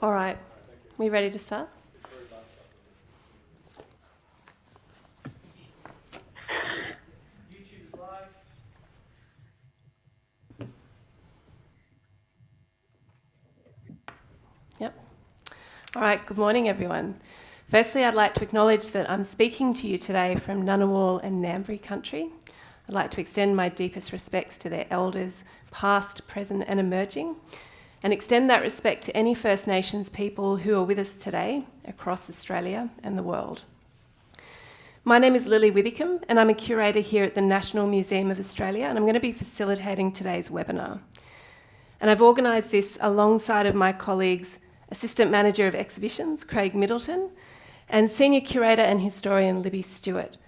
All right, we ready to start? Yep. All right, good morning, everyone. Firstly, I'd like to acknowledge that I'm speaking to you today from Ngunnawal and Ngambri country. I'd like to extend my deepest respects to their elders, past, present and emerging, and extend that respect to any First Nations people who are with us today across Australia and the world. My name is Lily Withicombe and I'm a curator here at the National Museum of Australia, and I'm going to be facilitating today's webinar. And I've organised this alongside of my colleagues, Assistant Manager of Exhibitions, Craig Middleton, and Senior Curator and Historian, Libby Stewart,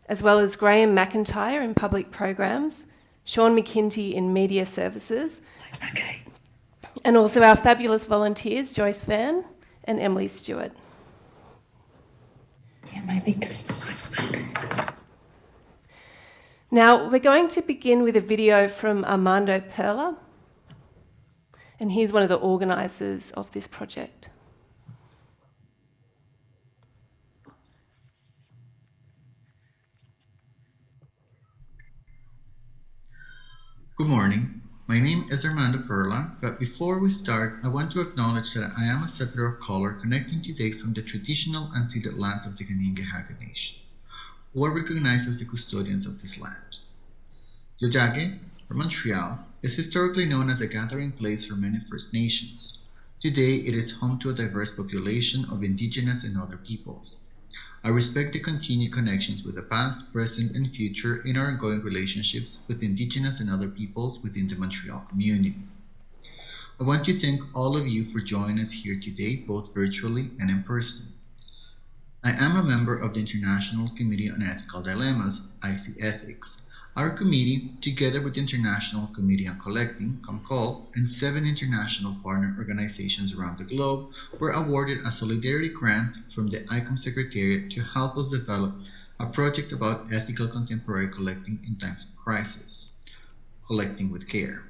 as well as Graham McIntyre in Public Programs, Sean McKinty in Media Services, and also our fabulous volunteers, Joyce Van and Emily Stewart. Yeah, maybe just the lights matter. Now, we're going to begin with a video from Armando Perla, and he's one of the organisers of this project. Good morning. My name is Armando Perla, but before we start, I want to acknowledge that I am a settler of colour connecting today from the traditional unceded lands of the Kaninga Nation, who are recognized as the custodians of this land. Tiohtià:ke, or Montreal, is historically known as a gathering place for many First Nations. Today, it is home to a diverse population of Indigenous and other peoples. I respect the continued connections with the past, present, and future in our ongoing relationships with Indigenous and other peoples within the Montreal community. I want to thank all of you for joining us here today, both virtually and in person. I am a member of the International Committee on Ethical Dilemmas, IC Ethics. Our committee, together with the International Committee on Collecting, COMCOL, and 7 international partner organizations around the globe, were awarded a solidarity grant from the ICOM Secretariat to help us develop a project about ethical contemporary collecting in times of crisis, Collecting with Care.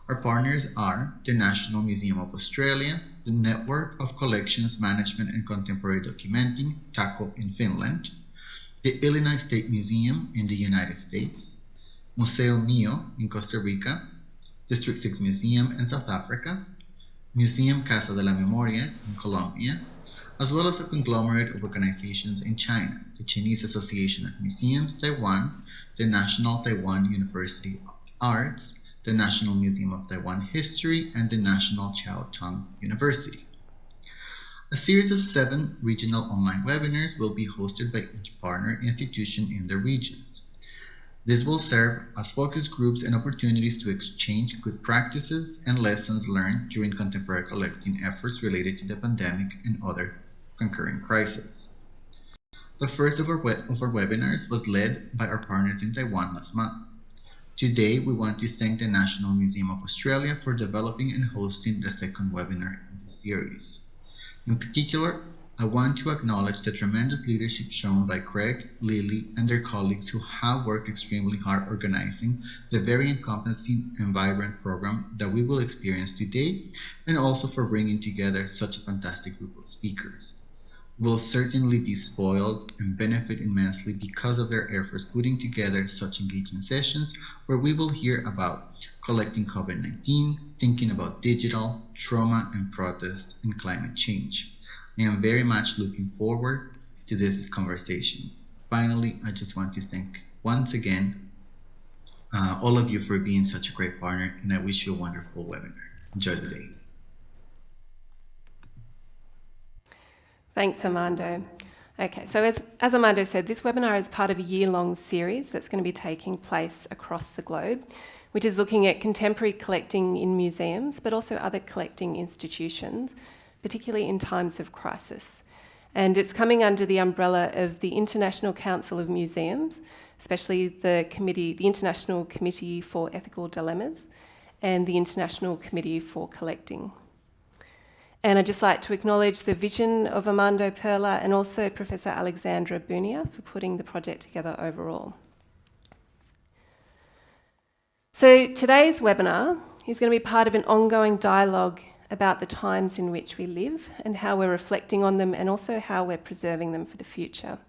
Our partners are the National Museum of Australia, the Network of Collections Management and Contemporary Documenting, TACO in Finland, the Illinois State Museum in the United States, Museo Mio in Costa Rica, District 6 Museum in South Africa, Museum Casa de la Memoria in Colombia, as well as a conglomerate of organizations in China, the Chinese Association of Museums Taiwan, the National Taiwan University of the Arts, the National Museum of Taiwan History, and the National Chiao Tung University. A series of 7 regional online webinars will be hosted by each partner institution in their regions. This will serve as focus groups and opportunities to exchange good practices and lessons learned during contemporary collecting efforts related to the pandemic and other concurrent crises. The first of our webinars was led by our partners in Taiwan last month. Today, we want to thank the National Museum of Australia for developing and hosting the second webinar in this series. In particular, I want to acknowledge the tremendous leadership shown by Craig, Lily, and their colleagues who have worked extremely hard organizing the very encompassing and vibrant program that we will experience today, and also for bringing together such a fantastic group of speakers. We'll certainly be spoiled and benefit immensely because of their efforts putting together such engaging sessions where we will hear about collecting COVID-19, thinking about digital, trauma and protest, and climate change. I am very much looking forward to these conversations. Finally, I just want to thank once again all of you for being such a great partner, and I wish you a wonderful webinar. Enjoy the day. Thanks, Armando. Okay, so as Armando said, this webinar is part of a year-long series that's going to be taking place across the globe, which is looking at contemporary collecting in museums, but also other collecting institutions, particularly in times of crisis. And it's coming under the umbrella of the International Council of Museums, especially the International Committee for Ethical Dilemmas and the International Committee for Collecting. And I'd just like to acknowledge the vision of Armando Perla and also Professor Alexandra Bunia for putting the project together overall. So today's webinar is going to be part of an ongoing dialogue about the times in which we live and how we're reflecting on them and also how we're preserving them for the future.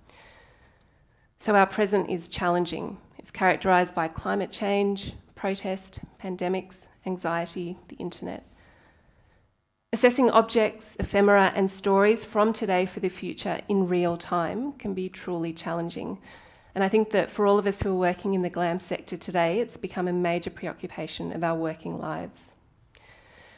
So our present is challenging. It's characterised by climate change, protest, pandemics, anxiety, the internet. Assessing objects, ephemera and stories from today for the future in real time can be truly challenging. And I think that for all of us who are working in the GLAM sector today, it's become a major preoccupation of our working lives.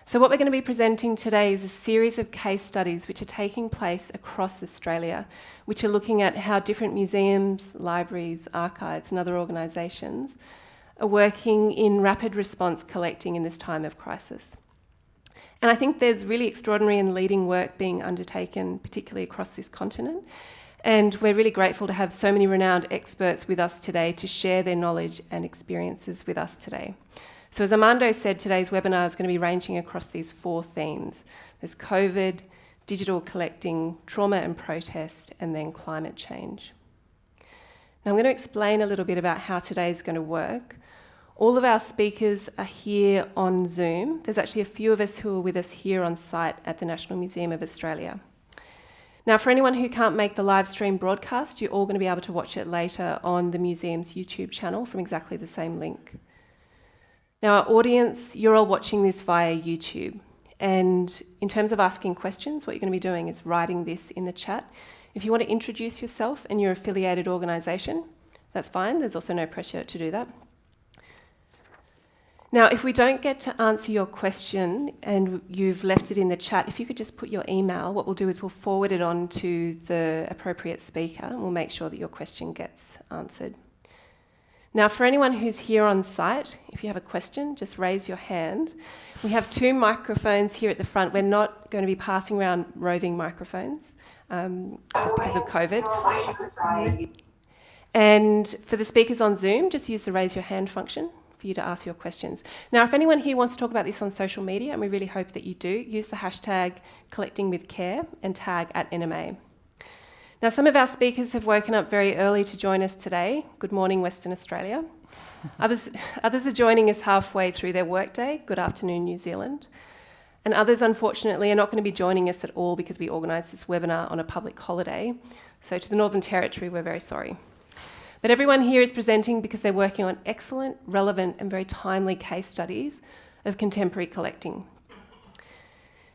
So what we're going to be presenting today is a series of case studies which are taking place across Australia, which are looking at how different museums, libraries, archives and other organisations are working in rapid response collecting in this time of crisis. And I think there's really extraordinary and leading work being undertaken, particularly across this continent. And we're really grateful to have so many renowned experts with us today to share their knowledge and experiences with us today. So as Armando said, today's webinar is going to be ranging across these 4 themes. There's COVID, digital collecting, trauma and protest, and then climate change. Now I'm going to explain a little bit about how today is going to work. All of our speakers are here on Zoom. There's actually a few of us who are with us here on site at the National Museum of Australia. Now, for anyone who can't make the live stream broadcast, you're all going to be able to watch it later on the museum's YouTube channel from exactly the same link. Now, our audience, you're all watching this via YouTube. And in terms of asking questions, what you're going to be doing is writing this in the chat. If you want to introduce yourself and your affiliated organisation, that's fine. There's also no pressure to do that. Now, if we don't get to answer your question and you've left it in the chat, if you could just put your email, what we'll do is we'll forward it on to the appropriate speaker and we'll make sure that your question gets answered. Now, for anyone who's here on site, if you have a question, just raise your hand. We have 2 microphones here at the front. We're not going to be passing around roving microphones just because of COVID. And for the speakers on Zoom, just use the raise your hand function for you to ask your questions. Now, if anyone here wants to talk about this on social media, and we really hope that you do, use the hashtag collectingwithcare and tag @NMA. Now, some of our speakers have woken up very early to join us today. Good morning, Western Australia. Others are joining us halfway through their workday. Good afternoon, New Zealand. And others, unfortunately, are not going to be joining us at all because we organised this webinar on a public holiday. So to the Northern Territory, we're very sorry. But everyone here is presenting because they're working on excellent, relevant and very timely case studies of contemporary collecting.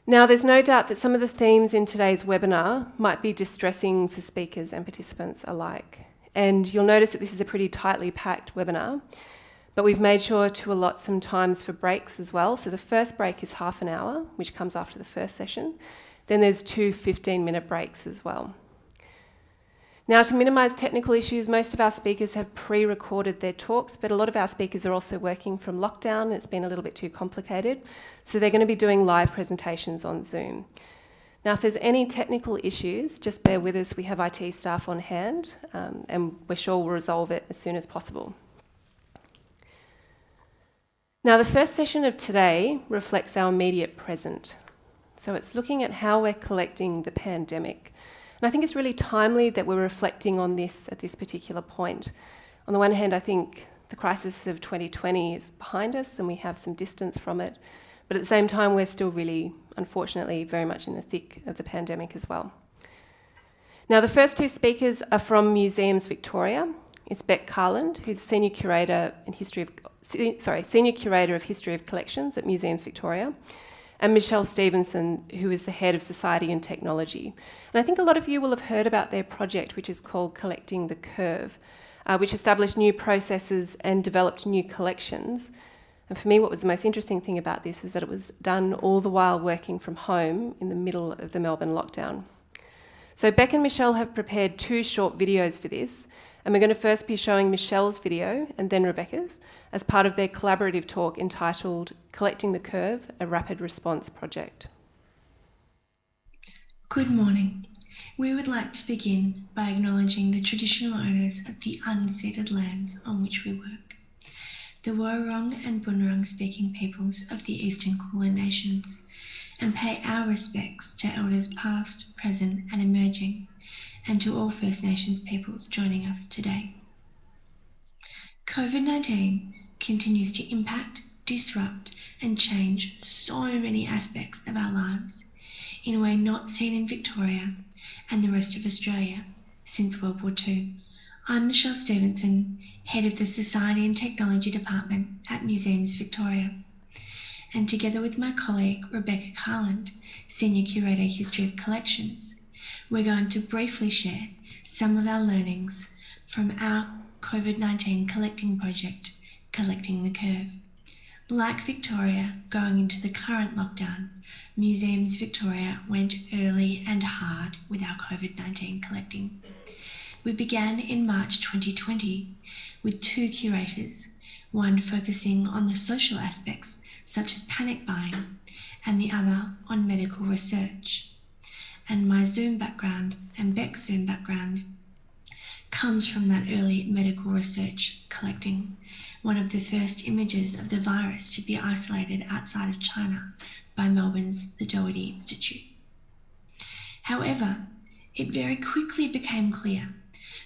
Now, there's no doubt that some of the themes in today's webinar might be distressing for speakers and participants alike. And you'll notice that this is a pretty tightly packed webinar, but we've made sure to allot some times for breaks as well. So the first break is half an hour, which comes after the first session. Then there's 2 15-minute breaks as well. Now, to minimise technical issues, most of our speakers have pre-recorded their talks, but a lot of our speakers are also working from lockdown and it's been a little bit too complicated. So they're going to be doing live presentations on Zoom. Now, if there's any technical issues, just bear with us. We have IT staff on hand and we're sure we'll resolve it as soon as possible. Now, the first session of today reflects our immediate present. So it's looking at how we're collecting the pandemic. And I think it's really timely that we're reflecting on this at this particular point. On the one hand, I think the crisis of 2020 is behind us and we have some distance from it. But at the same time, we're still really, unfortunately, very much in the thick of the pandemic as well. Now, the first 2 speakers are from Museums Victoria. It's Beck Carland, who's Senior Curator of History of Collections at Museums Victoria, and Michelle Stevenson, who is the Head of Society and Technology. And I think a lot of you will have heard about their project, which is called Collecting the Curve, which established new processes and developed new collections. And for me, what was the most interesting thing about this is that it was done all the while working from home in the middle of the Melbourne lockdown. So Beck and Michelle have prepared 2 short videos for this, and we're going to first be showing Michelle's video and then Rebecca's as part of their collaborative talk entitled Collecting the Curve, a Rapid Response Project. Good morning. We would like to begin by acknowledging the traditional owners of the unceded lands on which we work, the Wurrung and Bunurong speaking peoples of the Eastern Kulin Nations, and pay our respects to elders past, present and emerging, and to all First Nations peoples joining us today. COVID-19 continues to impact, disrupt, and change so many aspects of our lives in a way not seen in Victoria and the rest of Australia since World War II. I'm Michelle Stevenson, Head of the Society and Technology Department at Museums Victoria, and together with my colleague Rebecca CARLAND, Senior Curator History of Collections, we're going to briefly share some of our learnings from our COVID-19 collecting project, Collecting the Curve. Like Victoria going into the current lockdown, Museums Victoria went early and hard with our COVID-19 collecting. We began in March 2020 with 2 curators, one focusing on the social aspects such as panic buying and the other on medical research. And my Zoom background and Beck's Zoom background comes from that early medical research collecting, one of the first images of the virus to be isolated outside of China by Melbourne's the Doherty Institute. However, it very quickly became clear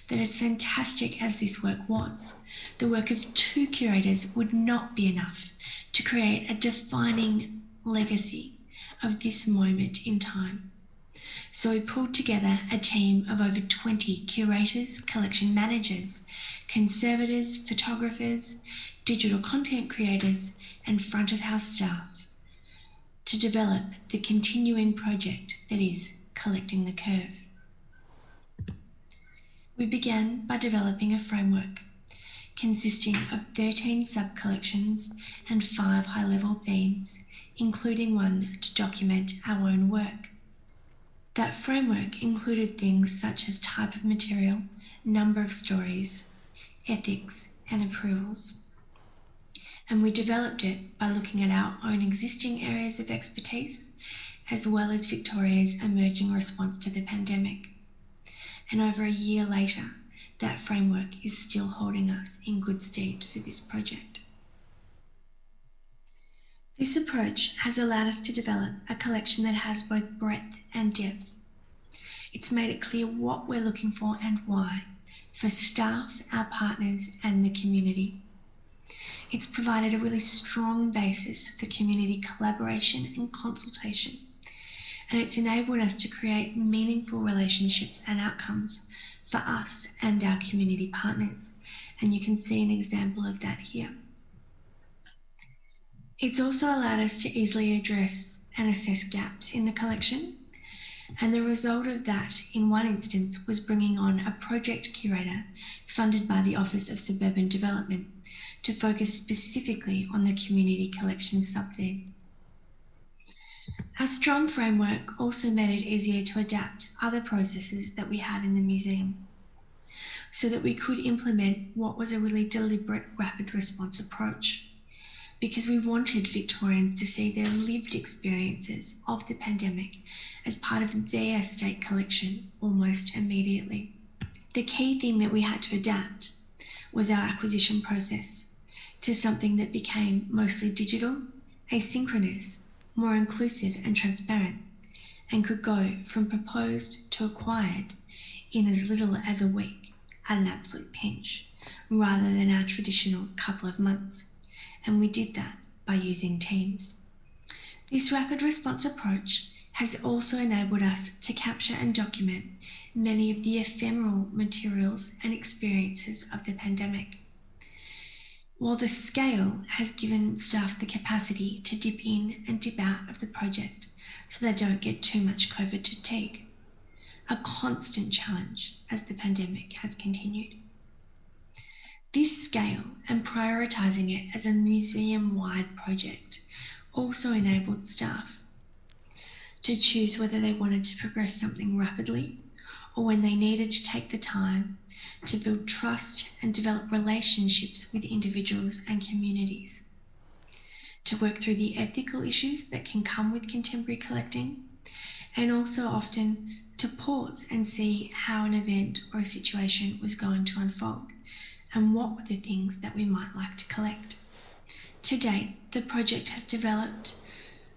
that as fantastic as this work was, the work of 2 curators would not be enough to create a defining legacy of this moment in time. So we pulled together a team of over 20 curators, collection managers, conservators, photographers, digital content creators, and front of house staff to develop the continuing project that is Collecting the Curve. We began by developing a framework consisting of 13 sub-collections and 5 high-level themes, including one to document our own work. That framework included things such as type of material, number of stories, ethics, and approvals. And we developed it by looking at our own existing areas of expertise, as well as Victoria's emerging response to the pandemic. And over a year later, that framework is still holding us in good stead for this project. This approach has allowed us to develop a collection that has both breadth and depth. It's made it clear what we're looking for and why, for staff, our partners, and the community. It's provided a really strong basis for community collaboration and consultation, and it's enabled us to create meaningful relationships and outcomes for us and our community partners, and you can see an example of that here. It's also allowed us to easily address and assess gaps in the collection, and the result of that in one instance was bringing on a project curator funded by the Office of Suburban Development to focus specifically on the community collection sub-theme. Our strong framework also made it easier to adapt other processes that we had in the museum so that we could implement what was a really deliberate rapid response approach, because we wanted Victorians to see their lived experiences of the pandemic as part of their state collection almost immediately. The key thing that we had to adapt was our acquisition process to something that became mostly digital, asynchronous, more inclusive and transparent, and could go from proposed to acquired in as little as a week at an absolute pinch, rather than our traditional couple of months. And we did that by using Teams. This rapid response approach has also enabled us to capture and document many of the ephemeral materials and experiences of the pandemic. While the scale has given staff the capacity to dip in and dip out of the project so they don't get too much COVID fatigue, a constant challenge as the pandemic has continued. This scale and prioritising it as a museum-wide project also enabled staff to choose whether they wanted to progress something rapidly or when they needed to take the time to build trust and develop relationships with individuals and communities, to work through the ethical issues that can come with contemporary collecting, and also often to pause and see how an event or a situation was going to unfold and what were the things that we might like to collect. To date, the project has developed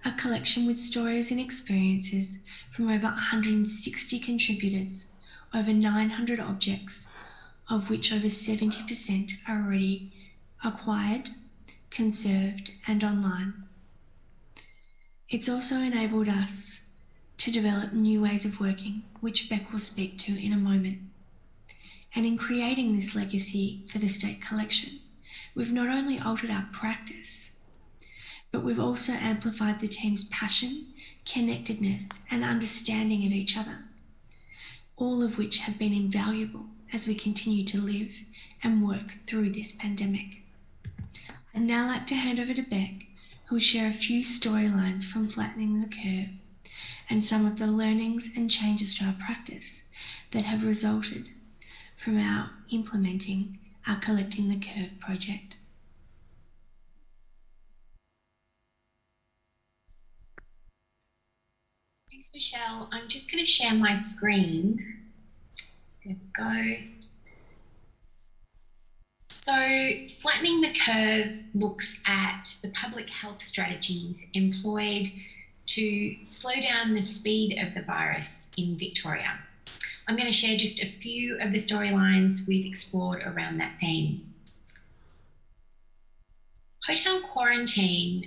a collection with stories and experiences from over 160 contributors, over 900 objects, of which over 70% are already acquired, conserved and online. It's also enabled us to develop new ways of working, which Beck will speak to in a moment. And in creating this legacy for the state collection, we've not only altered our practice, but we've also amplified the team's passion, connectedness, and understanding of each other, all of which have been invaluable as we continue to live and work through this pandemic. I'd now like to hand over to Beck, who will share a few storylines from flattening the curve and some of the learnings and changes to our practice that have resulted from our implementing our Collecting the Curve project. Thanks, Michelle. I'm just going to share my screen. There we go. So flattening the curve looks at the public health strategies employed to slow down the speed of the virus in Victoria. I'm going to share just a few of the storylines we've explored around that theme. Hotel quarantine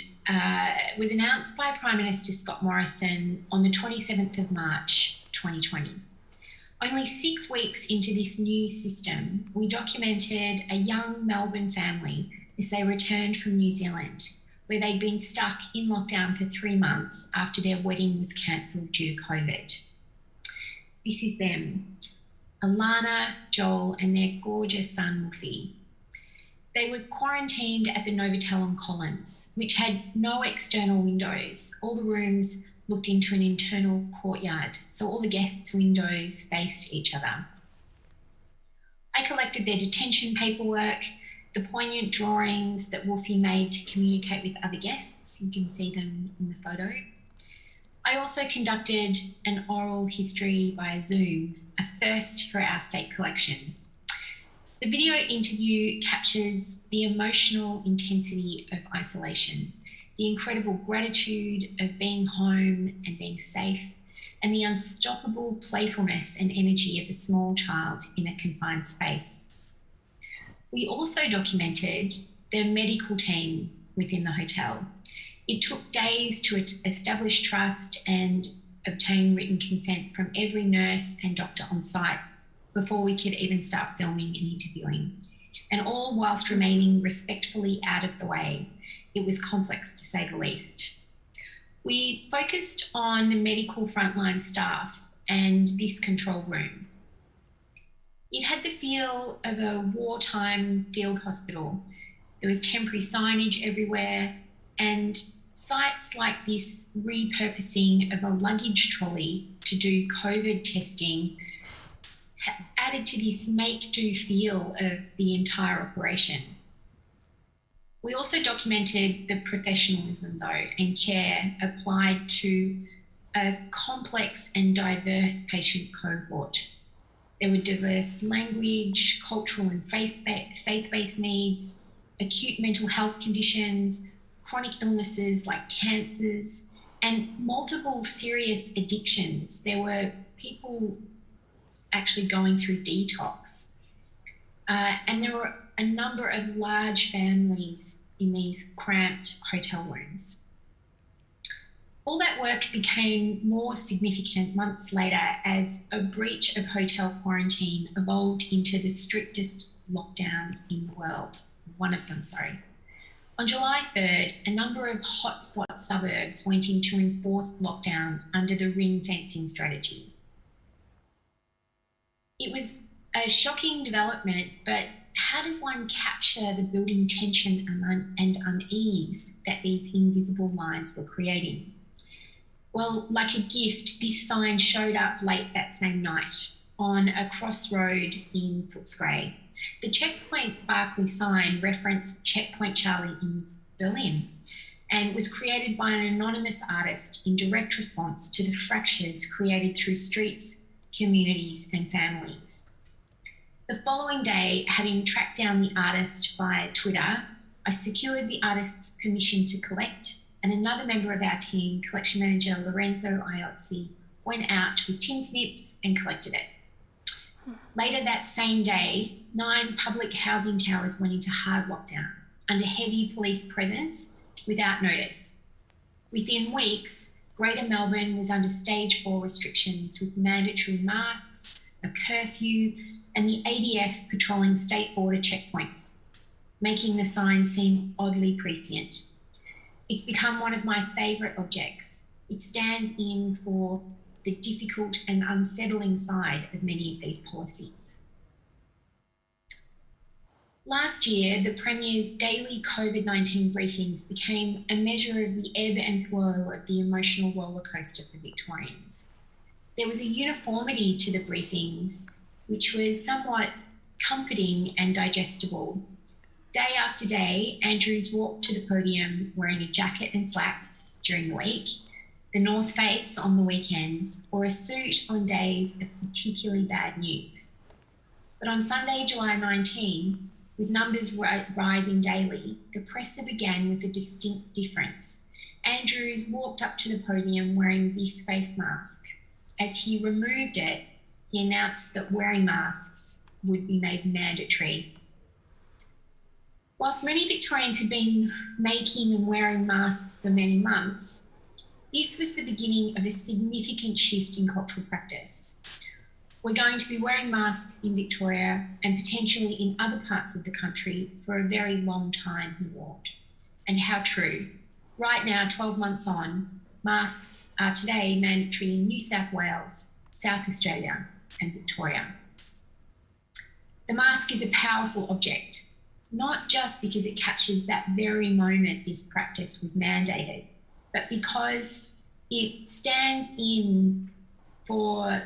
was announced by Prime Minister Scott Morrison on the 27th of March 2020. Only 6 weeks into this new system, we documented a young Melbourne family as they returned from New Zealand, where they'd been stuck in lockdown for 3 months after their wedding was cancelled due to COVID. This is them, Alana, Joel, and their gorgeous son, Mufi. They were quarantined at the Novotel in Collins, which had no external windows. All the rooms looked into an internal courtyard, so all the guests' windows faced each other. I collected their detention paperwork, the poignant drawings that Wolfie made to communicate with other guests. You can see them in the photo. I also conducted an oral history via Zoom, a first for our state collection. The video interview captures the emotional intensity of isolation, the incredible gratitude of being home and being safe, and the unstoppable playfulness and energy of a small child in a confined space. We also documented the medical team within the hotel. It took days to establish trust and obtain written consent from every nurse and doctor on site before we could even start filming and interviewing, and all whilst remaining respectfully out of the way. It was complex, to say the least. We focused on the medical frontline staff and this control room. It had the feel of a wartime field hospital. There was temporary signage everywhere, and sites like this repurposing of a luggage trolley to do COVID testing added to this make-do feel of the entire operation. We also documented the professionalism, though, and care applied to a complex and diverse patient cohort. There were diverse language, cultural and faith-based needs, acute mental health conditions, chronic illnesses like cancers, and multiple serious addictions. There were people actually going through detox. And there were a number of large families in these cramped hotel rooms. All that work became more significant months later as a breach of hotel quarantine evolved into the strictest lockdown in the world. One of them, sorry. On July 3rd, a number of hotspot suburbs went into enforced lockdown under the ring fencing strategy. It was a shocking development, but how does one capture the building tension and unease that these invisible lines were creating? Well, like a gift, this sign showed up late that same night on a crossroad in Footscray. The Checkpoint Barclay sign referenced Checkpoint Charlie in Berlin and was created by an anonymous artist in direct response to the fractures created through streets, communities, and families. The following day, having tracked down the artist via Twitter, I secured the artist's permission to collect, and another member of our team, collection manager Lorenzo Iozzi, went out with tin snips and collected it. Later that same day, 9 public housing towers went into hard lockdown. under heavy police presence without notice. Within weeks, Greater Melbourne was under stage 4 restrictions with mandatory masks, a curfew, and the ADF patrolling state border checkpoints, making the sign seem oddly prescient. It's become one of my favourite objects. It stands in for the difficult and unsettling side of many of these policies. Last year, the Premier's daily COVID-19 briefings became a measure of the ebb and flow of the emotional rollercoaster for Victorians. There was a uniformity to the briefings, which was somewhat comforting and digestible. Day after day, Andrews walked to the podium wearing a jacket and slacks during the week, the North Face on the weekends, or a suit on days of particularly bad news. But on Sunday, July 19, with numbers rising daily, the presser began with a distinct difference. Andrews walked up to the podium wearing this face mask. As he removed it, he announced that wearing masks would be made mandatory. Whilst many Victorians had been making and wearing masks for many months, this was the beginning of a significant shift in cultural practice. We're going to be wearing masks in Victoria and potentially in other parts of the country for a very long time, he warned. And how true. Right now, 12 months on, masks are today mandatory in New South Wales, South Australia, and Victoria. The mask is a powerful object, not just because it captures that very moment this practice was mandated, but because it stands in for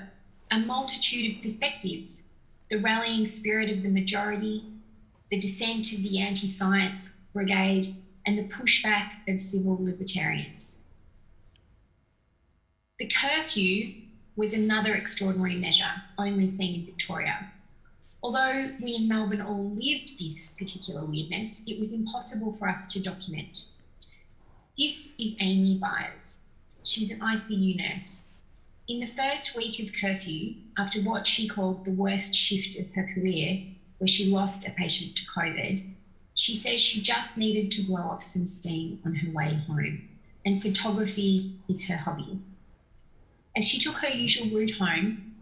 a multitude of perspectives: the rallying spirit of the majority, the dissent of the anti-science brigade, and the pushback of civil libertarians. The curfew was another extraordinary measure only seen in Victoria. Although we in Melbourne all lived this particular weirdness, it was impossible for us to document. This is Amy Byers. She's an ICU nurse. In the first week of curfew, after what she called the worst shift of her career, where she lost a patient to COVID, she says she just needed to blow off some steam on her way home, and photography is her hobby. As she took her usual route home,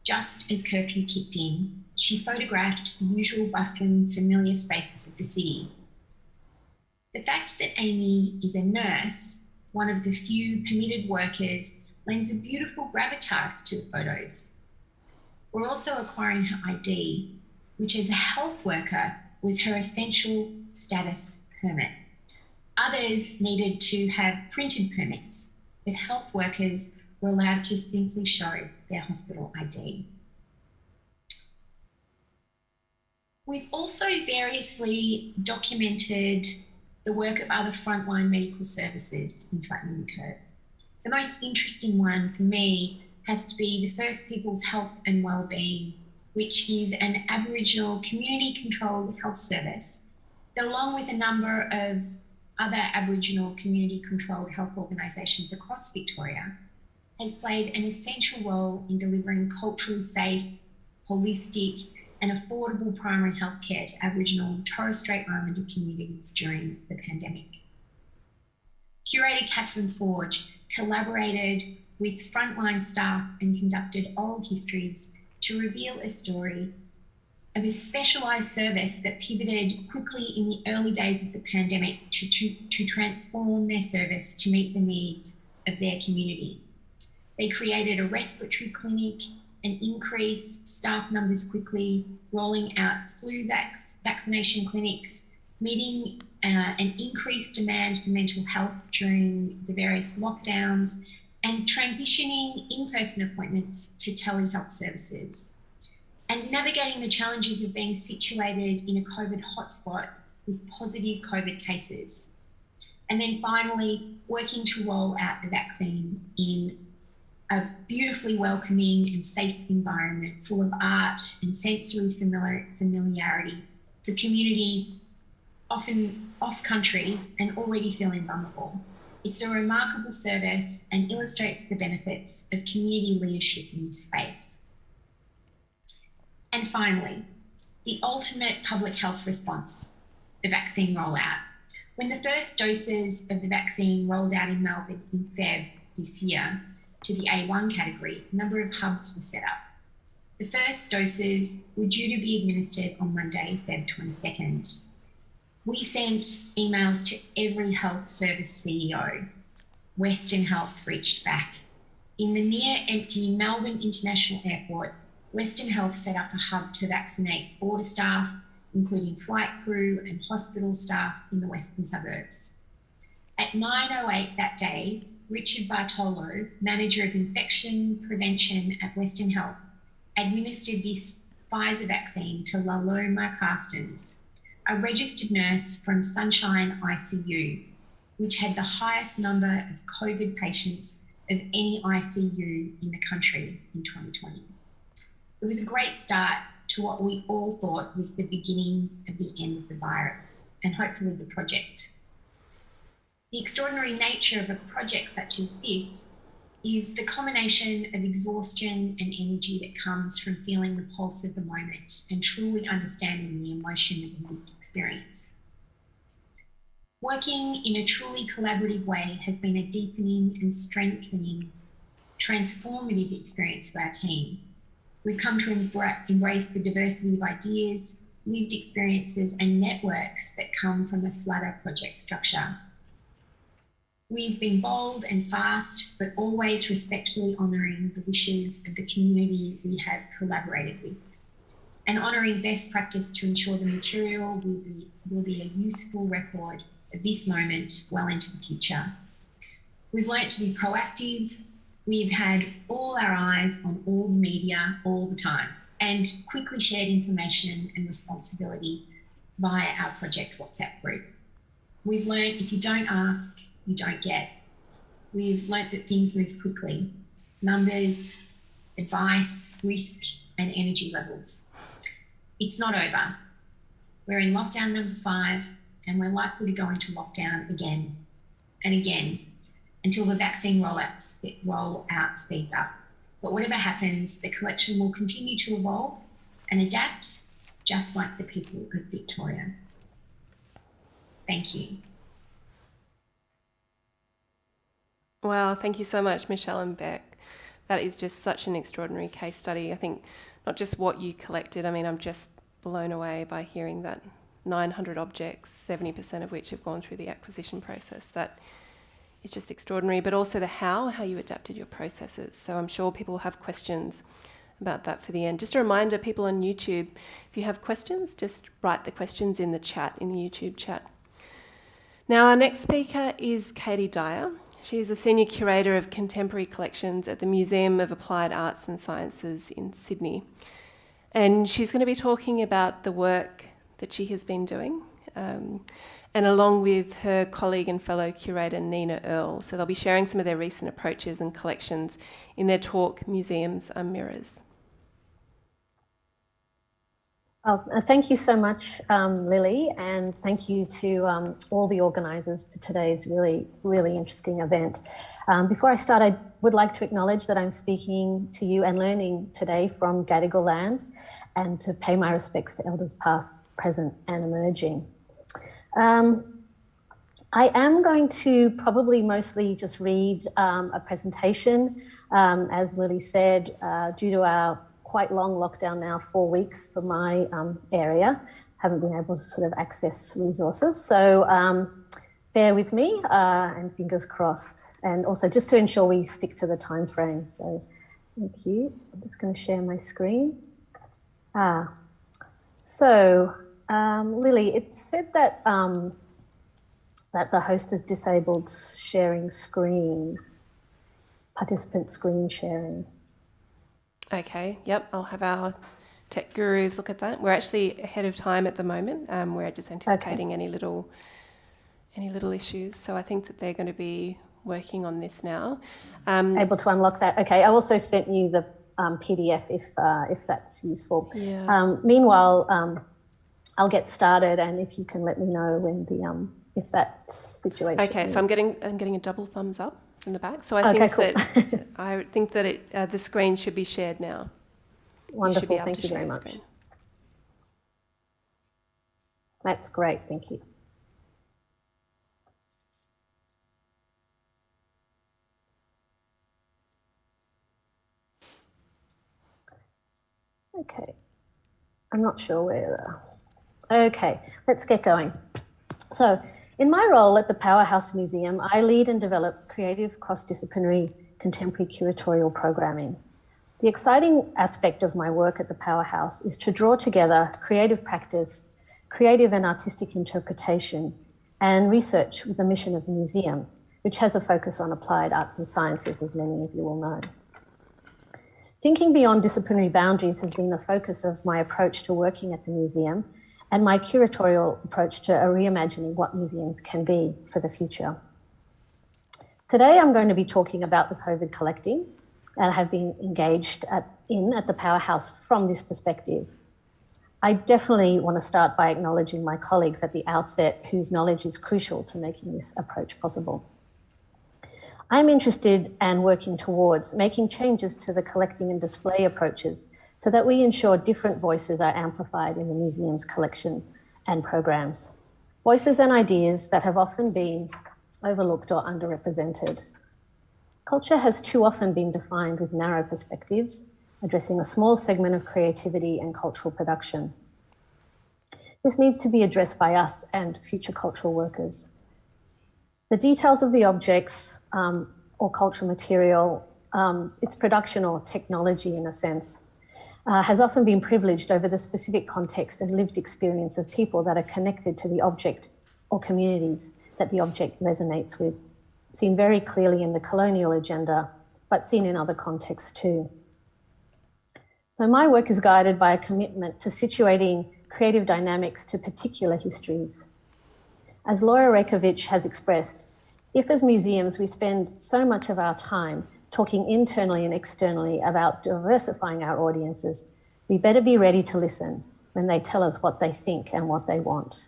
just as curfew kicked in, she photographed the usual bustling, familiar spaces of the city. The fact that Amy is a nurse, one of the few permitted workers, lends a beautiful gravitas to the photos. We're also acquiring her ID, which as a health worker was her essential status permit. Others needed to have printed permits, but health workers were allowed to simply show their hospital ID. We've also variously documented the work of other frontline medical services in flattening the curve. The most interesting one for me has to be the First People's Health and Wellbeing, which is an Aboriginal community-controlled health service that, along with a number of other Aboriginal community-controlled health organisations across Victoria, has played an essential role in delivering culturally safe, holistic and affordable primary health care to Aboriginal and Torres Strait Islander communities during the pandemic. Curator Catherine Forge collaborated with frontline staff and conducted oral histories to reveal a story of a specialised service that pivoted quickly in the early days of the pandemic to transform their service to meet the needs of their community. They created a respiratory clinic and increased staff numbers quickly, rolling out flu vaccination clinics, meeting an increased demand for mental health during the various lockdowns, and transitioning in-person appointments to telehealth services, and navigating the challenges of being situated in a COVID hotspot with positive COVID cases. And then finally, working to roll out the vaccine in a beautifully welcoming and safe environment full of art and sensory familiarity for community often off-country and already feeling vulnerable. It's a remarkable service and illustrates the benefits of community leadership in this space. And finally, the ultimate public health response, the vaccine rollout. When the first doses of the vaccine rolled out in Melbourne in Feb this year to the A1 category, a number of hubs were set up. The first doses were due to be administered on Monday, Feb 22nd. We sent emails to every health service CEO. Western Health reached back. In the near-empty Melbourne International Airport, Western Health set up a hub to vaccinate border staff, including flight crew and hospital staff in the western suburbs. At 9:08 that day, Richard Bartolo, Manager of Infection Prevention at Western Health, administered this Pfizer vaccine to Laloma Carstens, a registered nurse from Sunshine ICU, which had the highest number of COVID patients of any ICU in the country in 2020. It was a great start to what we all thought was the beginning of the end of the virus, and hopefully the project. The extraordinary nature of a project such as this is the combination of exhaustion and energy that comes from feeling the pulse of the moment and truly understanding the emotion that you experience. Working in a truly collaborative way has been a deepening and strengthening, transformative experience for our team. We've come to embrace the diversity of ideas, lived experiences and networks that come from a flatter project structure. We've been bold and fast, but always respectfully honouring the wishes of the community we have collaborated with, and honouring best practice to ensure the material will be a useful record of this moment well into the future. We've learnt to be proactive. We've had all our eyes on all the media all the time and quickly shared information and responsibility via our project WhatsApp group. We've learnt if you don't ask, you don't get. We've learnt that things move quickly. Numbers, advice, risk and energy levels. It's not over. We're in lockdown number 5 and we're likely to go into lockdown again and again until the vaccine rollout speeds up. But whatever happens, the collection will continue to evolve and adapt, just like the people of Victoria. Thank you. Wow, thank you so much, Michelle and Beck. That is just such an extraordinary case study. I think not just what you collected, I mean, I'm just blown away by hearing that 900 objects, 70% of which have gone through the acquisition process. That is just extraordinary, but also the how you adapted your processes. So I'm sure people will have questions about that for the end. Just a reminder, people on YouTube, if you have questions, just write the questions in the chat, in the YouTube chat. Now, our next speaker is Katie DYER. She is a Senior Curator of Contemporary Collections at the Museum of Applied Arts and Sciences in Sydney. And she's going to be talking about the work that she has been doing, and along with her colleague and fellow curator Nina Earle. So they'll be sharing some of their recent approaches and collections in their talk, Museums Are Mirrors. Thank you so much, Lily, and thank you to all the organisers for today's really, really interesting event. Before I start, I would like to acknowledge that I'm speaking to you and learning today from Gadigal land, and to pay my respects to elders past, present and emerging. I am going to probably mostly just read a presentation, as Lily said, due to our quite long lockdown now, 4 weeks for my area, haven't been able to sort of access resources. So bear with me and fingers crossed. And also just to ensure we stick to the time frame. So thank you. I'm just going to share my screen. Lily, it's said that that the host has disabled sharing screen, participant screen sharing. Okay, yep, I'll have our tech gurus look at that. We're actually ahead of time at the moment. We're just anticipating any little issues. So I think that they're going to be working on this now. Able to unlock that. Okay, I also sent you the PDF if that's useful. Yeah. Meanwhile, I'll get started, and if you can let me know when the if that situation. Okay, so I'm getting a double thumbs up in the back. So I think that the screen should be shared now. Wonderful, thank you very much. That's great, thank you. Okay, I'm not sure where. Okay, let's get going. So, in my role at the Powerhouse Museum, I lead and develop creative cross-disciplinary contemporary curatorial programming. The exciting aspect of my work at the Powerhouse is to draw together creative practice, creative and artistic interpretation, and research with the mission of the museum, which has a focus on applied arts and sciences, as many of you will know. Thinking beyond disciplinary boundaries has been the focus of my approach to working at the museum and my curatorial approach to reimagining what museums can be for the future. Today, I'm going to be talking about the COVID collecting, and I have been engaged at the Powerhouse from this perspective. I definitely want to start by acknowledging my colleagues at the outset whose knowledge is crucial to making this approach possible. I'm interested and working towards making changes to the collecting and display approaches so that we ensure different voices are amplified in the museum's collection and programs. Voices and ideas that have often been overlooked or underrepresented. Culture has too often been defined with narrow perspectives, addressing a small segment of creativity and cultural production. This needs to be addressed by us and future cultural workers. The details of the objects or cultural material, its production or technology in a sense, has often been privileged over the specific context and lived experience of people that are connected to the object or communities that the object resonates with, seen very clearly in the colonial agenda, but seen in other contexts too. So my work is guided by a commitment to situating creative dynamics to particular histories. As Laura Rekovich has expressed, if as museums we spend so much of our time talking internally and externally about diversifying our audiences, we better be ready to listen when they tell us what they think and what they want.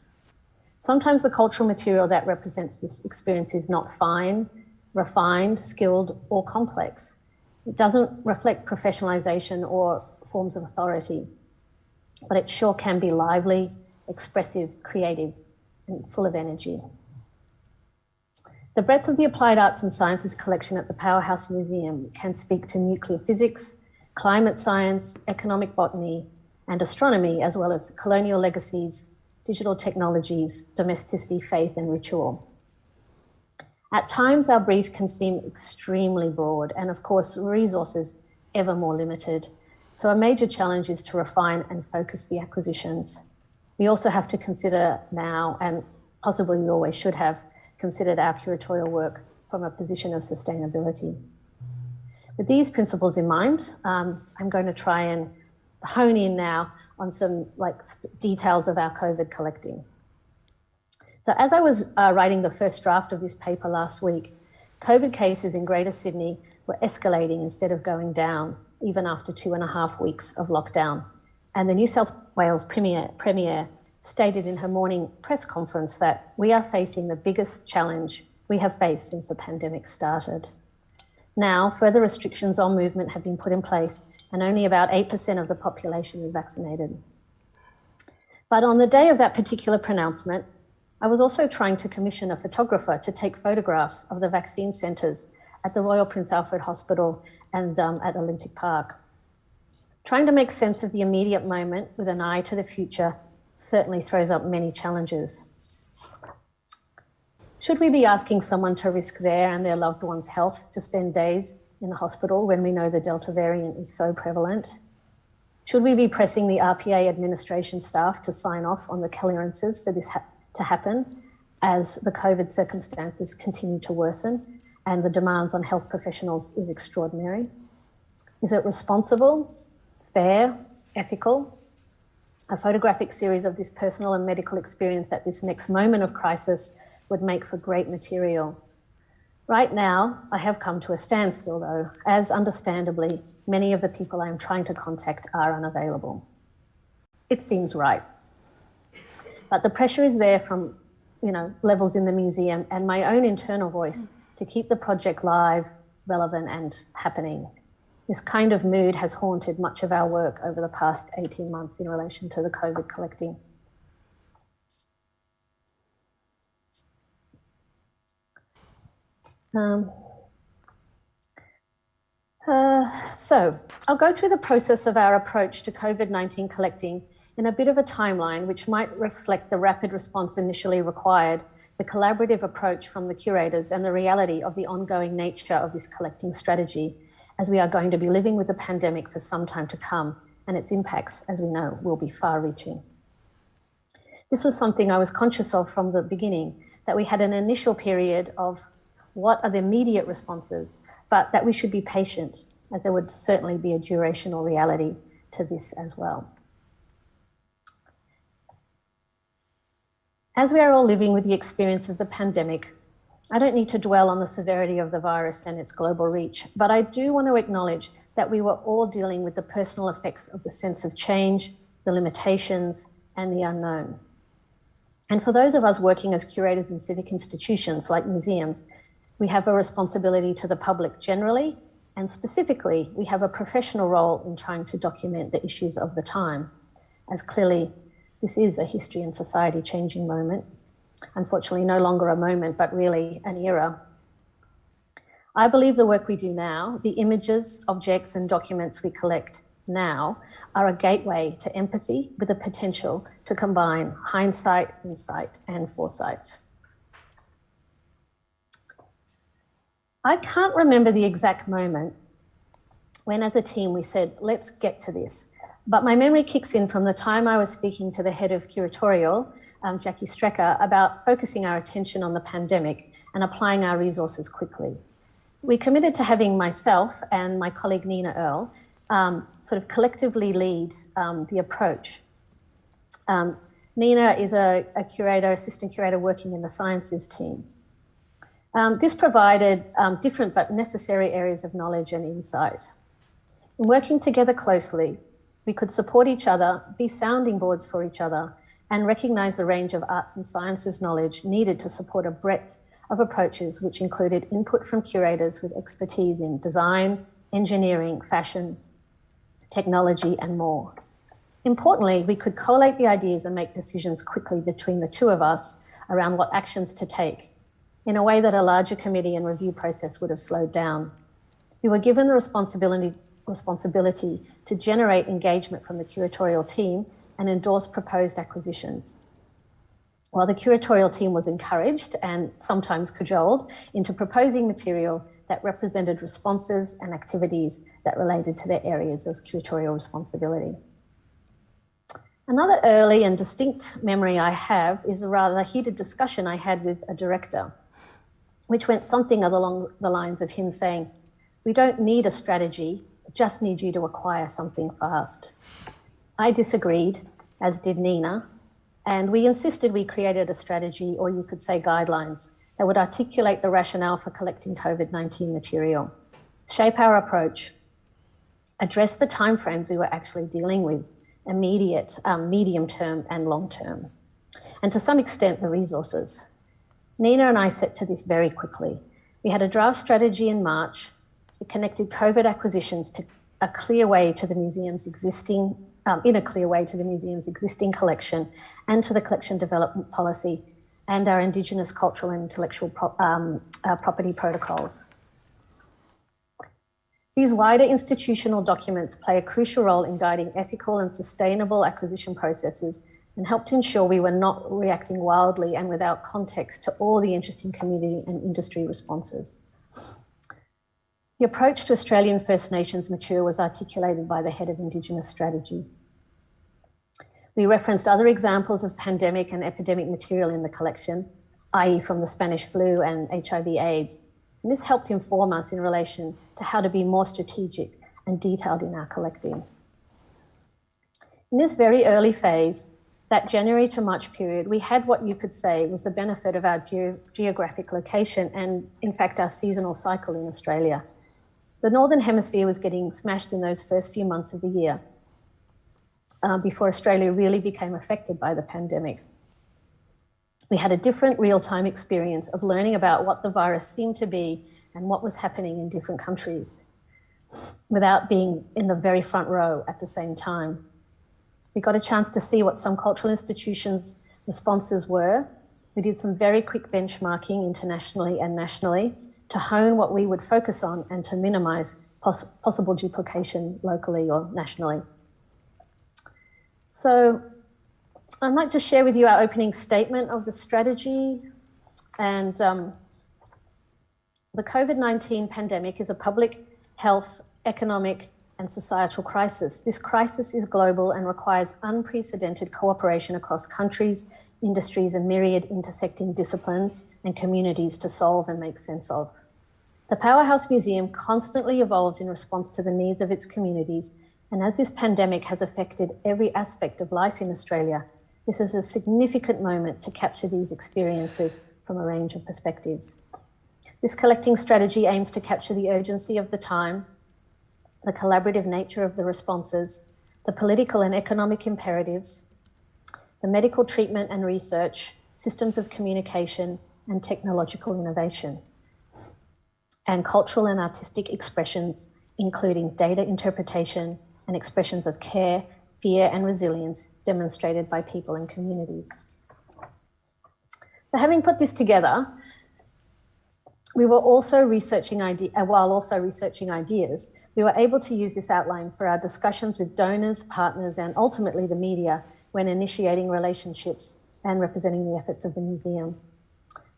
Sometimes the cultural material that represents this experience is not fine, refined, skilled, or complex. It doesn't reflect professionalization or forms of authority, but it sure can be lively, expressive, creative, and full of energy. The breadth of the Applied Arts and Sciences collection at the Powerhouse Museum can speak to nuclear physics, climate science, economic botany, and astronomy, as well as colonial legacies, digital technologies, domesticity, faith, and ritual. At times, our brief can seem extremely broad, and of course, resources ever more limited. So a major challenge is to refine and focus the acquisitions. We also have to consider now, and possibly we always should have, considered our curatorial work from a position of sustainability. With these principles in mind, I'm going to try and hone in now on some details of our COVID collecting. So as I was writing the first draft of this paper last week, COVID cases in Greater Sydney were escalating instead of going down, even after 2.5 weeks of lockdown. And the New South Wales Premier stated in her morning press conference that we are facing the biggest challenge we have faced since the pandemic started. Now, further restrictions on movement have been put in place and only about 8% of the population is vaccinated. But on the day of that particular pronouncement, I was also trying to commission a photographer to take photographs of the vaccine centres at the Royal Prince Alfred Hospital and at Olympic Park. Trying to make sense of the immediate moment with an eye to the future certainly throws up many challenges. Should we be asking someone to risk their and their loved one's health to spend days in the hospital when we know the Delta variant is so prevalent? Should we be pressing the RPA administration staff to sign off on the clearances for this to happen as the COVID circumstances continue to worsen and the demands on health professionals is extraordinary? Is it responsible, fair, ethical? A photographic series of this personal and medical experience at this next moment of crisis would make for great material. Right now, I have come to a standstill though, as understandably, many of the people I am trying to contact are unavailable. It seems right. But the pressure is there from, levels in the museum and my own internal voice to keep the project live, relevant and happening. This kind of mood has haunted much of our work over the past 18 months in relation to the COVID collecting. So I'll go through the process of our approach to COVID-19 collecting in a bit of a timeline, which might reflect the rapid response initially required, the collaborative approach from the curators, and the reality of the ongoing nature of this collecting strategy, as we are going to be living with the pandemic for some time to come, and its impacts, as we know, will be far-reaching. This was something I was conscious of from the beginning, that we had an initial period of what are the immediate responses, but that we should be patient, as there would certainly be a durational reality to this as well. As we are all living with the experience of the pandemic, I don't need to dwell on the severity of the virus and its global reach, but I do want to acknowledge that we were all dealing with the personal effects of the sense of change, the limitations, and the unknown. And for those of us working as curators in civic institutions like museums, we have a responsibility to the public generally, and specifically, we have a professional role in trying to document the issues of the time, as clearly this is a history and society changing moment. Unfortunately, no longer a moment, but really an era. I believe the work we do now, the images, objects, and documents we collect now are a gateway to empathy with the potential to combine hindsight, insight, and foresight. I can't remember the exact moment when as a team we said, let's get to this. But my memory kicks in from the time I was speaking to the head of curatorial, Jackie Strecker, about focusing our attention on the pandemic and applying our resources quickly. We committed to having myself and my colleague Nina Earle sort of collectively lead the approach. Nina is a curator, assistant curator working in the sciences team. This provided different but necessary areas of knowledge and insight. In working together closely, we could support each other, be sounding boards for each other, and recognise the range of arts and sciences knowledge needed to support a breadth of approaches which included input from curators with expertise in design, engineering, fashion, technology, and more. Importantly, we could collate the ideas and make decisions quickly between the two of us around what actions to take, in a way that a larger committee and review process would have slowed down. We were given the responsibility to generate engagement from the curatorial team and endorse proposed acquisitions. While the curatorial team was encouraged and sometimes cajoled into proposing material that represented responses and activities that related to their areas of curatorial responsibility. Another early and distinct memory I have is a rather heated discussion I had with a director, which went something along the lines of him saying, "We don't need a strategy, just need you to acquire something fast." I disagreed, as did Nina, and we insisted we created a strategy, or you could say guidelines, that would articulate the rationale for collecting COVID-19 material, shape our approach, address the timeframes we were actually dealing with, immediate, medium term and long term, and to some extent the resources. Nina and I set to this very quickly. We had a draft strategy in March. It connected COVID acquisitions to a clear way to the museum's existing, in a clear way to the museum's existing collection and to the collection development policy and our Indigenous cultural and intellectual property protocols. These wider institutional documents play a crucial role in guiding ethical and sustainable acquisition processes and helped ensure we were not reacting wildly and without context to all the interesting community and industry responses. The approach to Australian First Nations material was articulated by the head of Indigenous strategy. We referenced other examples of pandemic and epidemic material in the collection, i.e. from the Spanish flu and HIV/AIDS, and this helped inform us in relation to how to be more strategic and detailed in our collecting. In this very early phase, that January to March period, we had what you could say was the benefit of our geographic location and, in fact, our seasonal cycle in Australia. The Northern Hemisphere was getting smashed in those first few months of the year before Australia really became affected by the pandemic. We had a different real-time experience of learning about what the virus seemed to be and what was happening in different countries without being in the very front row at the same time. We got a chance to see what some cultural institutions' responses were. We did some very quick benchmarking internationally and nationally to hone what we would focus on and to minimise possible duplication locally or nationally. So I might just share with you our opening statement of the strategy. And the COVID-19 pandemic is a public health, economic and societal crisis. This crisis is global and requires unprecedented cooperation across countries, industries and myriad intersecting disciplines and communities to solve and make sense of. The Powerhouse Museum constantly evolves in response to the needs of its communities, and as this pandemic has affected every aspect of life in Australia, this is a significant moment to capture these experiences from a range of perspectives. This collecting strategy aims to capture the urgency of the time, the collaborative nature of the responses, the political and economic imperatives, the medical treatment and research, systems of communication and technological innovation, and cultural and artistic expressions, including data interpretation and expressions of care, fear and resilience demonstrated by people and communities. So having put this together, we were also researching while also researching ideas, we were able to use this outline for our discussions with donors, partners, and ultimately the media when initiating relationships and representing the efforts of the museum.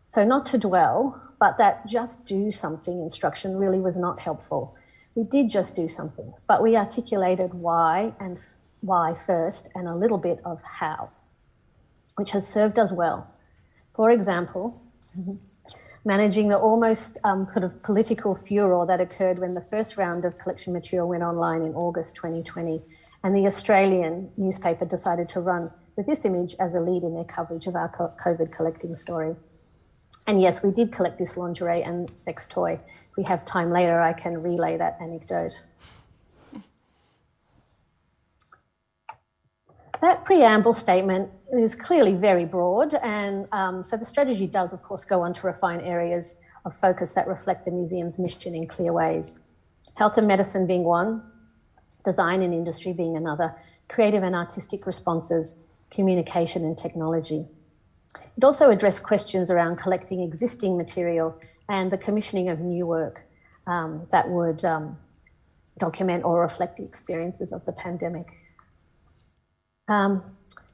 So not to dwell, but that just do something instruction really was not helpful. We did just do something, but we articulated why and why first and a little bit of how, which has served us well. For example, managing the almost sort of political furor that occurred when the first round of collection material went online in August 2020, and the Australian newspaper decided to run with this image as a lead in their coverage of our COVID collecting story. And yes, we did collect this lingerie and sex toy. If we have time later, I can relay that anecdote. That preamble statement is clearly very broad, and so the strategy does, of course, go on to refine areas of focus that reflect the museum's mission in clear ways. Health and medicine being one, design and industry being another, creative and artistic responses, communication and technology. It also addressed questions around collecting existing material and the commissioning of new work that would document or reflect the experiences of the pandemic.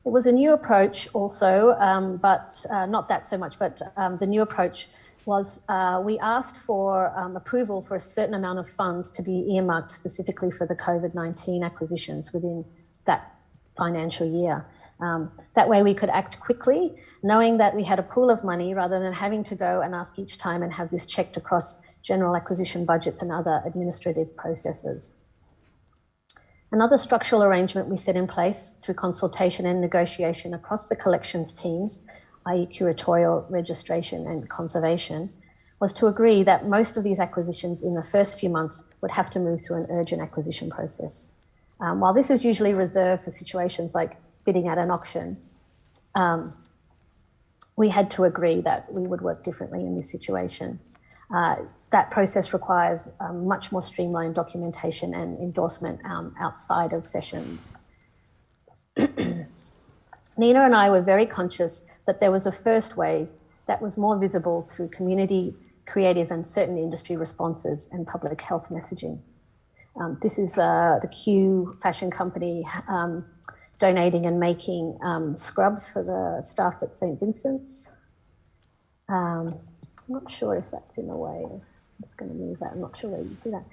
It was a new approach also, but not that so much, but the new approach was we asked for approval for a certain amount of funds to be earmarked specifically for the COVID-19 acquisitions within that financial year. That way we could act quickly, knowing that we had a pool of money rather than having to go and ask each time and have this checked across general acquisition budgets and other administrative processes. Another structural arrangement we set in place through consultation and negotiation across the collections teams, i.e. curatorial, registration and conservation, was to agree that most of these acquisitions in the first few months would have to move through an urgent acquisition process. While this is usually reserved for situations like bidding at an auction, we had to agree that we would work differently in this situation. That process requires much more streamlined documentation and endorsement outside of sessions. Nina and I were very conscious that there was a first wave that was more visible through community, creative and certain industry responses and public health messaging. This is the Q fashion company donating and making scrubs for the staff at St. Vincent's. I'm not sure if that's in the way of, I'm just going to move that, I'm not sure where you see that.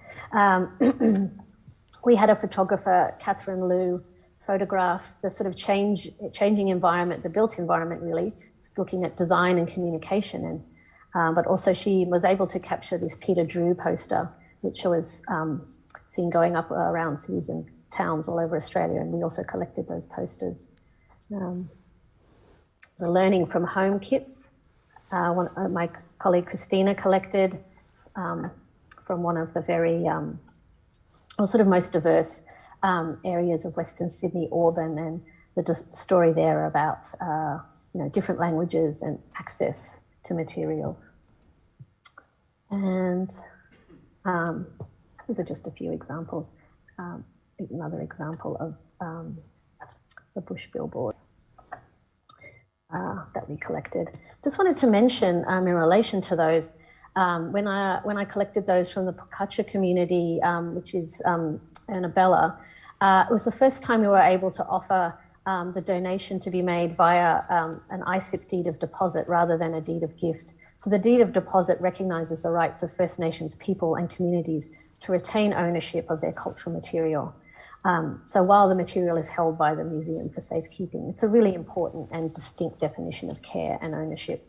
We had a photographer, Catherine Liu, photograph the sort of changing environment, the built environment really, just looking at design and communication. And but also she was able to capture this Peter Drew poster, which was seen going up around cities and towns all over Australia, and we also collected those posters. The learning from home kits, my colleague Christina collected from one of the very, sort of most diverse areas of Western Sydney, Auburn, and the story there about different languages and access to materials. And these are just a few examples. Another example of the bush billboards that we collected. Just wanted to mention in relation to those, When I collected those from the Pukacha community, which is Annabella, it was the first time we were able to offer the donation to be made via an ISIP deed of deposit rather than a deed of gift. So the deed of deposit recognises the rights of First Nations people and communities to retain ownership of their cultural material. So while the material is held by the museum for safekeeping, it's a really important and distinct definition of care and ownership.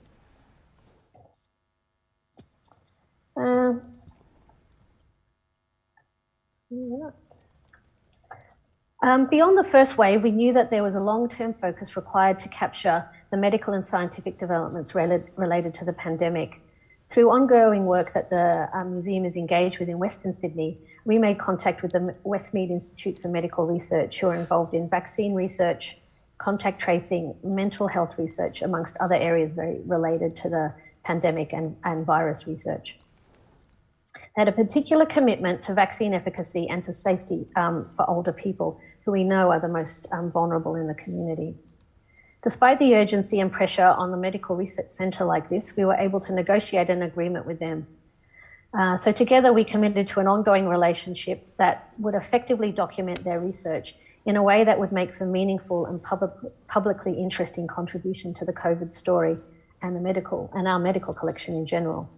Beyond the first wave, we knew that there was a long-term focus required to capture the medical and scientific developments related to the pandemic. Through ongoing work that the museum is engaged with in Western Sydney, we made contact with the Westmead Institute for Medical Research, who are involved in vaccine research, contact tracing, mental health research, amongst other areas very related to the pandemic and virus research. They had a particular commitment to vaccine efficacy and to safety for older people, who we know are the most vulnerable in the community. Despite the urgency and pressure on the medical research centre like this, we were able to negotiate an agreement with them. So together we committed to an ongoing relationship that would effectively document their research in a way that would make for meaningful and publicly interesting contribution to the COVID story and our medical collection in general.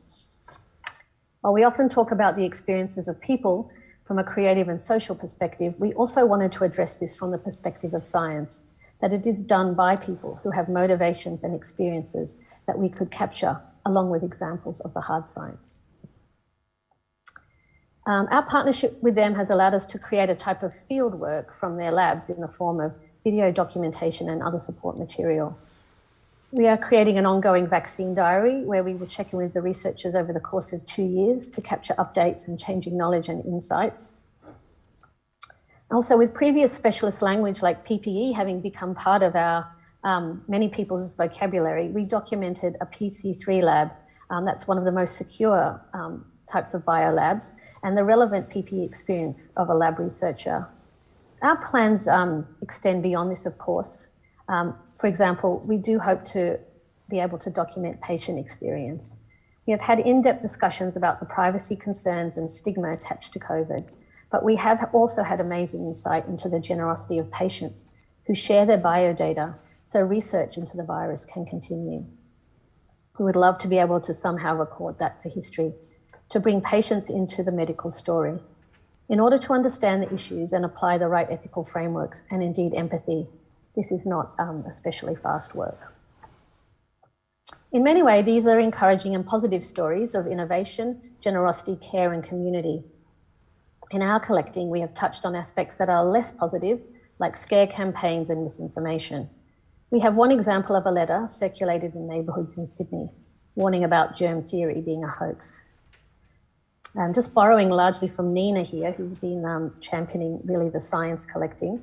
While we often talk about the experiences of people from a creative and social perspective, we also wanted to address this from the perspective of science, that it is done by people who have motivations and experiences that we could capture, along with examples of the hard science. Our partnership with them has allowed us to create a type of field work from their labs in the form of video documentation and other support material. We are creating an ongoing vaccine diary where we will check in with the researchers over the course of 2 years to capture updates and changing knowledge and insights. Also, with previous specialist language like PPE having become part of our many people's vocabulary, we documented a PC3 lab. That's one of the most secure types of biolabs, and the relevant PPE experience of a lab researcher. Our plans extend beyond this, of course. For example, we do hope to be able to document patient experience. We have had in-depth discussions about the privacy concerns and stigma attached to COVID, but we have also had amazing insight into the generosity of patients who share their biodata so research into the virus can continue. We would love to be able to somehow record that for history, to bring patients into the medical story in order to understand the issues and apply the right ethical frameworks and indeed empathy. This is not especially fast work. In many ways, these are encouraging and positive stories of innovation, generosity, care, and community. In our collecting, we have touched on aspects that are less positive, like scare campaigns and misinformation. We have one example of a letter circulated in neighbourhoods in Sydney, warning about germ theory being a hoax. Just borrowing largely from Nina here, who's been championing really the science collecting.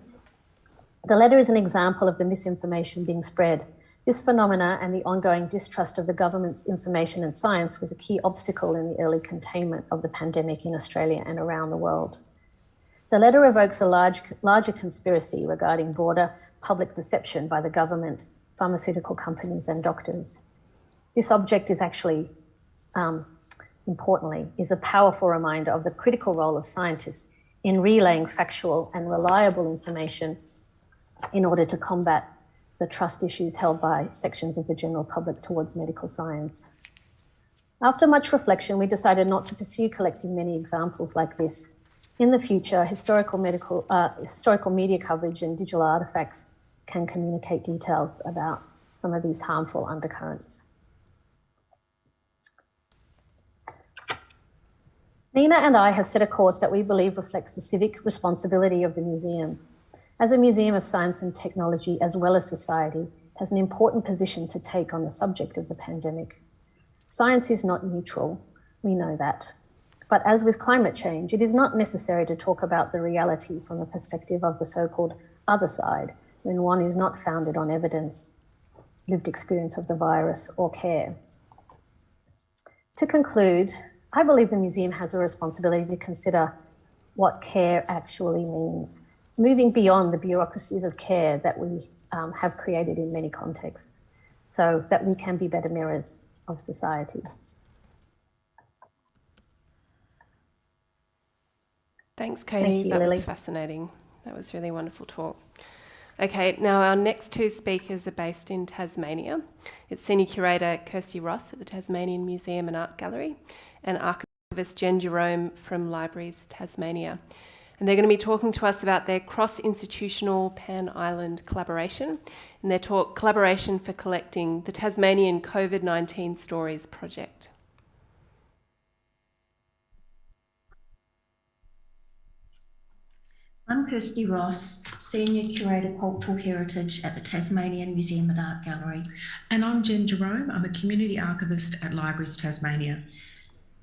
The letter is an example of the misinformation being spread. This phenomena and the ongoing distrust of the government's information and science was a key obstacle in the early containment of the pandemic in Australia and around the world. The letter evokes a larger conspiracy regarding broader public deception by the government, pharmaceutical companies and doctors. This object is actually, importantly, is a powerful reminder of the critical role of scientists in relaying factual and reliable information in order to combat the trust issues held by sections of the general public towards medical science. After much reflection, we decided not to pursue collecting many examples like this. In the future, historical media coverage and digital artifacts can communicate details about some of these harmful undercurrents. Nina and I have set a course that we believe reflects the civic responsibility of the museum. As a museum of science and technology, as well as society, has an important position to take on the subject of the pandemic. Science is not neutral, we know that. But as with climate change, it is not necessary to talk about the reality from the perspective of the so-called other side, when one is not founded on evidence, lived experience of the virus, or care. To conclude, I believe the museum has a responsibility to consider what care actually means, moving beyond the bureaucracies of care that we have created in many contexts, so that we can be better mirrors of society. Thanks, Katie. Thank you, That Lily. was fascinating. That was really wonderful talk. Okay, now our next two speakers are based in Tasmania. It's Senior Curator Kirsty Ross at the Tasmanian Museum and Art Gallery and Archivist Jen Jerome from Libraries Tasmania. And they're going to be talking to us about their cross-institutional pan-island collaboration and their talk, Collaboration for Collecting, the Tasmanian COVID-19 Stories Project. I'm Kirsty Ross, Senior Curator Cultural Heritage at the Tasmanian Museum and Art Gallery. And I'm Jen Jerome. I'm a Community Archivist at Libraries Tasmania.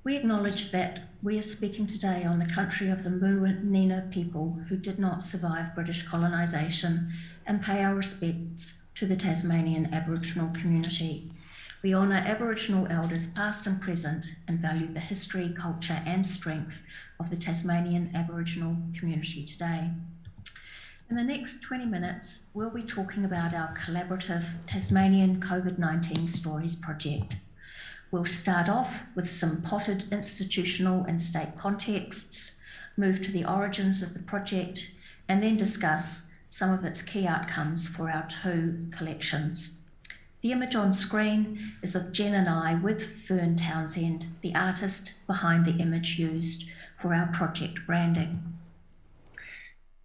We acknowledge that we are speaking today on the country of the Moo-Nina people who did not survive British colonisation and pay our respects to the Tasmanian Aboriginal community. We honour Aboriginal elders past and present and value the history, culture and strength of the Tasmanian Aboriginal community today. In the next 20 minutes, we'll be talking about our collaborative Tasmanian COVID-19 Stories project. We'll start off with some potted institutional and state contexts, move to the origins of the project, and then discuss some of its key outcomes for our two collections. The image on screen is of Jen and I with Fern Townsend, the artist behind the image used for our project branding.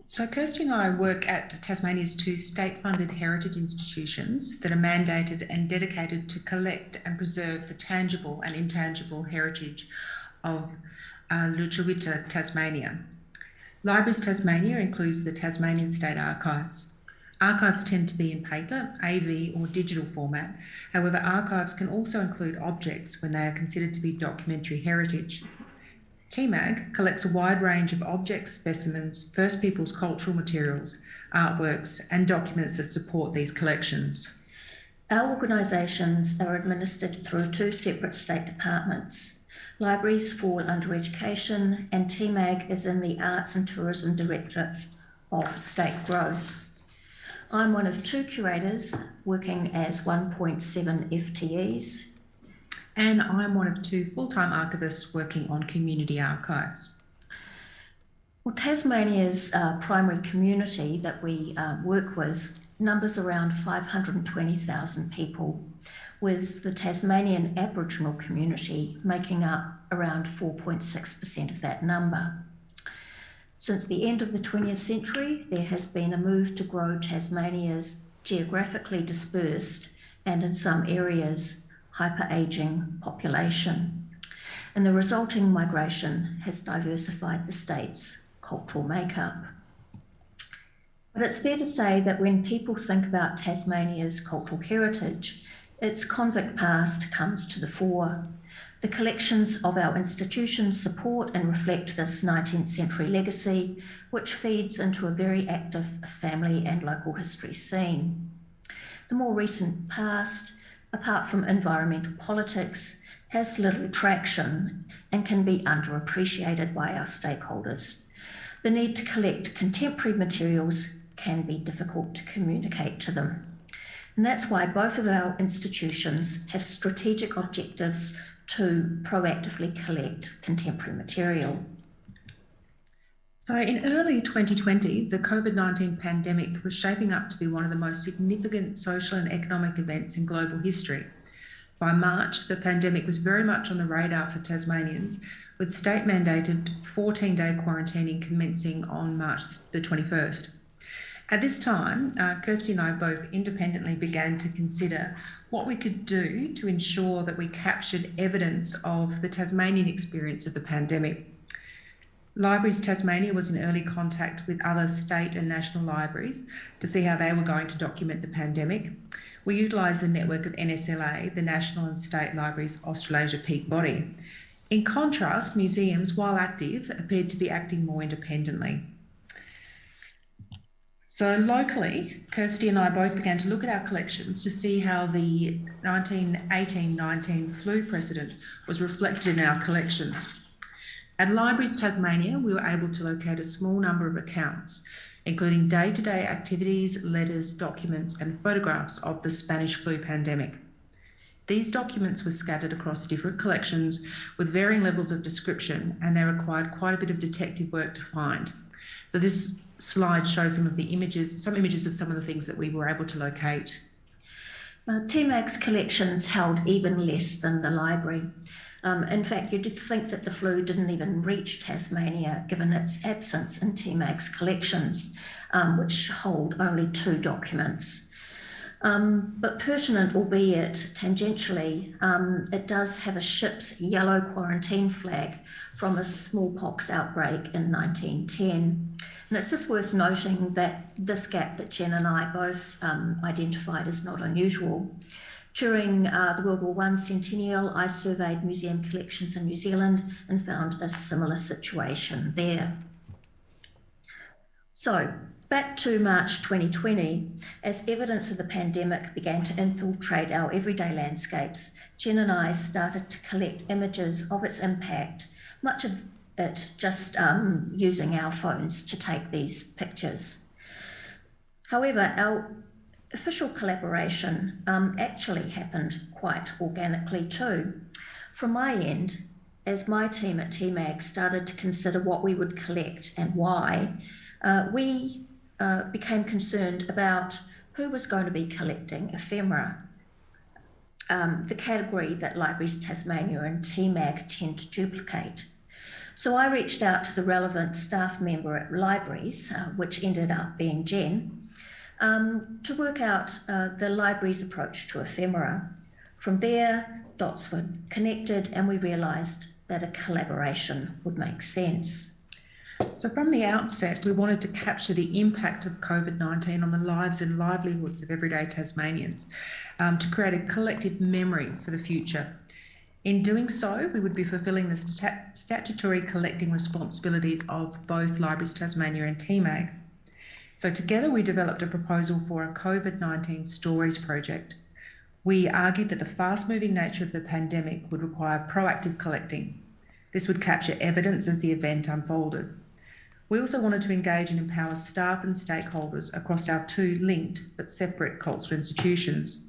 So Kirsty and I work at Tasmania's two state-funded heritage institutions that are mandated and dedicated to collect and preserve the tangible and intangible heritage of Lutruwita, Tasmania. Libraries Tasmania includes the Tasmanian State Archives. Archives tend to be in paper, AV or digital format. However, archives can also include objects when they are considered to be documentary heritage. TMAG collects a wide range of objects, specimens, First Peoples cultural materials, artworks and documents that support these collections. Our organisations are administered through two separate state departments. Libraries fall under Education and TMAG is in the Arts and Tourism Directorate of State Growth. I'm one of two curators working as 1.7 FTEs. And I'm one of two full-time archivists working on community archives. Well, Tasmania's primary community that we work with numbers around 520,000 people, with the Tasmanian Aboriginal community making up around 4.6% of that number. Since the end of the 20th century, there has been a move to grow Tasmania's geographically dispersed and in some areas hyper-ageing population. And the resulting migration has diversified the state's cultural makeup. But it's fair to say that when people think about Tasmania's cultural heritage, its convict past comes to the fore. The collections of our institutions support and reflect this 19th century legacy, which feeds into a very active family and local history scene. The more recent past, apart from environmental politics, has little traction and can be underappreciated by our stakeholders. The need to collect contemporary materials can be difficult to communicate to them. And that's why both of our institutions have strategic objectives to proactively collect contemporary material. So in early 2020, the COVID-19 pandemic was shaping up to be one of the most significant social and economic events in global history. By March, the pandemic was very much on the radar for Tasmanians, with state-mandated 14-day quarantining commencing on March the 21st. At this time, Kirsty and I both independently began to consider what we could do to ensure that we captured evidence of the Tasmanian experience of the pandemic. Libraries Tasmania was in early contact with other state and national libraries to see how they were going to document the pandemic. We utilised the network of NSLA, the National and State Libraries Australasia peak body. In contrast, museums, while active, appeared to be acting more independently. So locally, Kirsty and I both began to look at our collections to see how the 1918-19 flu precedent was reflected in our collections. At Libraries Tasmania, we were able to locate a small number of accounts, including day-to-day activities, letters, documents, and photographs of the Spanish flu pandemic. These documents were scattered across different collections with varying levels of description, and they required quite a bit of detective work to find. So this slide shows some images of some of the things that we were able to locate. TMAG's collections held even less than the library. In fact, you'd think that the flu didn't even reach Tasmania, given its absence in TMAG's collections, which hold only 2 documents. But pertinent, albeit tangentially, it does have a ship's yellow quarantine flag from a smallpox outbreak in 1910. And it's just worth noting that this gap that Jen and I both identified is not unusual. During the World War I centennial, I surveyed museum collections in New Zealand and found a similar situation there. So, back to March 2020, as evidence of the pandemic began to infiltrate our everyday landscapes, Jen and I started to collect images of its impact, much of it just using our phones to take these pictures. However, our official collaboration actually happened quite organically too. From my end, as my team at TMAG started to consider what we would collect and why, we became concerned about who was going to be collecting ephemera, the category that Libraries Tasmania and TMAG tend to duplicate. So I reached out to the relevant staff member at Libraries, which ended up being Jen, to work out the library's approach to ephemera. From there, dots were connected and we realised that a collaboration would make sense. So from the outset, we wanted to capture the impact of COVID-19 on the lives and livelihoods of everyday Tasmanians, to create a collective memory for the future. In doing so, we would be fulfilling the statutory collecting responsibilities of both Libraries Tasmania and TMAG. So together we developed a proposal for a COVID-19 Stories project. We argued that the fast-moving nature of the pandemic would require proactive collecting. This would capture evidence as the event unfolded. We also wanted to engage and empower staff and stakeholders across our 2 linked but separate cultural institutions.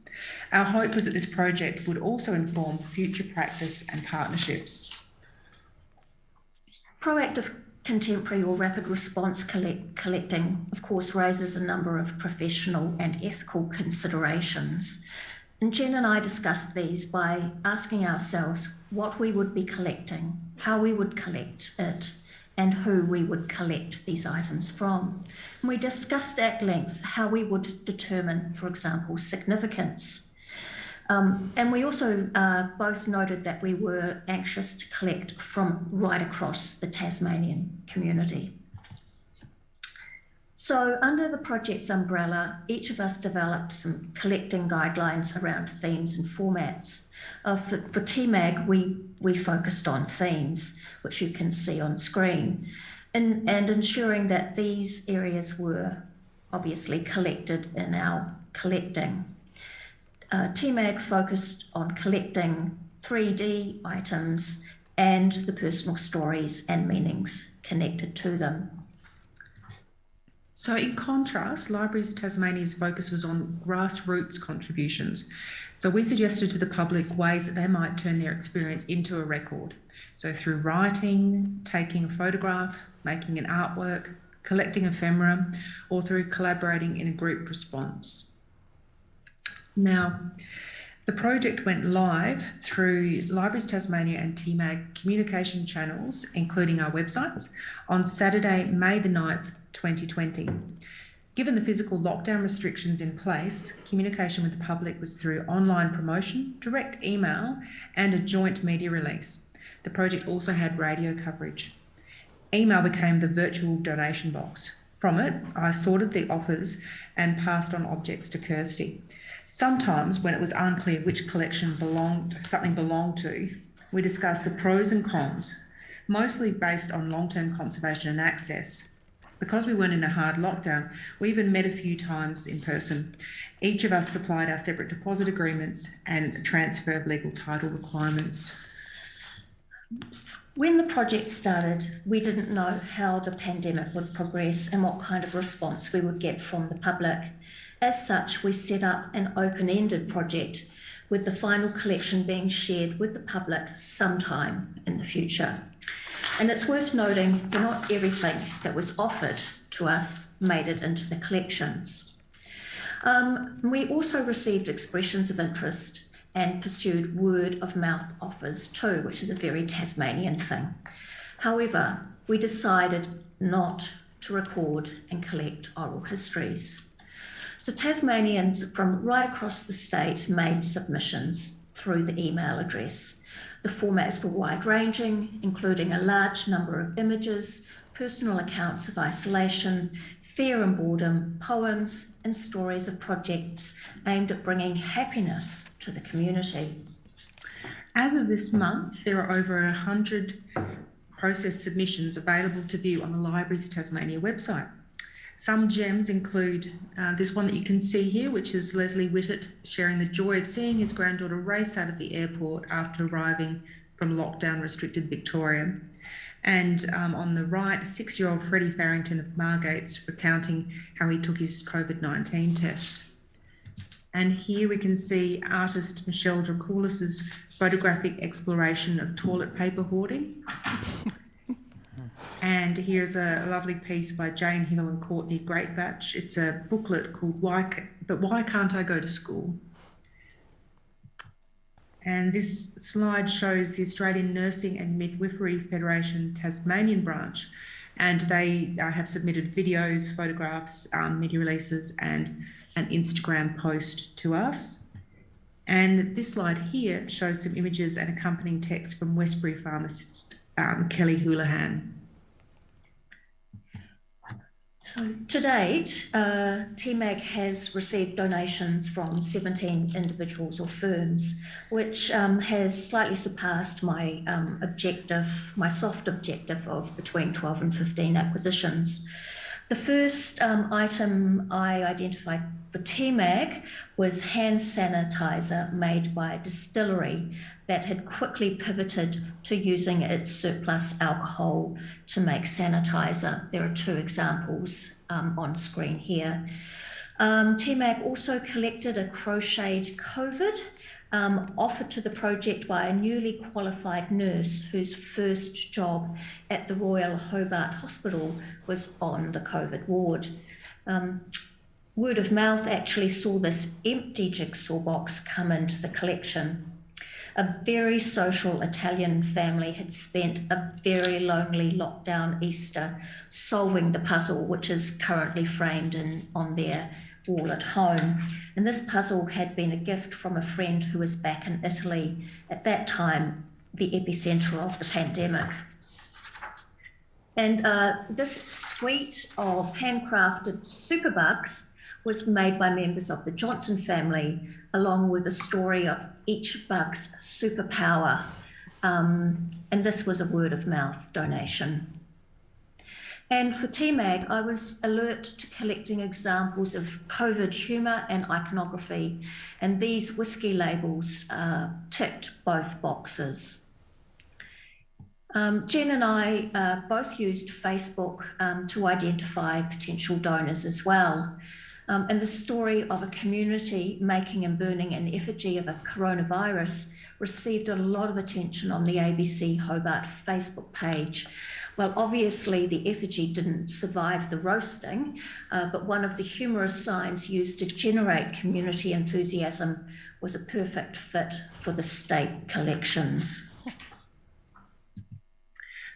Our hope was that this project would also inform future practice and partnerships. Proactive contemporary or rapid response collecting, of course, raises a number of professional and ethical considerations. And Jen and I discussed these by asking ourselves what we would be collecting, how we would collect it, and who we would collect these items from. And we discussed at length how we would determine, for example, significance. And we also both noted that we were anxious to collect from right across the Tasmanian community. So under the project's umbrella, each of us developed some collecting guidelines around themes and formats. For TMAG, we focused on themes, which you can see on screen, and ensuring that these areas were obviously collected in our collecting. TMAG focused on collecting 3D items and the personal stories and meanings connected to them. So in contrast, Libraries Tasmania's focus was on grassroots contributions. So we suggested to the public ways that they might turn their experience into a record. So through writing, taking a photograph, making an artwork, collecting ephemera, or through collaborating in a group response. Now, the project went live through Libraries Tasmania and TMAG communication channels, including our websites, on Saturday, May the 9th, 2020. Given the physical lockdown restrictions in place, communication with the public was through online promotion, direct email, and a joint media release. The project also had radio coverage. Email became the virtual donation box. From it, I sorted the offers and passed on objects to Kirsty. Sometimes, when it was unclear which collection something belonged to, we discussed the pros and cons, mostly based on long-term conservation and access. Because we weren't in a hard lockdown, we even met a few times in person. Each of us supplied our separate deposit agreements and transfer of legal title requirements. When the project started, we didn't know how the pandemic would progress and what kind of response we would get from the public. As such, we set up an open-ended project with the final collection being shared with the public sometime in the future. And it's worth noting that not everything that was offered to us made it into the collections. We also received expressions of interest and pursued word of mouth offers too, which is a very Tasmanian thing. However, we decided not to record and collect oral histories. So Tasmanians from right across the state made submissions through the email address. The formats were wide-ranging, including a large number of images, personal accounts of isolation, fear and boredom, poems, and stories of projects aimed at bringing happiness to the community. As of this month, there are over 100 processed submissions available to view on the Libraries Tasmania website. Some gems include this one that you can see here, which is Leslie Whitted sharing the joy of seeing his granddaughter race out of the airport after arriving from lockdown-restricted Victoria. And on the right, 6-year-old Freddie Farrington of Margates recounting how he took his COVID-19 test. And here we can see artist Michelle Dracoulis's photographic exploration of toilet paper hoarding. And here's a lovely piece by Jane Hill and Courtney Greatbatch. It's a booklet called Why Can't I Go to School? And this slide shows the Australian Nursing and Midwifery Federation Tasmanian branch. And they have submitted videos, photographs, media releases, and an Instagram post to us. And this slide here shows some images and accompanying text from Westbury pharmacist Kelly Houlihan. So to date, TMAG has received donations from 17 individuals or firms, which has slightly surpassed my my soft objective of between 12 and 15 acquisitions. The first item I identified for TMAG was hand sanitizer made by a distillery that had quickly pivoted to using its surplus alcohol to make sanitizer. There are 2 examples on screen here. TMAG also collected a crocheted COVID offered to the project by a newly qualified nurse whose first job at the Royal Hobart Hospital was on the COVID ward. Word of mouth actually saw this empty jigsaw box come into the collection. A very social Italian family had spent a very lonely lockdown Easter solving the puzzle, which is currently framed on their wall at home. And this puzzle had been a gift from a friend who was back in Italy, at that time, the epicenter of the pandemic. And this suite of handcrafted superbugs was made by members of the Johnson family, along with a story of each bug's superpower. And this was a word of mouth donation. And for TMAG, I was alert to collecting examples of COVID humour and iconography, and these whiskey labels ticked both boxes. Jen and I both used Facebook to identify potential donors as well. And the story of a community making and burning an effigy of a coronavirus received a lot of attention on the ABC Hobart Facebook page. Well, obviously the effigy didn't survive the roasting, but one of the humorous signs used to generate community enthusiasm was a perfect fit for the state collections.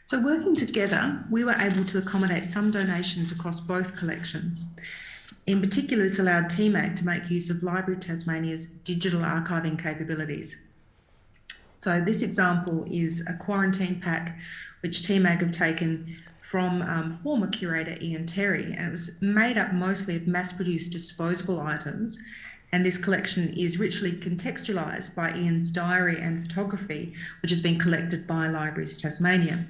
So working together, we were able to accommodate some donations across both collections. In particular, this allowed TMAG to make use of Library Tasmania's digital archiving capabilities. So this example is a quarantine pack which TMAG have taken from former curator Ian Terry, and it was made up mostly of mass-produced disposable items, and this collection is richly contextualised by Ian's diary and photography, which has been collected by Libraries Tasmania.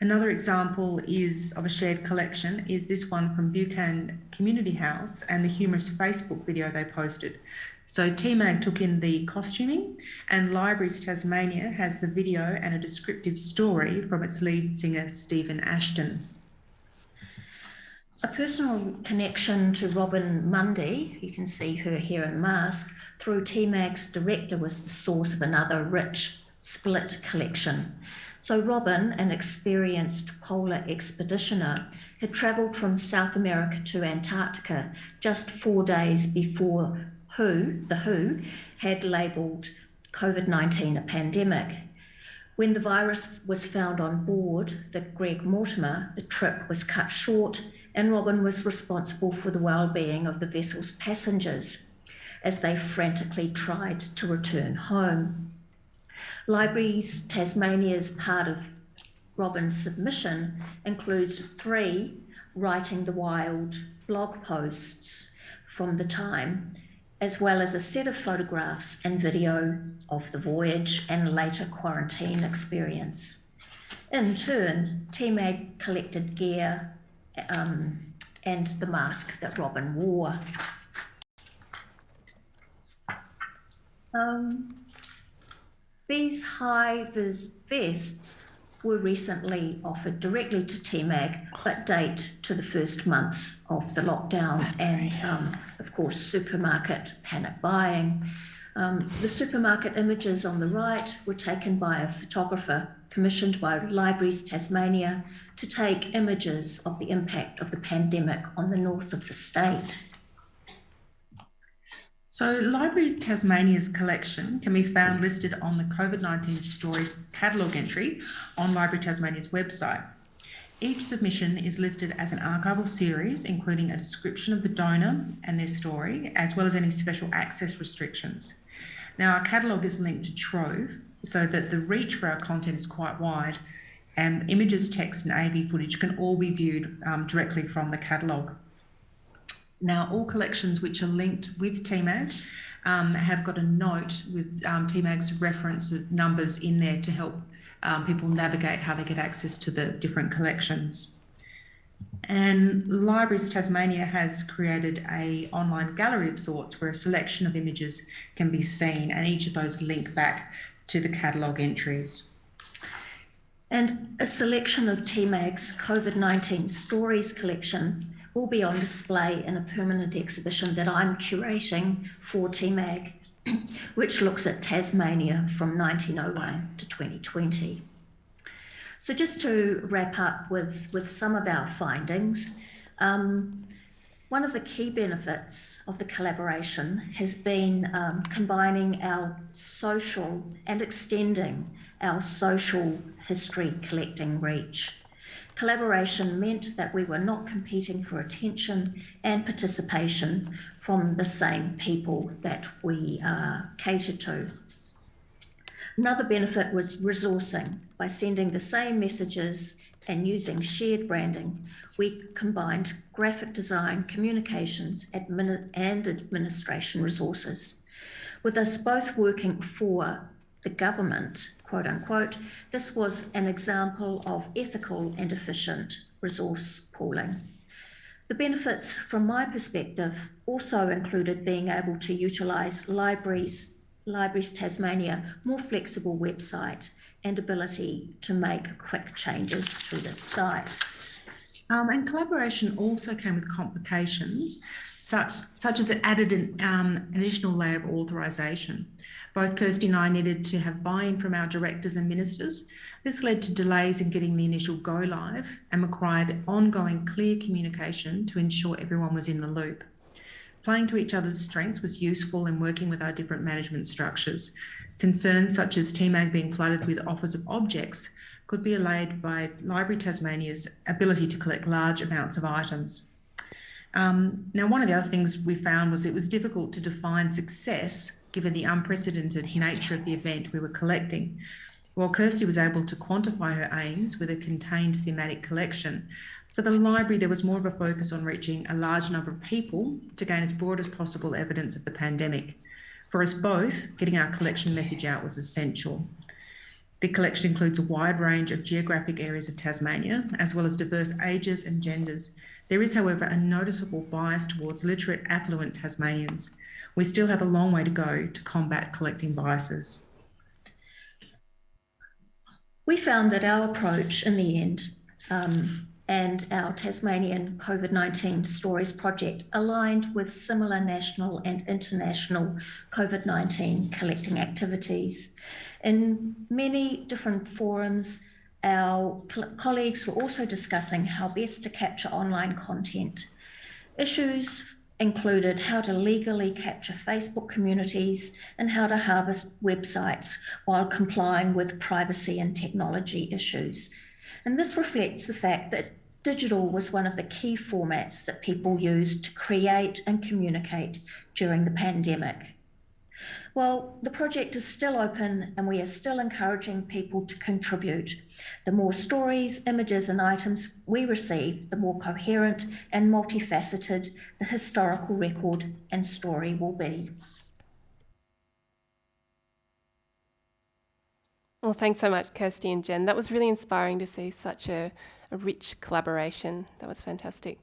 Another example of a shared collection is this one from Buchan Community House and the humorous Facebook video they posted. So TMAG took in the costuming, and Libraries Tasmania has the video and a descriptive story from its lead singer, Stephen Ashton. A personal connection to Robin Mundy, you can see her here in mask, through TMAG's director was the source of another rich split collection. So Robin, an experienced polar expeditioner, had travelled from South America to Antarctica just 4 days before the WHO had labelled COVID-19 a pandemic. When the virus was found on board the Greg Mortimer, the trip was cut short and Robin was responsible for the well-being of the vessel's passengers as they frantically tried to return home. Libraries Tasmania's part of Robin's submission includes 3 Writing the Wild blog posts from the time, as well as a set of photographs and video of the voyage and later quarantine experience. In turn, TMAG collected gear and the mask that Robin wore. These high-vis vests were recently offered directly to TMAG, but date to the first months of the lockdown and, of course, supermarket panic buying. The supermarket images on the right were taken by a photographer commissioned by Libraries Tasmania to take images of the impact of the pandemic on the north of the state. So Library Tasmania's collection can be found listed on the COVID-19 Stories catalogue entry on Library Tasmania's website. Each submission is listed as an archival series, including a description of the donor and their story, as well as any special access restrictions. Now, our catalogue is linked to Trove, so that the reach for our content is quite wide, and images, text, and AV footage can all be viewed directly from the catalogue. Now, all collections which are linked with TMAG have got a note with TMAG's reference numbers in there to help people navigate how they get access to the different collections. And Libraries Tasmania has created an online gallery of sorts where a selection of images can be seen, and each of those link back to the catalogue entries. And a selection of TMAG's COVID-19 Stories collection will be on display in a permanent exhibition that I'm curating for TMAG, which looks at Tasmania from 1901 to 2020. So just to wrap up with some of our findings, one of the key benefits of the collaboration has been combining our social and extending our social history collecting reach. Collaboration meant that we were not competing for attention and participation from the same people that we cater to. Another benefit was resourcing. By sending the same messages and using shared branding, we combined graphic design, communications, and administration resources. With us both working for the government, quote unquote, this was an example of ethical and efficient resource pooling. The benefits from my perspective also included being able to utilise Libraries Tasmania more flexible website and ability to make quick changes to this site. And collaboration also came with complications, such as it added an additional layer of authorisation. Both Kirsty and I needed to have buy-in from our directors and ministers. This led to delays in getting the initial go live and required ongoing clear communication to ensure everyone was in the loop. Playing to each other's strengths was useful in working with our different management structures. Concerns such as TMAG being flooded with offers of objects could be allayed by Library Tasmania's ability to collect large amounts of items. Now, one of the other things we found was it was difficult to define success given the unprecedented nature of the event we were collecting. While Kirsty was able to quantify her aims with a contained thematic collection, for the library there was more of a focus on reaching a large number of people to gain as broad as possible evidence of the pandemic. For us both, getting our collection message out was essential. The collection includes a wide range of geographic areas of Tasmania, as well as diverse ages and genders. There is, however, a noticeable bias towards literate, affluent Tasmanians. We still have a long way to go to combat collecting biases. We found that our approach in the end and our Tasmanian COVID-19 Stories project aligned with similar national and international COVID-19 collecting activities. In many different forums, our colleagues were also discussing how best to capture online content. Issues included how to legally capture Facebook communities and how to harvest websites while complying with privacy and technology issues. And this reflects the fact that digital was one of the key formats that people used to create and communicate during the pandemic. Well, the project is still open and we are still encouraging people to contribute. The more stories, images and items we receive, the more coherent and multifaceted the historical record and story will be. Well, thanks so much, Kirsty and Jen. That was really inspiring to see such a rich collaboration. That was fantastic.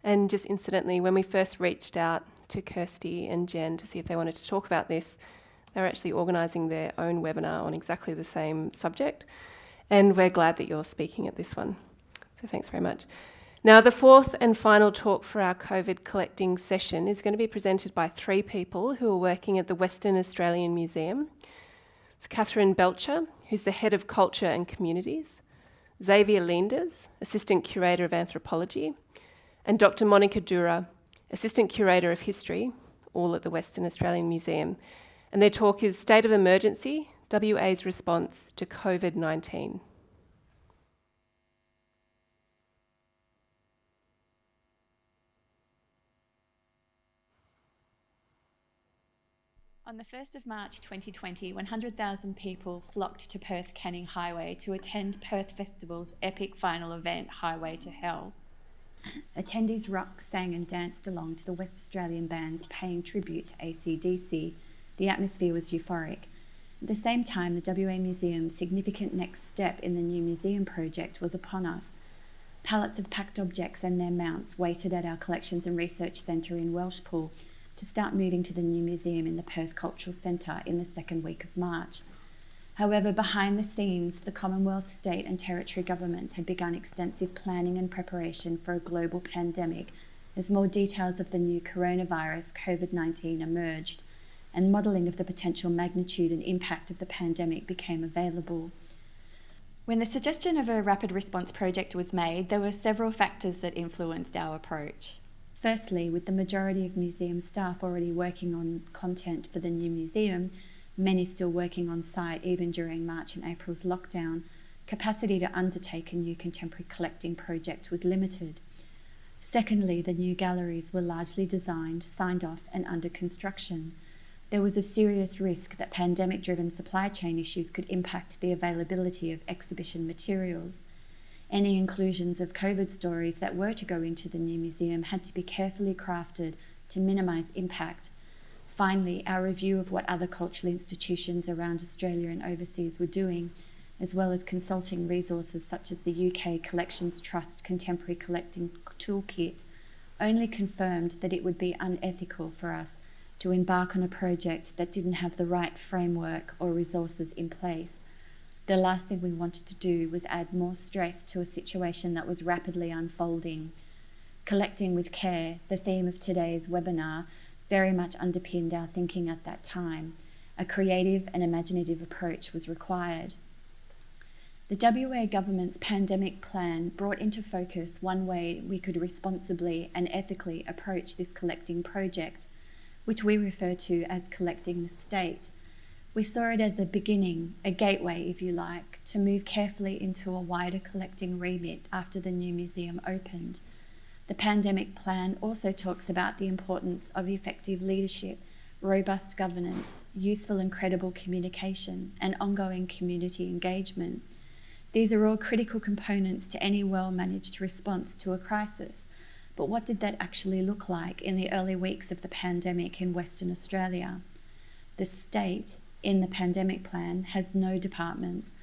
And just incidentally, when we first reached out to Kirsty and Jen to see if they wanted to talk about this, they were actually organising their own webinar on exactly the same subject. And we're glad that you're speaking at this one. So thanks very much. Now, the fourth and final talk for our COVID collecting session is going to be presented by three people who are working at the Western Australian Museum. It's Catherine Belcher, who's the Head of Culture and Communities, Xavier Leenders, Assistant Curator of Anthropology, and Dr. Monica Dura, Assistant Curator of History, all at the Western Australian Museum. And their talk is State of Emergency, WA's Response to COVID-19. On the 1st of March 2020, 100,000 people flocked to Perth Canning Highway to attend Perth Festival's epic final event, Highway to Hell. Attendees rocked, sang and danced along to the West Australian bands paying tribute to AC/DC. The atmosphere was euphoric. At the same time, the WA Museum's significant next step in the new museum project was upon us. Pallets of packed objects and their mounts waited at our Collections and Research Centre in Welshpool to start moving to the new museum in the Perth Cultural Centre in the second week of March. However, behind the scenes, the Commonwealth, state and territory governments had begun extensive planning and preparation for a global pandemic as more details of the new coronavirus, COVID-19, emerged, and modelling of the potential magnitude and impact of the pandemic became available. When the suggestion of a rapid response project was made, there were several factors that influenced our approach. Firstly, with the majority of museum staff already working on content for the new museum, many still working on site even during March and April's lockdown, capacity to undertake a new contemporary collecting project was limited. Secondly, the new galleries were largely designed, signed off and under construction. There was a serious risk that pandemic-driven supply chain issues could impact the availability of exhibition materials. Any inclusions of COVID stories that were to go into the new museum had to be carefully crafted to minimise impact. Finally, our review of what other cultural institutions around Australia and overseas were doing, as well as consulting resources such as the UK Collections Trust Contemporary Collecting Toolkit, only confirmed that it would be unethical for us to embark on a project that didn't have the right framework or resources in place. The last thing we wanted to do was add more stress to a situation that was rapidly unfolding. Collecting with care, the theme of today's webinar, very much underpinned our thinking at that time. A creative and imaginative approach was required. The WA government's pandemic plan brought into focus one way we could responsibly and ethically approach this collecting project, which we refer to as collecting the state. We saw it as a beginning, a gateway, if you like, to move carefully into a wider collecting remit after the new museum opened. The pandemic plan also talks about the importance of effective leadership, robust governance, useful and credible communication, and ongoing community engagement. These are all critical components to any well-managed response to a crisis. But what did that actually look like in the early weeks of the pandemic in Western Australia? The state, in the pandemic plan, has no departments.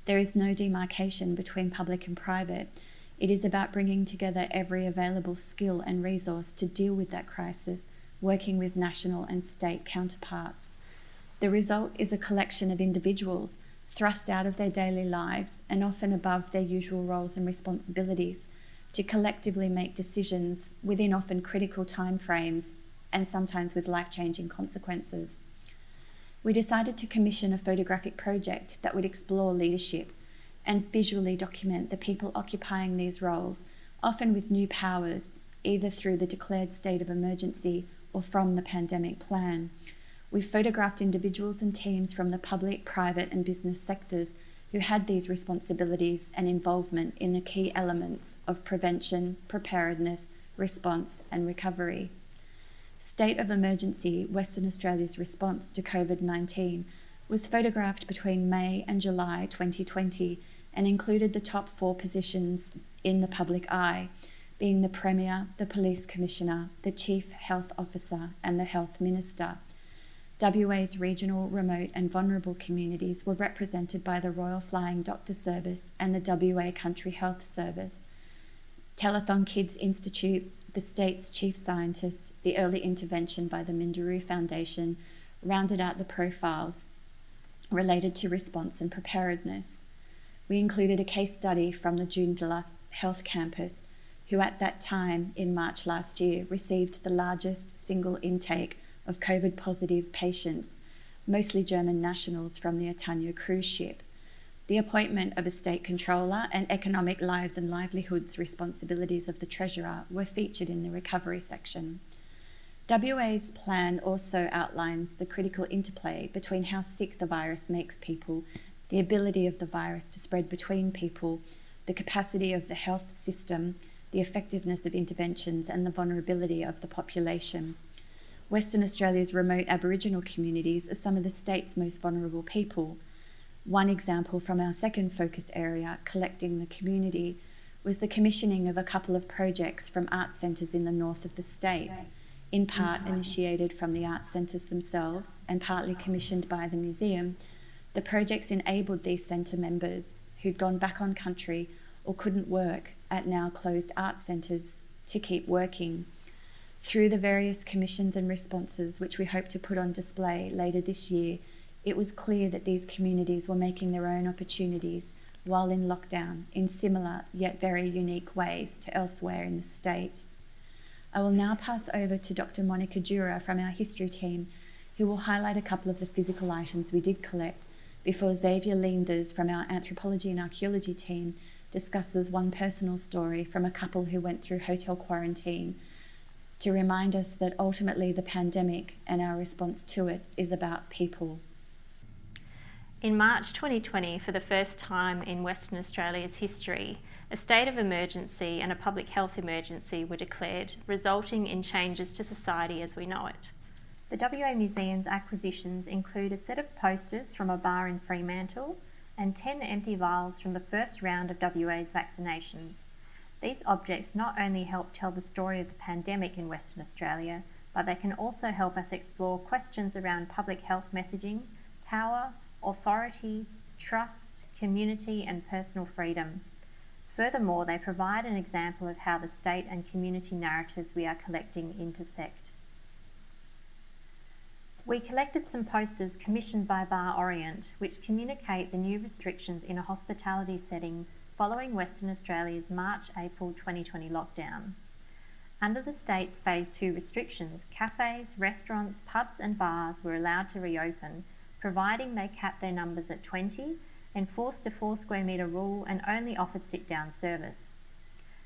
There is no demarcation between public and private. It is about bringing together every available skill and resource to deal with that crisis, working with national and state counterparts. The result is a collection of individuals thrust out of their daily lives and often above their usual roles and responsibilities, to collectively make decisions within often critical timeframes and sometimes with life-changing consequences. We decided to commission a photographic project that would explore leadership and visually document the people occupying these roles, often with new powers, either through the declared state of emergency or from the pandemic plan. We photographed individuals and teams from the public, private and business sectors who had these responsibilities and involvement in the key elements of prevention, preparedness, response and recovery. State of Emergency, Western Australia's response to COVID-19, was photographed between May and July 2020 and included the top 4 positions in the public eye, being the Premier, the Police Commissioner, the Chief Health Officer and the Health Minister. WA's regional, remote and vulnerable communities were represented by the Royal Flying Doctor Service and the WA Country Health Service. Telethon Kids Institute, the state's chief scientist, the early intervention by the Minderoo Foundation rounded out the profiles related to response and preparedness. We included a case study from the Joondalup Health Campus, who at that time in March last year received the largest single intake of COVID-positive patients, mostly German nationals from the Atania cruise ship. The appointment of a state controller and economic lives and livelihoods responsibilities of the Treasurer were featured in the recovery section. WA's plan also outlines the critical interplay between how sick the virus makes people, the ability of the virus to spread between people, the capacity of the health system, the effectiveness of interventions and the vulnerability of the population. Western Australia's remote Aboriginal communities are some of the state's most vulnerable people. One example from our second focus area, Collecting the Community, was the commissioning of a couple of projects from art centres in the north of the state, in part initiated from the art centres themselves and partly commissioned by the museum. The projects enabled these centre members who'd gone back on country or couldn't work at now closed art centres to keep working. Through the various commissions and responses which we hope to put on display later this year, it was clear that these communities were making their own opportunities while in lockdown in similar yet very unique ways to elsewhere in the state. I will now pass over to Dr. Monica Dura from our history team, who will highlight a couple of the physical items we did collect before Xavier Linders from our anthropology and archaeology team discusses one personal story from a couple who went through hotel quarantine to remind us that ultimately the pandemic and our response to it is about people. In March 2020, for the first time in Western Australia's history, a state of emergency and a public health emergency were declared, resulting in changes to society as we know it. The WA Museum's acquisitions include a set of posters from a bar in Fremantle and 10 empty vials from the first round of WA's vaccinations. These objects not only help tell the story of the pandemic in Western Australia, but they can also help us explore questions around public health messaging, power, authority, trust, community and personal freedom. Furthermore, they provide an example of how the state and community narratives we are collecting intersect. We collected some posters commissioned by Bar Orient, which communicate the new restrictions in a hospitality setting following Western Australia's March-April 2020 lockdown. Under the state's Phase 2 restrictions, cafes, restaurants, pubs and bars were allowed to reopen, providing they capped their numbers at 20, enforced a 4 square metre rule and only offered sit-down service.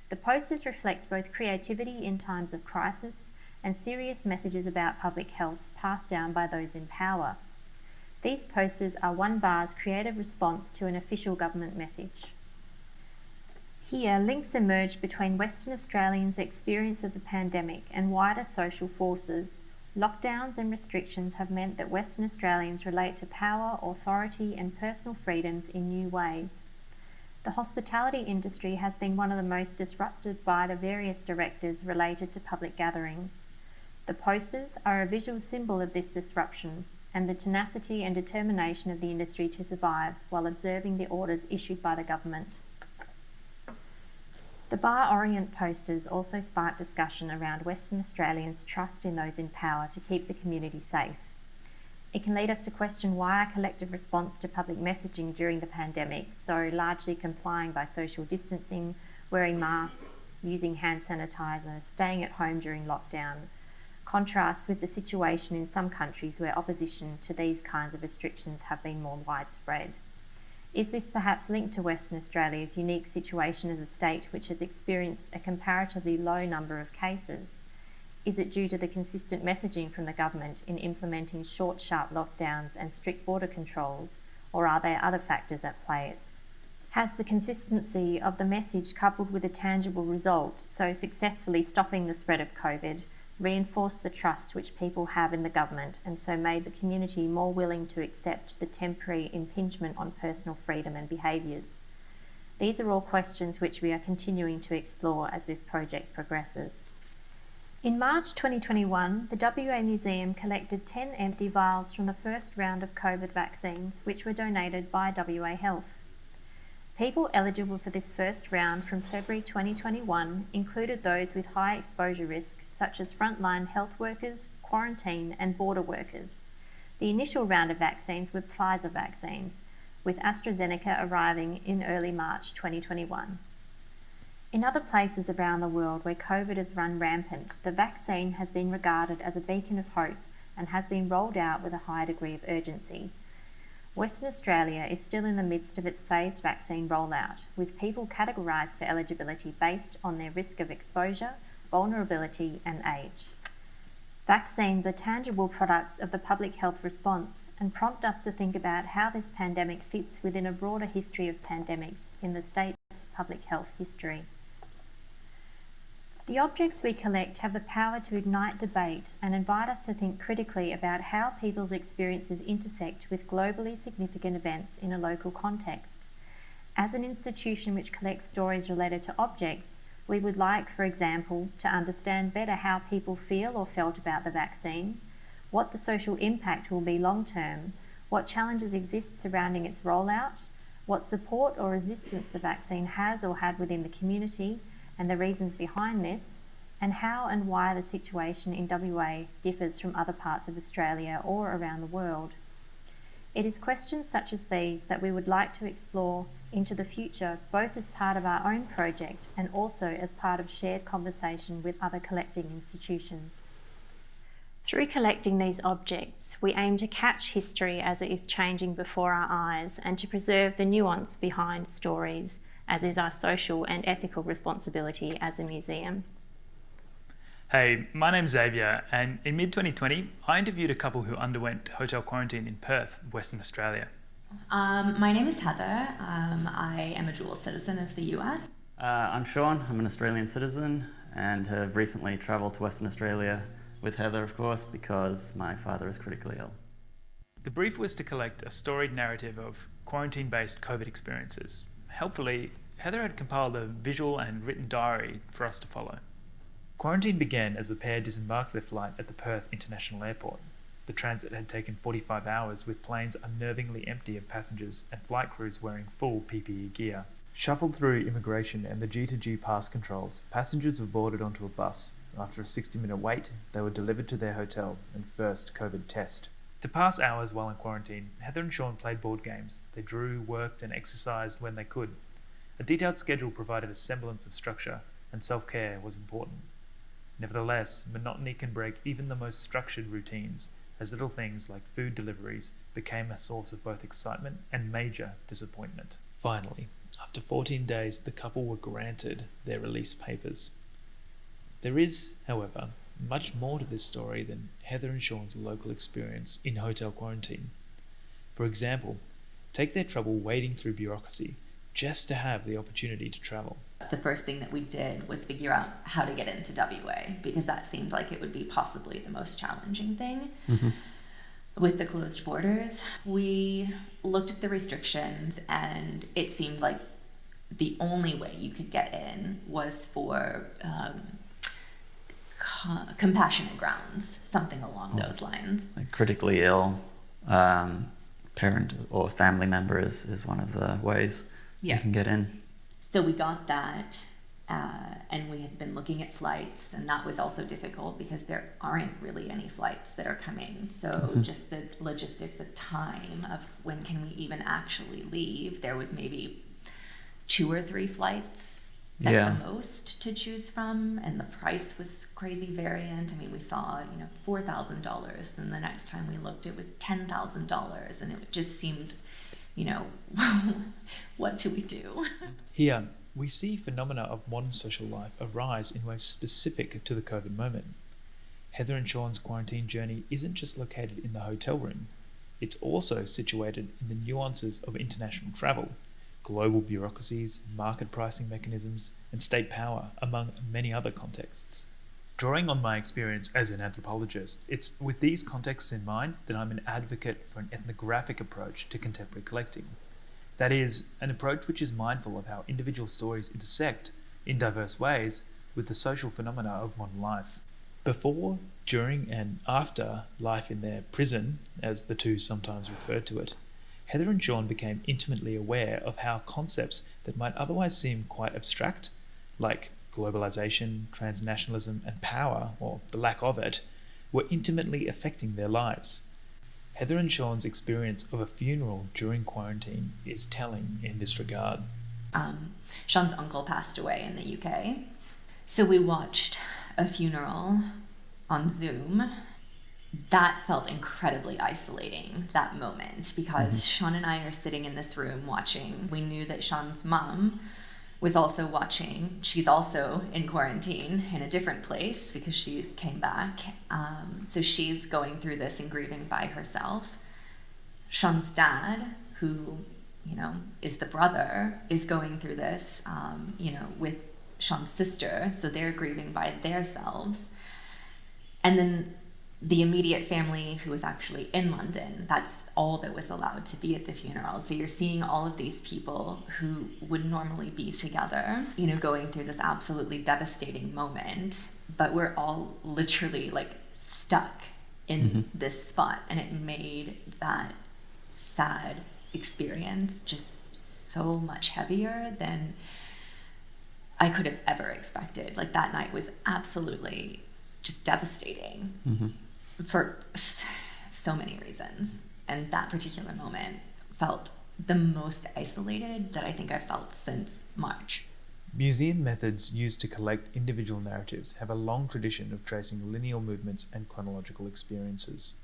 The posters reflect both creativity in times of crisis and serious messages about public health passed down by those in power. These posters are one bar's creative response to an official government message. Here, links emerged between Western Australians' experience of the pandemic and wider social forces. Lockdowns and restrictions have meant that Western Australians relate to power, authority and personal freedoms in new ways. The hospitality industry has been one of the most disrupted by the various directives related to public gatherings. The posters are a visual symbol of this disruption and the tenacity and determination of the industry to survive while observing the orders issued by the government. The Bar Orient posters also sparked discussion around Western Australians' trust in those in power to keep the community safe. It can lead us to question why our collective response to public messaging during the pandemic, so largely complying by social distancing, wearing masks, using hand sanitizer, staying at home during lockdown, contrasts with the situation in some countries where opposition to these kinds of restrictions have been more widespread. Is this perhaps linked to Western Australia's unique situation as a state which has experienced a comparatively low number of cases? Is it due to the consistent messaging from the government in implementing short, sharp lockdowns and strict border controls, or are there other factors at play? Has the consistency of the message coupled with a tangible result, so successfully stopping the spread of COVID, reinforced the trust which people have in the government and so made the community more willing to accept the temporary impingement on personal freedom and behaviours? These are all questions which we are continuing to explore as this project progresses. In March 2021, the WA Museum collected 10 empty vials from the first round of COVID vaccines, which were donated by WA Health. People eligible for this first round from February 2021 included those with high exposure risk, such as frontline health workers, quarantine and border workers. The initial round of vaccines were Pfizer vaccines, with AstraZeneca arriving in early March 2021. In other places around the world where COVID has run rampant, the vaccine has been regarded as a beacon of hope and has been rolled out with a high degree of urgency. Western Australia is still in the midst of its phased vaccine rollout, with people categorised for eligibility based on their risk of exposure, vulnerability and age. Vaccines are tangible products of the public health response and prompt us to think about how this pandemic fits within a broader history of pandemics in the state's public health history. The objects we collect have the power to ignite debate and invite us to think critically about how people's experiences intersect with globally significant events in a local context. As an institution which collects stories related to objects, we would like, for example, to understand better how people feel or felt about the vaccine, what the social impact will be long term, what challenges exist surrounding its rollout, what support or resistance the vaccine has or had within the community, and the reasons behind this, and how and why the situation in WA differs from other parts of Australia or around the world. It is questions such as these that we would like to explore into the future, both as part of our own project and also as part of shared conversation with other collecting institutions. Through collecting these objects, we aim to catch history as it is changing before our eyes and to preserve the nuance behind stories, as is our social and ethical responsibility as a museum. Hey, my name's Xavier, and in mid-2020, I interviewed a couple who underwent hotel quarantine in Perth, Western Australia. My name is Heather. I am a dual citizen of the US. I'm Sean. I'm an Australian citizen and have recently travelled to Western Australia with Heather, of course, because my father is critically ill. The brief was to collect a storied narrative of quarantine-based COVID experiences. Helpfully, Heather had compiled a visual and written diary for us to follow. Quarantine began as the pair disembarked their flight at the Perth International Airport. The transit had taken 45 hours, with planes unnervingly empty of passengers and flight crews wearing full PPE gear. Shuffled through immigration and the G2G pass controls, passengers were boarded onto a bus. After a 60-minute wait, they were delivered to their hotel and first COVID test. To pass hours while in quarantine, Heather and Sean played board games. They drew, worked and exercised when they could. A detailed schedule provided a semblance of structure, and self-care was important. Nevertheless, monotony can break even the most structured routines, as little things like food deliveries became a source of both excitement and major disappointment. Finally, after 14 days, the couple were granted their release papers. There is, however, much more to this story than Heather and Sean's local experience in hotel quarantine. For example, take their trouble wading through bureaucracy just to have the opportunity to travel. The first thing that we did was figure out how to get into WA, because that seemed like it would be possibly the most challenging thing. With the closed borders, we looked at the restrictions and it seemed like the only way you could get in was for compassionate grounds, something along those lines. Like critically ill parent or family member is one of the ways you can get in. So we got that, and we had been looking at flights, and that was also difficult because there aren't really any flights that are coming. So just the logistics of time of when can we even actually leave. There was maybe 2 or 3 flights the most to choose from, and the price was crazy variant. I mean, we saw, $4,000, and the next time we looked, it was $10,000, and it just seemed, what do we do? Here, we see phenomena of modern social life arise in ways specific to the COVID moment. Heather and Sean's quarantine journey isn't just located in the hotel room, it's also situated in the nuances of international travel, global bureaucracies, market pricing mechanisms, and state power, among many other contexts. Drawing on my experience as an anthropologist, it's with these contexts in mind that I'm an advocate for an ethnographic approach to contemporary collecting. That is, an approach which is mindful of how individual stories intersect, in diverse ways, with the social phenomena of modern life. Before, during, and after life in their prison, as the two sometimes refer to it, Heather and Sean became intimately aware of how concepts that might otherwise seem quite abstract, like globalization, transnationalism, and power, or the lack of it, were intimately affecting their lives. Heather and Sean's experience of a funeral during quarantine is telling in this regard. Sean's uncle passed away in the UK, so we watched a funeral on Zoom. That felt incredibly isolating, that moment, because Sean and I are sitting in this room watching. We knew that Sean's mom was also watching. She's also in quarantine in a different place because she came back. So she's going through this and grieving by herself. Sean's dad, who, is the brother, is going through this, with Sean's sister. So they're grieving by themselves. And then the immediate family who was actually in London, that's all that was allowed to be at the funeral. So you're seeing all of these people who would normally be together, going through this absolutely devastating moment, but we're all literally stuck in this spot, and it made that sad experience just so much heavier than I could have ever expected. That night was absolutely just devastating for so many reasons. And that particular moment felt the most isolated that I think I've felt since March. Museum methods used to collect individual narratives have a long tradition of tracing lineal movements and chronological experiences.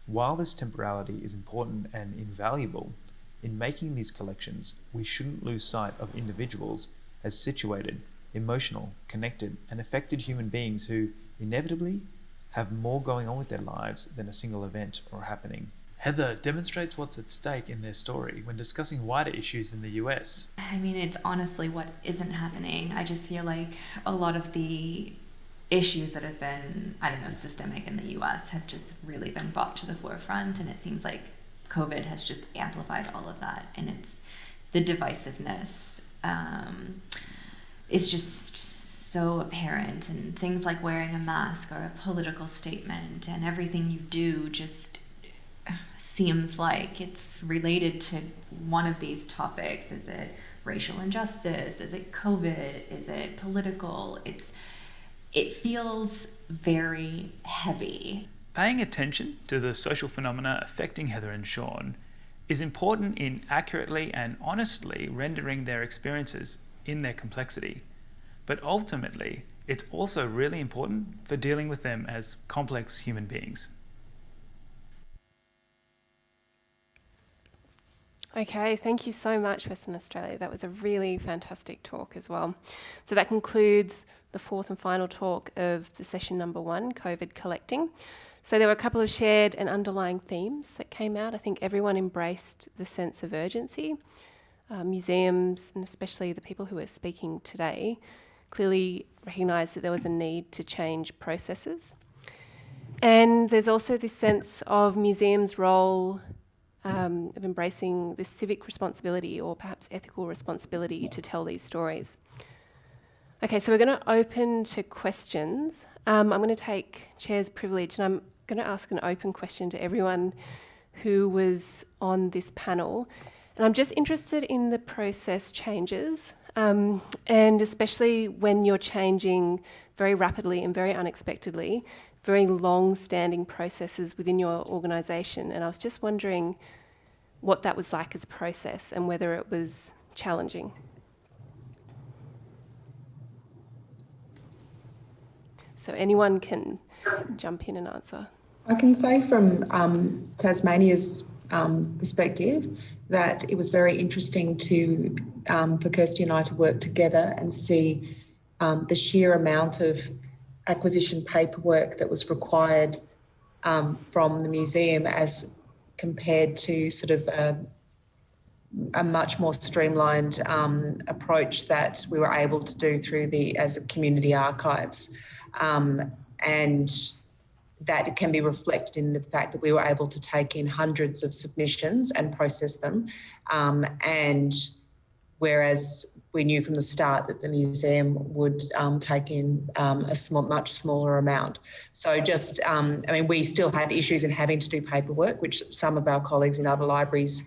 While this temporality is important and invaluable, in making these collections, we shouldn't lose sight of individuals as situated, emotional, connected, and affected human beings who, inevitably, have more going on with their lives than a single event or happening. Heather demonstrates what's at stake in their story when discussing wider issues in the US. I mean, it's honestly what isn't happening. I just feel like a lot of the issues that have been, systemic in the US have just really been brought to the forefront, and it seems like COVID has just amplified all of that, and it's the divisiveness is just so apparent, and things like wearing a mask or a political statement, and everything you do just seems like it's related to one of these topics. Is it racial injustice? Is it COVID? Is it political? It feels very heavy. Paying attention to the social phenomena affecting Heather and Sean is important in accurately and honestly rendering their experiences in their complexity. But ultimately, it's also really important for dealing with them as complex human beings. Okay, thank you so much, Western Australia. That was a really fantastic talk as well. So that concludes the fourth and final talk of the session number 1, COVID collecting. So there were a couple of shared and underlying themes that came out. I think everyone embraced the sense of urgency. Museums, and especially the people who are speaking today, clearly recognised that there was a need to change processes. And there's also this sense of museums' role of embracing this civic responsibility, or perhaps ethical responsibility, to tell these stories. Okay, so we're going to open to questions. I'm going to take Chair's privilege, and I'm going to ask an open question to everyone who was on this panel. And I'm just interested in the process changes, and especially when you're changing very rapidly and very unexpectedly, very long-standing processes within your organisation. And I was just wondering what that was like as a process and whether it was challenging. So anyone can jump in and answer. I can say from Tasmania's perspective that it was very interesting for Kirsty and I to work together and see the sheer amount of acquisition paperwork that was required from the museum as compared to sort of a much more streamlined approach that we were able to do through as community archives. And that can be reflected in the fact that we were able to take in hundreds of submissions and process them. And whereas we knew from the start that the museum would take in a much smaller amount. So just, we still had issues in having to do paperwork, which some of our colleagues in other libraries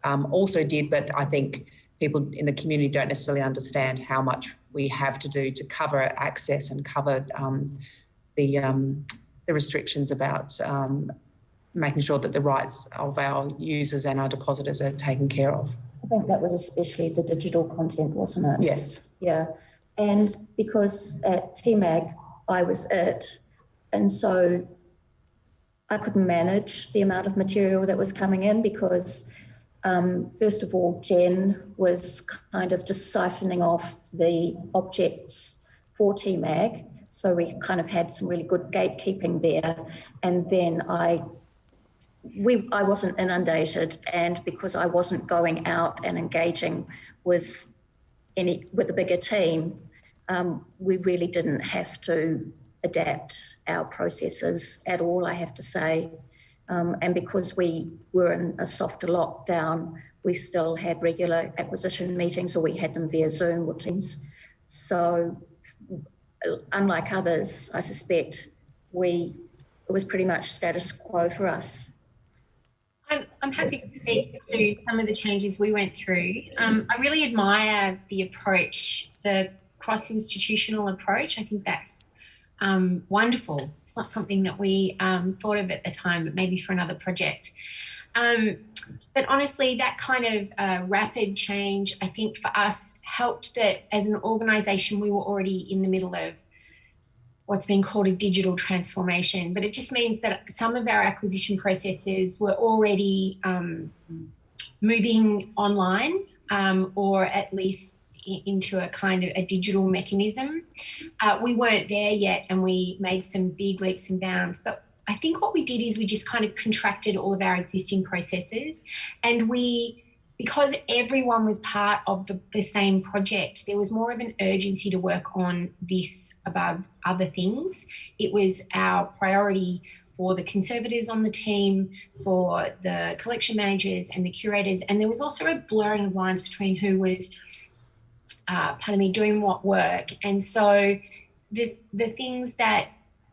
also did, but I think people in the community don't necessarily understand how much we have to do to cover access and cover the restrictions about making sure that the rights of our users and our depositors are taken care of. I think that was especially the digital content, wasn't it? Yes. Yeah. And because at TMAG I was it, and so I couldn't manage the amount of material that was coming in because first of all, Jen was kind of just siphoning off the objects for TMAG. So we kind of had some really good gatekeeping there. And then I wasn't inundated, and because I wasn't going out and engaging with a bigger team, we really didn't have to adapt our processes at all, I have to say. And because we were in a softer lockdown, we still had regular acquisition meetings, or we had them via Zoom or Teams. So unlike others, I suspect it was pretty much status quo for us. I'm happy to speak to some of the changes we went through. I really admire the approach, the cross-institutional approach. I think that's wonderful. It's not something that we thought of at the time, but maybe for another project. But honestly, that kind of rapid change, I think for us helped that as an organisation, we were already in the middle of what's been called a digital transformation, but it just means that some of our acquisition processes were already moving online, or at least into a kind of a digital mechanism. We weren't there yet, and we made some big leaps and bounds, but I think what we did is we just kind of contracted all of our existing processes, and because everyone was part of the same project, there was more of an urgency to work on this above other things. It was our priority for the conservators on the team, for the collection managers and the curators, and there was also a blurring of lines between who was, doing what work. And so the things that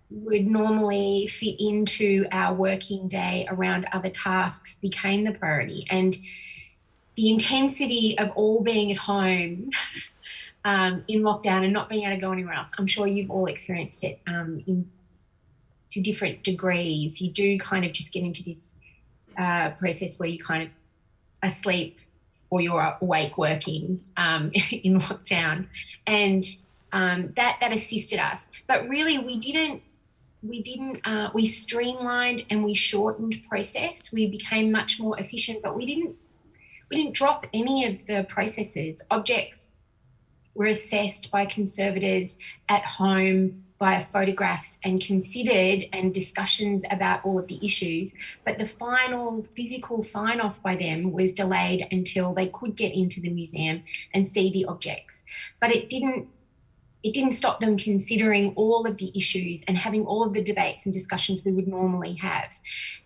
would normally fit into our working day around other tasks became the priority. And the intensity of all being at home in lockdown and not being able to go anywhere else, I'm sure you've all experienced it to different degrees. You do kind of just get into this process where you kind of asleep or you're awake working in lockdown, and that assisted us. But really, we streamlined and we shortened process. We became much more efficient, but we didn't drop any of the processes. Objects were assessed by conservators at home via photographs and considered, and discussions about all of the issues, but the final physical sign-off by them was delayed until they could get into the museum and see the objects. But it didn't stop them considering all of the issues and having all of the debates and discussions we would normally have.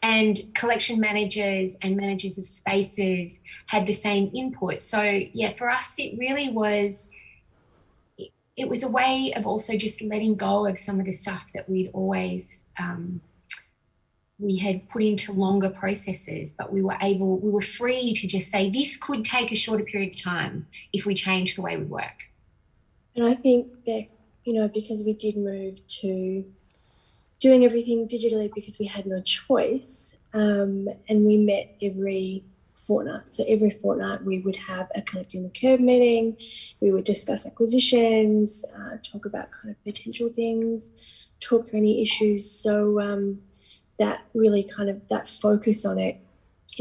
And collection managers and managers of spaces had the same input. So yeah, for us, it really was, it was a way of also just letting go of some of the stuff that we'd always, we had put into longer processes, but we were free to just say, this could take a shorter period of time if we change the way we work. And I think that, because we did move to doing everything digitally because we had no choice, and we met every fortnight. So every fortnight we would have a Collecting the Curve meeting. We would discuss acquisitions, talk about kind of potential things. talk through any issues. So that really kind of, that focus on it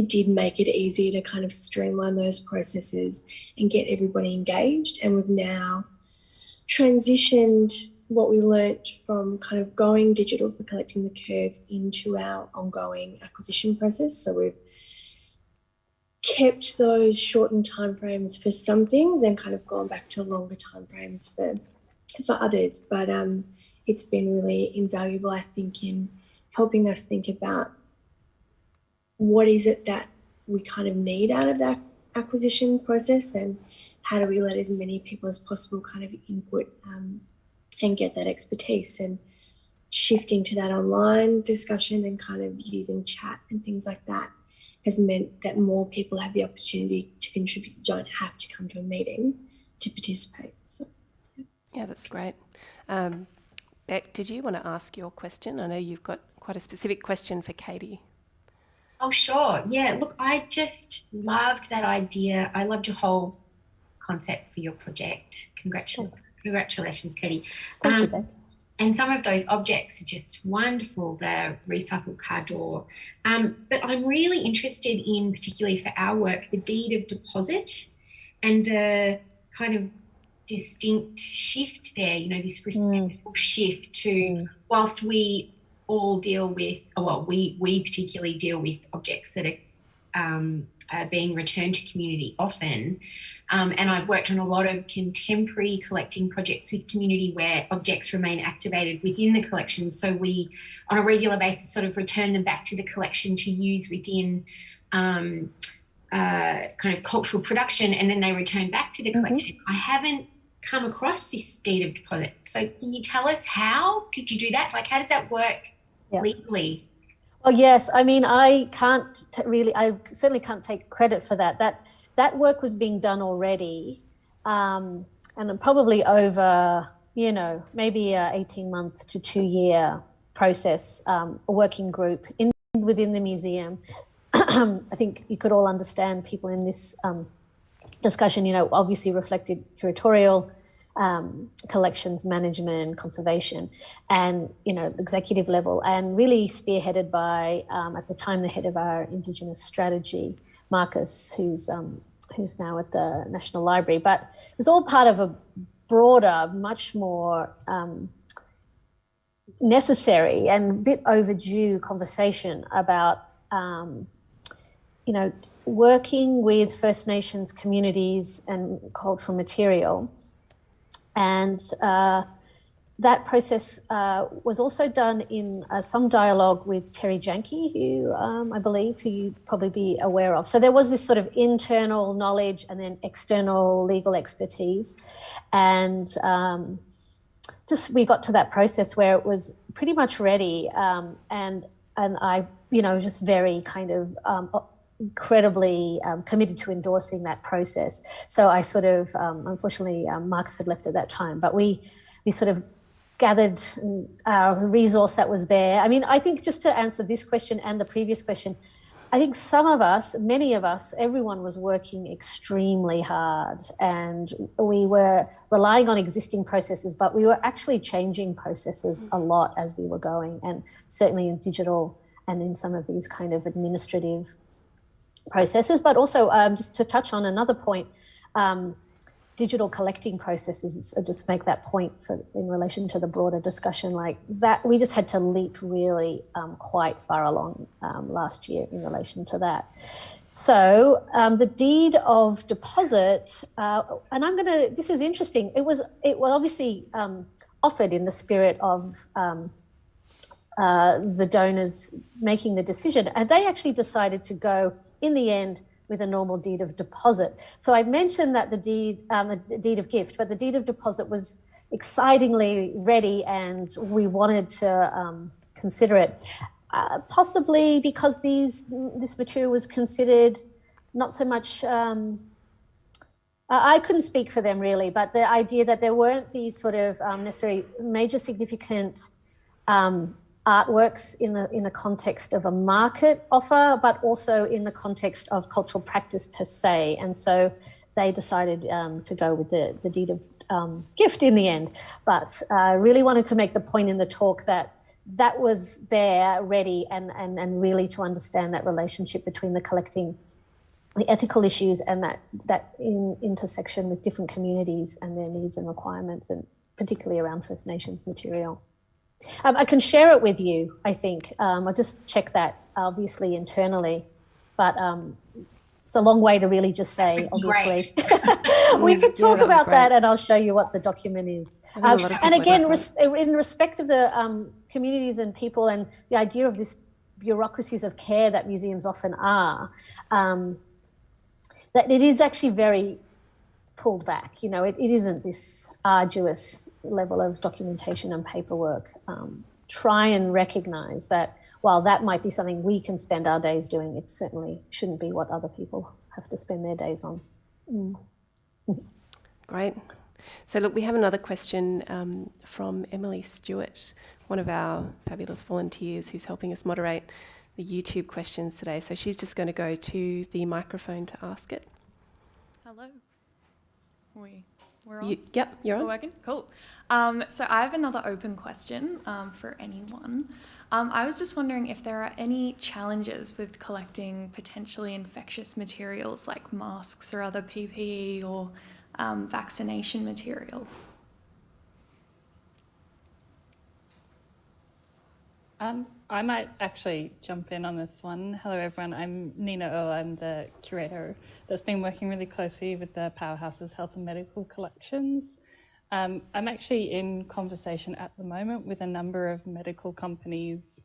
did make it easier to kind of streamline those processes and get everybody engaged. And we've now transitioned what we learnt from kind of going digital for collecting the curve into our ongoing acquisition process. So we've kept those shortened timeframes for some things and kind of gone back to longer timeframes for others. But it's been really invaluable, I think, in helping us think about what is it that we kind of need out of that acquisition process, and how do we let as many people as possible kind of input and get that expertise. And shifting to that online discussion and kind of using chat and things like that has meant that more people have the opportunity to contribute, don't have to come to a meeting to participate. So, yeah, that's great. Beck, did you want to ask your question? I know you've got quite a specific question for Katie. Oh, sure. Yeah, look, I just loved that idea. I loved your whole concept for your project. Congratulations, Katie. Thank you, Beck. And some of those objects are just wonderful, the recycled car door. But I'm really interested in, particularly for our work, the deed of deposit and the kind of distinct shift there, you know, this respectful shift to, whilst we all deal with, well, we particularly deal with objects that are being returned to community often. And I've worked on a lot of contemporary collecting projects with community where objects remain activated within the collection. So we, on a regular basis, sort of return them back to the collection to use within kind of cultural production, and then they return back to the collection. I haven't come across this deed of deposit. So can you tell us, how did you do that? Like, how does that work legally? Well, yes. I mean, I certainly can't take credit for that. That work was being done already, and probably over, you know, maybe a 18-month to 2-year process, a working group within the museum. I think you could all understand people in this discussion, you know, obviously reflected curatorial, collections management, conservation, and, you know, executive level, and really spearheaded by, at the time, the head of our Indigenous strategy, Marcus, who's now at the National Library. But it was all part of a broader, much more necessary and a bit overdue conversation about, you know, working with First Nations communities and cultural material. And that process was also done in some dialogue with Terry Janke, who I believe who you'd probably be aware of. So there was this sort of internal knowledge and then external legal expertise. And just we got to that process where it was pretty much ready. And I, you know, just very kind of incredibly committed to endorsing that process. So I sort of, unfortunately, Marcus had left at that time, but we sort of gathered our resource that was there. I mean, I think just to answer this question and the previous question, I think some of us, many of us, everyone was working extremely hard, and we were relying on existing processes, but we were actually changing processes a lot as we were going, and certainly in digital and in some of these kind of administrative processes. But also, just to touch on another point, digital collecting processes, just make that point in relation to the broader discussion, like that, we just had to leap really quite far along last year in relation to that. So the deed of deposit, and this is interesting, it was obviously offered in the spirit of the donors making the decision, and they actually decided to go in the end with a normal deed of deposit. So I mentioned that the deed of gift, but the deed of deposit was excitingly ready, and we wanted to consider it, possibly because this material was considered not so much, I couldn't speak for them really, but the idea that there weren't these sort of necessary major significant artworks in the context of a market offer, but also in the context of cultural practice per se. And so they decided to go with the deed gift in the end. But I really wanted to make the point in the talk that was there ready and really to understand that relationship between the collecting, the ethical issues, and that intersection with different communities and their needs and requirements, and particularly around First Nations material. I can share it with you, I think. I'll just check that, obviously, internally. But it's a long way to really just say, obviously. We could talk about that, and I'll show you what the document is. And again, in respect of the communities and people and the idea of this bureaucracies of care that museums often are, that it is actually very pulled back. You know, it isn't this arduous level of documentation and paperwork. Try and recognise that while that might be something we can spend our days doing, it certainly shouldn't be what other people have to spend their days on. Great. So look, we have another question from Emily Stewart, one of our fabulous volunteers who's helping us moderate the YouTube questions today. So she's just going to go to the microphone to ask it. Hello. We're on? Yep, you're on. We're working? Cool. So I have another open question for anyone. I was just wondering if there are any challenges with collecting potentially infectious materials like masks or other PPE or vaccination material. I might actually jump in on this one. Hello everyone, I'm Nina Earle. I'm the curator that's been working really closely with the Powerhouse's health and medical collections. I'm actually in conversation at the moment with a number of medical companies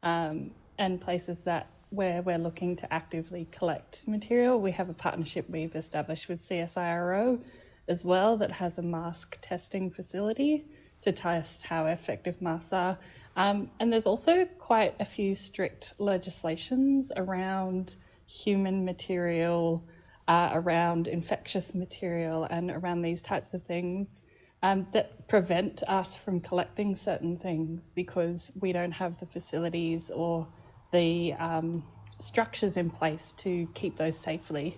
and places where we're looking to actively collect material. We have a partnership we've established with CSIRO as well that has a mask testing facility to test how effective masks are. And there's also quite a few strict legislations around human material, around infectious material, and around these types of things that prevent us from collecting certain things because we don't have the facilities or the structures in place to keep those safely.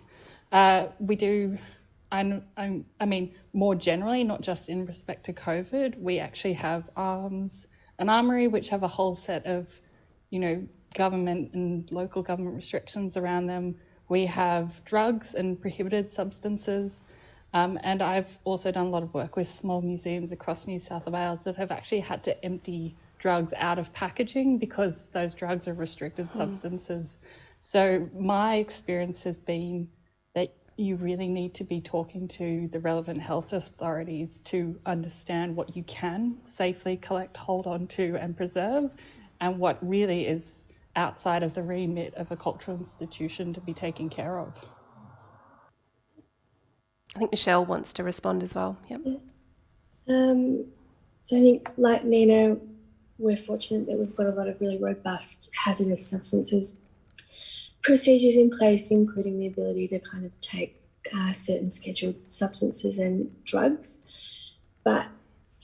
We do, I mean, more generally, not just in respect to COVID, we actually have an armoury which have a whole set of, government and local government restrictions around them. We have drugs and prohibited substances. And I've also done a lot of work with small museums across New South Wales that have actually had to empty drugs out of packaging because those drugs are restricted substances. So my experience has been that you really need to be talking to the relevant health authorities to understand what you can safely collect, hold on to and preserve, and what really is outside of the remit of a cultural institution to be taken care of. I think Michelle wants to respond as well. Yep. So I think, like Nina, we're fortunate that we've got a lot of really robust hazardous substances procedures in place, including the ability to kind of take certain scheduled substances and drugs. But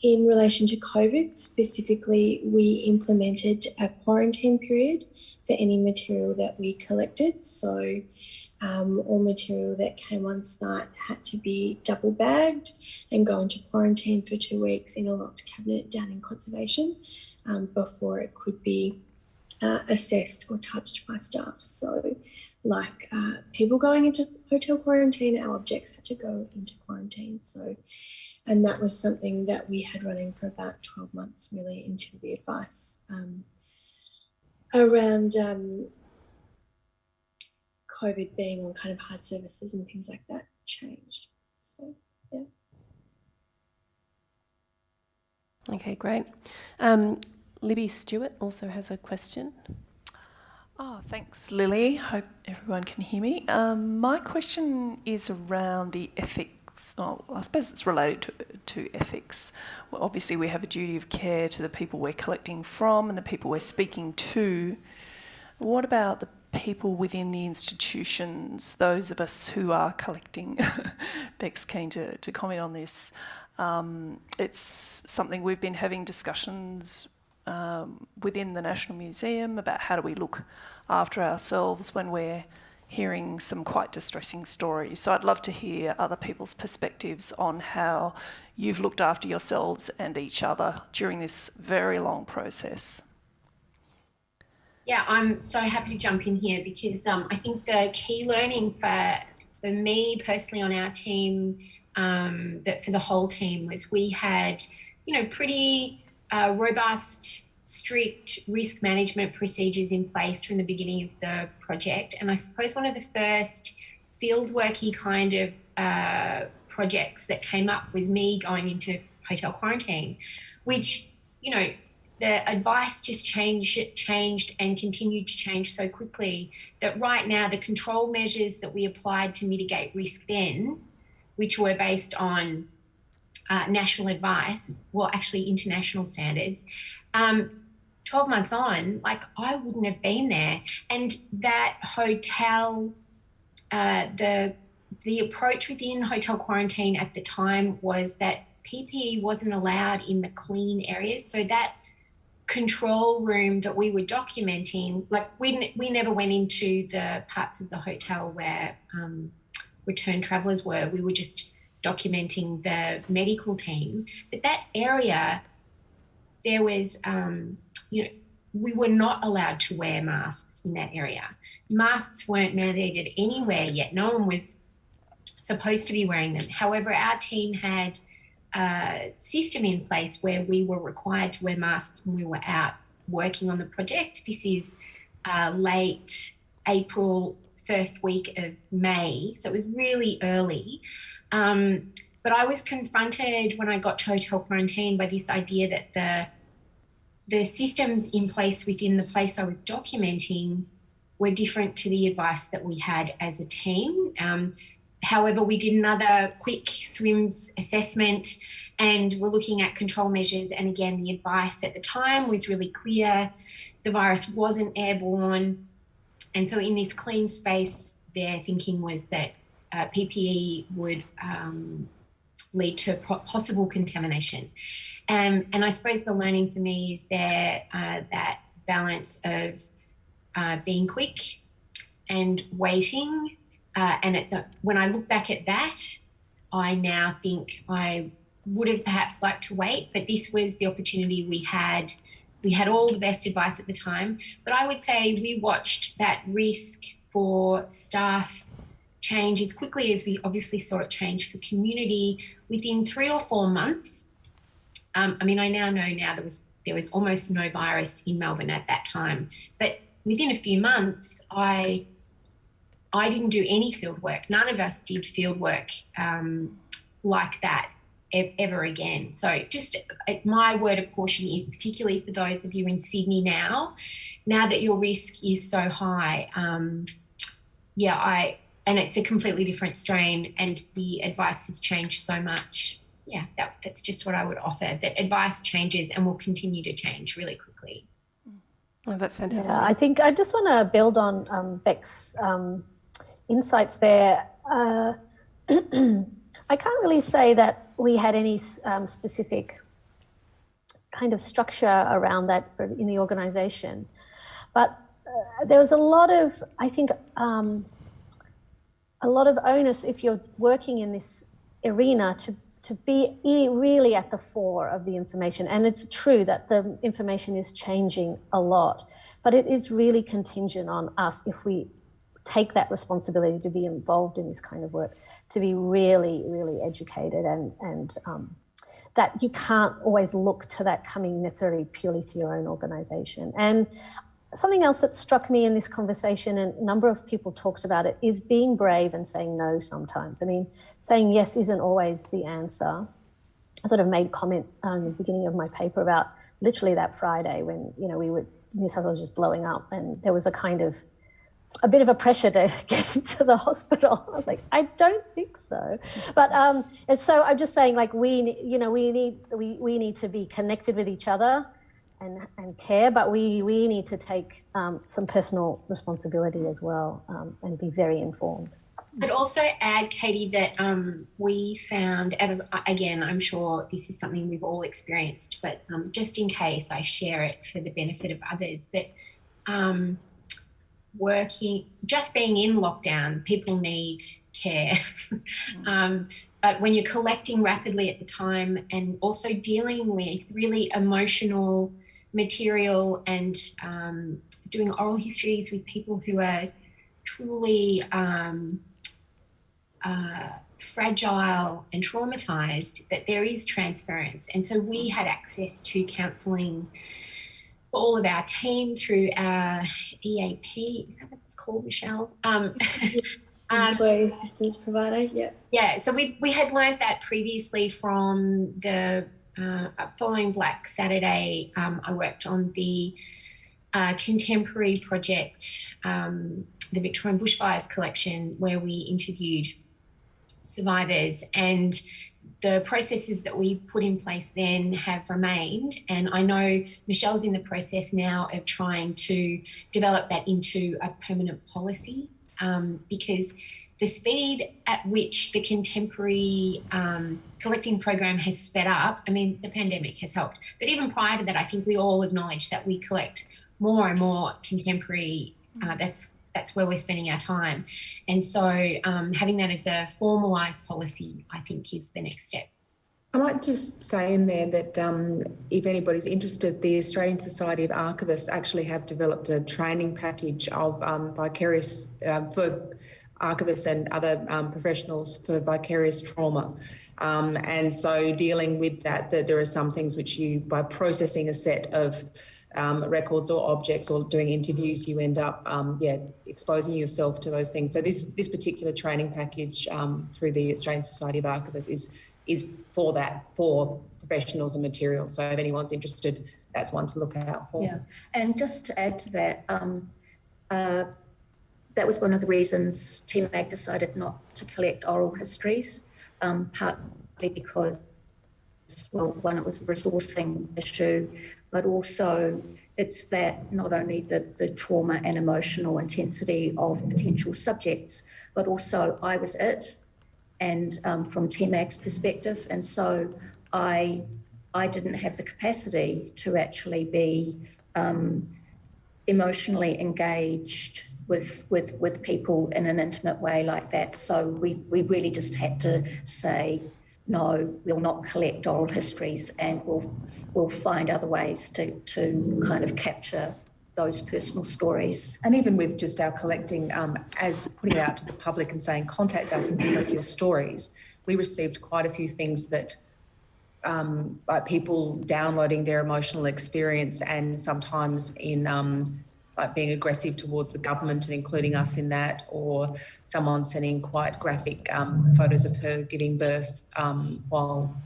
in relation to COVID specifically, we implemented a quarantine period for any material that we collected. So all material that came on site had to be double bagged and go into quarantine for 2 weeks in a locked cabinet down in conservation before it could be assessed or touched by staff. So like people going into hotel quarantine, our objects had to go into quarantine. So, and that was something that we had running for about 12 months really until the advice around COVID being on kind of hard services and things like that changed. So, yeah. Okay, great. Libby Stewart also has a question. Oh, thanks, Lily. Hope everyone can hear me. My question is around the ethics. Oh, I suppose it's related to ethics. Well, obviously, we have a duty of care to the people we're collecting from and the people we're speaking to. What about the people within the institutions, those of us who are collecting? Beck's keen to comment on this. It's something we've been having discussions within the National Museum about how do we look after ourselves when we're hearing some quite distressing stories. So I'd love to hear other people's perspectives on how you've looked after yourselves and each other during this very long process. Yeah, I'm so happy to jump in here because I think the key learning for me personally on our team, that for the whole team, was we had, pretty robust, strict risk management procedures in place from the beginning of the project. And I suppose one of the first fieldworky kind of projects that came up was me going into hotel quarantine, which, the advice just changed and continued to change so quickly that right now the control measures that we applied to mitigate risk then, which were based on national advice, well, actually international standards, 12 months on, I wouldn't have been there. And that hotel, the approach within hotel quarantine at the time was that PPE wasn't allowed in the clean areas. So that control room that we were documenting, we never went into the parts of the hotel where returned travellers were. We were just documenting the medical team. But that area, there was, we were not allowed to wear masks in that area. Masks weren't mandated anywhere yet. No one was supposed to be wearing them. However, our team had a system in place where we were required to wear masks when we were out working on the project. This is late April, first week of May, so it was really early. But I was confronted when I got to hotel quarantine by this idea that the systems in place within the place I was documenting were different to the advice that we had as a team. However, we did another quick SWIMS assessment and we're looking at control measures. And again, the advice at the time was really clear. The virus wasn't airborne. And so in this clean space, their thinking was that PPE would lead to possible contamination. And I suppose the learning for me is that balance of being quick and waiting. And when I look back at that, I now think I would have perhaps liked to wait, but this was the opportunity we had. We had all the best advice at the time, but I would say we watched that risk for staff change as quickly as we obviously saw it change for community within 3 or 4 months. I now know there was almost no virus in Melbourne at that time, but within a few months, I didn't do any field work. None of us did field work like that ever again. So just my word of caution is particularly for those of you in Sydney now that your risk is so high. And it's a completely different strain and the advice has changed so much. Yeah, that's just what I would offer, that advice changes and will continue to change really quickly. Oh, that's fantastic. Yeah, I think I just want to build on Beck's insights there. I can't really say that we had any specific kind of structure around that in the organisation, but there was a lot of, I think, a lot of onus if you're working in this arena to be really at the fore of the information. And it's true that the information is changing a lot, but it is really contingent on us, if we take that responsibility to be involved in this kind of work, to be really, really educated and that you can't always look to that coming necessarily purely to your own organisation. And something else that struck me in this conversation, and a number of people talked about it, is being brave and saying no sometimes. I mean, saying yes isn't always the answer. I sort of made comment in the beginning of my paper about literally that Friday when, New South Wales was blowing up and there was a bit of a pressure to get into the hospital. I was like, I don't think so. But and so I'm just saying, we need to be connected with each other and care, but we need to take some personal responsibility as well and be very informed. I'd also add, Katie, that we found, again, I'm sure this is something we've all experienced, but just in case I share it for the benefit of others, that just being in lockdown, people need care. But when you're collecting rapidly at the time and also dealing with really emotional material and doing oral histories with people who are truly fragile and traumatized, that there is transference. And so we had access to counselling for all of our team through our EAP. Is that what it's called, Michelle? Employee assistance provider, yeah. Yeah, so we had learnt that previously from the following Black Saturday. I worked on the contemporary project, the Victorian Bushfires collection, where we interviewed survivors, and the processes that we put in place then have remained. And I know Michelle's in the process now of trying to develop that into a permanent policy, because the speed at which the contemporary collecting program has sped up, I mean, the pandemic has helped. But even prior to that, I think we all acknowledge that we collect more and more contemporary. That's where we're spending our time. And so having that as a formalised policy, I think, is the next step. I might just say in there that if anybody's interested, the Australian Society of Archivists actually have developed a training package of vicarious for archivists and other professionals for vicarious trauma. And so dealing with that there are some things which you, by processing a set of records or objects or doing interviews, you end up exposing yourself to those things. So this particular training package through the Australian Society of Archivists is for that, for professionals and materials. So if anyone's interested, that's one to look out for. Yeah, and just to add to that, that was one of the reasons TMAG decided not to collect oral histories, partly because, well, one, it was a resourcing issue, but also it's that not only the trauma and emotional intensity of potential subjects, but also I was it, and from TMAG's perspective, and so I didn't have the capacity to actually be emotionally engaged with people in an intimate way like that. So we really just had to say, no, we'll not collect oral histories, and we'll find other ways to kind of capture those personal stories. And even with just our collecting, as putting it out to the public and saying, contact us and give us your stories, we received quite a few things that like people downloading their emotional experience, and sometimes in like being aggressive towards the government and including us in that, or someone sending quite graphic photos of her giving birth while,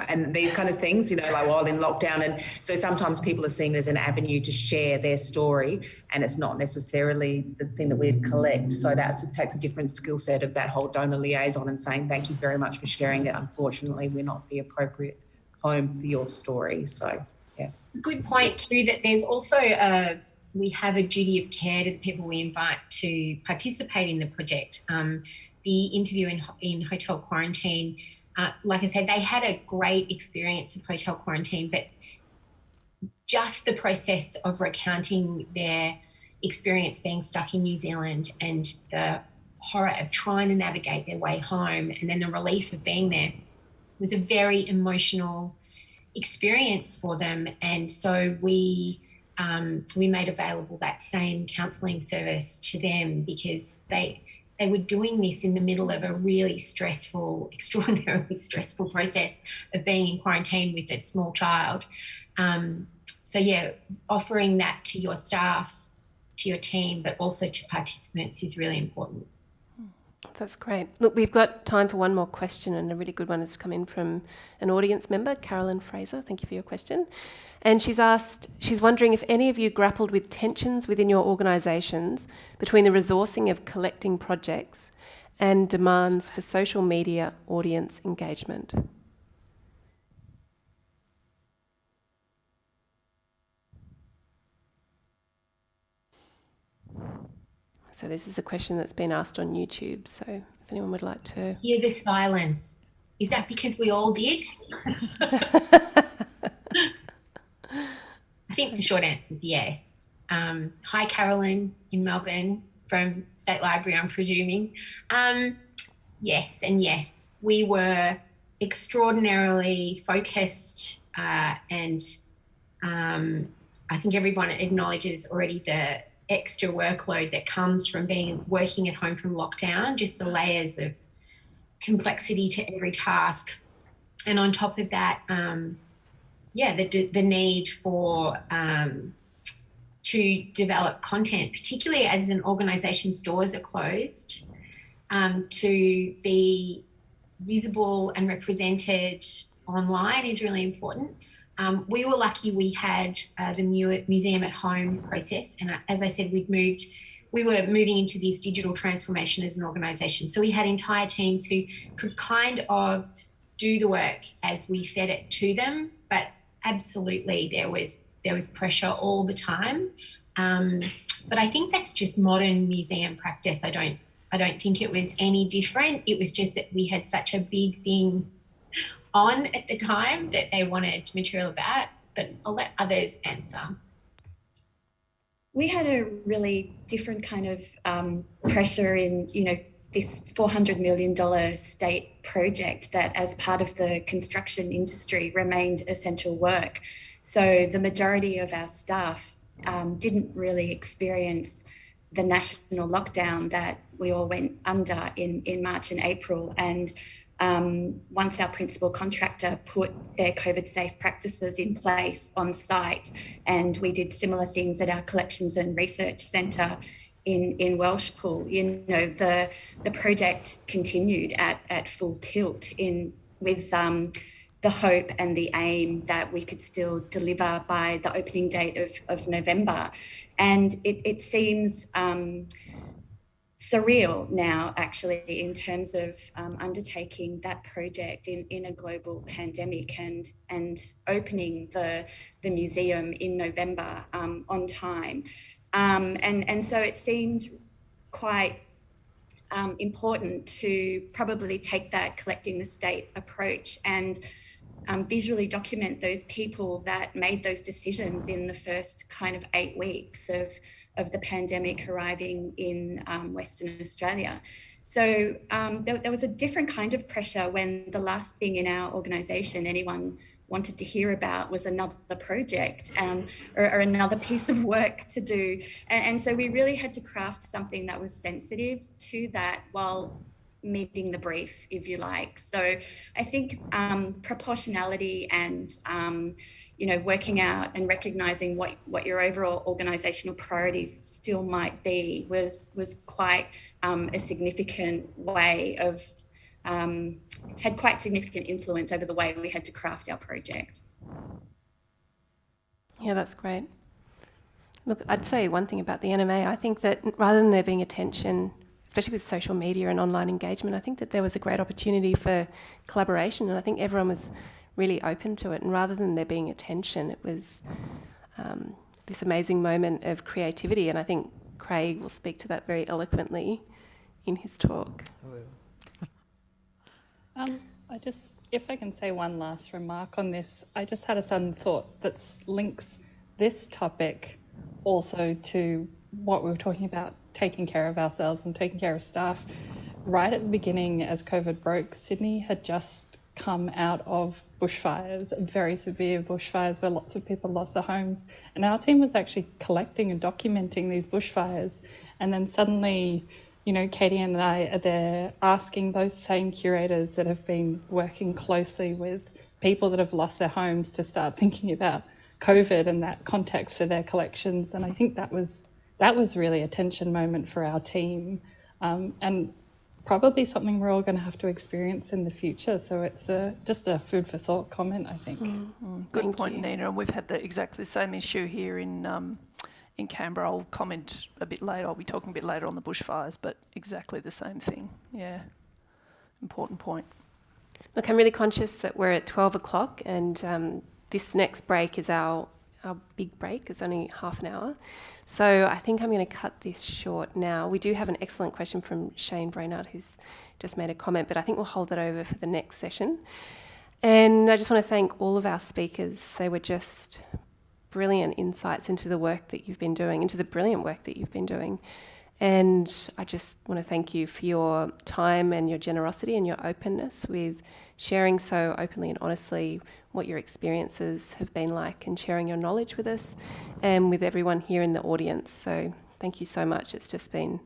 and these kind of things, like while in lockdown. And so sometimes people are seeing it as an avenue to share their story, and it's not necessarily the thing that we'd collect. So it takes a different skill set of that whole donor liaison and saying, thank you very much for sharing it. Unfortunately, we're not the appropriate home for your story. So, yeah. It's a good point too, that there's also we have a duty of care to the people we invite to participate in the project. The interview in hotel quarantine, like I said, they had a great experience of hotel quarantine, but just the process of recounting their experience being stuck in New Zealand and the horror of trying to navigate their way home, and then the relief of being there, was a very emotional experience for them. And so we made available that same counselling service to them, because they were doing this in the middle of a really stressful, extraordinarily stressful process of being in quarantine with a small child. So yeah, offering that to your staff, to your team, but also to participants is really important. That's great. Look, we've got time for one more question, and a really good one has come in from an audience member, Carolyn Fraser. Thank you for your question. And she's wondering if any of you grappled with tensions within your organisations between the resourcing of collecting projects and demands for social media audience engagement. So this is a question that's been asked on YouTube. So if anyone would like to... Hear the silence. Is that because we all did? I think the short answer is yes. Hi, CARLAND in Melbourne from State Library, I'm presuming. Yes, we were extraordinarily focused and I think everyone acknowledges already the extra workload that comes from working at home from lockdown, just the layers of complexity to every task. And on top of that, the need for to develop content, particularly as an organisation's doors are closed, to be visible and represented online is really important. We were lucky we had the museum at home process, and as I said, we were moving into this digital transformation as an organisation. So we had entire teams who could kind of do the work as we fed it to them, but absolutely there was pressure all the time. But I think that's just modern museum practice. I don't think it was any different. It was just that we had such a big thing on at the time that they wanted material about, but I'll let others answer. We had a really different kind of pressure in, this $400 million state project that as part of the construction industry remained essential work. So the majority of our staff didn't really experience the national lockdown that we all went under in March and April. And once our principal contractor put their COVID safe practices in place on site, and we did similar things at our collections and research centre in Welshpool, the project continued at full tilt with the hope and the aim that we could still deliver by the opening date of November. And it seems surreal now, actually, in terms of undertaking that project in a global pandemic and opening the museum in November on time. And so it seemed quite important to probably take that collecting the state approach and visually document those people that made those decisions in the first kind of 8 weeks of the pandemic arriving in Western Australia. So there was a different kind of pressure when the last thing in our organisation anyone wanted to hear about was another project or another piece of work to do. And so we really had to craft something that was sensitive to that while meeting the brief, if you like. So I think proportionality and, working out and recognising what your overall organisational priorities still might be was quite a significant way of, had quite significant influence over the way we had to craft our project. Yeah, that's great. Look, I'd say one thing about the NMA. I think that rather than there being attention, especially with social media and online engagement, I think that there was a great opportunity for collaboration, and I think everyone was really open to it. And rather than there being attention, it was this amazing moment of creativity, and I think Craig will speak to that very eloquently in his talk. If I can say one last remark on this, I just had a sudden thought that links this topic also to what we were talking about, taking care of ourselves and taking care of staff. Right at the beginning, as COVID broke, Sydney had just come out of bushfires, very severe bushfires where lots of people lost their homes. And our team was actually collecting and documenting these bushfires. And then suddenly, Katie and I are there asking those same curators that have been working closely with people that have lost their homes to start thinking about COVID and that context for their collections. And I think that was really a tension moment for our team, and probably something we're all going to have to experience in the future. So it's just a food for thought comment, I think. Good point, Nina. And we've had exactly the same issue here in Canberra. I'll comment a bit later. I'll be talking a bit later on the bushfires, but exactly the same thing. Yeah, important point. Look, I'm really conscious that we're at 12 o'clock and this next break is our big break. It's only half an hour. So I think I'm going to cut this short now. We do have an excellent question from Shane Brainard, who's just made a comment, but I think we'll hold that over for the next session. And I just want to thank all of our speakers. They were just brilliant insights into the work that you've been doing, into the brilliant work that you've been doing. And I just want to thank you for your time and your generosity and your openness with sharing so openly and honestly what your experiences have been like and sharing your knowledge with us and with everyone here in the audience. So thank you so much. It's just been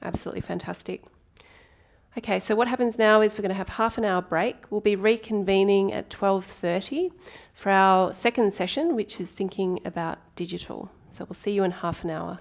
absolutely fantastic. Okay, so what happens now is we're going to have half an hour break. We'll be reconvening at 12:30 for our second session, which is thinking about digital. So we'll see you in half an hour.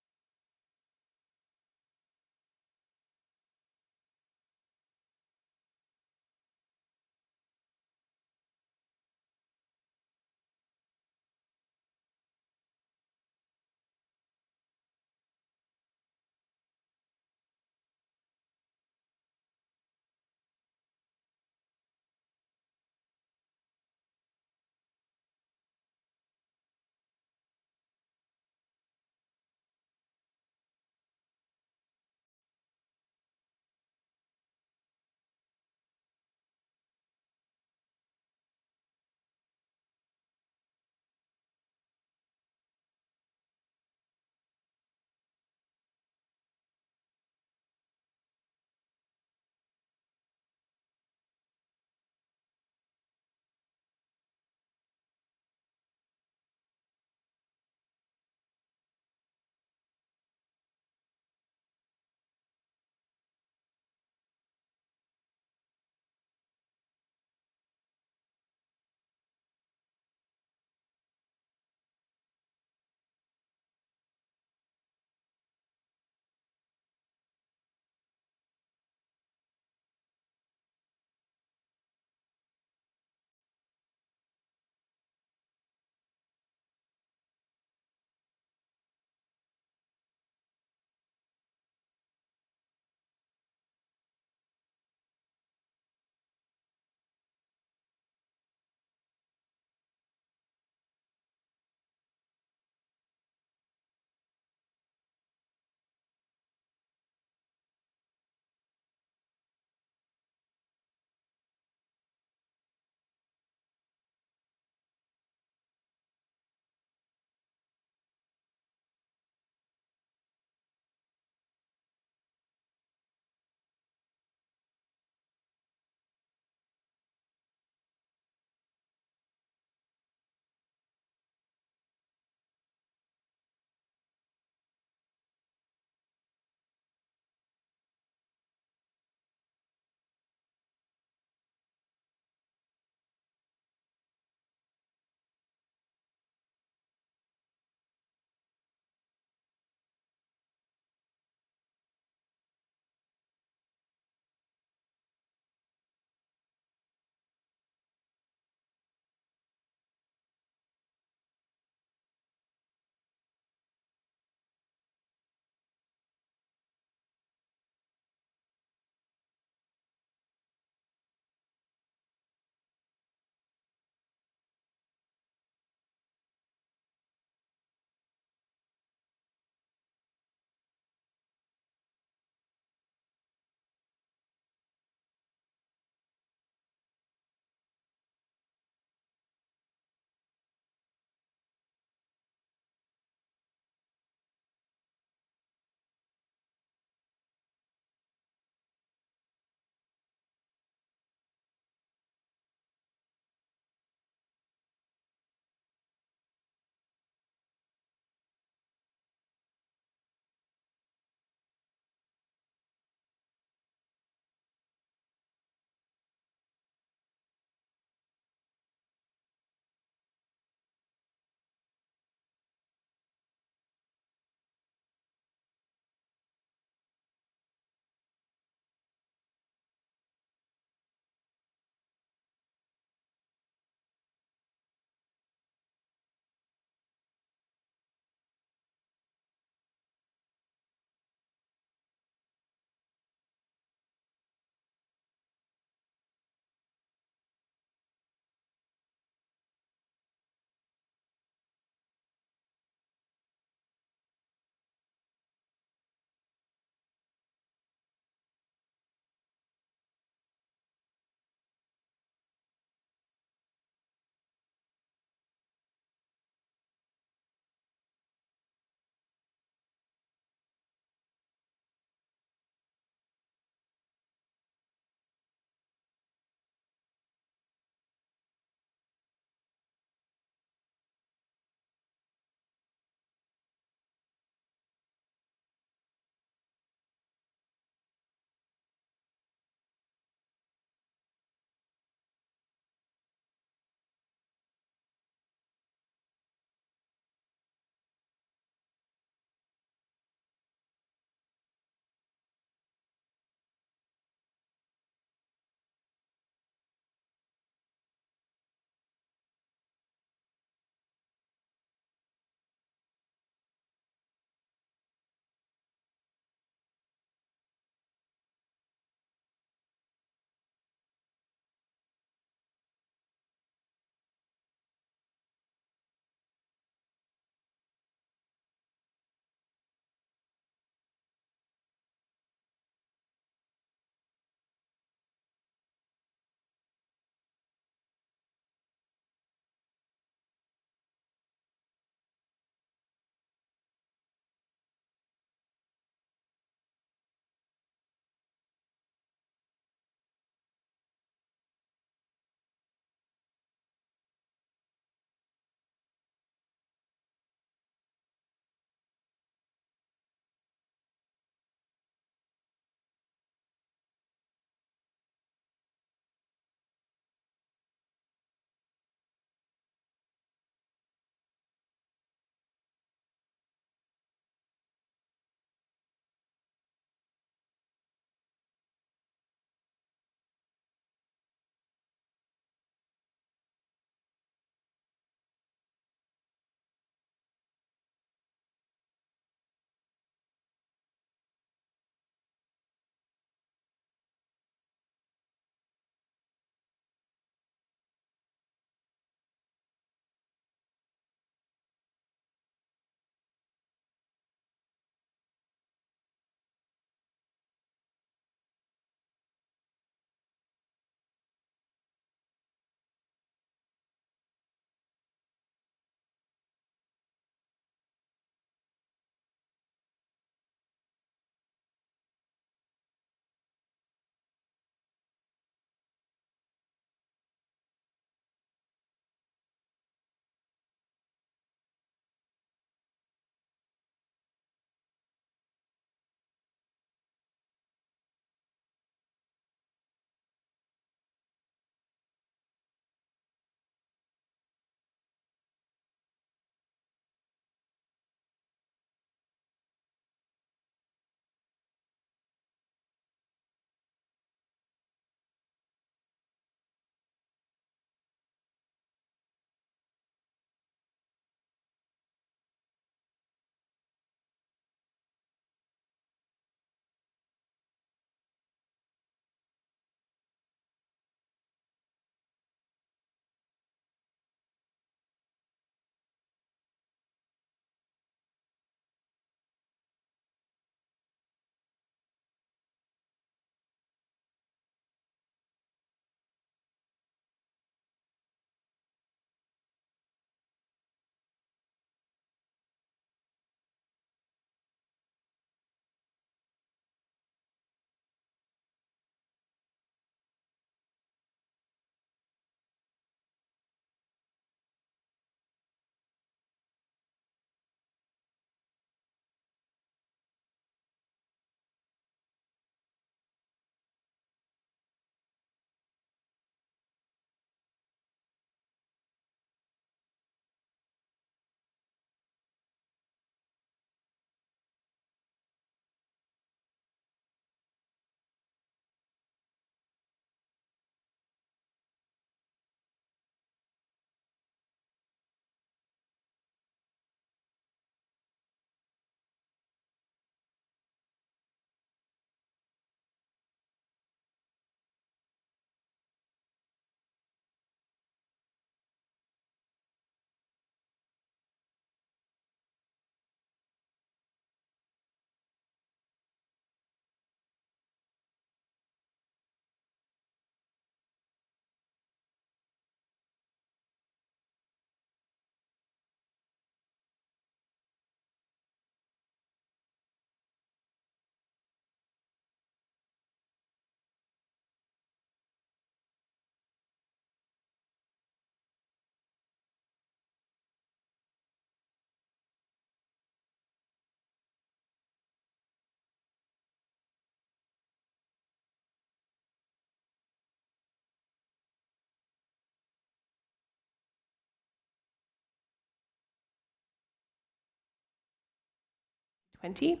2020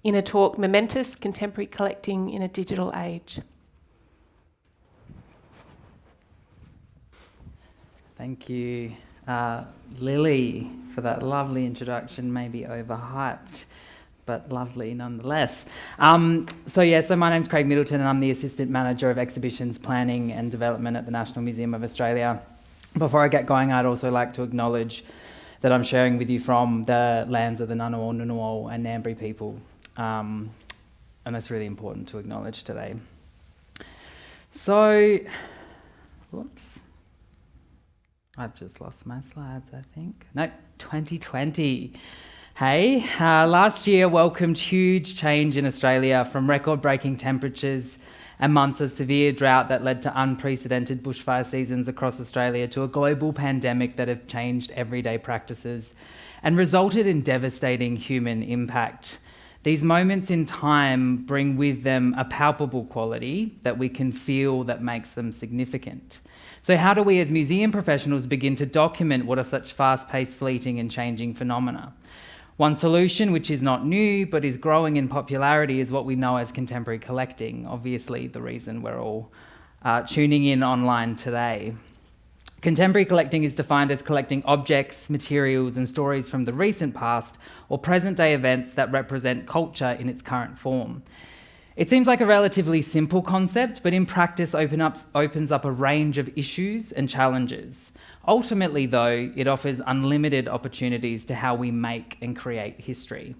in a talk, Momentous Contemporary Collecting in a Digital Age. Thank you, Lily, for that lovely introduction, maybe overhyped, but lovely nonetheless. So my name's Craig Middleton and I'm the Assistant Manager of Exhibitions Planning and Development at the National Museum of Australia. Before I get going, I'd also like to acknowledge that I'm sharing with you from the lands of the Ngunnawal, NEWELL and Ngambri people. And that's really important to acknowledge today. So, whoops. I've just lost my slides, I think. Nope, 2020. Hey, last year welcomed huge change in Australia, from record-breaking temperatures and months of severe drought that led to unprecedented bushfire seasons across Australia to a global pandemic that have changed everyday practices and resulted in devastating human impact. These moments in time bring with them a palpable quality that we can feel that makes them significant. So how do we as museum professionals begin to document what are such fast-paced, fleeting and changing phenomena? One solution, which is not new but is growing in popularity, is what we know as contemporary collecting, obviously the reason we're all tuning in online today. Contemporary collecting is defined as collecting objects, materials and stories from the recent past or present-day events that represent culture in its current form. It seems like a relatively simple concept, but in practice opens up a range of issues and challenges. Ultimately, though, it offers unlimited opportunities to how we make and create history.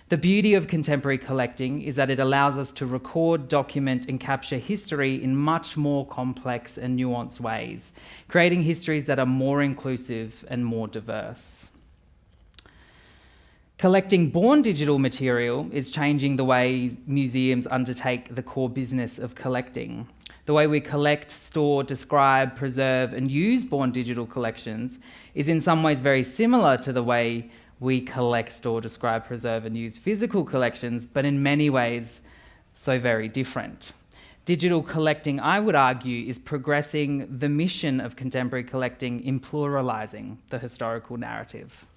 The beauty of contemporary collecting is that it allows us to record, document and capture history in much more complex and nuanced ways, creating histories that are more inclusive and more diverse. Collecting born digital material is changing the way museums undertake the core business of collecting. The way we collect, store, describe, preserve and use born digital collections is in some ways very similar to the way we collect, store, describe, preserve and use physical collections, but in many ways so very different. Digital collecting, I would argue, is progressing the mission of contemporary collecting in pluralising the historical narrative.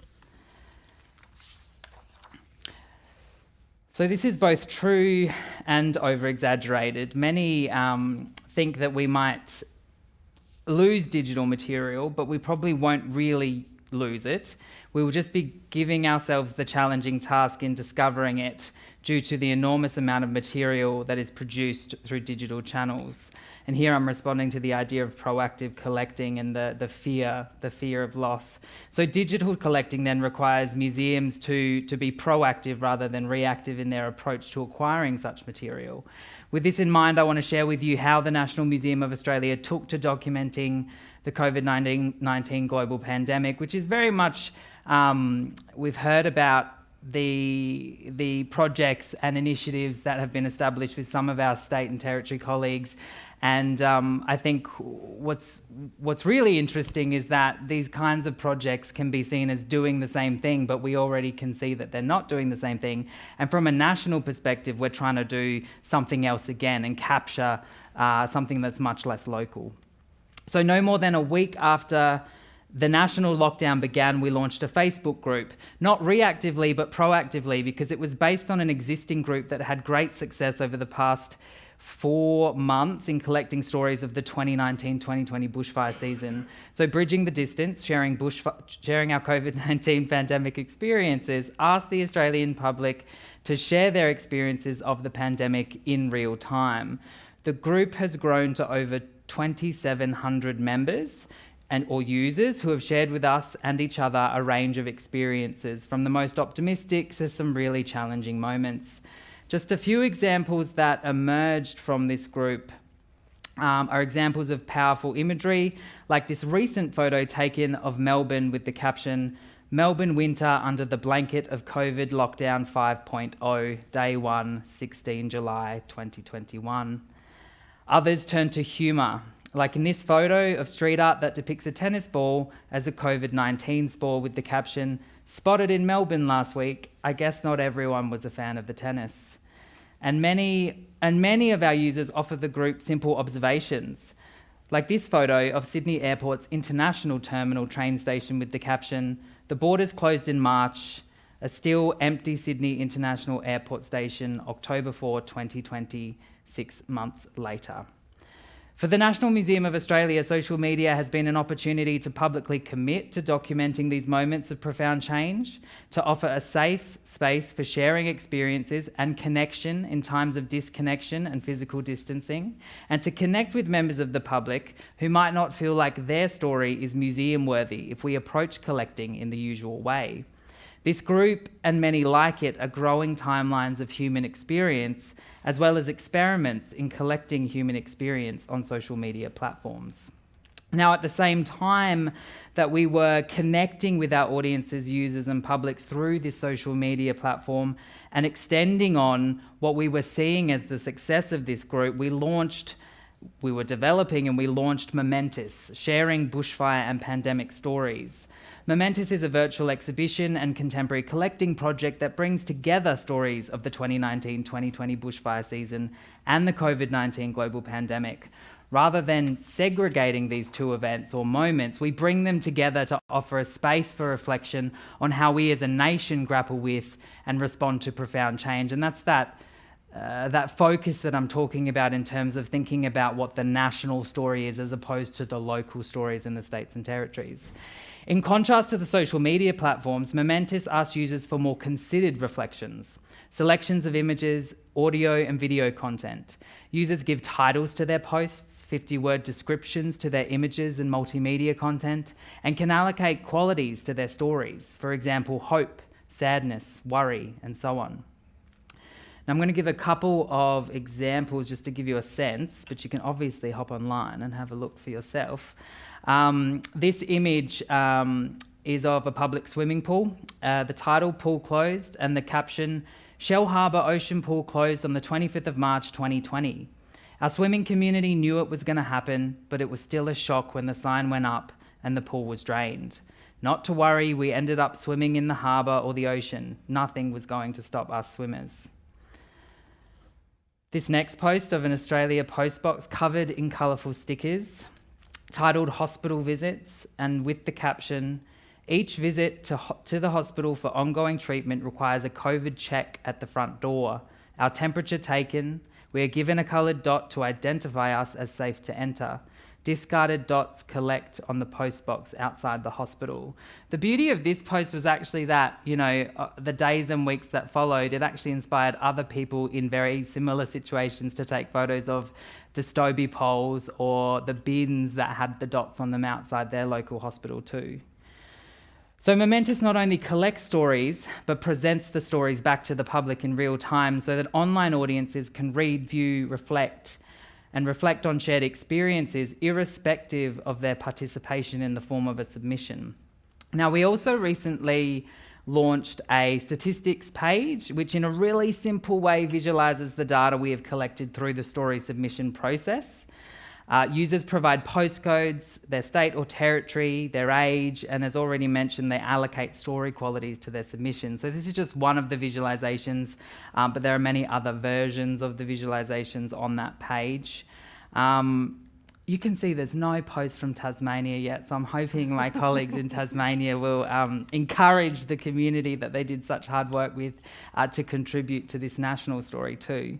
So this is both true and over-exaggerated. Many think that we might lose digital material, but we probably won't really lose it. We will just be giving ourselves the challenging task in discovering it due to the enormous amount of material that is produced through digital channels. And here I'm responding to the idea of proactive collecting and the fear of loss. So digital collecting then requires museums to be proactive rather than reactive in their approach to acquiring such material. With this in mind, I want to share with you how the National Museum of Australia took to documenting the COVID-19 global pandemic, which is very much, we've heard about the projects and initiatives that have been established with some of our state and territory colleagues. And I think what's really interesting is that these kinds of projects can be seen as doing the same thing, but we already can see that they're not doing the same thing. And from a national perspective, we're trying to do something else again and capture something that's much less local. So no more than a week after the national lockdown began, we launched a Facebook group, not reactively but proactively, because it was based on an existing group that had great success over the past 4 months in collecting stories of the 2019-2020 bushfire season. So bridging the distance, sharing our COVID-19 pandemic experiences, asked the Australian public to share their experiences of the pandemic in real time. The group has grown to over 2,700 members or users who have shared with us and each other a range of experiences, from the most optimistic to some really challenging moments. Just a few examples that emerged from this group are examples of powerful imagery, like this recent photo taken of Melbourne with the caption, "Melbourne winter under the blanket of COVID lockdown 5.0, day 1, 16 July 2021. Others turn to humour, like in this photo of street art that depicts a tennis ball as a COVID-19 spore with the caption, "Spotted in Melbourne last week. I guess not everyone was a fan of the tennis." And many of our users offer the group simple observations, like this photo of Sydney Airport's International Terminal train station with the caption, "The borders closed in March. A still empty Sydney International Airport Station, October 4, 2020, 6 months later. For the National Museum of Australia, social media has been an opportunity to publicly commit to documenting these moments of profound change, to offer a safe space for sharing experiences and connection in times of disconnection and physical distancing, and to connect with members of the public who might not feel like their story is museum-worthy if we approach collecting in the usual way. This group and many like it are growing timelines of human experience, as well as experiments in collecting human experience on social media platforms. Now, at the same time that we were connecting with our audiences, users and publics through this social media platform and extending on what we were seeing as the success of this group, we were developing and we launched Momentous, sharing bushfire and pandemic stories. Momentous is a virtual exhibition and contemporary collecting project that brings together stories of the 2019-2020 bushfire season and the COVID-19 global pandemic. Rather than segregating these two events or moments, we bring them together to offer a space for reflection on how we as a nation grapple with and respond to profound change. And that's that focus that I'm talking about in terms of thinking about what the national story is as opposed to the local stories in the states and territories. In contrast to the social media platforms, Momentous asks users for more considered reflections, selections of images, audio and video content. Users give titles to their posts, 50-word descriptions to their images and multimedia content, and can allocate qualities to their stories, for example, hope, sadness, worry, and so on. Now, I'm going to give a couple of examples just to give you a sense, but you can obviously hop online and have a look for yourself. This image is of a public swimming pool. The title, Pool Closed, and the caption, Shell Harbour Ocean Pool Closed on the 25th of March 2020. Our swimming community knew it was going to happen, but it was still a shock when the sign went up and the pool was drained. Not to worry, we ended up swimming in the harbour or the ocean. Nothing was going to stop us swimmers. This next post of an Australia postbox covered in colourful stickers, titled Hospital Visits, and with the caption, each visit to the hospital for ongoing treatment requires a COVID check at the front door. Our temperature taken, we are given a coloured dot to identify us as safe to enter. Discarded dots collect on the postbox outside the hospital. The beauty of this post was actually that, the days and weeks that followed, it actually inspired other people in very similar situations to take photos of the Stobie poles or the bins that had the dots on them outside their local hospital too. So Momentous not only collects stories, but presents the stories back to the public in real time so that online audiences can read, view, reflect on shared experiences irrespective of their participation in the form of a submission. Now, we also recently launched a statistics page, which in a really simple way visualises the data we have collected through the story submission process. Users provide postcodes, their state or territory, their age, and as already mentioned, they allocate story qualities to their submission. So this is just one of the visualisations, but there are many other versions of the visualisations on that page. You can see there's no post from Tasmania yet, so I'm hoping my colleagues in Tasmania will encourage the community that they did such hard work with to contribute to this national story too.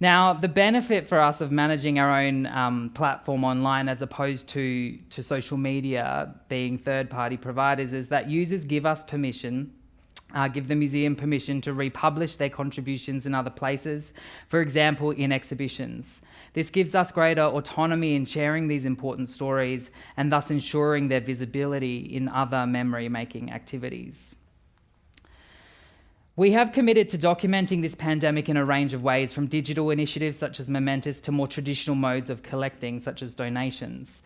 Now, the benefit for us of managing our own platform online as opposed to social media being third-party providers is that users give us permission, give the museum permission to republish their contributions in other places, for example, in exhibitions. This gives us greater autonomy in sharing these important stories and thus ensuring their visibility in other memory-making activities. We have committed to documenting this pandemic in a range of ways, from digital initiatives such as Momentous to more traditional modes of collecting, such as donations.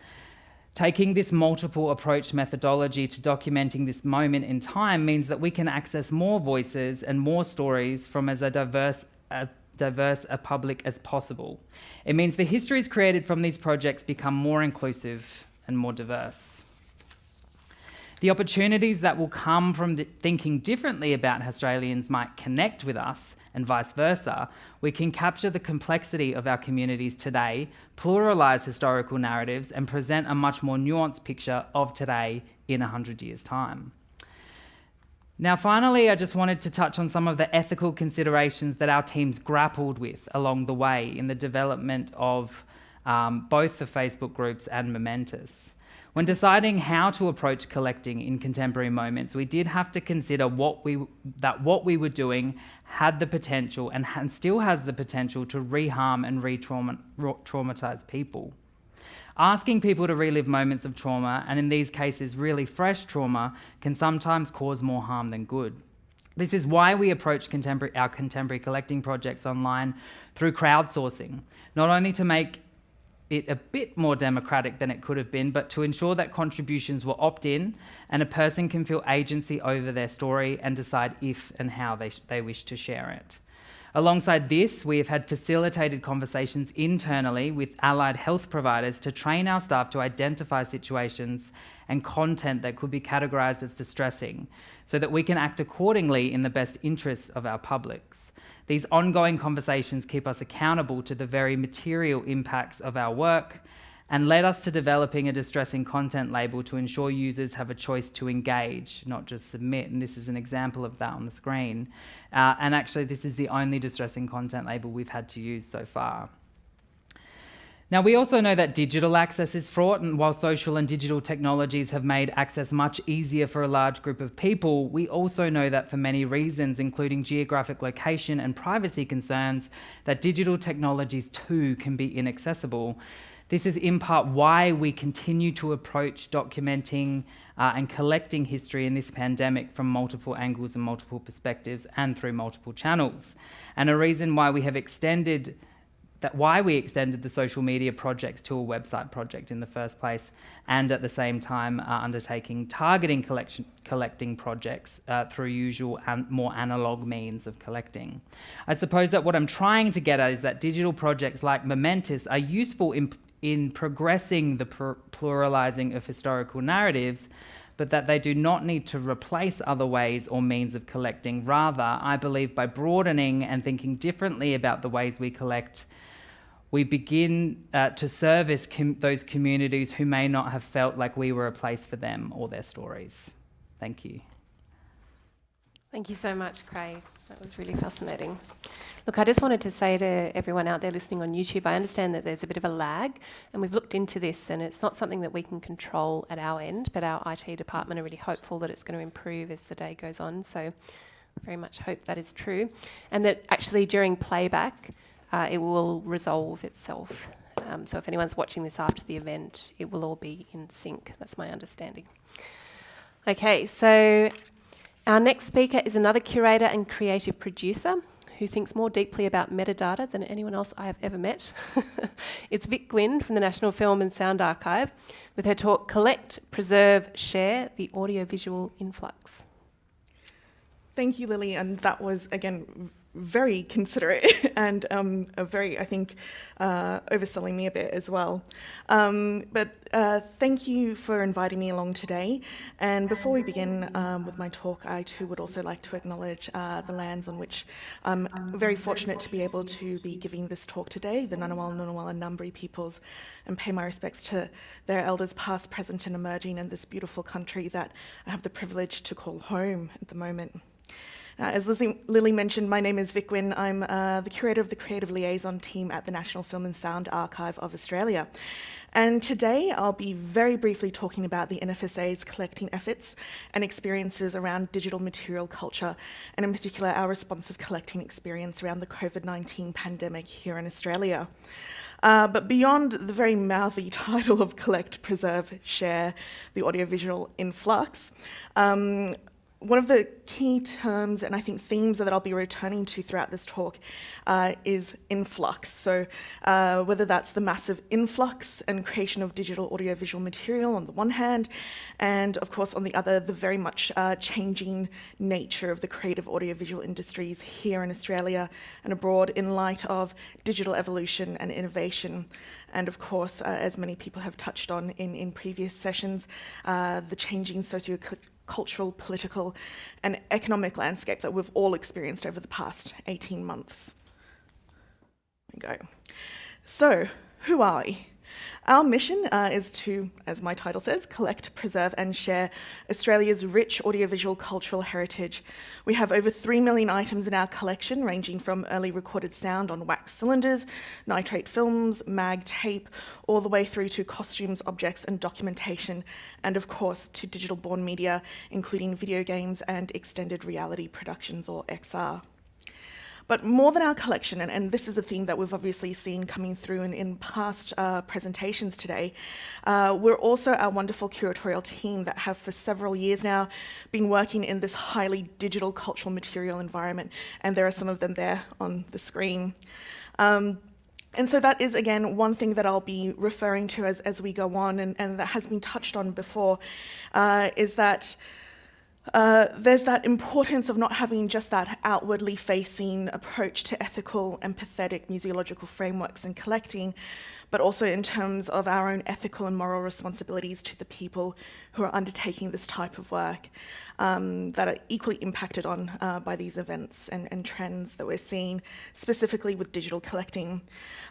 Taking this multiple approach methodology to documenting this moment in time means that we can access more voices and more stories from as diverse a public as possible. It means the histories created from these projects become more inclusive and more diverse. The opportunities that will come from thinking differently about how Australians might connect with us and vice versa, we can capture the complexity of our communities today, pluralise historical narratives, and present a much more nuanced picture of today in 100 years' time. Now, finally, I just wanted to touch on some of the ethical considerations that our teams grappled with along the way in the development of both the Facebook groups and Momentous. When deciding how to approach collecting in contemporary moments, we did have to consider that what we were doing had the potential and still has the potential to reharm and re-traumatize people. Asking people to relive moments of trauma, and in these cases really fresh trauma, can sometimes cause more harm than good. This is why we approach our contemporary collecting projects online through crowdsourcing, not only to make it a bit more democratic than it could have been, but to ensure that contributions will opt-in and a person can feel agency over their story and decide if and how they wish to share it. Alongside this, we have had facilitated conversations internally with allied health providers to train our staff to identify situations and content that could be categorised as distressing, so that we can act accordingly in the best interests of our publics. These ongoing conversations keep us accountable to the very material impacts of our work and led us to developing a distressing content label to ensure users have a choice to engage, not just submit. And this is an example of that on the screen. And actually, this is the only distressing content label we've had to use so far. Now, we also know that digital access is fraught, and while social and digital technologies have made access much easier for a large group of people, we also know that for many reasons, including geographic location and privacy concerns, that digital technologies too can be inaccessible. This is in part why we continue to approach documenting and collecting history in this pandemic from multiple angles and multiple perspectives and through multiple channels. And a reason why we extended the social media projects to a website project in the first place, and at the same time undertaking targeting collecting projects through usual and more analogue means of collecting. I suppose that what I'm trying to get at is that digital projects like Momentous are useful in progressing the pluralising of historical narratives, but that they do not need to replace other ways or means of collecting. Rather, I believe by broadening and thinking differently about the ways we collect, we begin to service those communities who may not have felt like we were a place for them or their stories. Thank you. Thank you so much, Craig. That was really fascinating. Look, I just wanted to say to everyone out there listening on YouTube, I understand that there's a bit of a lag, and we've looked into this, and it's not something that we can control at our end, but our IT department are really hopeful that it's going to improve as the day goes on, so very much hope that is true, and that actually during playback, it will resolve itself. So if anyone's watching this after the event, it will all be in sync. That's my understanding. Okay, so our next speaker is another curator and creative producer who thinks more deeply about metadata than anyone else I have ever met. It's Vick GWYN from the National Film and Sound Archive with her talk, Collect, Preserve, Share, the Audiovisual Influx. Thank you, Lily, and that was, again, very considerate and a very, I think, overselling me a bit as well. But thank you for inviting me along today. And before we begin with my talk, I too would also like to acknowledge the lands on which I'm very fortunate to be able to be giving this talk today, the Ngunnawal, Ngunnawal and Ngambri peoples, and pay my respects to their elders past, present and emerging in this beautiful country that I have the privilege to call home at the moment. As Lily mentioned, my name is Vick GWYN. I'm the curator of the Creative Liaison team at the National Film and Sound Archive of Australia. And today I'll be very briefly talking about the NFSA's collecting efforts and experiences around digital material culture, and in particular our responsive collecting experience around the COVID-19 pandemic here in Australia. But beyond the very mouthy title of Collect, Preserve, Share, the Audiovisual Influx, one of the key terms and I think themes that I'll be returning to throughout this talk is influx. So whether that's the massive influx and creation of digital audiovisual material on the one hand, and of course on the other, the very much changing nature of the creative audiovisual industries here in Australia and abroad in light of digital evolution and innovation. And of course, as many people have touched on in previous sessions, the changing socio-cultural, political and economic landscape that we've all experienced over the past 18 months. There we go. So, who are we? Our mission is to, as my title says, collect, preserve and share Australia's rich audiovisual cultural heritage. We have over 3 million items in our collection, ranging from early recorded sound on wax cylinders, nitrate films, mag tape, all the way through to costumes, objects and documentation, and of course to digital-born media, including video games and extended reality productions, or XR. But more than our collection, and this is a theme that we've obviously seen coming through in past presentations today, we're also our wonderful curatorial team that have for several years now been working in this highly digital cultural material environment, and there are some of them there on the screen. And so that is, again, one thing that I'll be referring to as we go on, and that has been touched on before, is that there's that importance of not having just that outwardly facing approach to ethical, empathetic museological frameworks and collecting, but also in terms of our own ethical and moral responsibilities to the people who are undertaking this type of work, that are equally impacted on by these events and trends that we're seeing, specifically with digital collecting.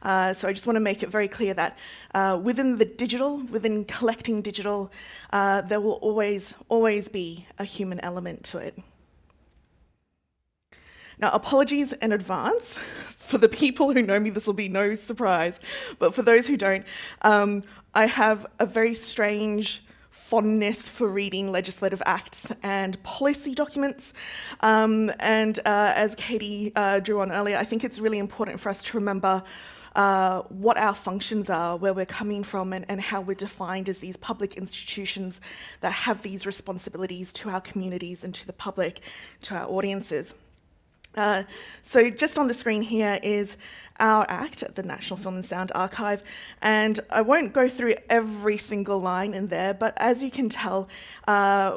So I just want to make it very clear that within collecting digital, there will always be a human element to it. Now, apologies in advance. For the people who know me, this will be no surprise. But for those who don't, I have a very strange fondness for reading legislative acts and policy documents. As Katie drew on earlier, I think it's really important for us to remember what our functions are, where we're coming from, and how we're defined as these public institutions that have these responsibilities to our communities and to the public, to our audiences. So just on the screen here is our Act at the National Film and Sound Archive, and I won't go through every single line in there, but as you can tell,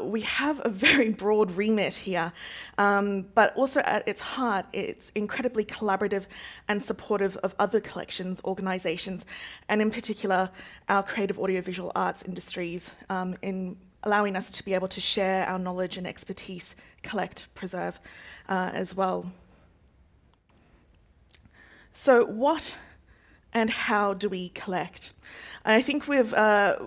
we have a very broad remit here, but also at its heart, it's incredibly collaborative and supportive of other collections, organisations, and in particular, our creative audiovisual arts industries, in allowing us to be able to share our knowledge and expertise, collect, preserve, as well. So what and how do we collect? And I think we're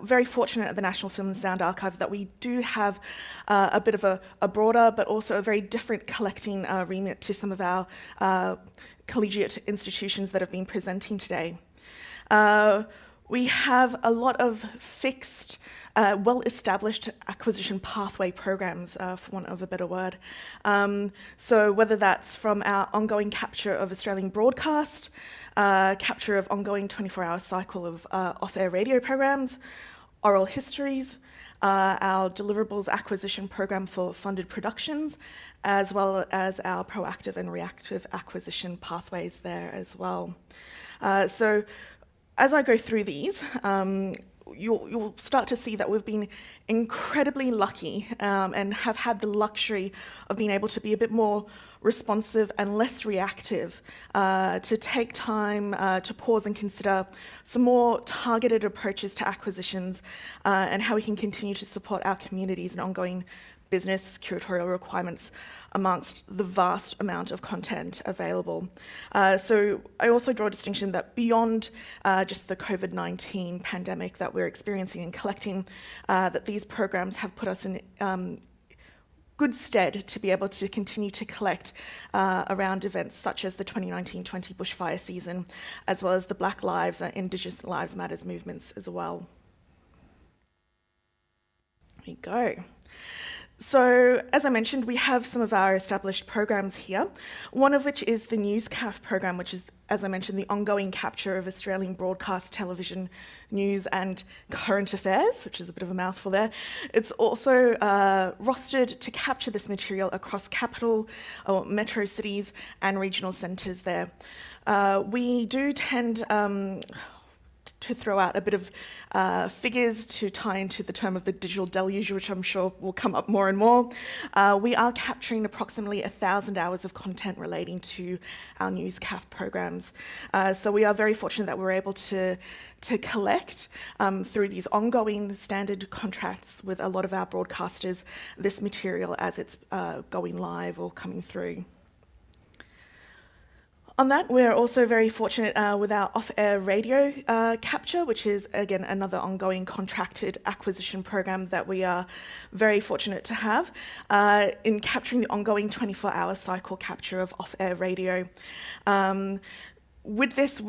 very fortunate at the National Film and Sound Archive that we do have a bit of a broader but also a very different collecting remit to some of our collegiate institutions that have been presenting today. We have a lot of fixed, well-established acquisition pathway programs, for want of a better word. So whether that's from our ongoing capture of Australian broadcast, capture of ongoing 24-hour cycle of off-air radio programs, oral histories, our deliverables acquisition program for funded productions, as well as our proactive and reactive acquisition pathways there as well. So as I go through these, you'll start to see that we've been incredibly lucky and have had the luxury of being able to be a bit more responsive and less reactive, to take time to pause and consider some more targeted approaches to acquisitions and how we can continue to support our communities and ongoing business curatorial requirements amongst the vast amount of content available. So I also draw a distinction that beyond just the COVID-19 pandemic that we're experiencing and collecting, that these programs have put us in good stead to be able to continue to collect around events such as the 2019-20 bushfire season, as well as the Black Lives and Indigenous Lives Matters movements as well. There we go. So, as I mentioned, we have some of our established programs here, one of which is the NewsCAF program, which is, as I mentioned, the ongoing capture of Australian broadcast television news and current affairs, which is a bit of a mouthful there. It's also rostered to capture this material across capital or metro cities and regional centres there. We do tend to throw out a bit of figures to tie into the term of the digital deluge, which I'm sure will come up more and more. We are capturing approximately 1,000 hours of content relating to our NewsCAF programs. So we are very fortunate that we're able to collect through these ongoing standard contracts with a lot of our broadcasters this material as it's going live or coming through. On that, we're also very fortunate with our off-air radio capture, which is, again, another ongoing contracted acquisition program that we are very fortunate to have in capturing the ongoing 24-hour cycle capture of off-air radio. With this,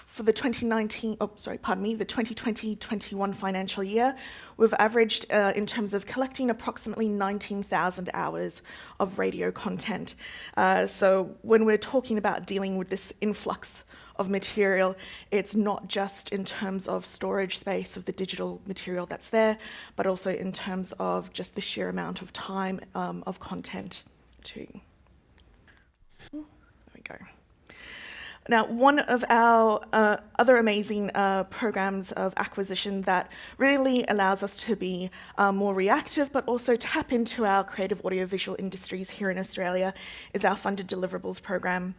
for the 2020-21 financial year, we've averaged, in terms of collecting, approximately 19,000 hours of radio content. So when we're talking about dealing with this influx of material, it's not just in terms of storage space of the digital material that's there, but also in terms of just the sheer amount of time of content too. There we go. Now, one of our other amazing programs of acquisition that really allows us to be more reactive, but also tap into our creative audiovisual industries here in Australia, is our funded deliverables program.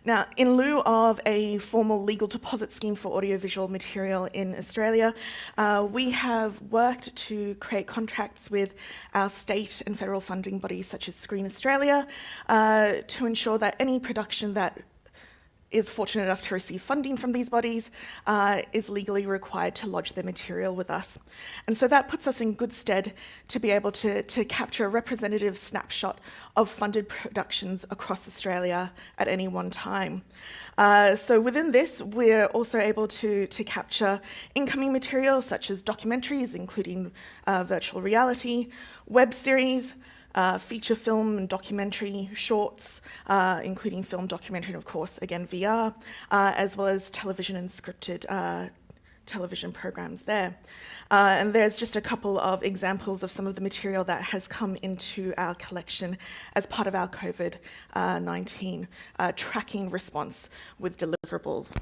Now, in lieu of a formal legal deposit scheme for audiovisual material in Australia, we have worked to create contracts with our state and federal funding bodies such as Screen Australia to ensure that any production that is fortunate enough to receive funding from these bodies is legally required to lodge their material with us. And so that puts us in good stead to be able to capture a representative snapshot of funded productions across Australia at any one time. So within this, we're also able to capture incoming material such as documentaries, including virtual reality, web series, feature film and documentary shorts, including film documentary and, of course, again, VR, as well as television and scripted television programs there. And there's just a couple of examples of some of the material that has come into our collection as part of our COVID-19 tracking response with deliverables.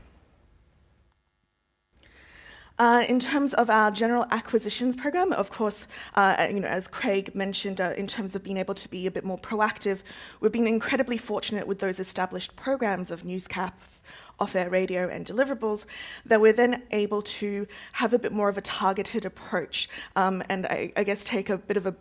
In terms of our general acquisitions program, of course, as Craig mentioned, in terms of being able to be a bit more proactive, we've been incredibly fortunate with those established programs of newscap, off-air radio and deliverables, that we're then able to have a bit more of a targeted approach and I guess take a bit of a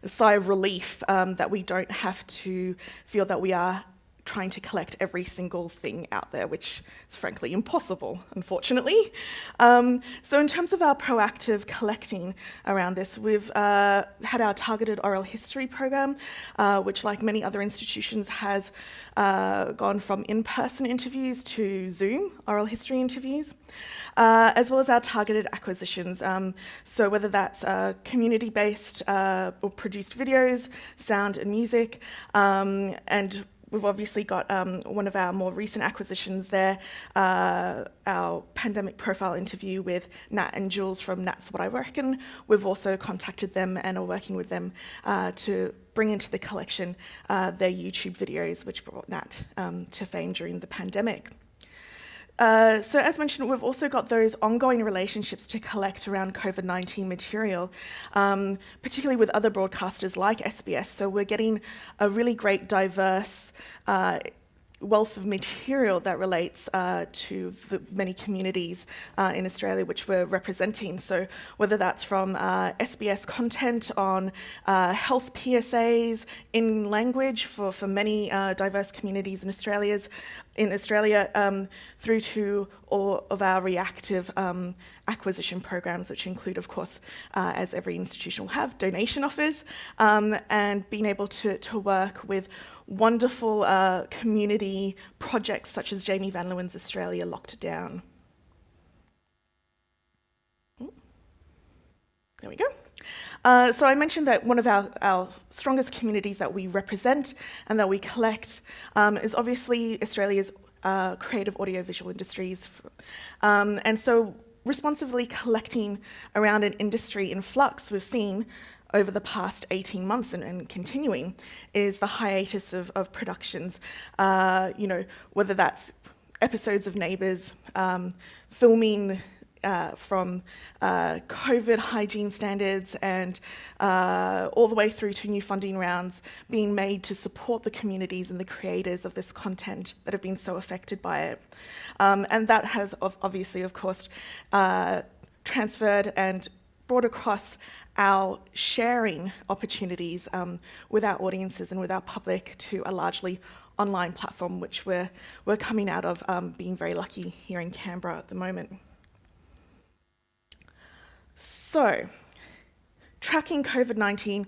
sigh of relief that we don't have to feel that we are trying to collect every single thing out there, which is frankly impossible, unfortunately. So in terms of our proactive collecting around this, we've had our targeted oral history program, which, like many other institutions, has gone from in-person interviews to Zoom oral history interviews, as well as our targeted acquisitions. So whether that's community-based or produced videos, sound and music, and we've obviously got one of our more recent acquisitions there, our pandemic profile interview with Nat and Jules from Nat's What I Reckon. We've also contacted them and are working with them to bring into the collection their YouTube videos, which brought Nat to fame during the pandemic. So as mentioned, we've also got those ongoing relationships to collect around COVID-19 material, particularly with other broadcasters like SBS. So we're getting a really great diverse wealth of material that relates to the many communities in Australia which we're representing. So whether that's from SBS content on health PSAs in language for many diverse communities in Australia, through to all of our reactive acquisition programs, which include, of course, as every institution will have, donation offers, and being able to work with wonderful community projects such as Jamie Van Leeuwen's Australia Locked Down. There we go. So I mentioned that one of our strongest communities that we represent and that we collect is obviously Australia's creative audiovisual industries. And so responsibly collecting around an industry in flux, we've seen over the past 18 months and continuing, is the hiatus of productions, whether that's episodes of Neighbours, filming from COVID hygiene standards and all the way through to new funding rounds being made to support the communities and the creators of this content that have been so affected by it. And that has obviously, of course, transferred and brought across our sharing opportunities with our audiences and with our public to a largely online platform, which we're coming out of, being very lucky here in Canberra at the moment. So, tracking COVID-19,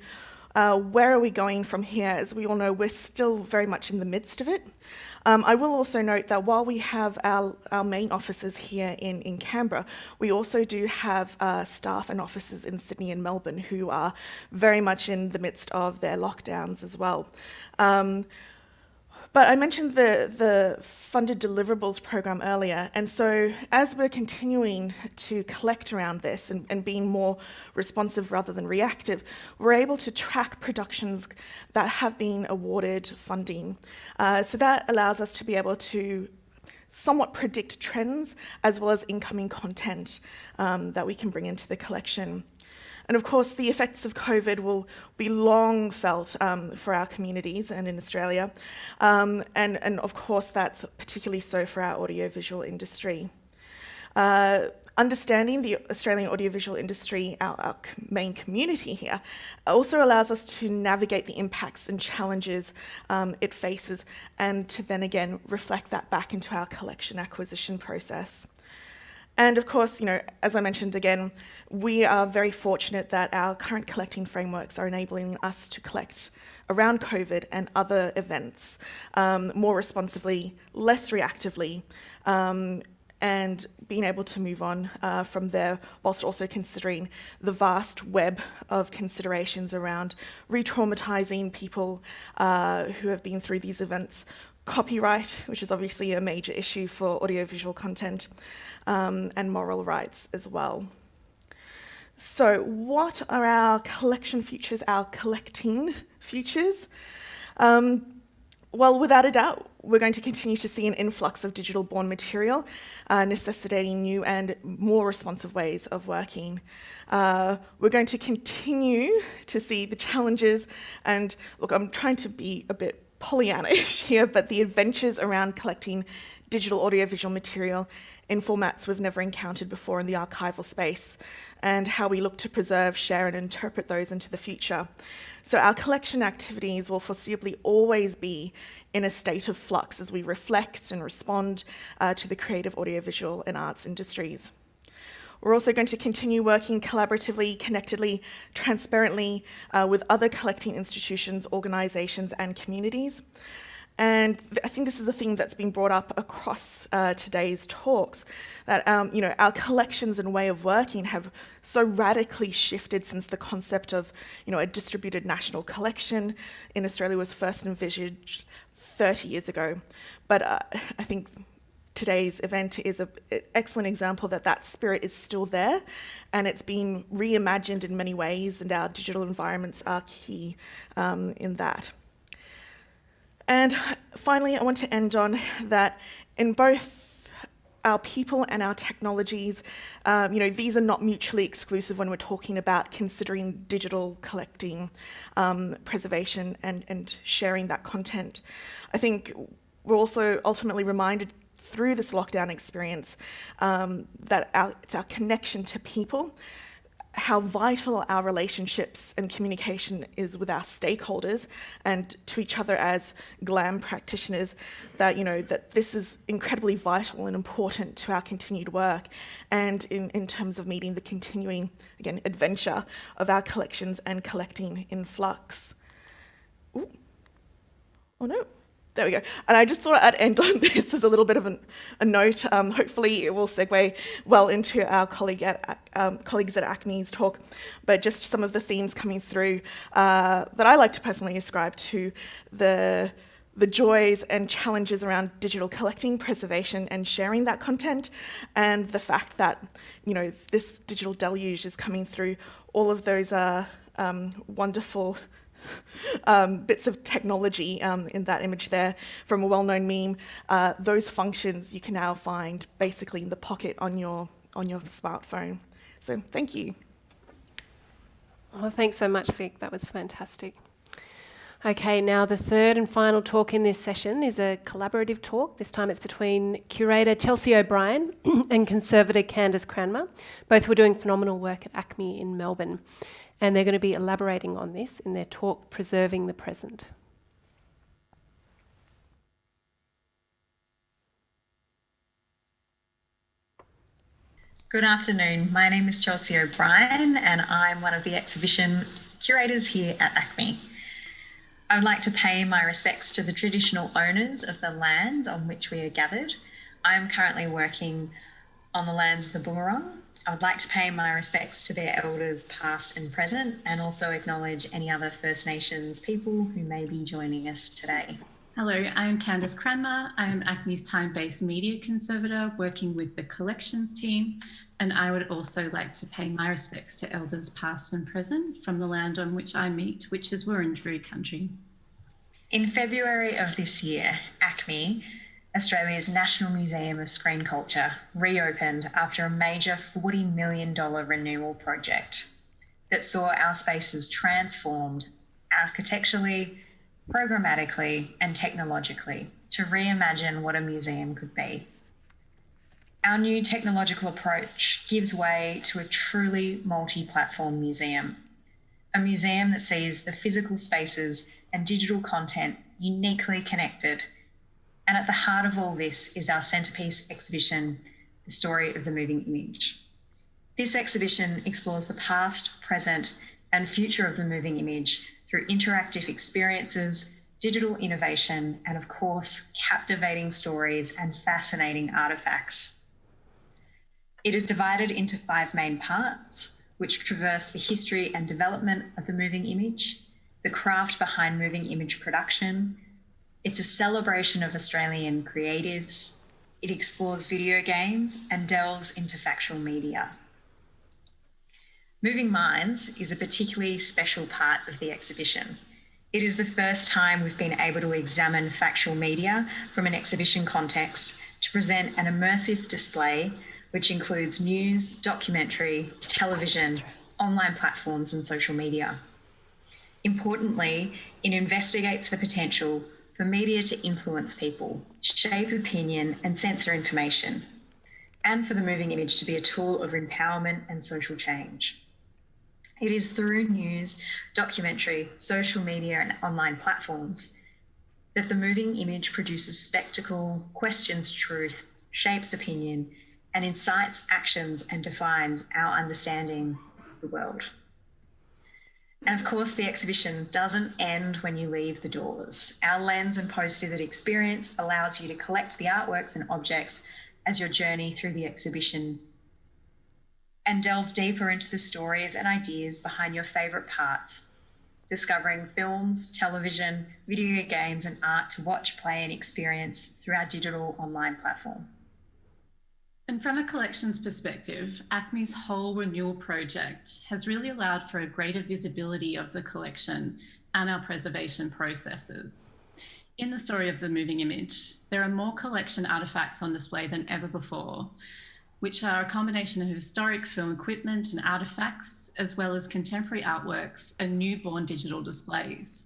where are we going from here? As we all know, we're still very much in the midst of it. I will also note that while we have our main offices here in Canberra, we also do have staff and offices in Sydney and Melbourne who are very much in the midst of their lockdowns as well. But I mentioned the funded deliverables program earlier, and so as we're continuing to collect around this and being more responsive rather than reactive, we're able to track productions that have been awarded funding. So that allows us to be able to somewhat predict trends as well as incoming content that we can bring into the collection. And of course, the effects of COVID will be long felt for our communities and in Australia. And of course, that's particularly so for our audiovisual industry. Understanding the Australian audiovisual industry, our main community here, also allows us to navigate the impacts and challenges it faces, and to then again reflect that back into our collection acquisition process. And of course, as I mentioned again, we are very fortunate that our current collecting frameworks are enabling us to collect around COVID and other events more responsively, less reactively, and being able to move on from there, whilst also considering the vast web of considerations around re-traumatizing people who have been through these events, copyright, which is obviously a major issue for audiovisual content, and moral rights as well. So what are our collection futures, our collecting futures? Well, without a doubt, we're going to continue to see an influx of digital-born material, necessitating new and more responsive ways of working. We're going to continue to see the challenges, and look, I'm trying to be a bit Pollyanna-ish here, but the adventures around collecting digital audiovisual material in formats we've never encountered before in the archival space, and how we look to preserve, share, and interpret those into the future. So our collection activities will foreseeably always be in a state of flux as we reflect and respond to the creative audiovisual and arts industries. We're also going to continue working collaboratively, connectedly, transparently with other collecting institutions, organisations and communities. And I think this is a theme that's been brought up across today's talks, that our collections and way of working have so radically shifted since the concept of a distributed national collection in Australia was first envisaged 30 years ago. But I think today's event is an excellent example that that spirit is still there, and it's been reimagined in many ways, and our digital environments are key in that. And finally, I want to end on that in both our people and our technologies, these are not mutually exclusive when we're talking about considering digital collecting, preservation and sharing that content. I think we're also ultimately reminded through this lockdown experience that it's our connection to people, how vital our relationships and communication is with our stakeholders and to each other as GLAM practitioners, that that this is incredibly vital and important to our continued work, and in terms of meeting the continuing, again, adventure of our collections and collecting in flux. Ooh. Oh no. There we go. And I just thought I'd end on this as a little bit of a note. Hopefully it will segue well into our colleagues at ACMI's talk, but just some of the themes coming through that I like to personally ascribe to the joys and challenges around digital collecting, preservation and sharing that content, and the fact that this digital deluge is coming through all of those wonderful bits of technology in that image there from a well-known meme. Those functions you can now find basically in the pocket on your smartphone. So thank you. Well, thanks so much, Vic. That was fantastic. Okay, now the third and final talk in this session is a collaborative talk. This time it's between curator Chelsea O'Brien and conservator Candice CRANMER. Both were doing phenomenal work at ACMI in Melbourne, and they're going to be elaborating on this in their talk, Preserving the Present. Good afternoon. My name is Chelsea O'Brien and I'm one of the exhibition curators here at ACMI. I would like to pay my respects to the traditional owners of the land on which we are gathered. I am currently working on the lands of the Boonwurrung. I would like to pay my respects to their elders past and present, and also acknowledge any other First Nations people who may be joining us today. Hello, I am Candice CRANMER. I am ACMI's time-based media conservator working with the collections team, and I would also like to pay my respects to elders past and present from the land on which I meet, which is Wurundjeri country. In February of this year, ACMI, Australia's National Museum of Screen Culture, reopened after a major $40 million renewal project that saw our spaces transformed architecturally, programmatically and technologically to reimagine what a museum could be. Our new technological approach gives way to a truly multi-platform museum, a museum that sees the physical spaces and digital content uniquely connected. And at the heart of all this is our centrepiece exhibition, The Story of the Moving Image. This exhibition explores the past, present and future of the moving image through interactive experiences, digital innovation, and of course, captivating stories and fascinating artefacts. It is divided into 5 main parts, which traverse the history and development of the moving image, the craft behind moving image production. It's a celebration of Australian creatives. It explores video games and delves into factual media. Moving Minds is a particularly special part of the exhibition. It is the first time we've been able to examine factual media from an exhibition context to present an immersive display which includes news, documentary, television, online platforms and social media. Importantly, it investigates the potential for media to influence people, shape opinion and censor information, and for the moving image to be a tool of empowerment and social change. It is through news, documentary, social media and online platforms that the moving image produces spectacle, questions truth, shapes opinion, and incites actions and defines our understanding of the world. And of course, the exhibition doesn't end when you leave the doors. Our lens and post-visit experience allows you to collect the artworks and objects as your journey through the exhibition and delve deeper into the stories and ideas behind your favourite parts, discovering films, television, video games and art to watch, play and experience through our digital online platform. And from a collections perspective, ACMI's whole renewal project has really allowed for a greater visibility of the collection and our preservation processes. In the Story of the Moving Image, there are more collection artefacts on display than ever before, which are a combination of historic film equipment and artefacts, as well as contemporary artworks and newborn digital displays.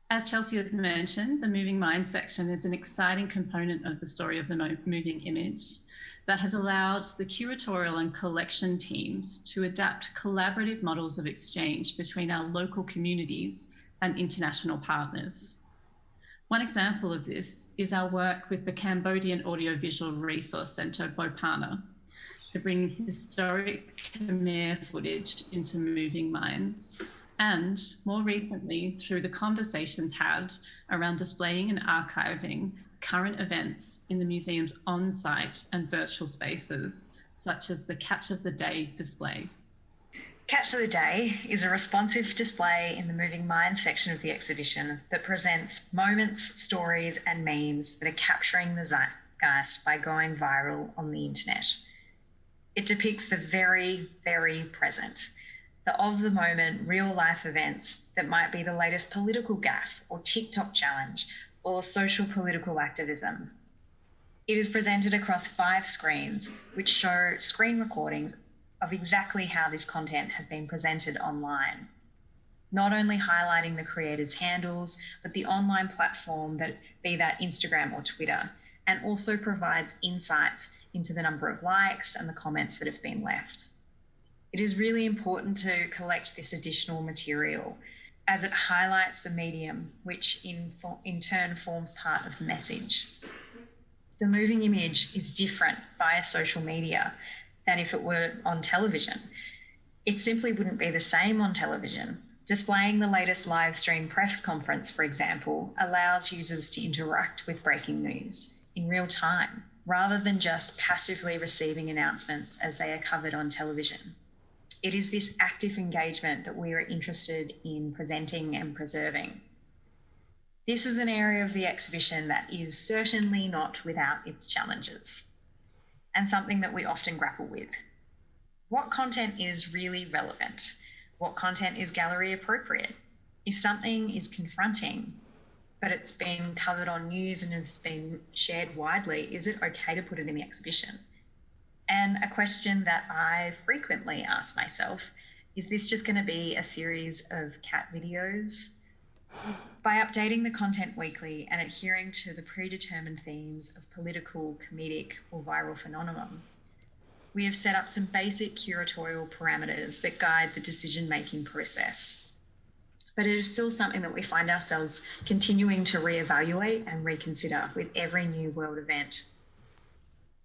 As Chelsea has mentioned, the Moving Minds section is an exciting component of the Story of the Moving Image that has allowed the curatorial and collection teams to adapt collaborative models of exchange between our local communities and international partners. One example of this is our work with the Cambodian Audiovisual Resource Centre, BOPANA, to bring historic Khmer footage into Moving Minds, and more recently through the conversations had around displaying and archiving current events in the museum's on-site and virtual spaces, such as the Catch of the Day display. Catch of the Day is a responsive display in the Moving Minds section of the exhibition that presents moments, stories and memes that are capturing the zeitgeist by going viral on the internet. It depicts the very, very present, the of the moment real life events that might be the latest political gaffe or TikTok challenge or social political activism. It is presented across 5 screens, which show screen recordings of exactly how this content has been presented online, not only highlighting the creators' handles, but the online platform, that be that Instagram or Twitter, and also provides insights into the number of likes and the comments that have been left. It is really important to collect this additional material as it highlights the medium, which in turn forms part of the message. The moving image is different via social media, than if it were on television. It simply wouldn't be the same on television. Displaying the latest live stream press conference, for example, allows users to interact with breaking news in real time, rather than just passively receiving announcements as they are covered on television. It is this active engagement that we are interested in presenting and preserving. This is an area of the exhibition that is certainly not without its challenges, and something that we often grapple with. What content is really relevant? What content is gallery appropriate? If something is confronting, but it's been covered on news and it's been shared widely, is it okay to put it in the exhibition? And a question that I frequently ask myself, is this just going to be a series of cat videos? By updating the content weekly and adhering to the predetermined themes of political, comedic, or viral phenomenon, we have set up some basic curatorial parameters that guide the decision-making process. But it is still something that we find ourselves continuing to reevaluate and reconsider with every new world event.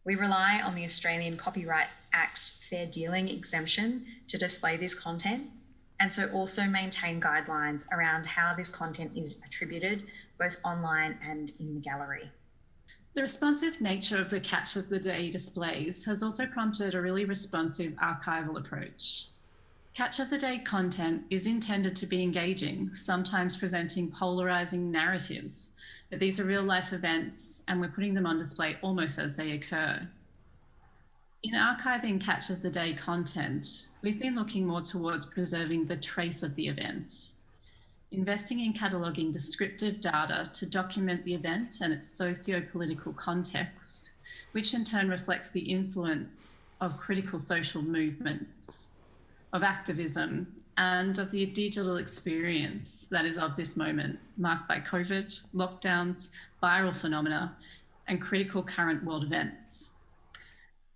We rely on the Australian Copyright Act's fair dealing exemption to display this content, and so also maintain guidelines around how this content is attributed, both online and in the gallery. The responsive nature of the Catch of the Day displays has also prompted a really responsive archival approach. Catch of the Day content is intended to be engaging, sometimes presenting polarizing narratives, but these are real life events and we're putting them on display almost as they occur. In archiving Catch of the Day content, we've been looking more towards preserving the trace of the event, investing in cataloguing descriptive data to document the event and its socio-political context, which in turn reflects the influence of critical social movements, of activism, and of the digital experience that is of this moment, marked by COVID, lockdowns, viral phenomena, and critical current world events.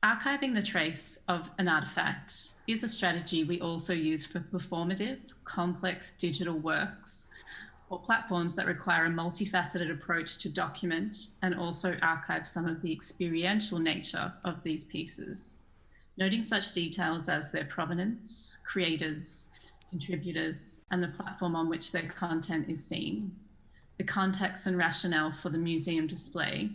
Archiving the trace of an artefact is a strategy we also use for performative, complex digital works or platforms that require a multifaceted approach to document and also archive some of the experiential nature of these pieces, noting such details as their provenance, creators, contributors, and the platform on which their content is seen, the context and rationale for the museum display,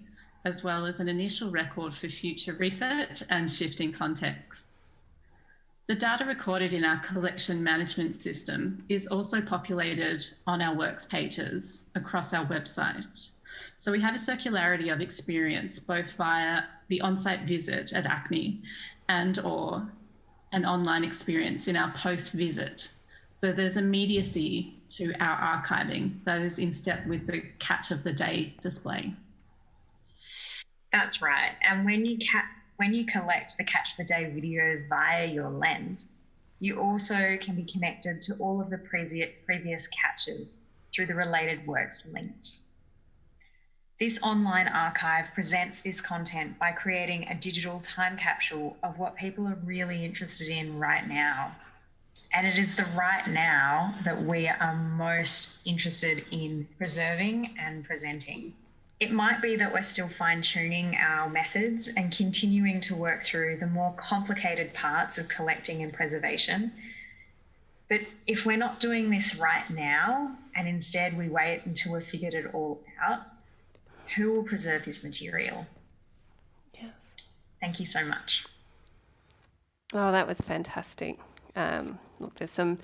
as well as an initial record for future research and shifting contexts. The data recorded in our collection management system is also populated on our works pages across our website. So we have a circularity of experience, both via the on-site visit at ACMI and/or an online experience in our post-visit. So there's immediacy to our archiving that is in step with the Catch of the Day display. That's right. And when you collect the Catch the Day videos via your lens, you also can be connected to all of the previous catches through the related works links. This online archive presents this content by creating a digital time capsule of what people are really interested in right now. And it is the right now that we are most interested in preserving and presenting. It might be that we're still fine-tuning our methods and continuing to work through the more complicated parts of collecting and preservation. But if we're not doing this right now, and instead we wait until we've figured it all out, who will preserve this material? Yes. Thank you so much. Oh, that was fantastic. Look, there's some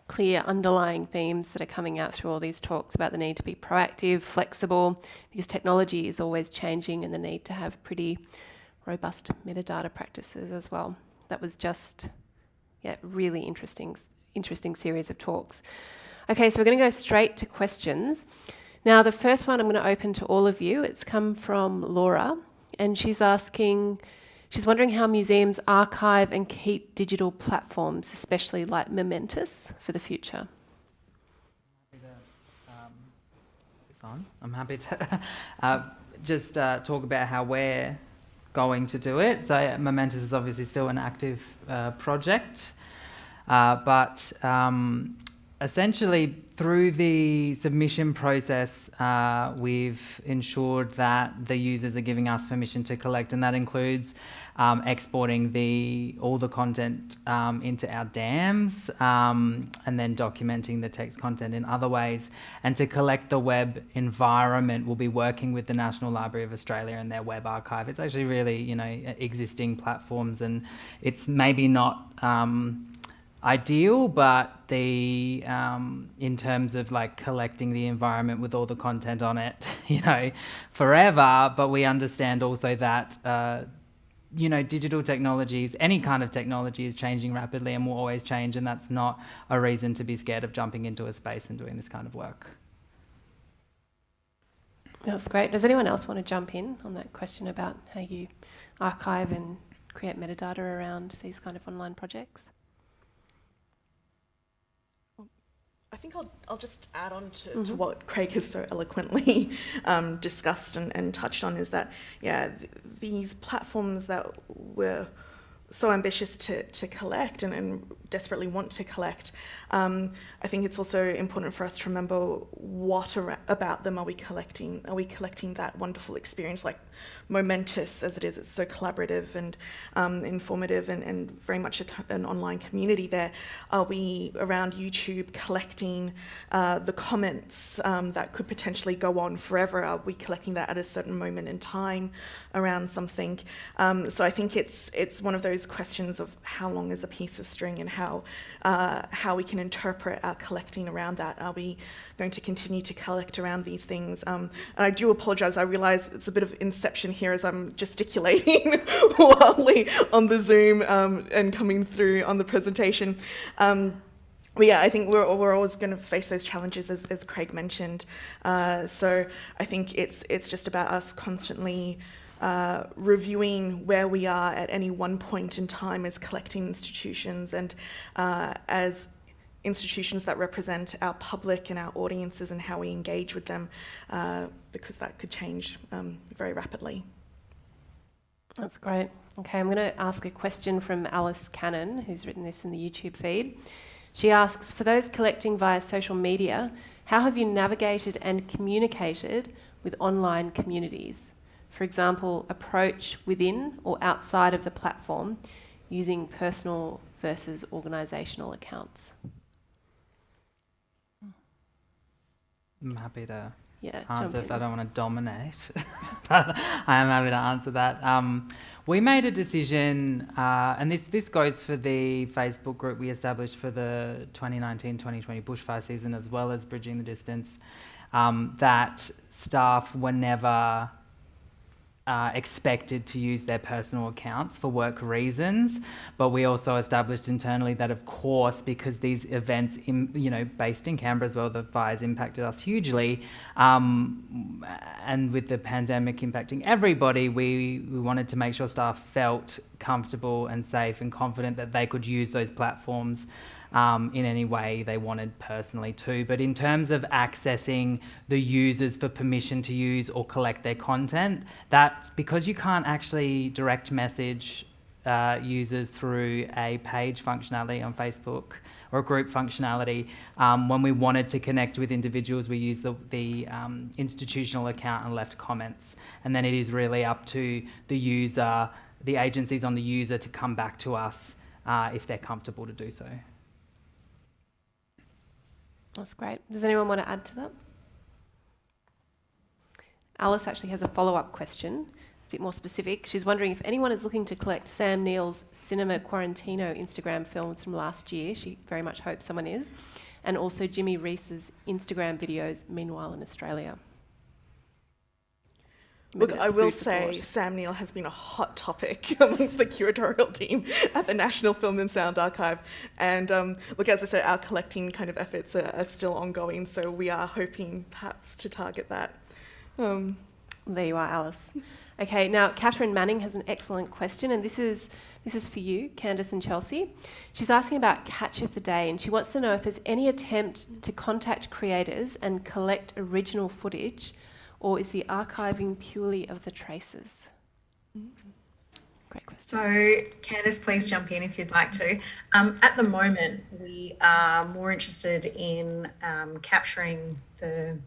clear underlying themes that are coming out through all these talks about the need to be proactive, flexible, because technology is always changing, and the need to have pretty robust metadata practices as well. That was just, really interesting series of talks. Okay, so we're going to go straight to questions. Now, the first one I'm going to open to all of you. It's come from Laura, and she's wondering how museums archive and keep digital platforms, especially like momentous, for the future. I'm happy to just talk about how we're going to do it. So Momentous is obviously still an active project, but essentially, through the submission process, we've ensured that the users are giving us permission to collect, and that includes exporting all the content into our dams, and then documenting the text content in other ways. And to collect the web environment, we'll be working with the National Library of Australia and their web archive. It's actually really, existing platforms, and it's maybe not ideal, but in terms of like collecting the environment with all the content on it, forever. But we understand also that digital technologies, any kind of technology, is changing rapidly and will always change, and that's not a reason to be scared of jumping into a space and doing this kind of work. That's great. Does anyone else want to jump in on that question about how you archive and create metadata around these kind of online projects? I think I'll just add on to what Craig has so eloquently discussed and touched on, is that, these platforms that we're so ambitious to collect and desperately want to collect, I think it's also important for us to remember what about them are we collecting. Are we collecting that wonderful experience, like momentous as it is? It's so collaborative and informative and very much an online community there. Are we around YouTube collecting the comments that could potentially go on forever? Are we collecting that at a certain moment in time around something? So I think it's one of those questions of how long is a piece of string, and how we can interpret our collecting around that. Are we going to continue to collect around these things? And I do apologise, I realise it's a bit of inception here as I'm gesticulating wildly on the Zoom and coming through on the presentation. But yeah, I think we're always going to face those challenges, as Craig mentioned. So I think it's just about us constantly reviewing where we are at any one point in time as collecting institutions and as institutions that represent our public and our audiences, and how we engage with them, because that could change very rapidly. That's great. Okay, I'm going to ask a question from Alice Cannon, who's written this in the YouTube feed. She asks, for those collecting via social media, how have you navigated and communicated with online communities? For example, approach within or outside of the platform using personal versus organisational accounts. I'm happy to Yeah, answer jump if I in. don't want to dominate, but I am happy to answer that. We made a decision, and this goes for the Facebook group we established for the 2019-2020 bushfire season, as well as Bridging the Distance, that staff were never expected to use their personal accounts for work reasons, but we also established internally that, of course, because these events, based in Canberra as well, the fires impacted us hugely, and with the pandemic impacting everybody, we wanted to make sure staff felt comfortable and safe and confident that they could use those platforms in any way they wanted personally too. But in terms of accessing the users for permission to use or collect their content, that because you can't actually direct message users through a page functionality on Facebook or a group functionality, when we wanted to connect with individuals, we used the institutional account and left comments. And then it is really up to the user, the agencies on the user, to come back to us if they're comfortable to do so. That's great. Does anyone want to add to that? Alice actually has a follow-up question, a bit more specific. She's wondering if anyone is looking to collect Sam Neill's Cinema Quarantino Instagram films from last year. She very much hopes someone is. And also Jimmy Reese's Instagram videos, Meanwhile in Australia. Maybe Look, that's I will food for say thought. Sam Neill has been a hot topic amongst the curatorial team at the National Film and Sound Archive. And look, as I said, our collecting kind of efforts are still ongoing, so we are hoping perhaps to target that. There you are, Alice. Okay, now Catherine Manning has an excellent question, and this is for you, Candice and Chelsea. She's asking about Catch of the Day, and she wants to know if there's any attempt to contact creators and collect original footage, or is the archiving purely of the traces? Great question. So, Candice, please jump in if you'd like to. At the moment, we are more interested in capturing the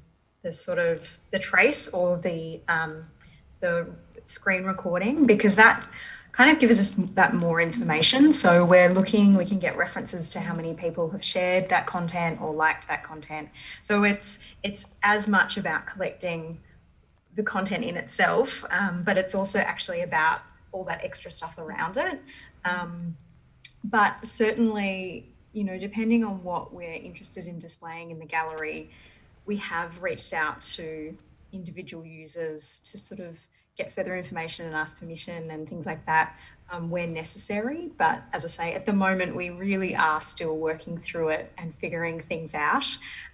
sort of the trace or the screen recording, because that kind of gives us that more information. So we can get references to how many people have shared that content or liked that content. So it's as much about collecting the content in itself, but it's also actually about all that extra stuff around it. But certainly, you know, depending on what we're interested in displaying in the gallery, we have reached out to individual users to sort of get further information and ask permission and things like that where necessary. But as I say, at the moment, we really are still working through it and figuring things out.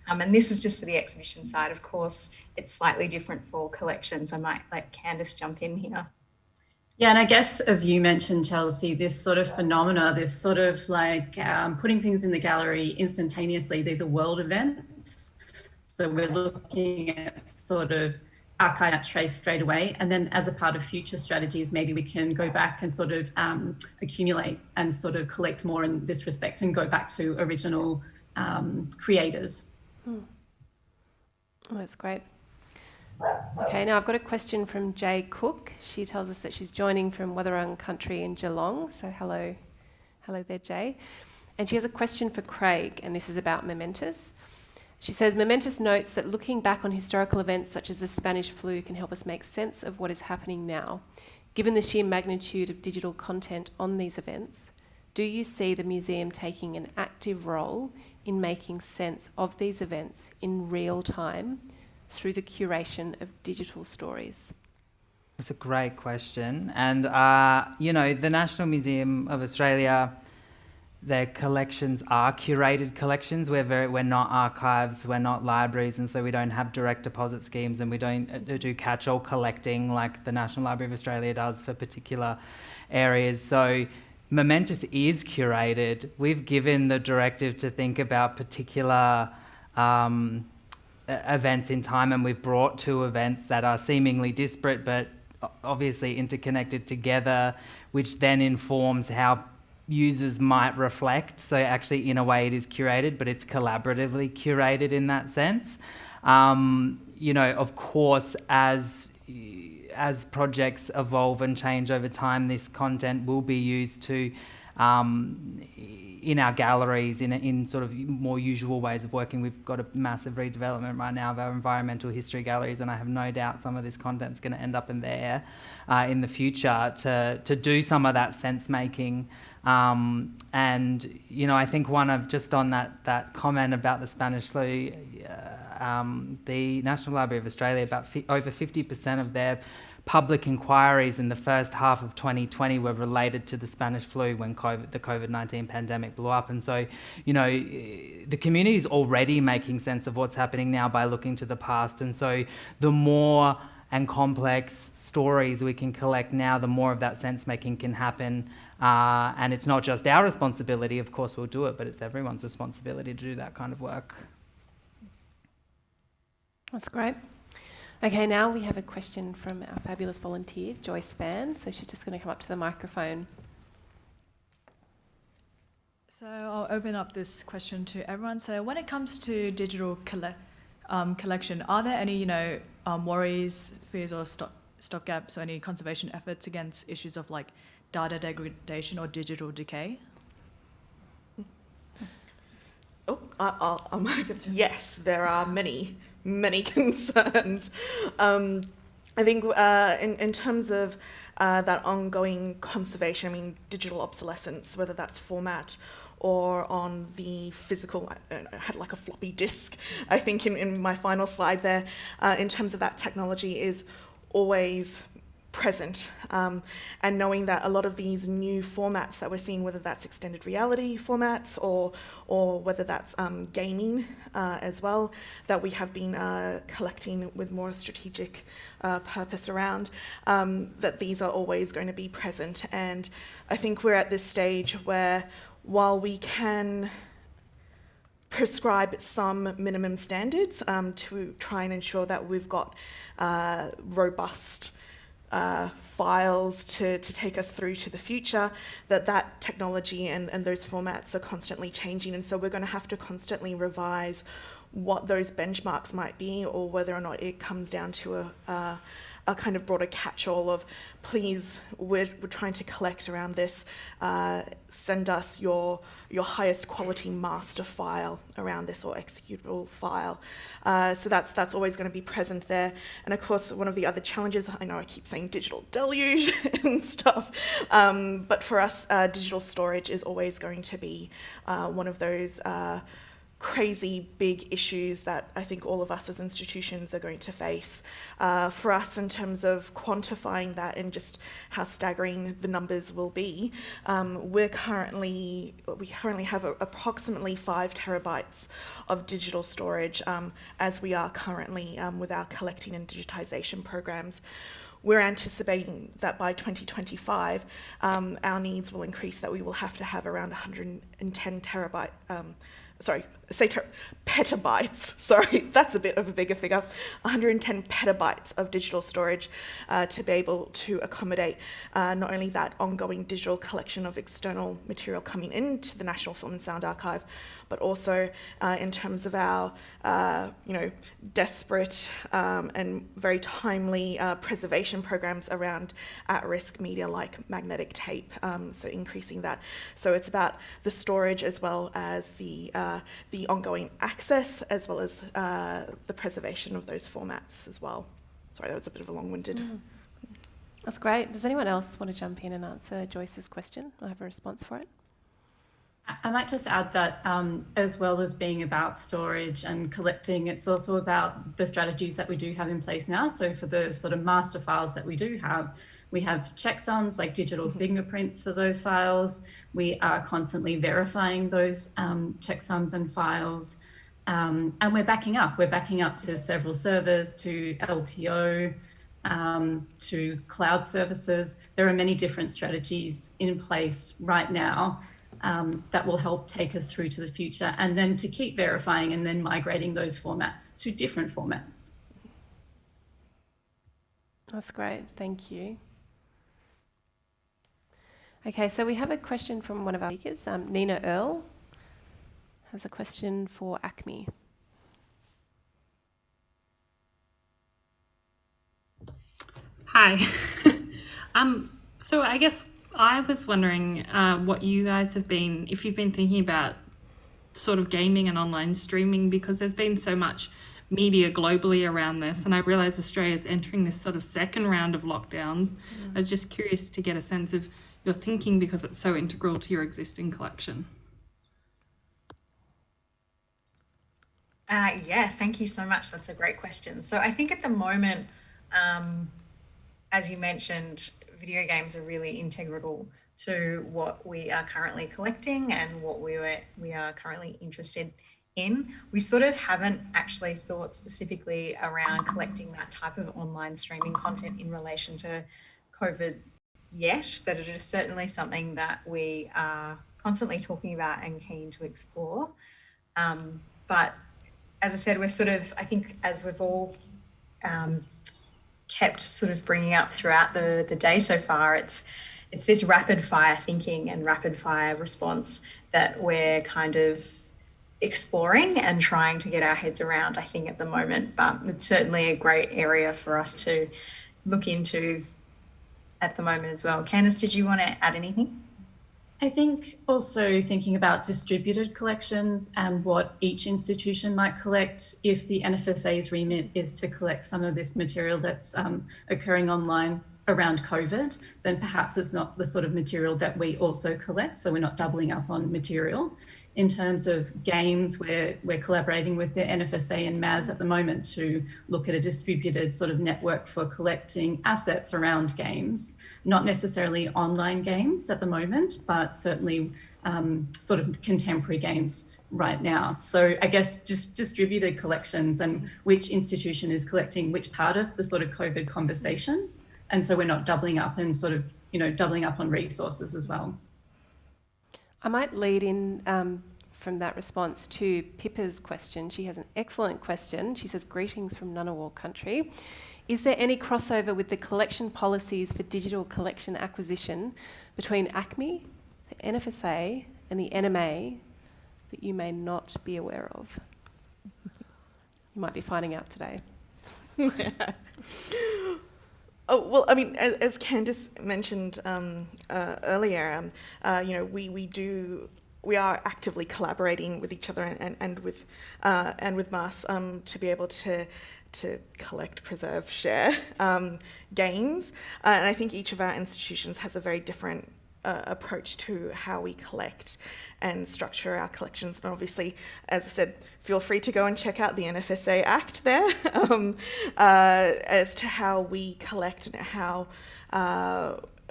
And this is just for the exhibition side. Of course, it's slightly different for collections. I might let Candice jump in here. Yeah, and I guess, as you mentioned, Chelsea, this sort of phenomena, this sort of like putting things in the gallery instantaneously, these are world events. So we're looking at sort of archive that trace straight away. And then as a part of future strategies, maybe we can go back and sort of accumulate and sort of collect more in this respect and go back to original creators. Oh, that's great. Okay, now I've got a question from Jay Cook. She tells us that she's joining from Wetherung Country in Geelong. So hello there, Jay. And she has a question for Craig, and this is about Momentous. She says, Momentous notes that looking back on historical events such as the Spanish flu can help us make sense of what is happening now. Given the sheer magnitude of digital content on these events, do you see the museum taking an active role in making sense of these events in real time through the curation of digital stories? That's a great question. And, you know, the National Museum of Australia, their collections are curated collections. We're not archives, we're not libraries, and so we don't have direct deposit schemes, and we don't do catch-all collecting like the National Library of Australia does for particular areas. So Momentous is curated. We've given the directive to think about particular events in time, and we've brought two events that are seemingly disparate but obviously interconnected together, which then informs how users might reflect. So actually, in a way, it is curated, but it's collaboratively curated in that sense. You know, of course, as projects evolve and change over time, this content will be used to in our galleries, in sort of more usual ways of working. We've got a massive redevelopment right now of our environmental history galleries, and I have no doubt some of this content's going to end up in there in the future to do some of that sense making. And, you know, I think just on that comment about the Spanish flu, the National Library of Australia, over 50% of their public inquiries in the first half of 2020 were related to the Spanish flu when the COVID-19 pandemic blew up. And so, you know, the community is already making sense of what's happening now by looking to the past. And so the more and complex stories we can collect now, the more of that sense making can happen. And it's not just our responsibility, of course we'll do it, but it's everyone's responsibility to do that kind of work. That's great. Okay, now we have a question from our fabulous volunteer, Joyce Fan. So she's just going to come up to the microphone. So I'll open up this question to everyone. So when it comes to digital collection, are there any, you know, worries, fears, or stopgaps, or any conservation efforts against issues of like data degradation or digital decay? Yes, there are many concerns. I think in terms of that ongoing conservation, I mean, digital obsolescence, whether that's format or on the physical, I had like a floppy disk, I think in my final slide there, in terms of that technology is always present, and knowing that a lot of these new formats that we're seeing, whether that's extended reality formats or whether that's gaming as well, that we have been collecting with more strategic purpose around, that these are always going to be present. And I think we're at this stage where while we can prescribe some minimum standards to try and ensure that we've got robust files to take us through to the future, that technology and those formats are constantly changing, and so we're going to have to constantly revise what those benchmarks might be, or whether or not it comes down to a kind of broader catch-all of, please, we're trying to collect around this, send us your highest quality master file around this, or executable file. So that's always going to be present there. And of course, one of the other challenges, I know I keep saying digital deluge and stuff, but for us, digital storage is always going to be one of those crazy big issues that I think all of us as institutions are going to face. For us, in terms of quantifying that and just how staggering the numbers will be, we currently have approximately 5 terabytes of digital storage as we are currently with our collecting and digitisation programs. We're anticipating that by 2025, our needs will increase, that we will have to have around 110 petabytes, sorry, that's a bit of a bigger figure, 110 petabytes of digital storage to be able to accommodate not only that ongoing digital collection of external material coming into the National Film and Sound Archive, but also in terms of our desperate and very timely preservation programs around at-risk media like magnetic tape, so increasing that. So it's about the storage as well as the ongoing access, as well as the preservation of those formats as well. Sorry, that was a bit of a long-winded. That's great. Does anyone else want to jump in and answer Joyce's question? I have a response for it. I might just add that as well as being about storage and collecting, it's also about the strategies that we do have in place now. So for the sort of master files that we do have, we have checksums, like digital fingerprints for those files. We are constantly verifying those checksums and files. And we're backing up. We're backing up to several servers, to LTO, to cloud services. There are many different strategies in place right now that will help take us through to the future, and then to keep verifying and then migrating those formats to different formats. That's great, thank you. Okay, so we have a question from one of our speakers. Nina Earl has a question for ACMI. Hi. So I guess I was wondering what you guys have been, if you've been thinking about sort of gaming and online streaming, because there's been so much media globally around this, and I realise Australia's entering this sort of second round of lockdowns. I was just curious to get a sense of your thinking, because it's so integral to your existing collection. Yeah, thank you so much. That's a great question. So I think at the moment, as you mentioned, video games are really integral to what we are currently collecting and what we are currently interested in. We sort of haven't actually thought specifically around collecting that type of online streaming content in relation to COVID yet, but it is certainly something that we are constantly talking about and keen to explore. But as I said, we're sort of, I think as we've all kept sort of bringing up throughout the day so far, it's this rapid fire thinking and rapid fire response that we're kind of exploring and trying to get our heads around, I think, at the moment. But it's certainly a great area for us to look into at the moment as well. Candice, did you want to add anything? I think also thinking about distributed collections and what each institution might collect. If the NFSA's remit is to collect some of this material that's occurring online around COVID, then perhaps it's not the sort of material that we also collect, so we're not doubling up on material. In terms of games, we're collaborating with the NFSA and MAS at the moment to look at a distributed sort of network for collecting assets around games, not necessarily online games at the moment, but certainly sort of contemporary games right now. So I guess just distributed collections and which institution is collecting which part of the sort of COVID conversation. And so we're not doubling up and sort of, doubling up on resources as well. I might lead in from that response to Pippa's question. She has an excellent question. She says, greetings from Ngunnawal country. is there any crossover with the collection policies for digital collection acquisition between ACMI, the NFSA and the NMA that you may not be aware of? You might be finding out today. Oh, well, I mean, as Candice mentioned earlier, you know, we are actively collaborating with each other and with MAS to be able to collect, preserve, share gains. And I think each of our institutions has a very different approach to how we collect and structure our collections. And obviously, as I said, feel free to go and check out the NFSA Act there as to how we collect and how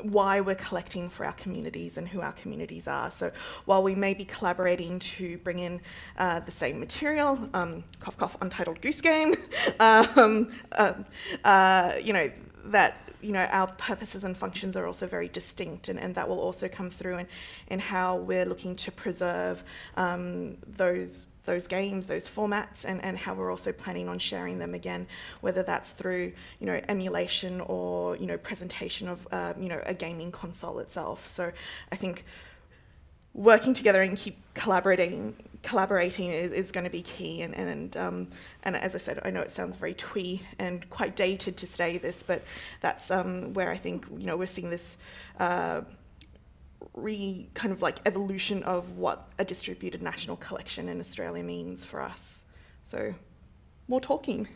why we're collecting for our communities and who our communities are. So while we may be collaborating to bring in the same material, cough cough, Untitled Goose Game, you know, that, you know, our purposes and functions are also very distinct, and that will also come through in how we're looking to preserve those games, those formats, and how we're also planning on sharing them again, whether that's through, you know, emulation or, you know, presentation of, you know, a gaming console itself. So I think working together and keep collaborating is going to be key. And as I said, I know it sounds very twee and quite dated to say this, but that's where I think, you know, we're seeing this kind of like evolution of what a distributed national collection in Australia means for us. So more talking.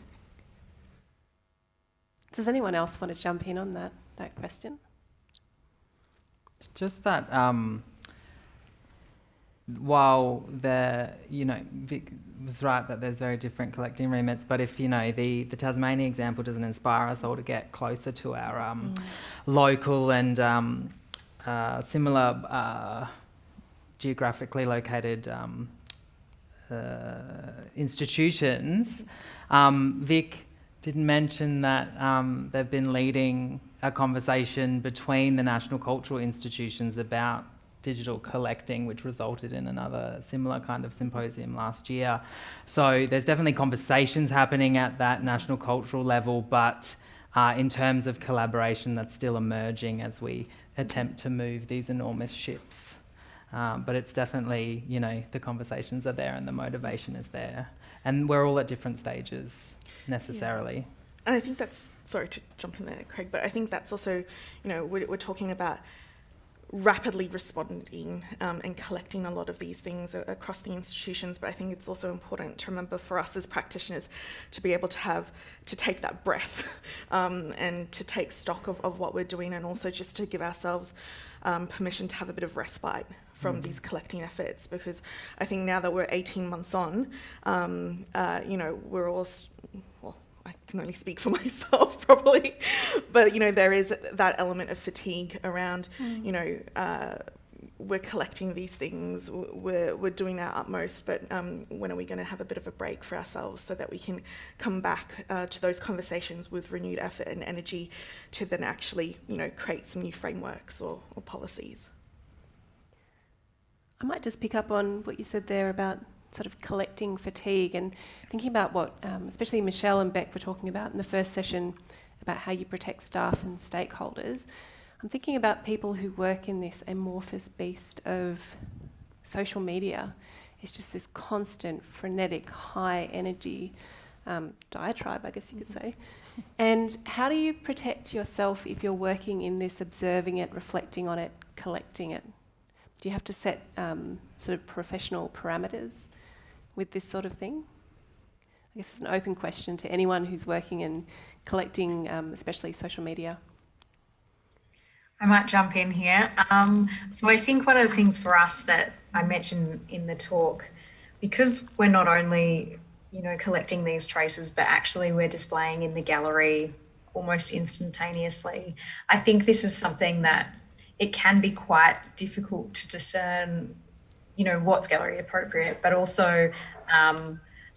Does anyone else want to jump in on that question? Just that while you know, Vic was right that there's very different collecting remits, but if, you know, the Tasmania example doesn't inspire us all to get closer to our local and similar geographically located institutions, Vic didn't mention that they've been leading a conversation between the national cultural institutions about digital collecting, which resulted in another similar kind of symposium last year. So there's definitely conversations happening at that national cultural level, but in terms of collaboration, that's still emerging as we attempt to move these enormous ships. But it's definitely, you know, the conversations are there and the motivation is there. And we're all at different stages necessarily. Yeah. And I think that's, sorry to jump in there, Craig, but I think that's also, you know, we're talking about rapidly responding and collecting a lot of these things across the institutions, but I think it's also important to remember for us as practitioners to be able to take that breath and to take stock of what we're doing, and also just to give ourselves permission to have a bit of respite from these collecting efforts, because I think now that we're 18 months on, you know, we're all, well, I can only speak for myself probably, but, you know, there is that element of fatigue around, you know, we're collecting these things, we're doing our utmost, but when are we going to have a bit of a break for ourselves so that we can come back to those conversations with renewed effort and energy to then actually, you know, create some new frameworks or policies. I might just pick up on what you said there about sort of collecting fatigue, and thinking about what especially Michelle and Beck were talking about in the first session about how you protect staff and stakeholders. I'm thinking about people who work in this amorphous beast of social media. It's just this constant, frenetic, high energy diatribe, I guess you could say. And how do you protect yourself if you're working in this, observing it, reflecting on it, collecting it? Do you have to set sort of professional parameters with this sort of thing? I guess it's an open question to anyone who's working in collecting, especially social media. I might jump in here. So I think one of the things for us that I mentioned in the talk, because we're not only, you know, collecting these traces, but actually we're displaying in the gallery almost instantaneously, I think this is something that it can be quite difficult to discern, you know, what's gallery appropriate, but also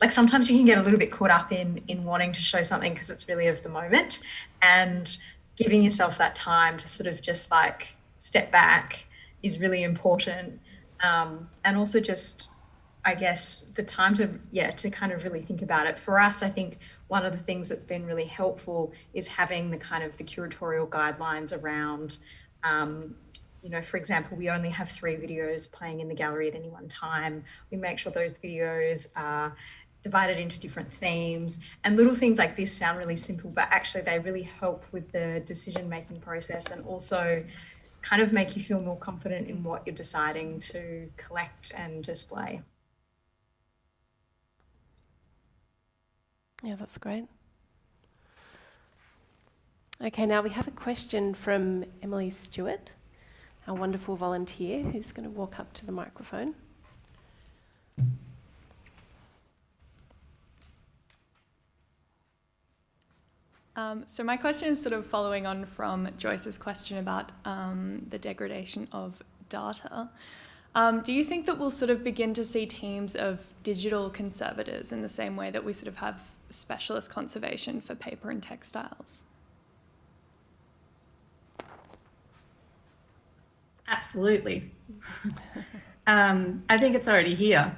like sometimes you can get a little bit caught up in wanting to show something because it's really of the moment, and giving yourself that time to sort of just like step back is really important. And also just I guess, the time to kind of really think about it. For us, I think one of the things that's been really helpful is having the kind of the curatorial guidelines around, you know, for example, we only have 3 videos playing in the gallery at any one time. We make sure those videos are divided into different themes, and little things like this sound really simple, but actually they really help with the decision-making process, and also kind of make you feel more confident in what you're deciding to collect and display. Yeah, that's great. Okay, now we have a question from Emily Stewart, our wonderful volunteer, who's going to walk up to the microphone. So my question is sort of following on from Joyce's question about the degradation of data. Do you think that we'll sort of begin to see teams of digital conservators in the same way that we sort of have specialist conservation for paper and textiles? Absolutely. I think it's already here.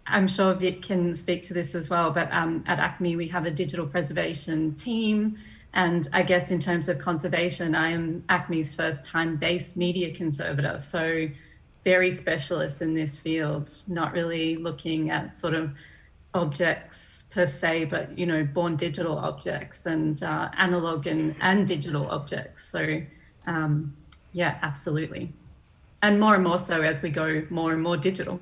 I'm sure Vic can speak to this as well, but at ACMI we have a digital preservation team, and I guess in terms of conservation, I am ACMI's first time-based media conservator, so very specialist in this field, not really looking at sort of objects per se, but, you know, born digital objects and analog and digital objects. So yeah, absolutely. And more so as we go more and more digital.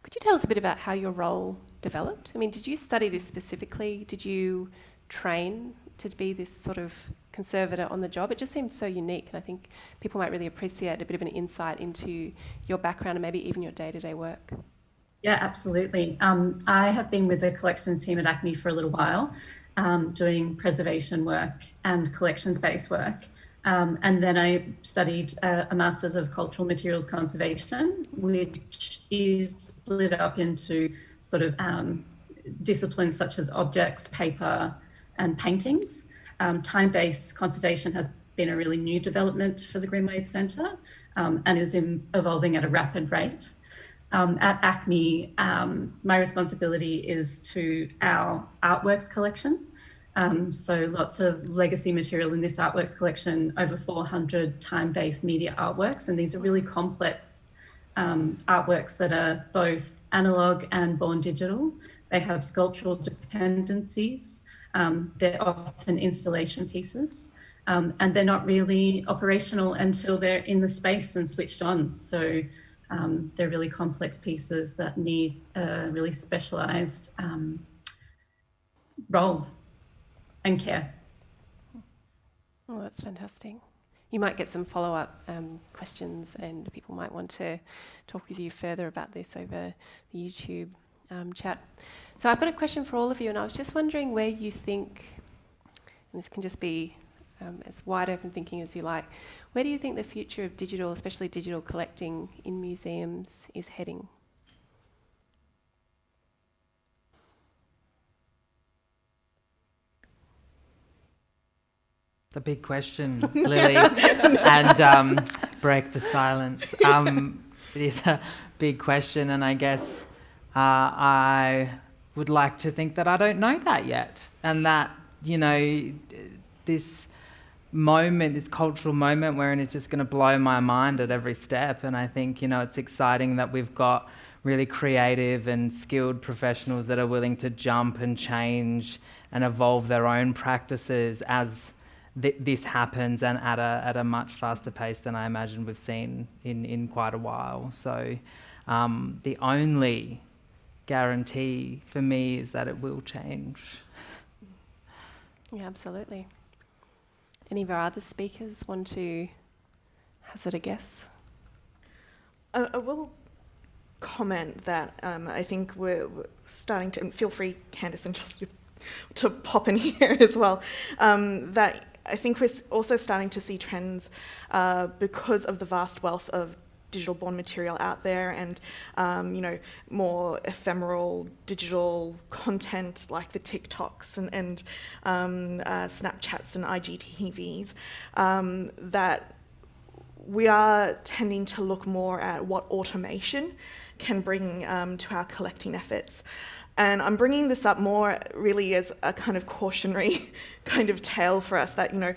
Could you tell us a bit about how your role developed? I mean, did you study this specifically? Did you train to be this sort of conservator on the job? It just seems so unique, and I think people might really appreciate a bit of an insight into your background and maybe even your day-to-day work. Yeah, absolutely. I have been with the collections team at ACMI for a little while, doing preservation work and collections-based work. And then I studied a Masters of Cultural Materials Conservation, which is split up into sort of disciplines such as objects, paper, and paintings. Time-based conservation has been a really new development for the GWYN Centre and is evolving at a rapid rate. At ACMI, my responsibility is to our artworks collection. So lots of legacy material in this artworks collection, over 400 time-based media artworks, and these are really complex artworks that are both analog and born digital. They have sculptural dependencies, they're often installation pieces, and they're not really operational until they're in the space and switched on. So they're really complex pieces that need a really specialised role and care. Oh, that's fantastic. You might get some follow-up questions, and people might want to talk with you further about this over the YouTube chat. So I've got a question for all of you, and I was just wondering where you think, and this can just be as wide open thinking as you like, where do you think the future of digital, especially digital collecting in museums, is heading? The big question, Lily, and break the silence. It is a big question, and I guess I would like to think that I don't know that yet, and that, you know, this moment, this cultural moment wherein it's just going to blow my mind at every step. And I think, you know, it's exciting that we've got really creative and skilled professionals that are willing to jump and change and evolve their own practices as this happens, and at a much faster pace than I imagine we've seen in quite a while. So the only guarantee for me is that it will change. Yeah, absolutely. Any of our other speakers want to hazard a guess? I will comment that I think we're starting to, and feel free, Candice, and just to pop in here as well, that I think we're also starting to see trends because of the vast wealth of digital born material out there, and you know, more ephemeral digital content like the TikToks and Snapchats and IGTVs, that we are tending to look more at what automation can bring to our collecting efforts. And I'm bringing this up more really as a kind of cautionary kind of tale for us that, no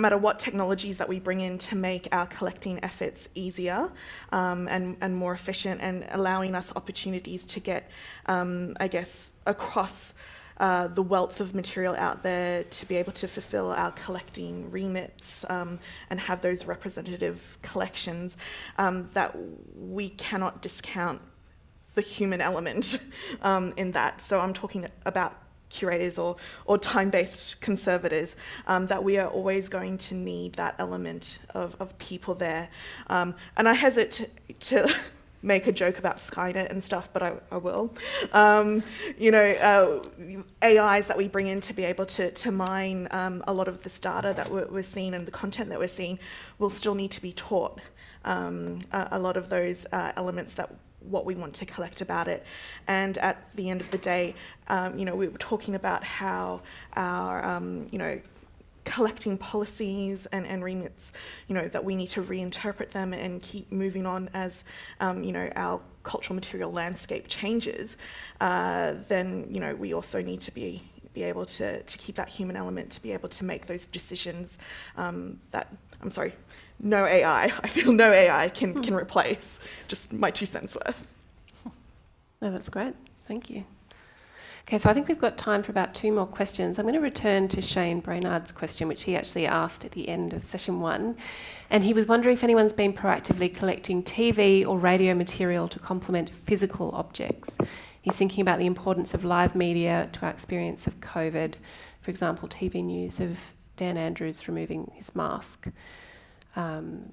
matter what technologies that we bring in to make our collecting efforts easier and more efficient and allowing us opportunities to get, across the wealth of material out there to be able to fulfill our collecting remits and have those representative collections, that we cannot discount the human element in that. So I'm talking about curators or time-based conservators, that we are always going to need that element of people there. And I hesitate to make a joke about Skynet and stuff, but I will. AIs that we bring in to be able to mine a lot of this data that we're seeing and the content that we're seeing will still need to be taught a lot of those elements that what we want to collect about it. And at the end of the day, we were talking about how our, collecting policies and remits, that we need to reinterpret them and keep moving on as, our cultural material landscape changes, then, we also need to be able to keep that human element to be able to make those decisions no AI, I feel no AI can replace. Just my 2 cents worth. No, that's great. Thank you. Okay, so I think we've got time for about 2 more questions. I'm going to return to Shane Brainard's question, which he actually asked at the end of session 1. And he was wondering if anyone's been proactively collecting TV or radio material to complement physical objects. He's thinking about the importance of live media to our experience of COVID. For example, TV news of Dan Andrews removing his mask. And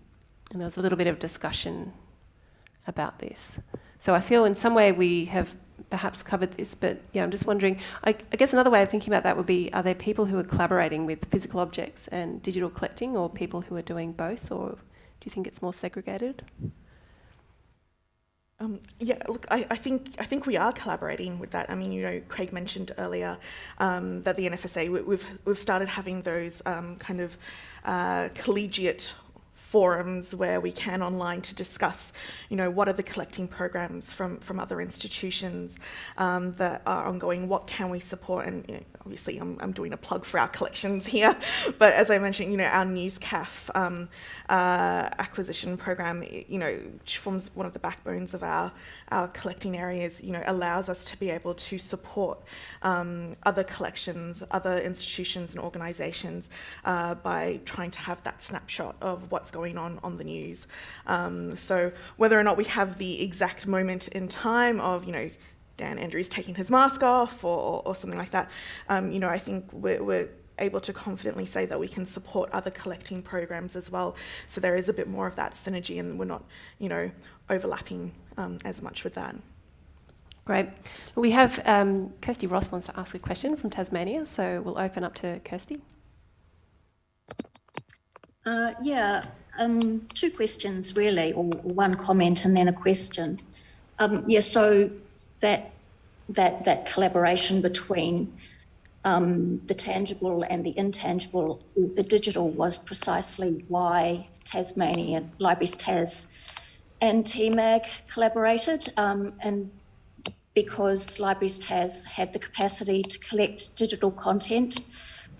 there was a little bit of discussion about this. So I feel in some way we have perhaps covered this, but I'm just wondering, I guess another way of thinking about that would be, are there people who are collaborating with physical objects and digital collecting, or people who are doing both, or do you think it's more segregated? I think we are collaborating with that. I mean, Craig mentioned earlier that the NFSA, we've started having those kind of collegiate forums where we can online to discuss, what are the collecting programs from other institutions that are ongoing, what can we support, and obviously I'm doing a plug for our collections here, but as I mentioned, our NewsCAF acquisition program, which forms one of the backbones of our collecting areas, allows us to be able to support other collections, other institutions and organisations by trying to have that snapshot of what's going on the news. So whether or not we have the exact moment in time of, Dan Andrews taking his mask off or something like that, I think we're able to confidently say that we can support other collecting programs as well. So there is a bit more of that synergy and we're not, overlapping as much with that. Great. We have Kirsty Ross wants to ask a question from Tasmania, so we'll open up to Kirsty. 2 questions really, or 1 comment and then a question. So that collaboration between the tangible and the intangible, or the digital, was precisely why Tasmania, Libraries Tas and TMAG collaborated, and because Libraries Tas had the capacity to collect digital content,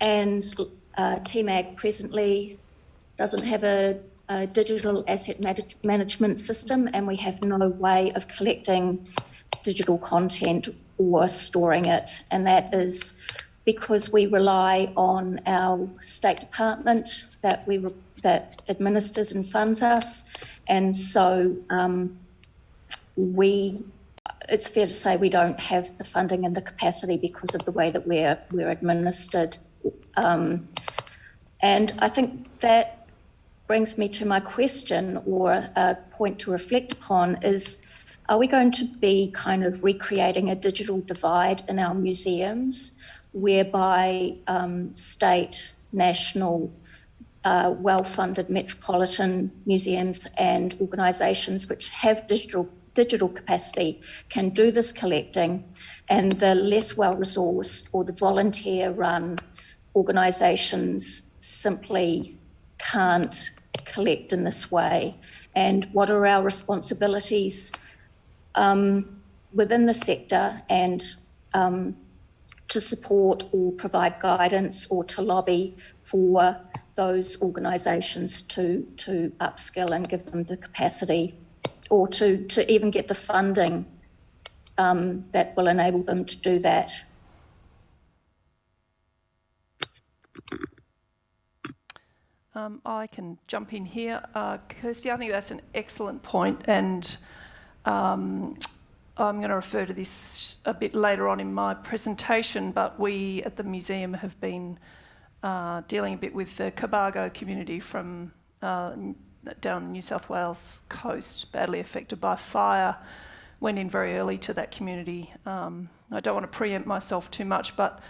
and TMAG presently doesn't have a digital asset management system, and we have no way of collecting digital content or storing it. And that is because we rely on our State Department that administers and funds us. And so it's fair to say we don't have the funding and the capacity because of the way that we're administered. And I think that brings me to my question, or a point to reflect upon, is, are we going to be kind of recreating a digital divide in our museums, whereby state, national, well-funded metropolitan museums and organisations which have digital capacity can do this collecting, and the less well-resourced or the volunteer-run organisations simply can't collect in this way, and what are our responsibilities within the sector, and to support or provide guidance or to lobby for those organisations to upskill and give them the capacity, or to even get the funding that will enable them to do that. I can jump in here. Kirsty, I think that's an excellent point, and I'm going to refer to this a bit later on in my presentation, but we at the museum have been dealing a bit with the Cobargo community from down the New South Wales coast, badly affected by fire. Went in very early to that community. I don't want to preempt myself too much, but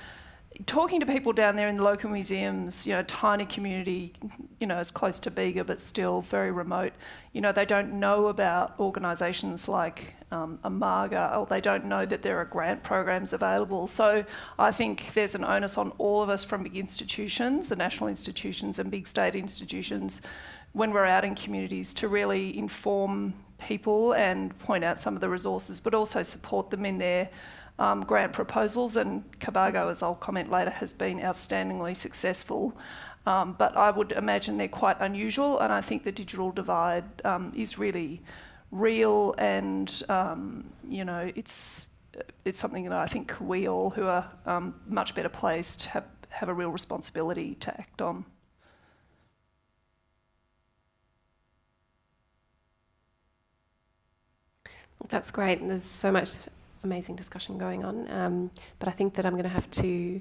talking to people down there in the local museums, tiny community, as close to Bega, but still very remote, they don't know about organisations like Amaga, or they don't know that there are grant programs available. So I think there's an onus on all of us from big institutions, the national institutions and big state institutions, when we're out in communities, to really inform people and point out some of the resources, but also support them in their grant proposals. And Cobargo, as I'll comment later, has been outstandingly successful. But I would imagine they're quite unusual, and I think the digital divide is really real, and it's something that I think we all who are much better placed have a real responsibility to act on. That's great, and there's so much amazing discussion going on, but I think that I'm going to have to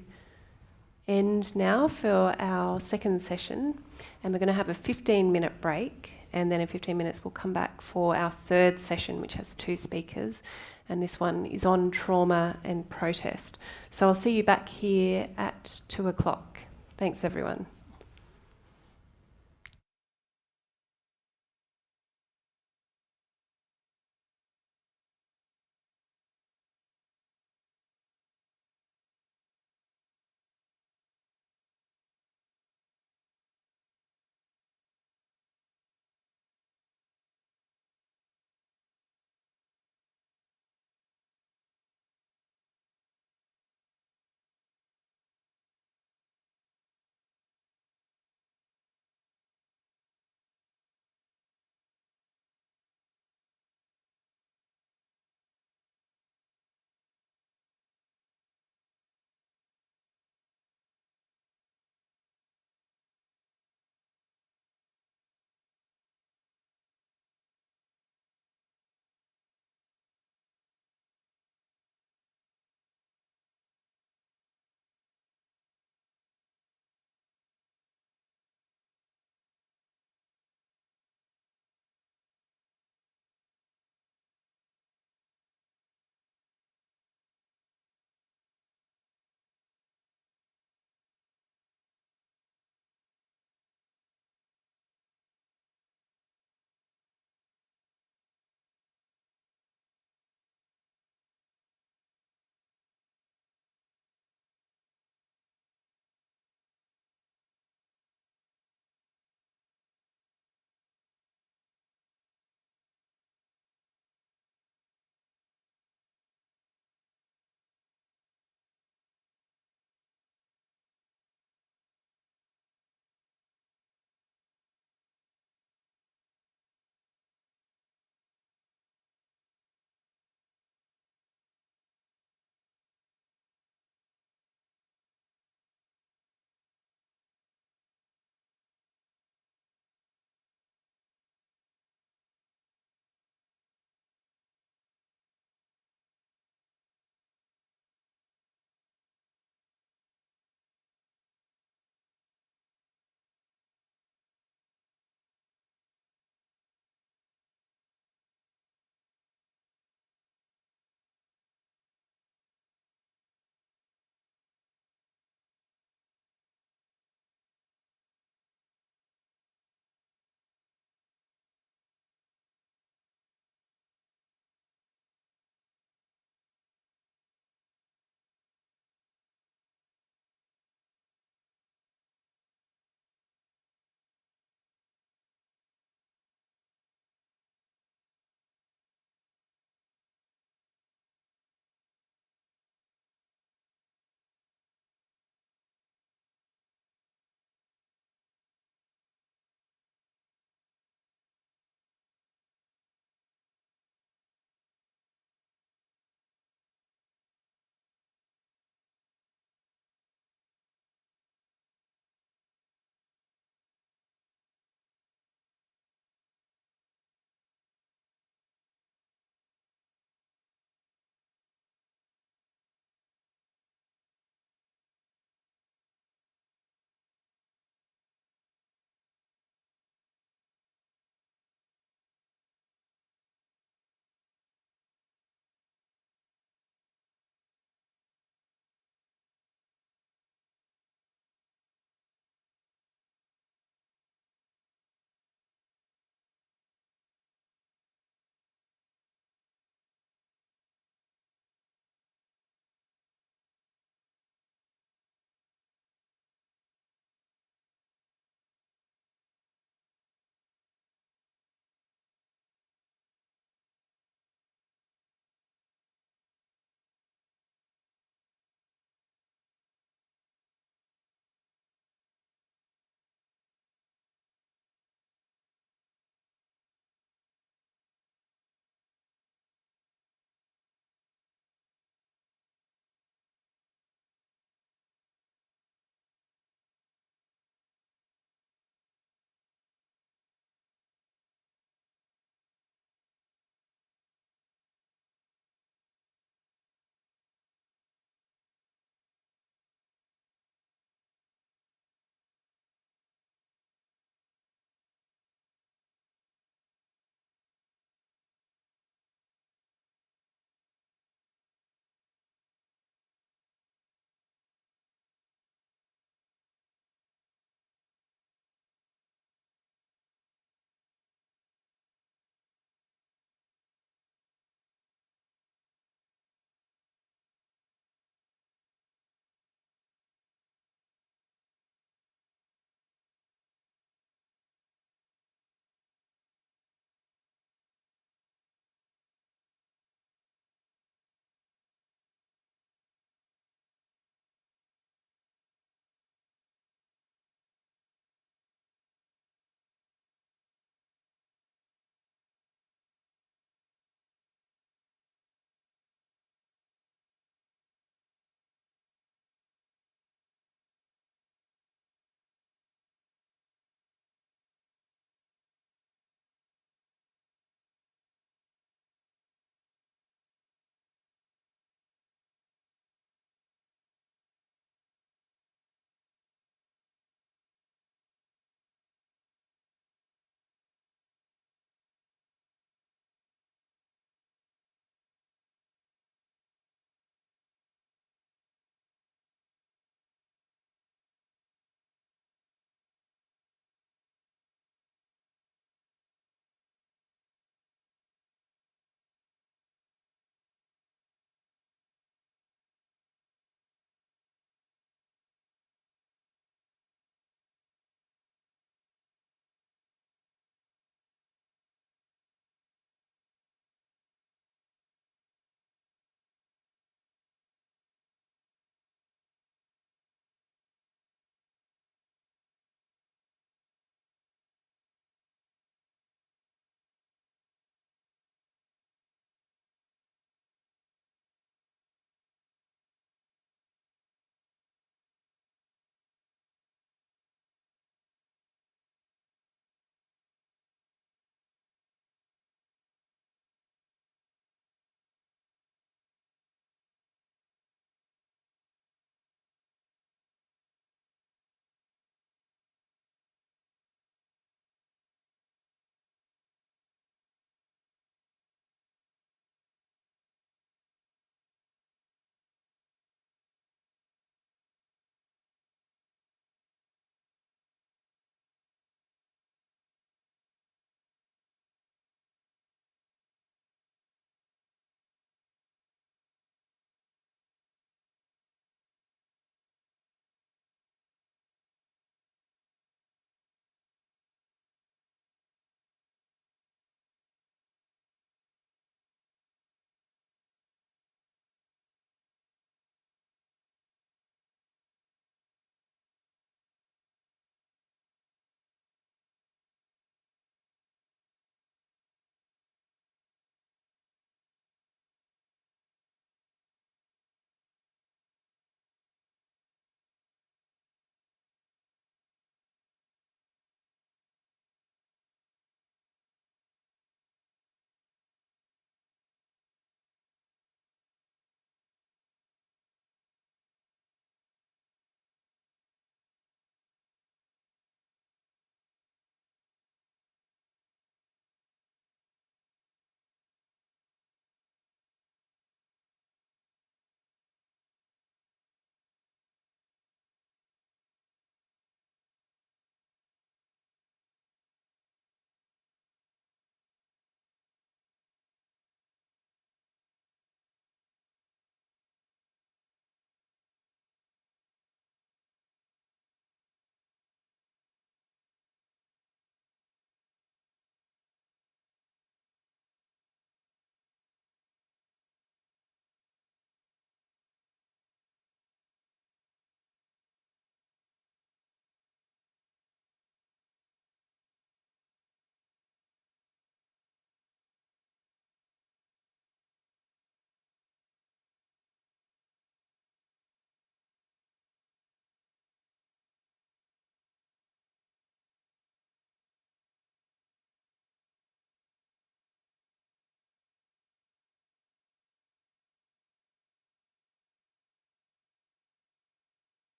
end now for our second session, and we're going to have a 15-minute break, and then in 15 minutes we'll come back for our third session, which has 2 speakers, and this one is on trauma and protest. So I'll see you back here at 2 o'clock. Thanks, everyone.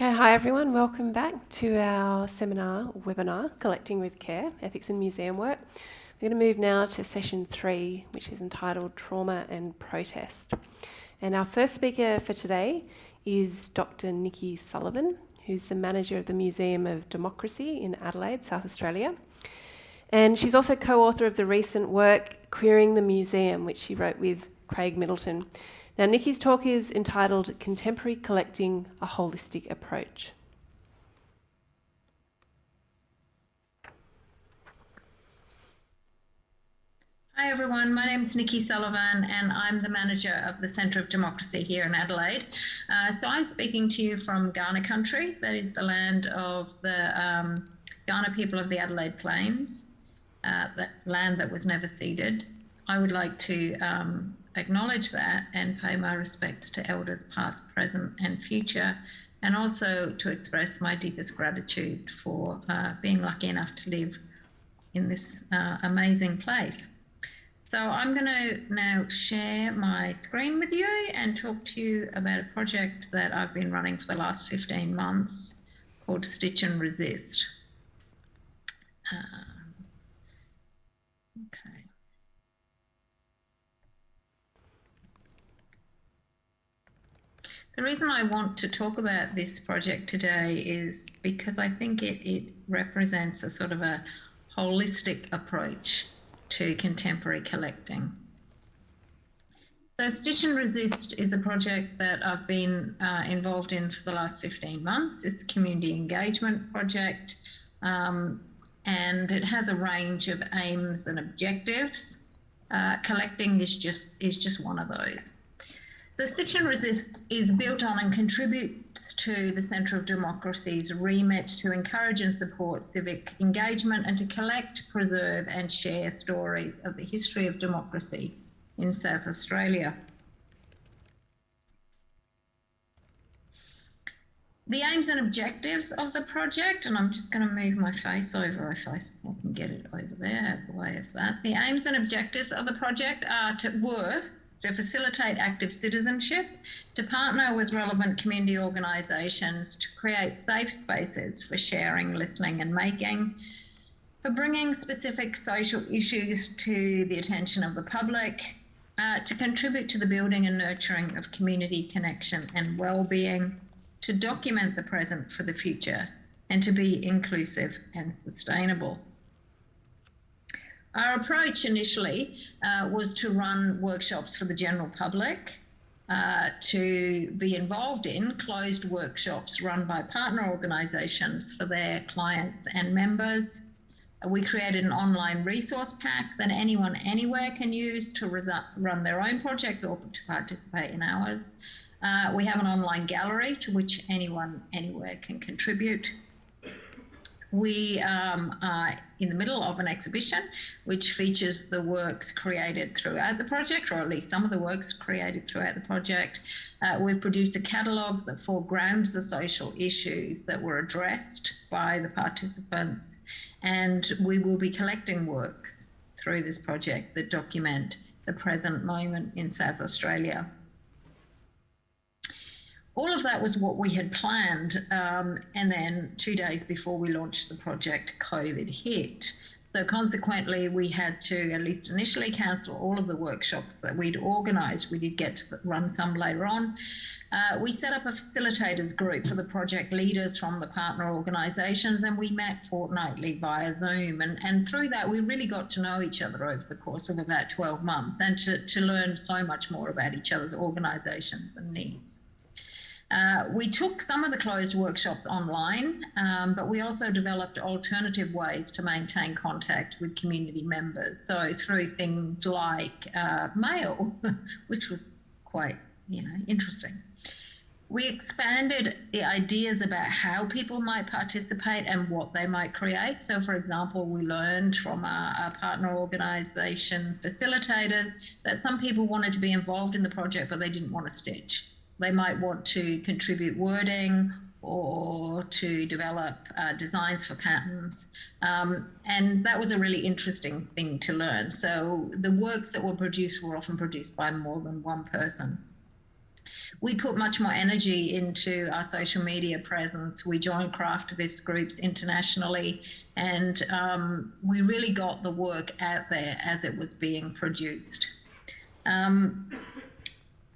Okay, hi everyone, welcome back to our webinar, Collecting with Care, Ethics in Museum Work. We're going to move now to session 3, which is entitled Trauma and Protest. And our first speaker for today is Dr. NIKKI Sullivan, who's the manager of the Museum of Democracy in Adelaide, South Australia. And she's also co-author of the recent work, Queering the Museum, which she wrote with Craig Middleton. Now, Nikki's talk is entitled Contemporary Collecting, a Holistic Approach. Hi everyone, my name is NIKKI Sullivan and I'm the manager of the Centre of Democracy here in Adelaide. So I'm speaking to you from Kaurna country, that is the land of the Kaurna people of the Adelaide Plains, the land that was never ceded. I would like to acknowledge that and pay my respects to elders past, present and future, and also to express my deepest gratitude for being lucky enough to live in this amazing place. So I'm going to now share my screen with you and talk to you about a project that I've been running for the last 15 months called Stitch and Resist. Okay. The reason I want to talk about this project today is because I think it represents a sort of a holistic approach to contemporary collecting. So Stitch and Resist is a project that I've been involved in for the last 15 months. It's a community engagement project and it has a range of aims and objectives. Collecting is just one of those. So Stitch and Resist is built on and contributes to the Centre of Democracy's remit to encourage and support civic engagement and to collect, preserve and share stories of the history of democracy in South Australia. The aims and objectives of the project, and I'm just going to move my face over if I can get it over there, out of the way of that. The aims and objectives of the project were to facilitate active citizenship, to partner with relevant community organisations, to create safe spaces for sharing, listening and making, for bringing specific social issues to the attention of the public, to contribute to the building and nurturing of community connection and well-being, to document the present for the future, and to be inclusive and sustainable. Our approach initially was to run workshops for the general public, to be involved in closed workshops run by partner organisations for their clients and members. We created an online resource pack that anyone anywhere can use to run their own project or to participate in ours. We have an online gallery to which anyone anywhere can contribute. We are in the middle of an exhibition which features the works created throughout the project, or at least some of the works created throughout the project. We've produced a catalogue that foregrounds the social issues that were addressed by the participants, and we will be collecting works through this project that document the present moment in South Australia. All of that was what we had planned, and then 2 days before we launched the project, COVID hit. So consequently, we had to, at least initially, cancel all of the workshops that we'd organised. We did get to run some later on. We set up a facilitators group for the project leaders from the partner organisations, and we met fortnightly via Zoom. And through that, we really got to know each other over the course of about 12 months and to learn so much more about each other's organisations and needs. We took some of the closed workshops online, but we also developed alternative ways to maintain contact with community members. So through things like mail, which was quite, interesting. We expanded the ideas about how people might participate and what they might create. So for example, we learned from our partner organisation facilitators that some people wanted to be involved in the project, but they didn't want to stitch. They might want to contribute wording or to develop designs for patterns. And that was a really interesting thing to learn. So the works that were produced were often produced by more than one person. We put much more energy into our social media presence. We joined craftivist groups internationally, and we really got the work out there as it was being produced.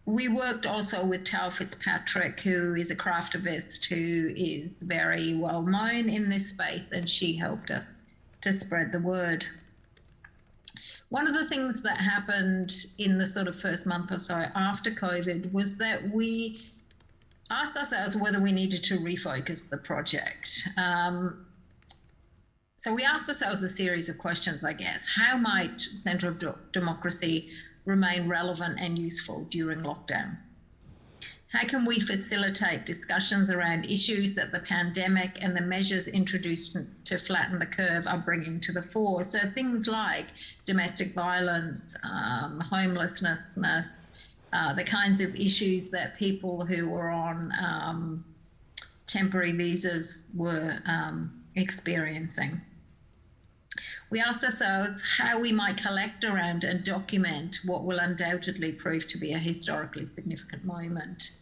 We worked also with Tal Fitzpatrick, who is a craftivist who is very well known in this space, and she helped us to spread the word. One of the things that happened in the sort of first month or so after COVID was that we asked ourselves whether we needed to refocus the project. So we asked ourselves a series of questions, I guess. How might Centre of Democracy remain relevant and useful during lockdown? How can we facilitate discussions around issues that the pandemic and the measures introduced to flatten the curve are bringing to the fore? So things like domestic violence, homelessness, the kinds of issues that people who were on temporary visas were experiencing. We asked ourselves how we might collect around and document what will undoubtedly prove to be a historically significant moment.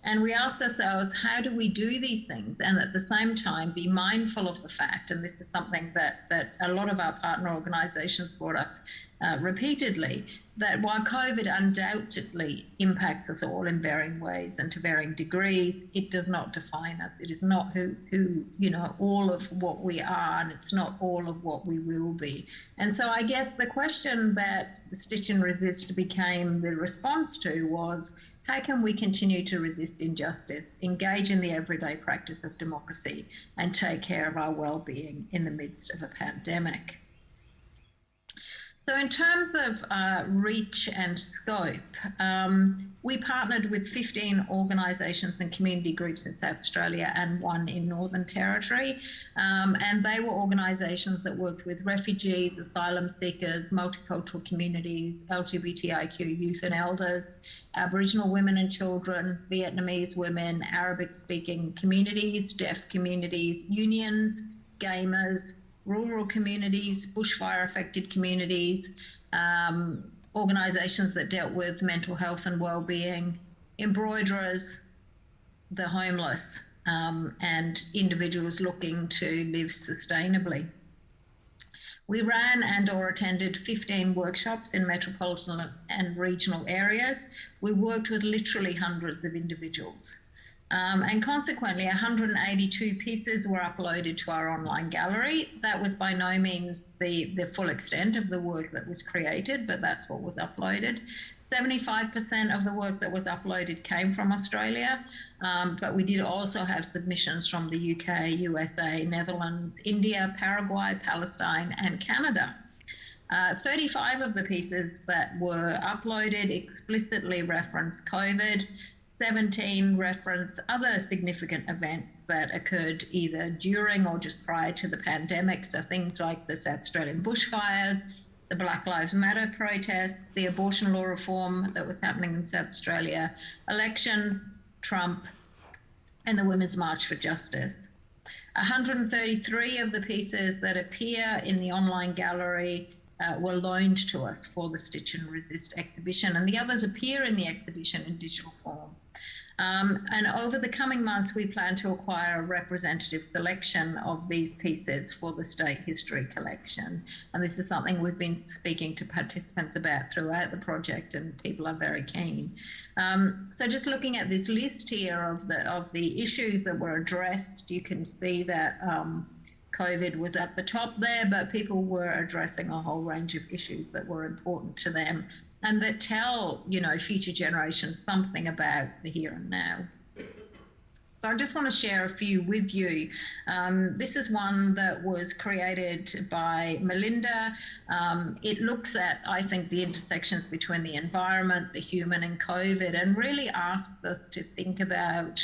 And we asked ourselves, how do we do these things and at the same time be mindful of the fact, and this is something that a lot of our partner organisations brought up repeatedly, that while COVID undoubtedly impacts us all in varying ways and to varying degrees, it does not define us. It is not who you know, all of what we are, and it's not all of what we will be. And so I guess the question that Stitch and Resist became the response to was, how can we continue to resist injustice, engage in the everyday practice of democracy, and take care of our well-being in the midst of a pandemic? So in terms of reach and scope, we partnered with 15 organisations and community groups in South Australia and one in Northern Territory. And they were organisations that worked with refugees, asylum seekers, multicultural communities, LGBTIQ youth and elders, Aboriginal women and children, Vietnamese women, Arabic-speaking communities, deaf communities, unions, gamers, rural communities, bushfire-affected communities, organisations that dealt with mental health and well-being, embroiderers, the homeless, and individuals looking to live sustainably. We ran and or attended 15 workshops in metropolitan and regional areas. We worked with literally hundreds of individuals. And consequently, 182 pieces were uploaded to our online gallery. That was by no means the full extent of the work that was created, but that's what was uploaded. 75% of the work that was uploaded came from Australia, but we did also have submissions from the UK, USA, Netherlands, India, Paraguay, Palestine, and Canada. 35 of the pieces that were uploaded explicitly referenced COVID. 17 reference other significant events that occurred either during or just prior to the pandemic. So things like the South Australian bushfires, the Black Lives Matter protests, the abortion law reform that was happening in South Australia, elections, Trump, and the Women's March for Justice. 133 of the pieces that appear in the online gallery were loaned to us for the Stitch and Resist exhibition, and the others appear in the exhibition in digital form. And over the coming months, we plan to acquire a representative selection of these pieces for the State History Collection. And this is something we've been speaking to participants about throughout the project, and people are very keen. So just looking at this list here of the issues that were addressed, you can see that COVID was at the top there, but people were addressing a whole range of issues that were important to them and that tell, you know, future generations something about the here and now. So I just want to share a few with you. This is one that was created by Melinda. It looks at, I think, the intersections between the environment, the human, and COVID, and really asks us to think about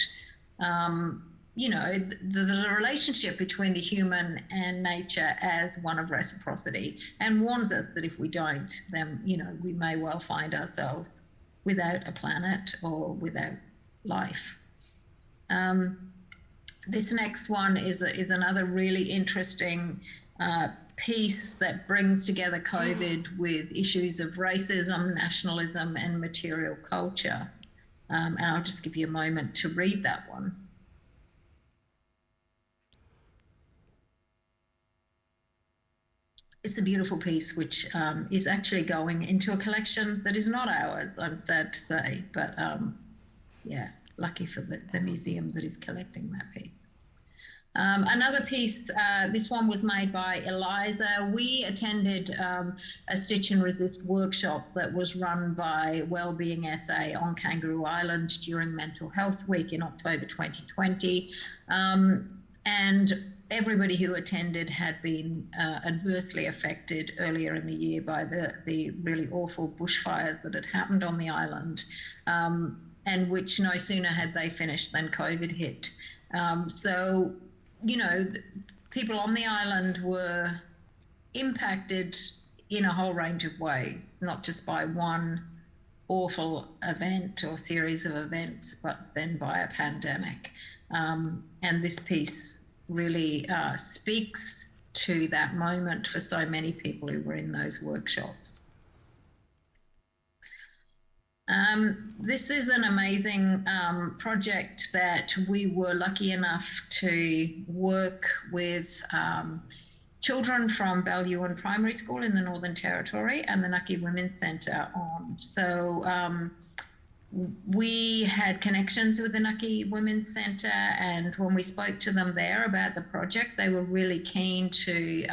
you know, the relationship between the human and nature as one of reciprocity, and warns us that if we don't, then, you know, we may well find ourselves without a planet or without life. This next one is another really interesting piece that brings together COVID with issues of racism, nationalism, and material culture. And I'll just give you a moment to read that one. It's a beautiful piece, which is actually going into a collection that is not ours, I'm sad to say, but yeah, lucky for the museum that is collecting that piece. Another piece, this one was made by Eliza. We attended a Stitch and Resist workshop that was run by Wellbeing SA on Kangaroo Island during Mental Health Week in October 2020. And everybody who attended had been adversely affected earlier in the year by the really awful bushfires that had happened on the island, and which no sooner had they finished than COVID hit. So, you know, people on the island were impacted in a whole range of ways, not just by one awful event or series of events, but then by a pandemic. And this piece really speaks to that moment for so many people who were in those workshops. This is an amazing project that we were lucky enough to work with children from Ballyuan Primary School in the Northern Territory and the NIKKI Women's Centre on. So we had connections with the NIKKI Women's Centre, and when we spoke to them there about the project, they were really keen to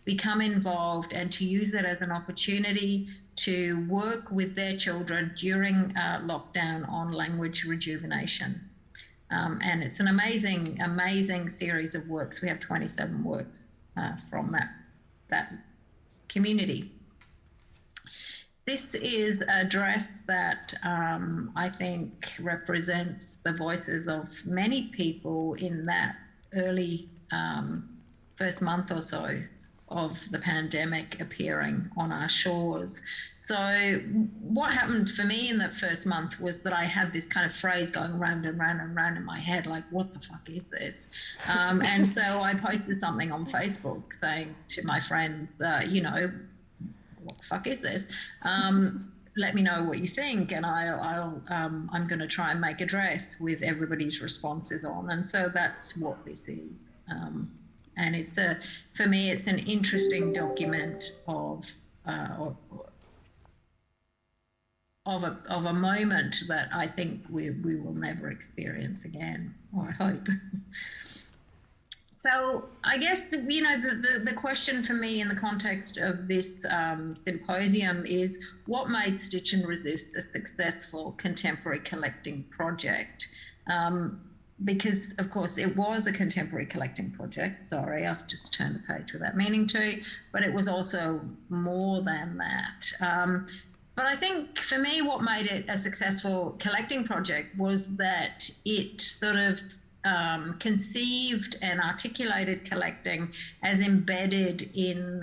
become involved and to use it as an opportunity to work with their children during lockdown on language rejuvenation. And it's an amazing, amazing series of works. We have 27 works from that community. This is a dress that I think represents the voices of many people in that early first month or so of the pandemic appearing on our shores. So what happened for me in that first month was that I had this kind of phrase going round and round and round in my head, like, what the fuck is this? And so I posted something on Facebook saying to my friends, you know, what the fuck is this? Let me know what you think, and I'm going to try and make a dress with everybody's responses on. And so that's what this is. And it's for me, it's an interesting document of a moment that I think we will never experience again, or I hope. So I guess, you know, the question for me in the context of this symposium is, what made Stitch and Resist a successful contemporary collecting project? Because, of course, it was a contemporary collecting project. Sorry, I've just turned the page without meaning to, but it was also more than that. But I think for me, what made it a successful collecting project was that it sort of conceived and articulated collecting as embedded in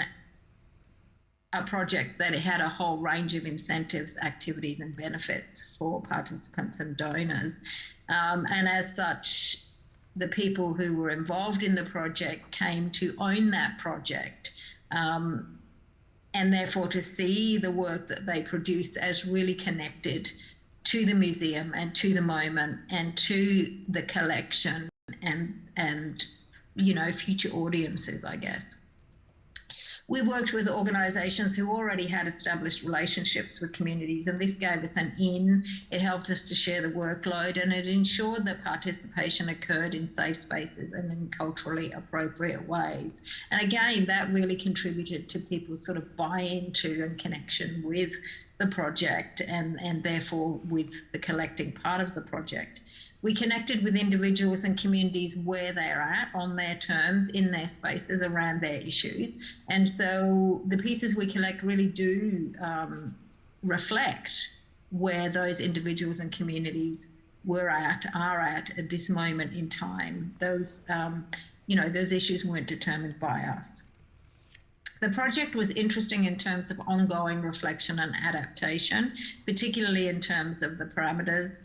a project that it had a whole range of incentives, activities and benefits for participants and donors. And as such, the people who were involved in the project came to own that project, and therefore to see the work that they produced as really connected to the museum and to the moment and to the collection and you know, future audiences, I guess. We worked with organisations who already had established relationships with communities, and this gave us an in. It helped us to share the workload, and it ensured that participation occurred in safe spaces and in culturally appropriate ways. And again, that really contributed to people's sort of buy-in to and connection with the project and therefore with the collecting part of the project. We connected with individuals and communities where they're at, on their terms, in their spaces, around their issues. And so the pieces we collect really do reflect where those individuals and communities are at this moment in time. Those, you know, those issues weren't determined by us. The project was interesting in terms of ongoing reflection and adaptation, particularly in terms of the parameters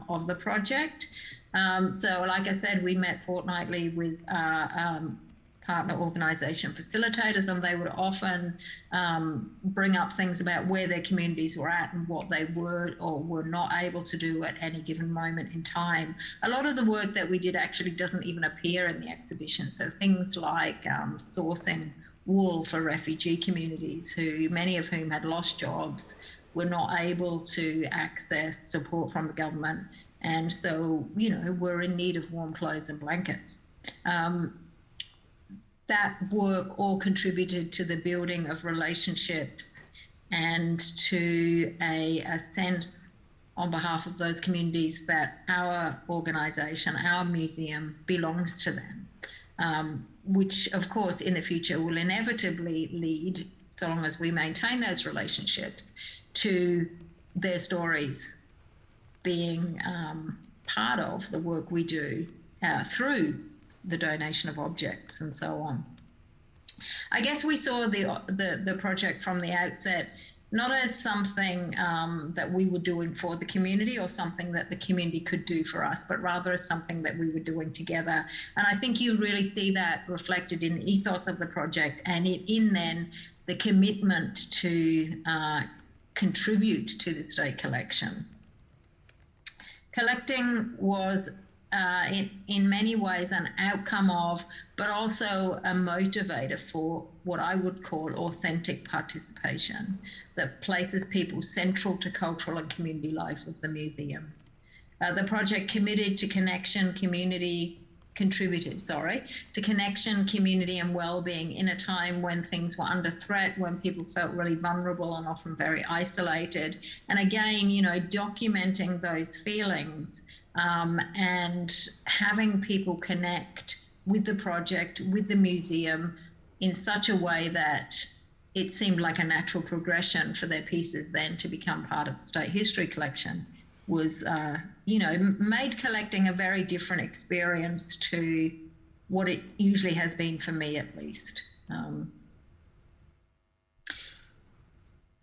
of the project. So like I said, we met fortnightly with partner organisation facilitators, and they would often bring up things about where their communities were at and what they were or were not able to do at any given moment in time. A lot of the work that we did actually doesn't even appear in the exhibition. So things like sourcing wool for refugee communities, who many of whom had lost jobs, were not able to access support from the government, and so, you know, were in need of warm clothes and blankets. That work all contributed to the building of relationships and to a sense on behalf of those communities that our organisation, our museum, belongs to them, which of course in the future will inevitably lead, so long as we maintain those relationships, to their stories being part of the work we do through the donation of objects and so on. I guess we saw the project from the outset not as something that we were doing for the community or something that the community could do for us, but rather as something that we were doing together. And I think you really see that reflected in the ethos of the project, and in then the commitment to contribute to the state collection. Collecting was in many ways an outcome of, but also a motivator for what I would call authentic participation that places people central to cultural and community life of the museum. The project contributed to connection, community, and well-being in a time when things were under threat, when people felt really vulnerable and often very isolated. And again, you know, documenting those feelings and having people connect with the project, with the museum in such a way that it seemed like a natural progression for their pieces then to become part of the state history collection was, you know, made collecting a very different experience to what it usually has been for me, at least.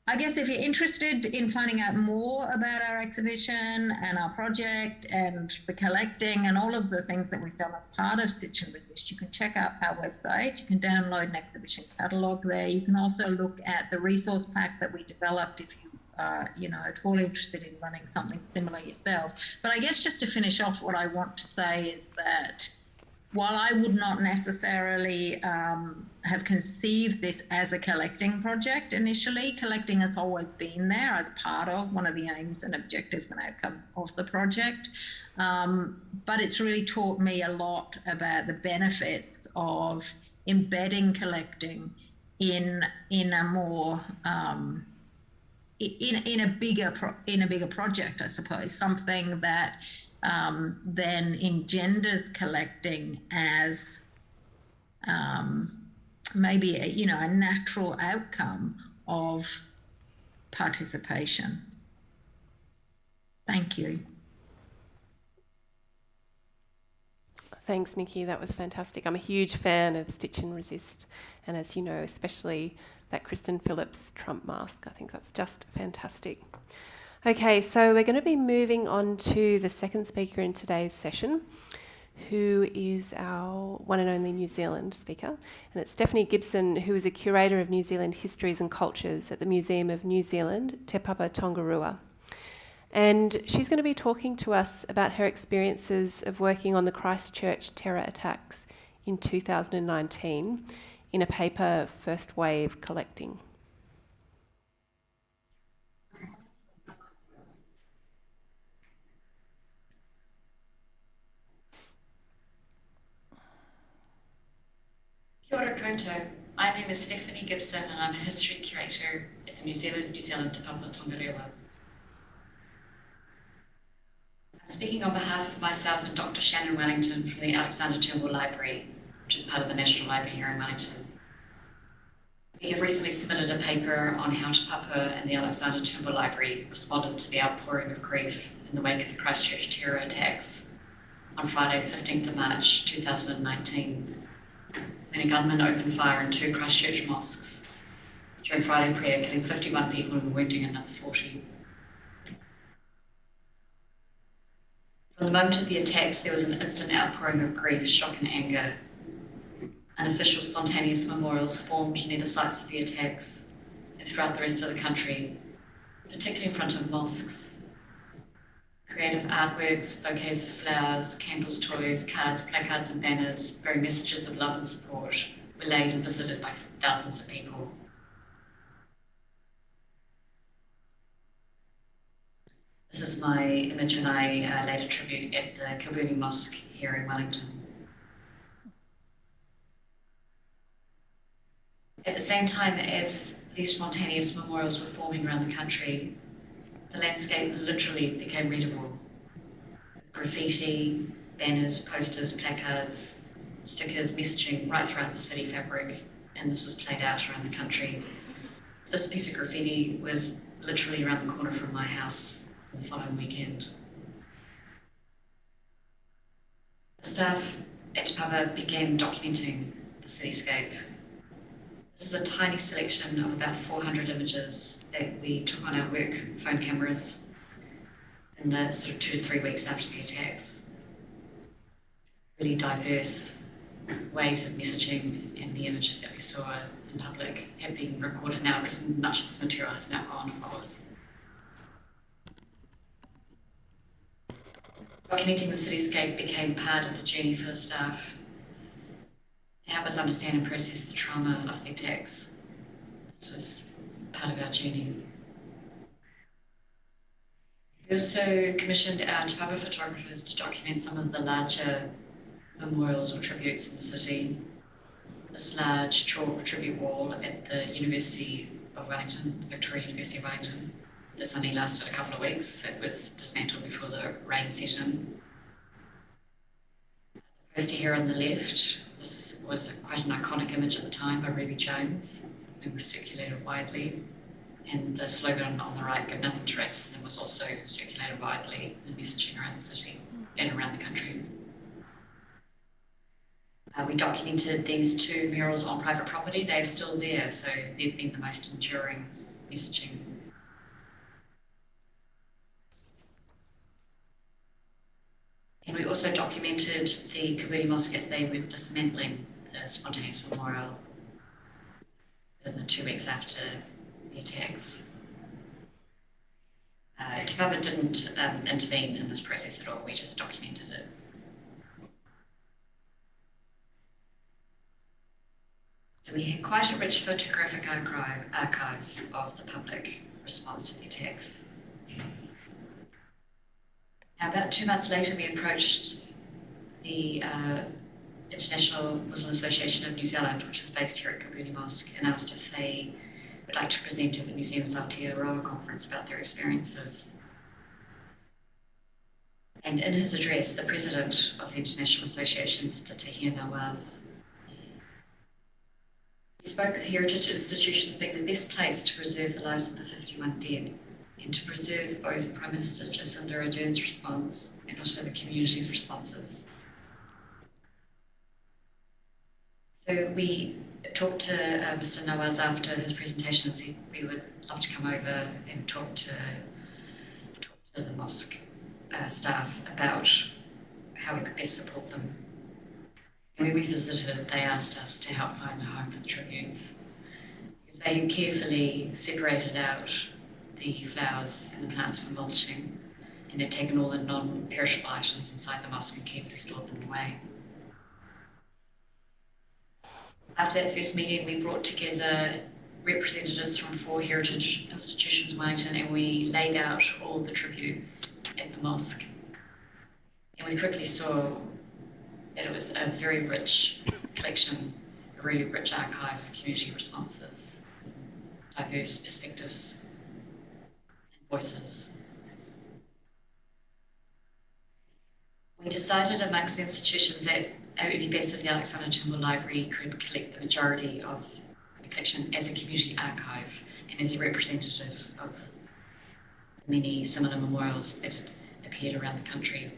I guess if you're interested in finding out more about our exhibition and our project and the collecting and all of the things that we've done as part of Stitch and Resist, you can check out our website. You can download an exhibition catalogue there. You can also look at the resource pack that we developed if you you know, at all interested in running something similar yourself. But I guess just to finish off, what I want to say is that while I would not necessarily have conceived this as a collecting project initially, collecting has always been there as part of one of the aims and objectives and outcomes of the project. But it's really taught me a lot about the benefits of embedding collecting in a more in a bigger project, I suppose, something that then engenders collecting as maybe a natural outcome of participation. Thank you. Thanks, Nikki. That was fantastic. I'm a huge fan of Stitch and Resist, and as you know, especially that Kristen Phillips Trump mask. I think that's just fantastic. Okay, so we're going to be moving on to the second speaker in today's session, who is our one and only New Zealand speaker. And it's Stephanie Gibson, who is a curator of New Zealand histories and cultures at the Museum of New Zealand, Te Papa Tongarua. And she's going to be talking to us about her experiences of working on the Christchurch terror attacks in 2019 in a paper, First Wave Collecting. Kia ora koutou. My name is Stephanie Gibson and I'm a history curator at the Museum of New Zealand, Te Papa Tongarua. I'm speaking on behalf of myself and Dr. Shannon Wellington from the Alexander Turnbull Library, which is part of the National Library here in Wellington. We have recently submitted a paper on how Te Papa and the Alexander Turnbull Library responded to the outpouring of grief in the wake of the Christchurch terror attacks on Friday, 15th of March 2019, when a gunman opened fire in 2 Christchurch mosques during Friday prayer, killing 51 people and wounding another 40. From the moment of the attacks, there was an instant outpouring of grief, shock and anger. Unofficial spontaneous memorials formed near the sites of the attacks and throughout the rest of the country, particularly in front of mosques. Creative artworks, bouquets of flowers, candles, toys, cards, placards and banners bearing messages of love and support were laid and visited by thousands of people. This is my image when I laid a tribute at the GWYN Mosque here in Wellington. At the same time as these spontaneous memorials were forming around the country, the landscape literally became readable. Graffiti, banners, posters, placards, stickers, messaging right throughout the city fabric, and this was played out around the country. This piece of graffiti was literally around the corner from my house the following weekend. The staff at Te Papa began documenting the cityscape. This is a tiny selection of about 400 images that we took on our work phone cameras in the sort of 2 to 3 weeks after the attacks. Really diverse ways of messaging, and the images that we saw in public have been recorded now because much of this material has now gone, of course. Documenting the cityscape became part of the journey for the staff to help us understand and process the trauma of the attacks. This was part of our journey. We also commissioned our Te Papa photographers to document some of the larger memorials or tributes in the city. This large chalk tribute wall at the University of Wellington, Victoria University of Wellington. This only lasted a couple of weeks. It was dismantled before the rain set in. The poster here on the left, this was quite an iconic image at the time by Ruby Jones. It was circulated widely. And the slogan on the right, "Give nothing to racism," was also circulated widely in messaging around the city and around the country. We documented these 2 murals on private property. They are still there, so they've been the most enduring messaging. And we also documented the GWYN Mosque as they were dismantling the spontaneous memorial in the 2 weeks after the attacks. Te Papa didn't intervene in this process at all, we just documented it. So we had quite a rich photographic archive of the public response to the attacks. Now, about 2 months later, we approached the International Muslim Association of New Zealand, which is based here at GWYN Mosque, and asked if they would like to present at the museum's Aotearoa conference about their experiences. And in his address, the president of the International Association, Mr. Tahir Nawaz, he spoke of heritage institutions being the best place to preserve the lives of the 51 dead, and to preserve both Prime Minister Jacinda Ardern's response and also the community's responses. So we talked to Mr. Nawaz after his presentation and said we would love to come over and talk to the mosque staff about how we could best support them. And when we visited, they asked us to help find a home for the tributes, because they had carefully separated out the flowers and the plants for mulching, and had taken all the non-perishable items inside the mosque and carefully stored them away. After that first meeting, we brought together representatives from 4 heritage institutions in Wellington, and we laid out all the tributes at the mosque. And we quickly saw that it was a very rich collection, a really rich archive of community responses, diverse perspectives and voices. We decided amongst the institutions that AEST of the Alexander Turnbull Library could collect the majority of the collection as a community archive and as a representative of many similar memorials that had appeared around the country.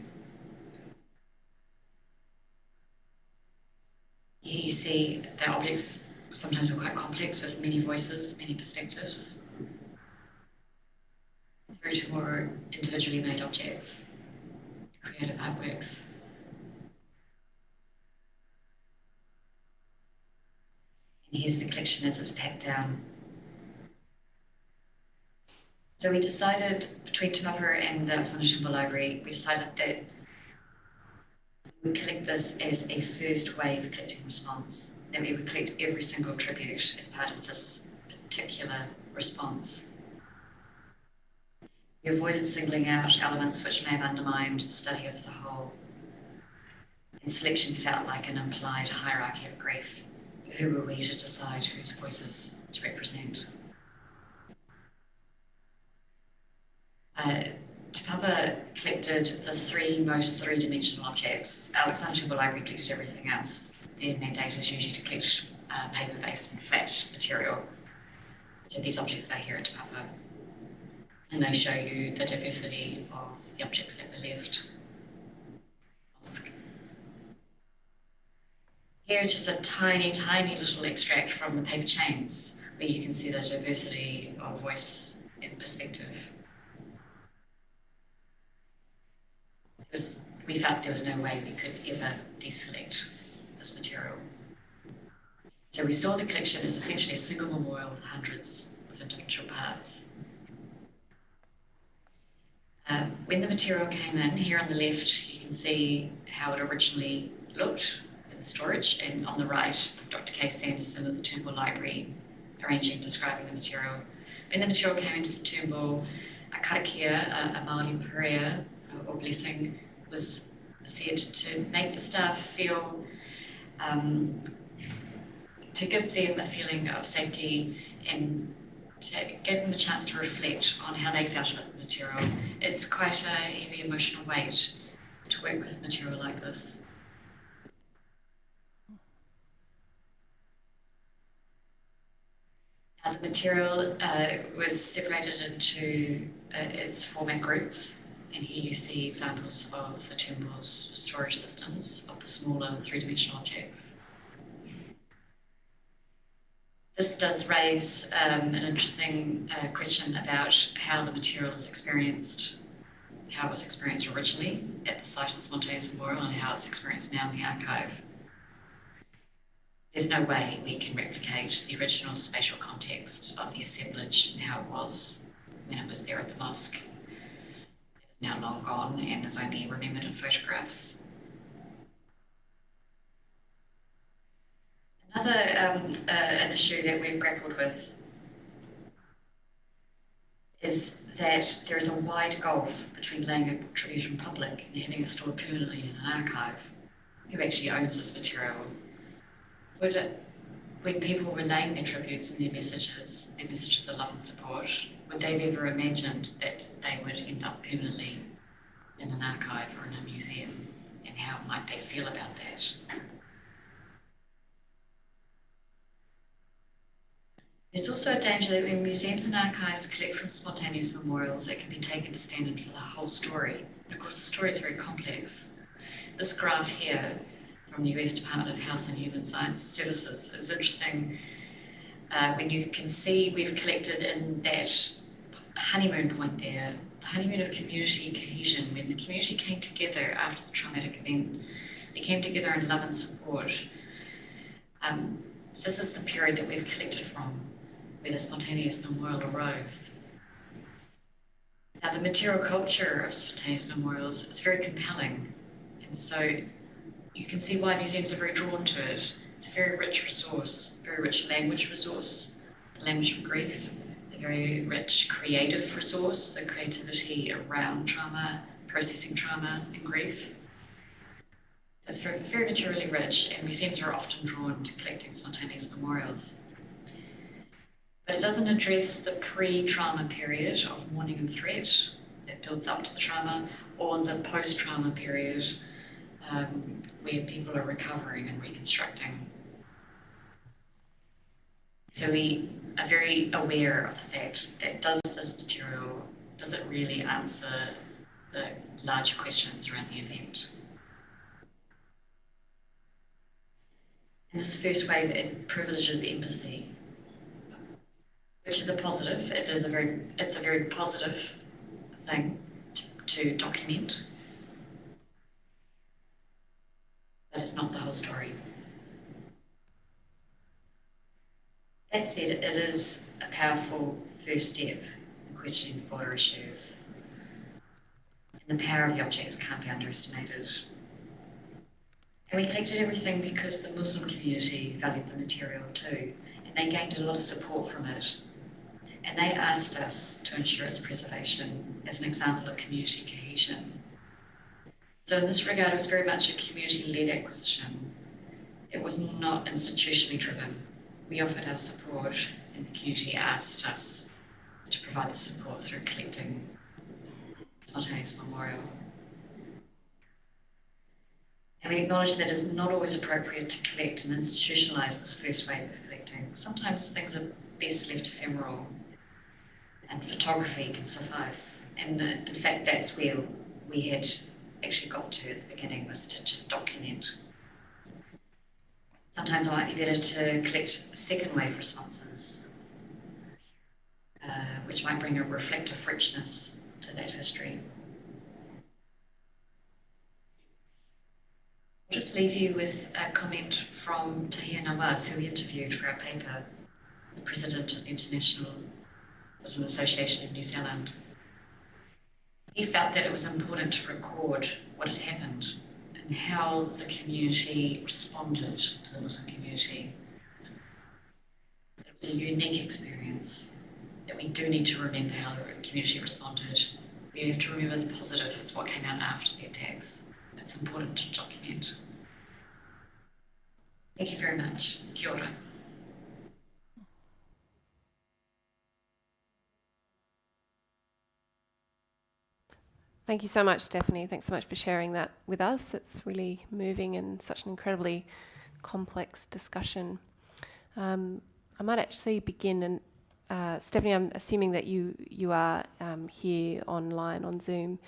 Here you see the objects sometimes were quite complex, with many voices, many perspectives, through to more individually made objects, creative artworks. Here's the collection as it's packed down. So we decided, between Te Papa and the Alexander Turnbull Library, we decided that we would collect this as a first wave collecting response, that we would collect every single tribute as part of this particular response. We avoided singling out elements which may have undermined the study of the whole. And selection felt like an implied hierarchy of grief. Who were we to decide whose voices to represent? Te Papa collected the three most three-dimensional objects. Alexander Turnbull Library collected everything else. Their mandate is usually to collect paper-based and flat material. So these objects are here at Te Papa. And they show you the diversity of the objects that were left. Here is just a tiny, tiny little extract from the paper chains, where you can see the diversity of voice and perspective. We felt there was no way we could ever deselect this material. So we saw the collection as essentially a single memorial with hundreds of individual parts. When the material came in, here on the left, you can see how it originally looked in the storage, and on the right, Dr. Kay Sanderson of the Turnbull Library arranging, describing the material. When the material came into the Turnbull, a karakia, a Māori prayer or blessing, was said to make the staff feel, to give them a feeling of safety and to give them a chance to reflect on how they felt about the material. It's quite a heavy emotional weight to work with material like this. Now, the material was separated into its format groups, and here you see examples of the Turnbull's storage systems of the smaller three-dimensional objects. This does raise an interesting question about how the material is experienced, how it was experienced originally at the site of the Spontaneous Memorial and how it's experienced now in the archive. There's no way we can replicate the original spatial context of the assemblage and how it was when it was there at the mosque. It is now long gone and is only remembered in photographs. Another an issue that we've grappled with is that there is a wide gulf between laying a tribute in public and having it stored permanently in an archive. Who actually owns this material? When people were laying their tributes and their messages of love and support, would they have ever imagined that they would end up permanently in an archive or in a museum? And how might they feel about that? There's also a danger that when museums and archives collect from spontaneous memorials, it can be taken to stand in for the whole story. And of course, the story is very complex. This graph here from the US Department of Health and Human Services is interesting when you can see we've collected in that honeymoon point there, the honeymoon of community cohesion, when the community came together after the traumatic event. They came together in love and support. This is the period that we've collected from, where the spontaneous memorial arose. Now, the material culture of spontaneous memorials is very compelling, and so you can see why museums are very drawn to it. It's a very rich resource, very rich language resource, the language of grief, a very rich creative resource, the creativity around trauma, processing trauma and grief. It's very, very materially rich, and museums are often drawn to collecting spontaneous memorials. But it doesn't address the pre-trauma period of mourning and threat that builds up to the trauma, or the post-trauma period where people are recovering and reconstructing. So we are very aware of the fact that does it really answer the larger questions around the event? And this first wave, it privileges empathy, which is a positive. It's a very positive thing to document, but it's not the whole story. That said, it is a powerful first step in questioning the broader issues. And the power of the objects can't be underestimated. And we collected everything because the Muslim community valued the material too, and they gained a lot of support from it. And they asked us to ensure its preservation as an example of community cohesion. So in this regard, it was very much a community-led acquisition. It was not institutionally driven. We offered our support, and the community asked us to provide the support through collecting spontaneous memorial. And we acknowledge that it's not always appropriate to collect and institutionalise this first wave of collecting. Sometimes things are best left ephemeral, and photography can suffice. And in fact, that's where we had actually got to at the beginning, was to just document. Sometimes it might be better to collect second wave responses, which might bring a reflective richness to that history. I'll just leave you with a comment from Tahir Nawaz, who we interviewed for our paper, the president of the International Muslim Association of New Zealand. He felt that it was important to record what had happened and how the community responded to the Muslim community. It was a unique experience that we do need to remember how the community responded. We have to remember the positive is what came out after the attacks. It's important to document. Thank you very much. Kia ora. Thank you so much, Stephanie. Thanks so much for sharing that with us. It's really moving and such an incredibly complex discussion. I might actually begin, and Stephanie, I'm assuming that you are here online on Zoom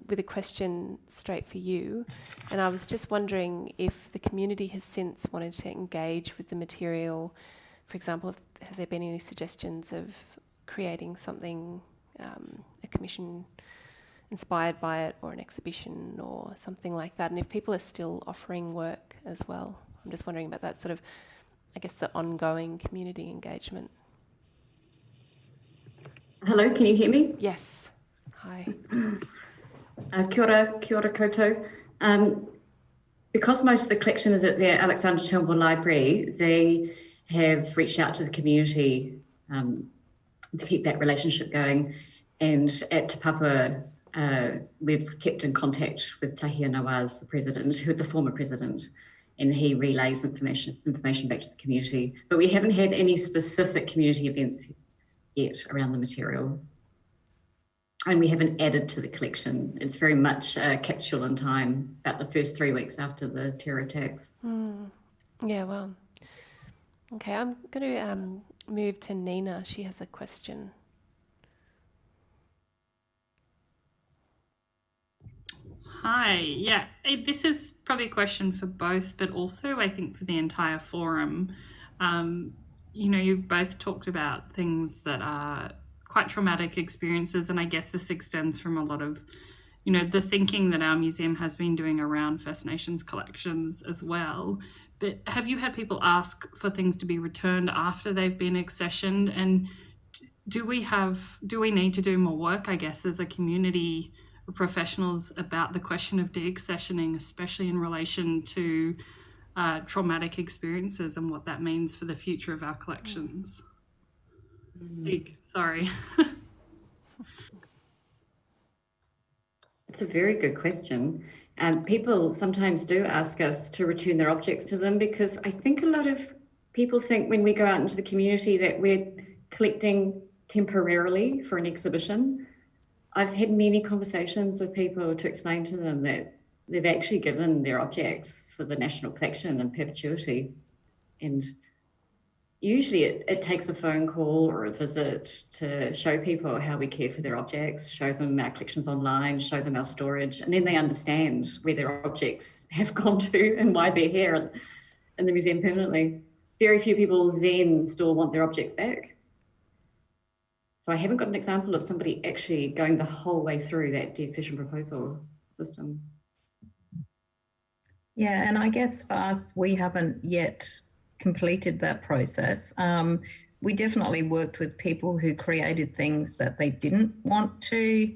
with a question straight for you. And I was just wondering if the community has since wanted to engage with the material. For example, have there been any suggestions of creating something, a commission inspired by it, or an exhibition or something like that? And if people are still offering work as well. I'm just wondering about that sort of, I guess, the ongoing community engagement. Hello, can you hear me? Yes. Hi. Kia ora koutou. Because most of the collection is at the Alexander Turnbull Library, they have reached out to the community to keep that relationship going. And at Te Papa, we've kept in contact with Tahir Nawaz, the president, who the former president, and he relays information back to the community. But we haven't had any specific community events yet around the material. And we haven't added to the collection. It's very much a capsule in time, about the first 3 weeks after the terror attacks. Yeah, well. Okay, I'm going to move to Nina. She has a question. Hi, yeah, this is probably a question for both, but also I think for the entire forum. You know, you've both talked about things that are quite traumatic experiences, and I guess this extends from a lot of, you know, the thinking that our museum has been doing around First Nations collections as well. But have you had people ask for things to be returned after they've been accessioned? And do we need to do more work, I guess, as a community of professionals about the question of deaccessioning, especially in relation to traumatic experiences and what that means for the future of our collections? Big, sorry. It's a very good question. People sometimes do ask us to return their objects to them, because I think a lot of people think when we go out into the community that we're collecting temporarily for an exhibition. I've had many conversations with people to explain to them that they've actually given their objects for the national collection in perpetuity. And usually it takes a phone call or a visit to show people how we care for their objects, show them our collections online, show them our storage, and then they understand where their objects have gone to and why they're here in the museum permanently. Very few people then still want their objects back. So I haven't got an example of somebody actually going the whole way through that deaccession proposal system. Yeah, and I guess for us, we haven't yet completed that process. We definitely worked with people who created things that they didn't want to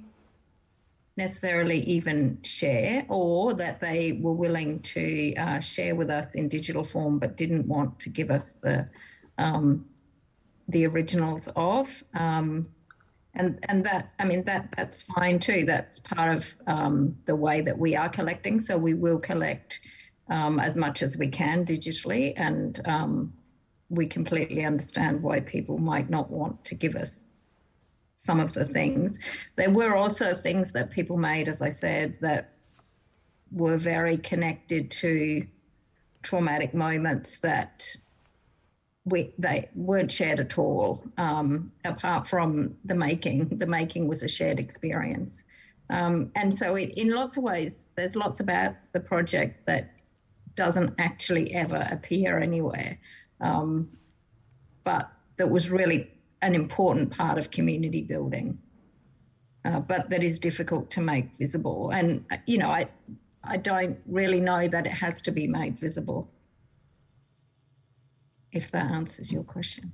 necessarily even share, or that they were willing to share with us in digital form but didn't want to give us the originals of. And that, I mean, that's fine too. That's part of the way that we are collecting. So we will collect as much as we can digitally, and we completely understand why people might not want to give us some of the things. There were also things that people made, as I said, that were very connected to traumatic moments that they weren't shared at all, apart from the making. The making was a shared experience. And so in lots of ways, there's lots about the project that doesn't actually ever appear anywhere, but that was really an important part of community building, but that is difficult to make visible. And, you know, I don't really know that it has to be made visible, if that answers your question.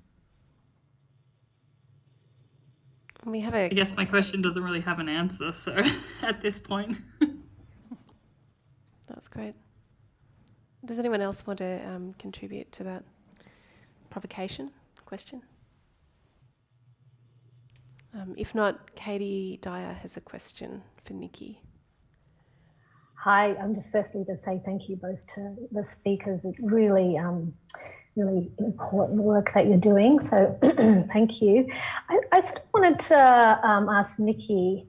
I guess my question doesn't really have an answer, so at this point. That's great. Does anyone else want to contribute to that provocation question? If not, Katie Dyer has a question for Nikki. Hi, I'm just firstly to say thank you both to the speakers. It's really, really important work that you're doing. So thank you. I sort of wanted to ask Nikki,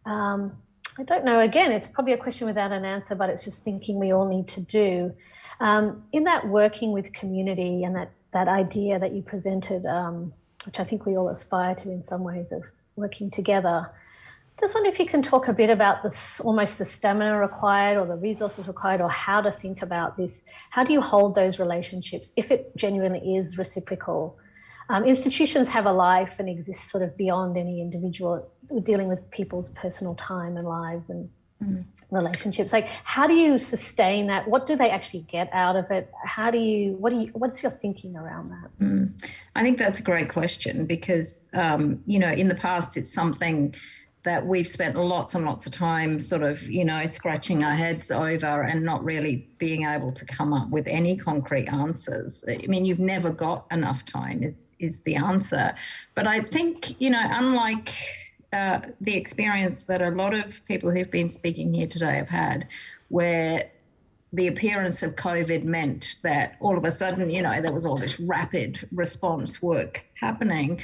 I don't know, again, it's probably a question without an answer, but it's just thinking we all need to do. In that working with community and that idea that you presented, which I think we all aspire to in some ways of working together, just wonder if you can talk a bit about this, almost the stamina required or the resources required, or how to think about this. How do you hold those relationships if it genuinely is reciprocal? Institutions have a life and exist sort of beyond any individual, dealing with people's personal time and lives and relationships. Like, how do you sustain that? What do they actually get out of it? What's your thinking around that? I think that's a great question because, you know, in the past, it's something that we've spent lots and lots of time sort of, you know, scratching our heads over and not really being able to come up with any concrete answers. I mean, you've never got enough time is the answer. But I think, you know, unlike the experience that a lot of people who've been speaking here today have had, where the appearance of COVID meant that all of a sudden, you know, there was all this rapid response work happening.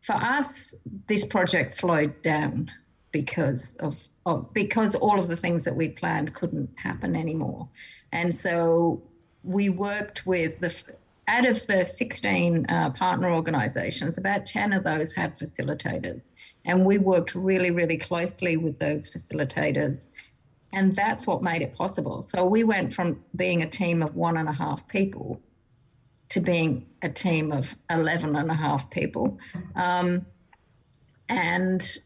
For us, this project slowed down because all of the things that we planned couldn't happen anymore. And so we worked with out of the 16 partner organisations, about 10 of those had facilitators. And we worked really, really closely with those facilitators. And that's what made it possible. So we went from being a team of 1.5 people to being a team of 11.5 people. And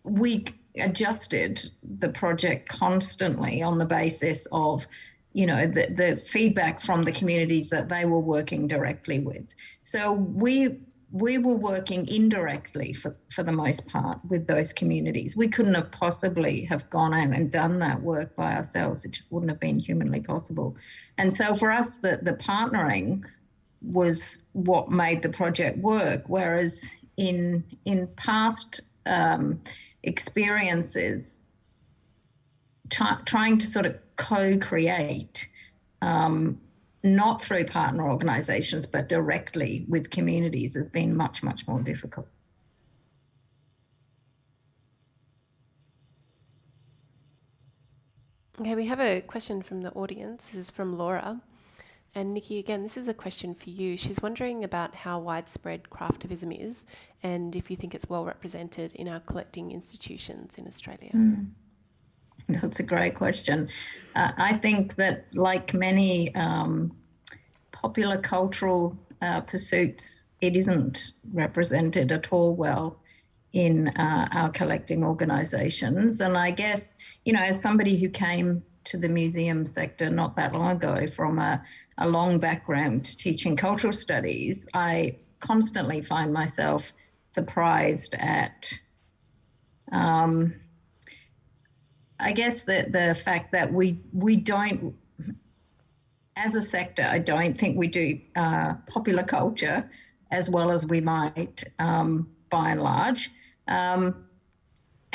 we adjusted the project constantly on the basis of, you know, the feedback from the communities that they were working directly with. So we were working indirectly for the most part with those communities. We couldn't have possibly have gone out and done that work by ourselves. It just wouldn't have been humanly possible. And so for us, the partnering was what made the project work, whereas in past experiences, trying to sort of co-create, not through partner organisations, but directly with communities has been much, much more difficult. Okay, we have a question from the audience. This is from Laura. And Nikki, again, this is a question for you. She's wondering about how widespread craftivism is and if you think it's well represented in our collecting institutions in Australia. That's a great question. I think that, like many popular cultural pursuits, it isn't represented at all well in our collecting organisations. And I guess, you know, as somebody who came to the museum sector not that long ago from a long background teaching cultural studies, I constantly find myself surprised at, I guess, the fact that we don't, as a sector, I don't think we do popular culture as well as we might, by and large.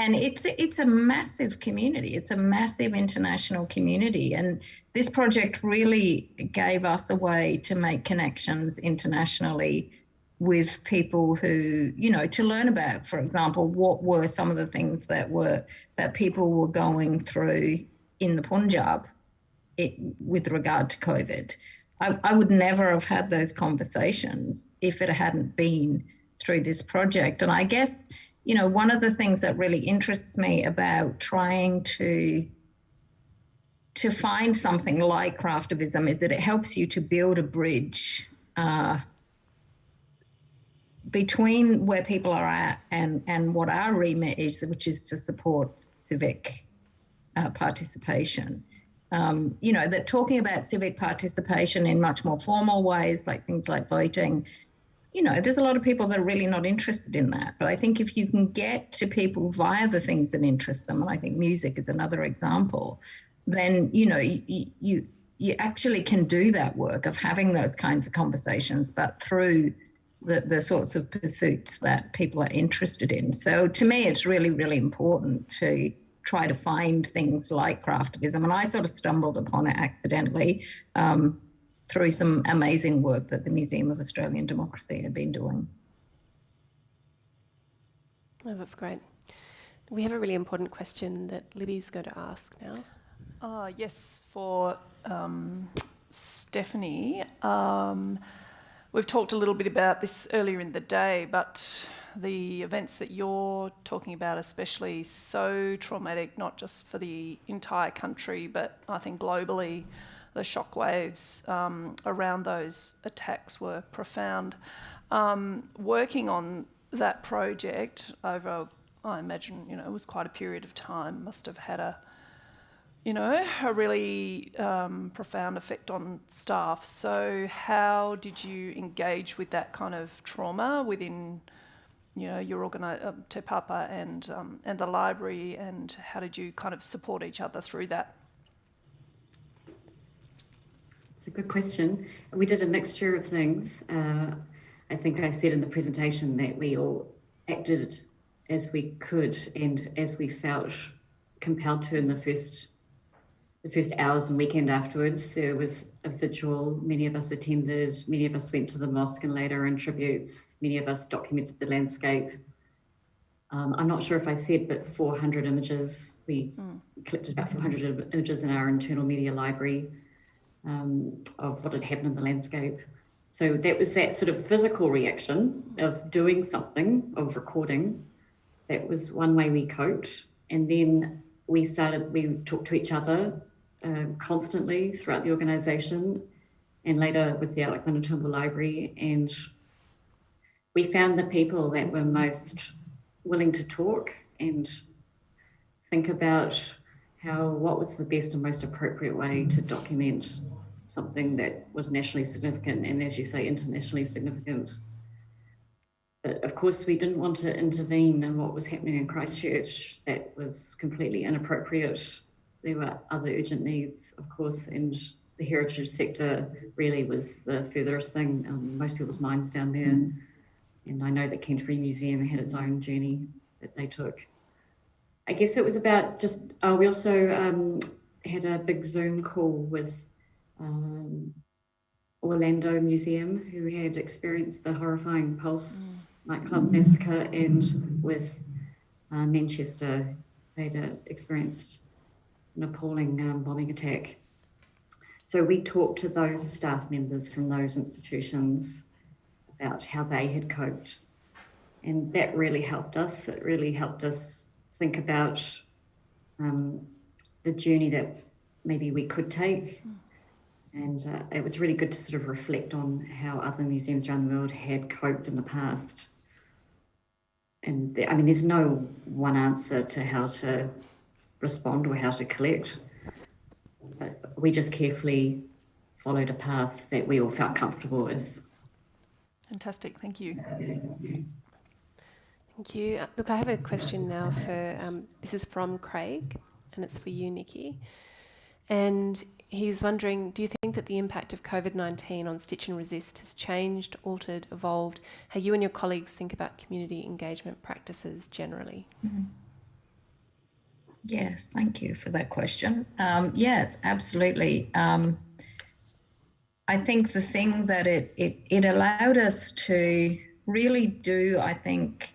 And it's a massive community. It's a massive international community. And this project really gave us a way to make connections internationally with people who, you know, to learn about, for example, what were some of the things that people were going through in the Punjab with regard to COVID. I would never have had those conversations if it hadn't been through this project. And I guess, you know, one of the things that really interests me about trying to find something like craftivism is that it helps you to build a bridge between where people are at and what our remit is, which is to support civic participation. You know, that talking about civic participation in much more formal ways, like things like voting, you know, there's a lot of people that are really not interested in that. But I think if you can get to people via the things that interest them, and I think music is another example, then, you know, you actually can do that work of having those kinds of conversations, but through the sorts of pursuits that people are interested in. So to me, it's really, really important to try to find things like craftivism. And I sort of stumbled upon it accidentally through some amazing work that the Museum of Australian Democracy have been doing. Oh, that's great. We have a really important question that Libby's going to ask now. Yes, for Stephanie. We've talked a little bit about this earlier in the day, but the events that you're talking about, especially so traumatic, not just for the entire country, but I think globally, the shockwaves around those attacks were profound. Working on that project over, I imagine, you know, it was quite a period of time, must have had a really profound effect on staff. So how did you engage with that kind of trauma within, you know, your Te Papa and the library, and how did you kind of support each other through that? It's a good question. We did a mixture of things. I think I said in the presentation that we all acted as we could and as we felt compelled to in the first hours and weekend afterwards. There was a vigil, many of us attended, many of us went to the mosque and laid our own tributes, many of us documented the landscape. I'm not sure if I said, but 400 images. We collected about 400 images in our internal media library of what had happened in the landscape. So that was that sort of physical reaction of doing something, of recording. That was one way we coped. And then we talked to each other constantly throughout the organisation and later with the Alexander Turnbull Library. And we found the people that were most willing to talk and think about what was the best and most appropriate way to document something that was nationally significant and, as you say, internationally significant. But of course, we didn't want to intervene in what was happening in Christchurch. That was completely inappropriate. There were other urgent needs, of course, and the heritage sector really was the furthest thing on most people's minds down there. And I know that Canterbury Museum had its own journey that they took. I guess it was about just, we also had a big Zoom call with Orlando Museum, who had experienced the horrifying Pulse nightclub massacre, and with Manchester, they'd experienced an appalling bombing attack. So we talked to those staff members from those institutions about how they had coped. And that really helped us. It really helped us think about the journey that maybe we could take. And it was really good to sort of reflect on how other museums around the world had coped in the past. And I mean, there's no one answer to how to respond or how to collect. But we just carefully followed a path that we all felt comfortable with. Fantastic, thank you. Thank you. Look, I have a question now for, this is from Craig, and it's for you, Nikki. And he's wondering, do you think that the impact of COVID-19 on Stitch and Resist has changed, altered, evolved how you and your colleagues think about community engagement practices generally? Mm-hmm. Yes, thank you for that question. Yes, absolutely. I think the thing that it allowed us to really do, I think,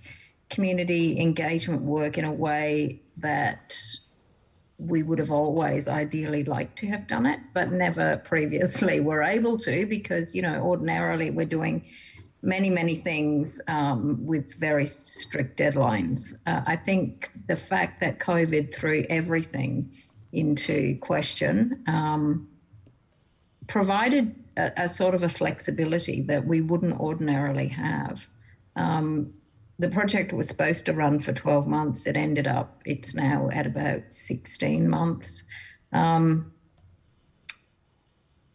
community engagement work in a way that we would have always ideally liked to have done it, but never previously were able to, because, you know, ordinarily we're doing many things with very strict deadlines. I think the fact that COVID threw everything into question provided a sort of a flexibility that we wouldn't ordinarily have. The project was supposed to run for 12 months. It ended up, it's now at about 16 months.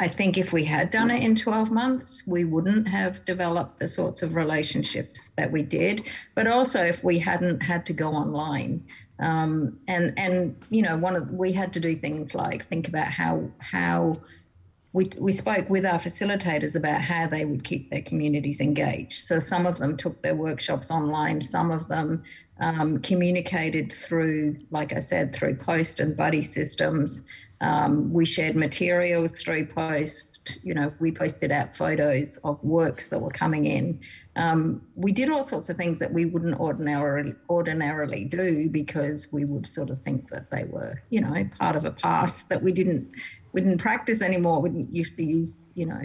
I think if we had done it in 12 months, we wouldn't have developed the sorts of relationships that we did, but also if we hadn't had to go online. And you know, we had to do things like think about how we spoke with our facilitators about how they would keep their communities engaged. So some of them took their workshops online, some of them communicated through, like I said, through post and buddy systems. We shared materials through post, you know, we posted out photos of works that were coming in. We did all sorts of things that we wouldn't ordinarily do, because we would sort of think that they were, you know, part of a past that we didn't practice anymore. We didn't used to use, you know,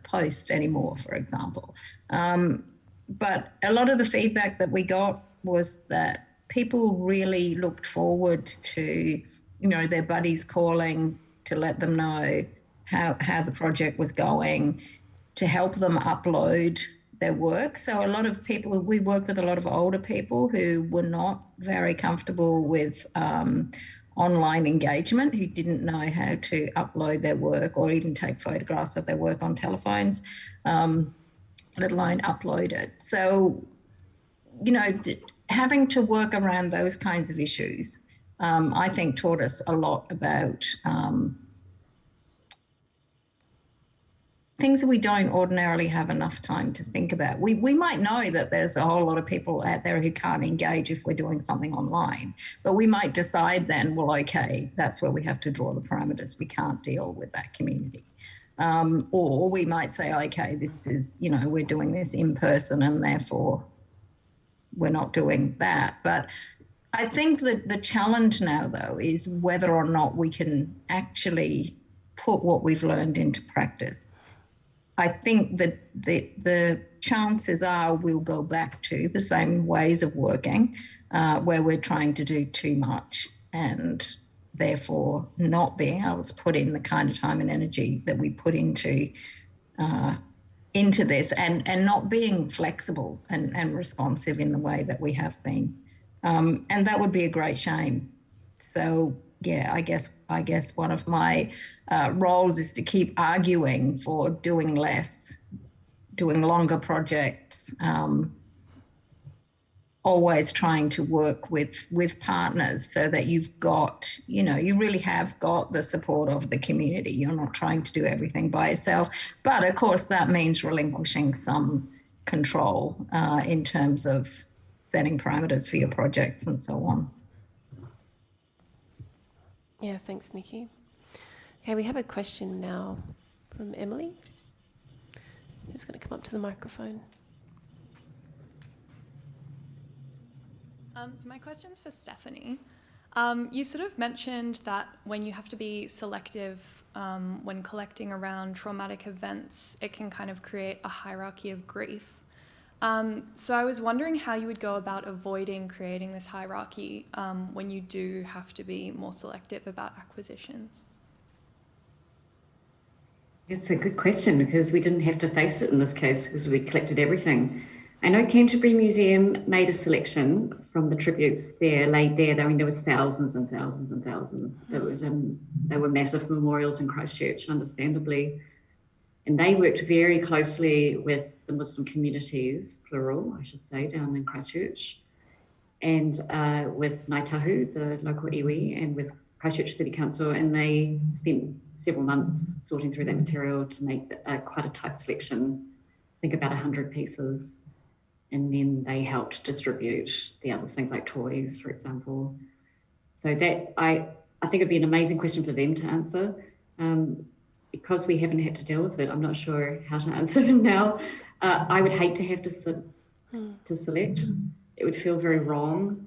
post anymore, for example. But a lot of the feedback that we got was that people really looked forward to, you know, their buddies calling to let them know how the project was going, to help them upload their work. So a lot of people, we worked with a lot of older people who were not very comfortable with online engagement, who didn't know how to upload their work or even take photographs of their work on telephones, let alone upload it. So, you know, having to work around those kinds of issues, I think taught us a lot about things that we don't ordinarily have enough time to think about. We might know that there's a whole lot of people out there who can't engage if we're doing something online, but we might decide then, well, okay, that's where we have to draw the parameters. We can't deal with that community. Or we might say, okay, this is, you know, we're doing this in person and therefore we're not doing that. But I think that the challenge now, though, is whether or not we can actually put what we've learned into practice. I think that the chances are we'll go back to the same ways of working where we're trying to do too much and therefore not being able to put in the kind of time and energy that we put into this and not being flexible and responsive in the way that we have been. And that would be a great shame. So, yeah, I guess one of my roles is to keep arguing for doing less, doing longer projects, always trying to work with partners so that you've got, you know, you really have got the support of the community. You're not trying to do everything by yourself. But of course, that means relinquishing some control in terms of setting parameters for your projects and so on. Yeah, thanks, Nikki. Okay, we have a question now from Emily, who's going to come up to the microphone. So my question's for Stephanie. You sort of mentioned that when you have to be selective when collecting around traumatic events, it can kind of create a hierarchy of grief. So I was wondering how you would go about avoiding creating this hierarchy when you do have to be more selective about acquisitions. It's a good question because we didn't have to face it in this case because we collected everything. I know Canterbury Museum made a selection from the tributes there laid there. I mean, there were thousands and thousands and thousands. It was they were massive memorials in Christchurch, understandably. And they worked very closely with the Muslim communities, plural, I should say, down in Christchurch, and with Ngāi Tahu, the local iwi, and with Christchurch City Council. And they spent several months sorting through that material to make quite a tight selection, I think about 100 pieces. And then they helped distribute the other things like toys, for example. So that, I think it'd be an amazing question for them to answer. Because we haven't had to deal with it, I'm not sure how to answer it now. I would hate to have to select. It would feel very wrong.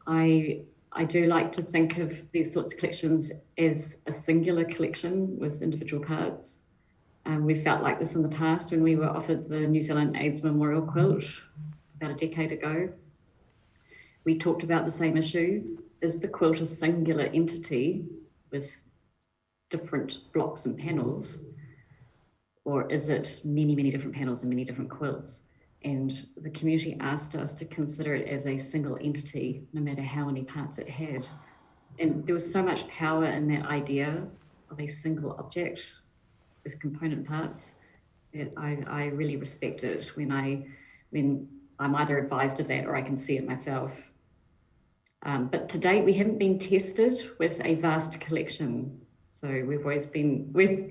I do like to think of these sorts of collections as a singular collection with individual parts. We felt like this in the past when we were offered the New Zealand AIDS Memorial Quilt about a decade ago. We talked about the same issue. Is the quilt a singular entity with different blocks and panels, or is it many, many different panels and many different quilts? And the community asked us to consider it as a single entity, no matter how many parts it had. And there was so much power in that idea of a single object with component parts that I really respect it when I'm either advised of that or I can see it myself. But to date, we haven't been tested with a vast collection. So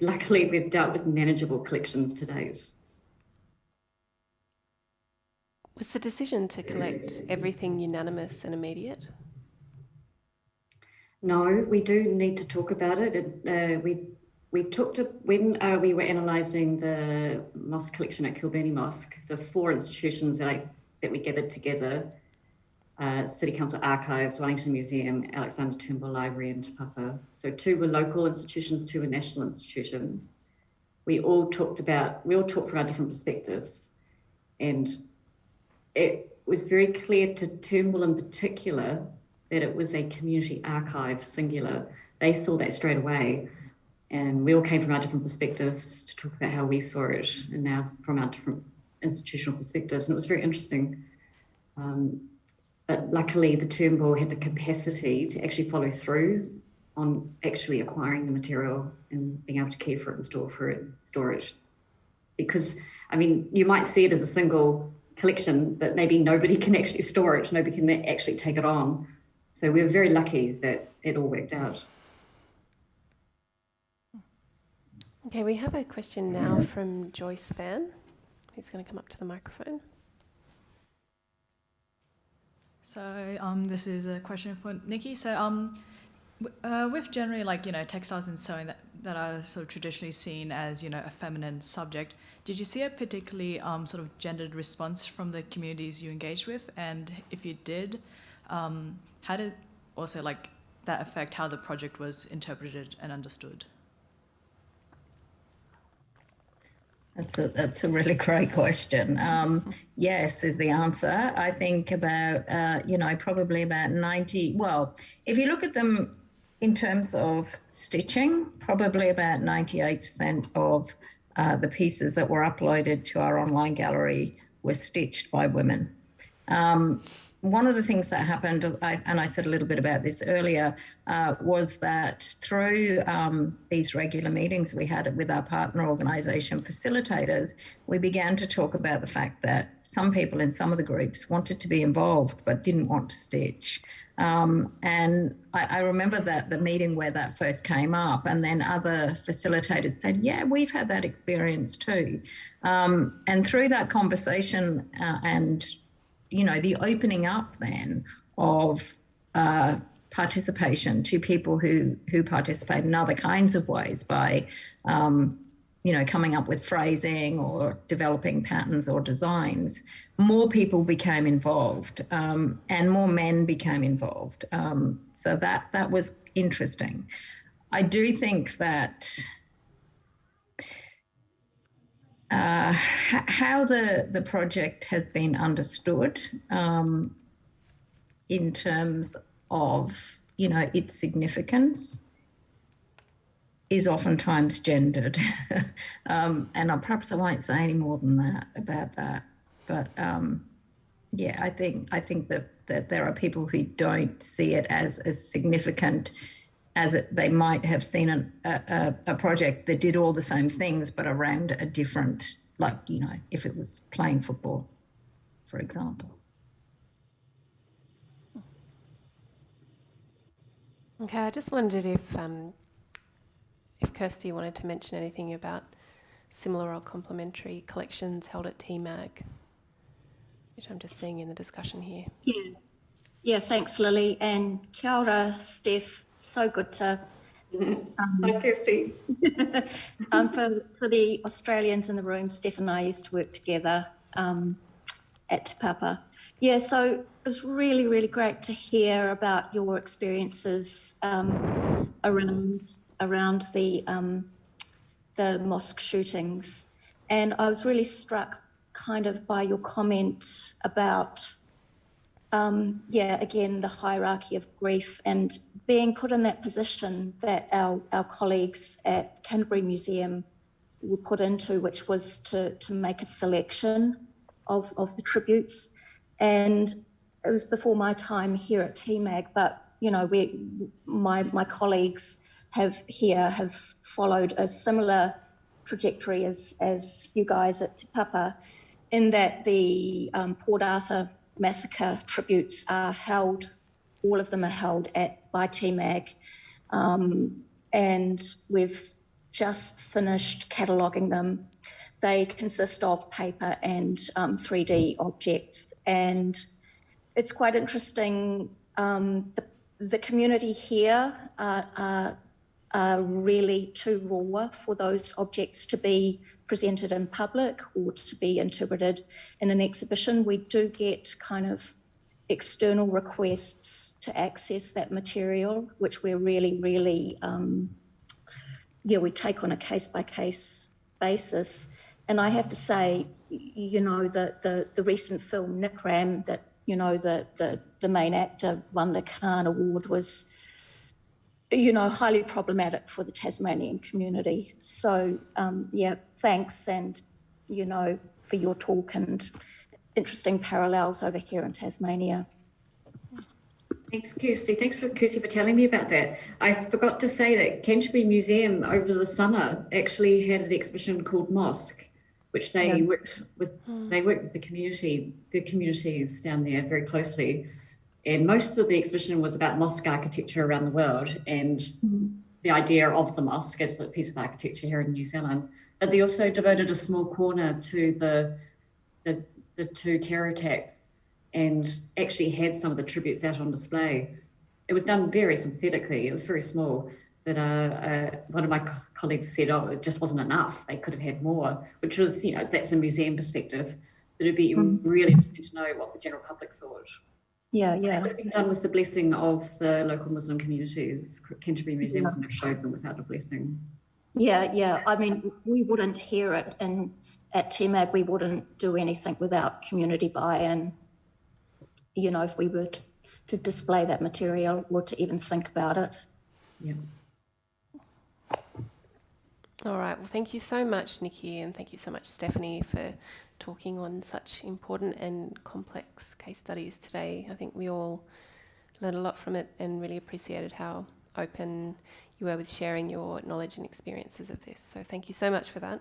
luckily we've dealt with manageable collections to date. Was the decision to collect everything unanimous and immediate? No, we do need to talk about it. When we were analysing the mosque collection at Kilbirnie Mosque, the 4 institutions that we gathered together, City Council Archives, Wellington Museum, Alexander Turnbull Library and Te Papa. So 2 were local institutions, 2 were national institutions. We all talked from our different perspectives. And it was very clear to Turnbull in particular that it was a community archive, singular. They saw that straight away. And we all came from our different perspectives to talk about how we saw it, and now from our different institutional perspectives. And it was very interesting. But luckily, the Turnbull had the capacity to actually follow through on actually acquiring the material and being able to care for it and store it. Because, I mean, you might see it as a single collection, but maybe nobody can actually store it. Nobody can actually take it on. So we were very lucky that it all worked out. Okay, we have a question now from Joyce Van. Who's going to come up to the microphone? So this is a question for Nikki. So with generally textiles and sewing that are sort of traditionally seen as a feminine subject, did you see a particularly sort of gendered response from the communities you engaged with? And if you did, how did also that affect how the project was interpreted and understood? That's a really great question. Yes is the answer. I think about, probably about 90, well, if you look at them in terms of stitching, probably about 98% of the pieces that were uploaded to our online gallery were stitched by women. One of the things that happened, and I said a little bit about this earlier, was that through these regular meetings we had with our partner organisation facilitators, we began to talk about the fact that some people in some of the groups wanted to be involved but didn't want to stitch. And I remember that the meeting where that first came up, and then other facilitators said, yeah, we've had that experience too. And through that conversation and the opening up then of participation to people who participate in other kinds of ways by, coming up with phrasing or developing patterns or designs, more people became involved and more men became involved. So that was interesting. I do think that how the project has been understood in terms of, its significance is oftentimes gendered. And perhaps I won't say any more than that about that. But yeah, I think that there are people who don't see it as significant as they might have seen a project that did all the same things but around a different, like, you know, if it was playing football, for example. Okay, I just wondered if Kirsty wanted to mention anything about similar or complementary collections held at TMAG, which I'm just seeing in the discussion here. Yeah, thanks, Lily, and kia ora, Steph. So good to Hi, Kirsty. for the Australians in the room, Steph and I used to work together at Te Papa. Yeah, so it was really, really great to hear about your experiences around the mosque shootings, and I was really struck kind of by your comment about again, the hierarchy of grief and being put in that position that our colleagues at Canterbury Museum were put into, which was to make a selection of the tributes. And it was before my time here at TMAG, but you know, my colleagues have followed a similar trajectory as you guys at Te Papa, in that the Port Arthur massacre tributes are held, all of them are held by TMAG, and we've just finished cataloguing them. They consist of paper and 3D objects, and it's quite interesting. The community here are really too raw for those objects to be presented in public or to be interpreted in an exhibition. We do get kind of external requests to access that material, which we're really, really, we take on a case-by-case basis. And I have to say, you know, the recent film Nikram, that, you know, the main actor won the Khan Award, was, you know, highly problematic for the Tasmanian community. So, thanks, and, you know, for your talk and interesting parallels over here in Tasmania. Thanks, Kirsty. Thanks for Kirsty for telling me about that. I forgot to say that Canterbury Museum over the summer actually had an exhibition called Mosque, which they worked with. They worked with the communities down there very closely. And most of the exhibition was about mosque architecture around the world and the idea of the mosque as a piece of architecture here in New Zealand. But they also devoted a small corner to the two terror attacks and actually had some of the tributes out on display. It was done very synthetically. It was very small. But one of my colleagues said, oh, it just wasn't enough. They could have had more, which was, you know, that's a museum perspective. But it'd be really interesting to know what the general public thought. Yeah. It would have been done with the blessing of the local Muslim communities. Canterbury Museum wouldn't have showed them without a blessing. Yeah. I mean, we wouldn't hear it, and at TMAG we wouldn't do anything without community buy-in. You know, if we were to display that material or to even think about it. Yeah. All right. Well, thank you so much, Nikki, and thank you so much, Stephanie, for talking on such important and complex case studies today. I think we all learned a lot from it and really appreciated how open you were with sharing your knowledge and experiences of this. So thank you so much for that.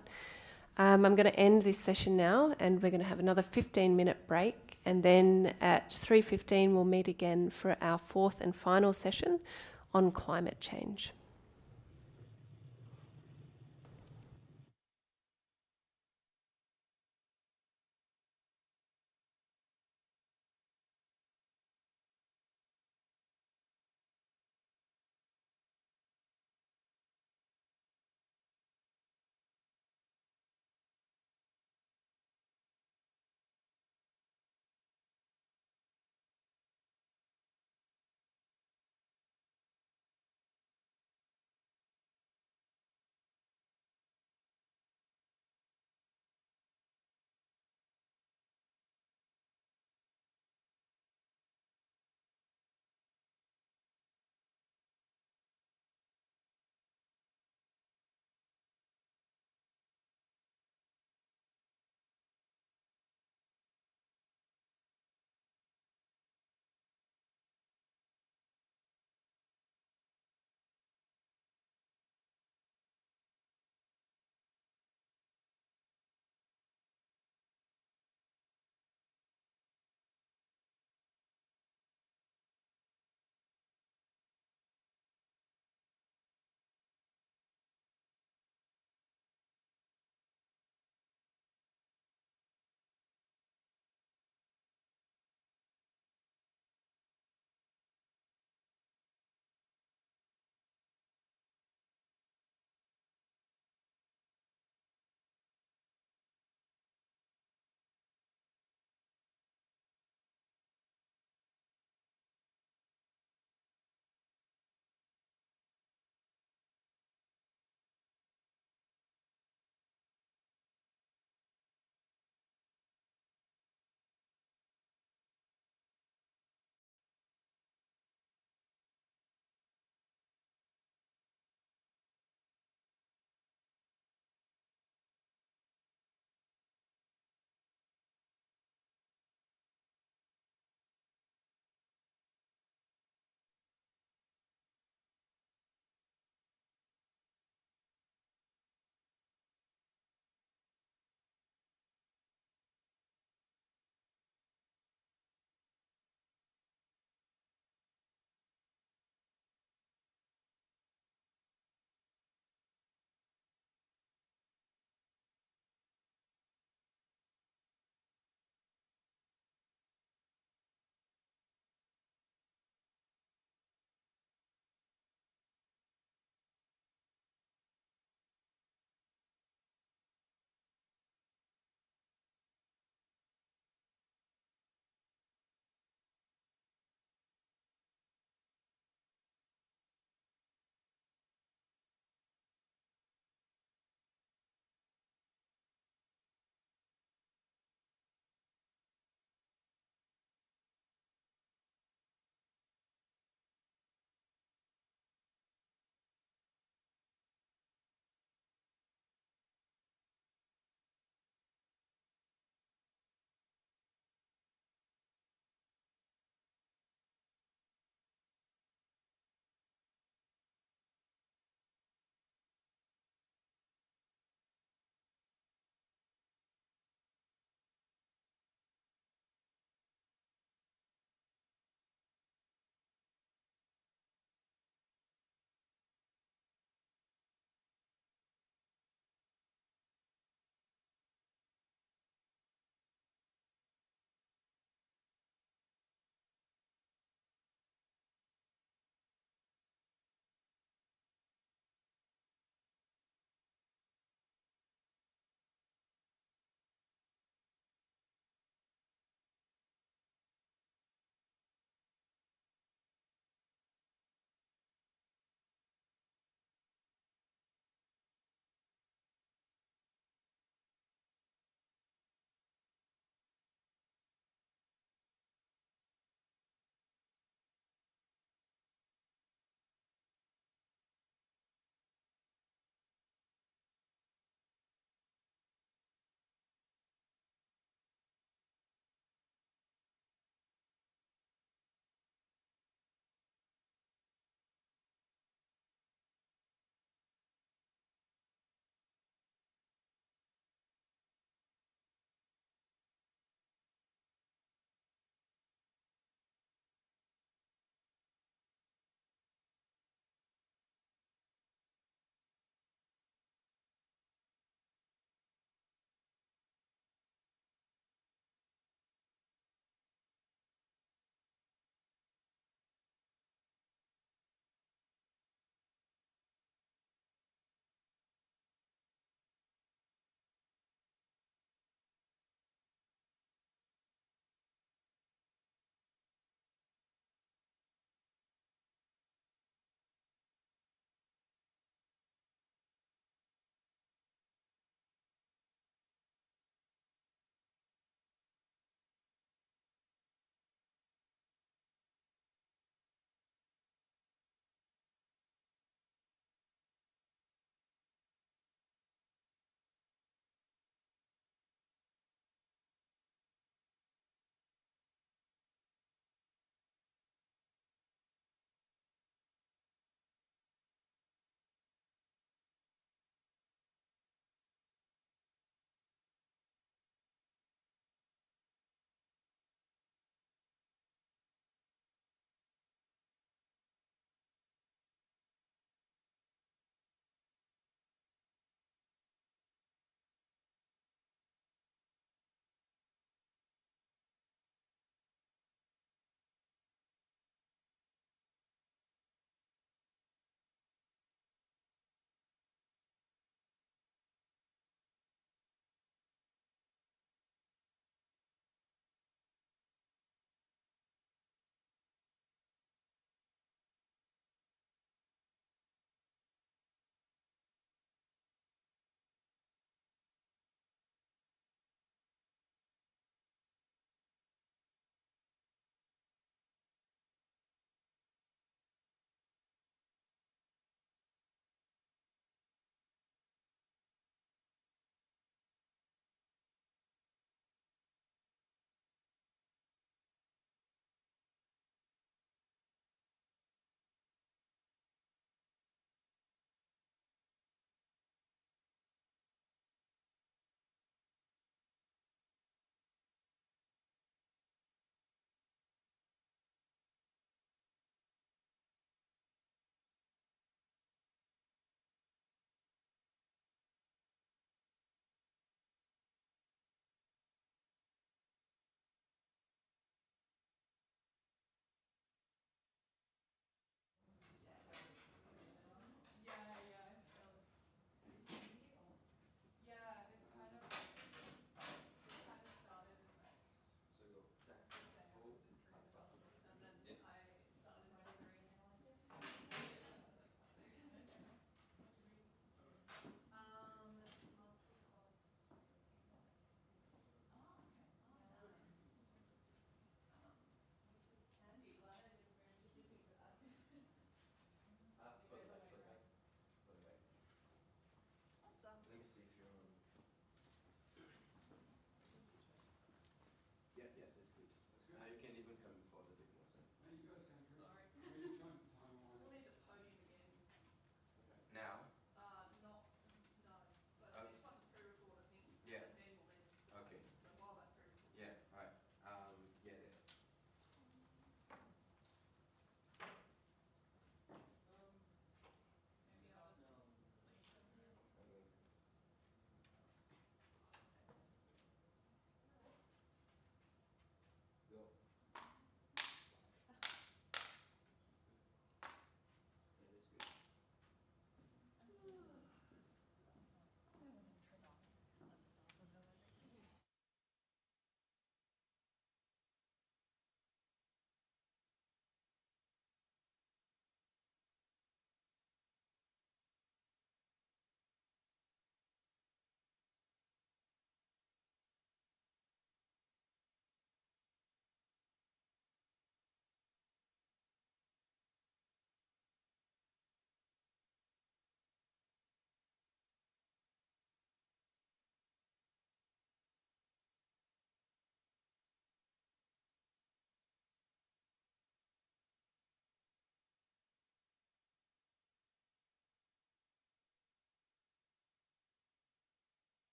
I'm going to end this session now, and we're going to have another 15-minute break, and then at 3:15 we'll meet again for our fourth and final session on climate change.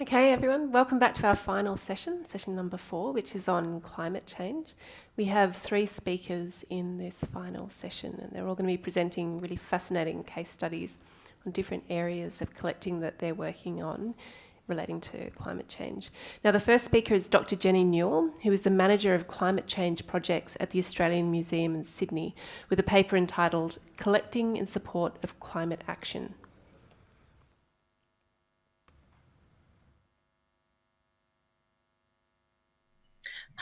Okay, everyone, welcome back to our final session, session number 4, which is on climate change. We have 3 speakers in this final session, and they're all going to be presenting really fascinating case studies on different areas of collecting that they're working on relating to climate change. Now, the first speaker is Dr. Jenny Newell, who is the Manager of Climate Change Projects at the Australian Museum in Sydney, with a paper entitled Collecting in Support of Climate Action.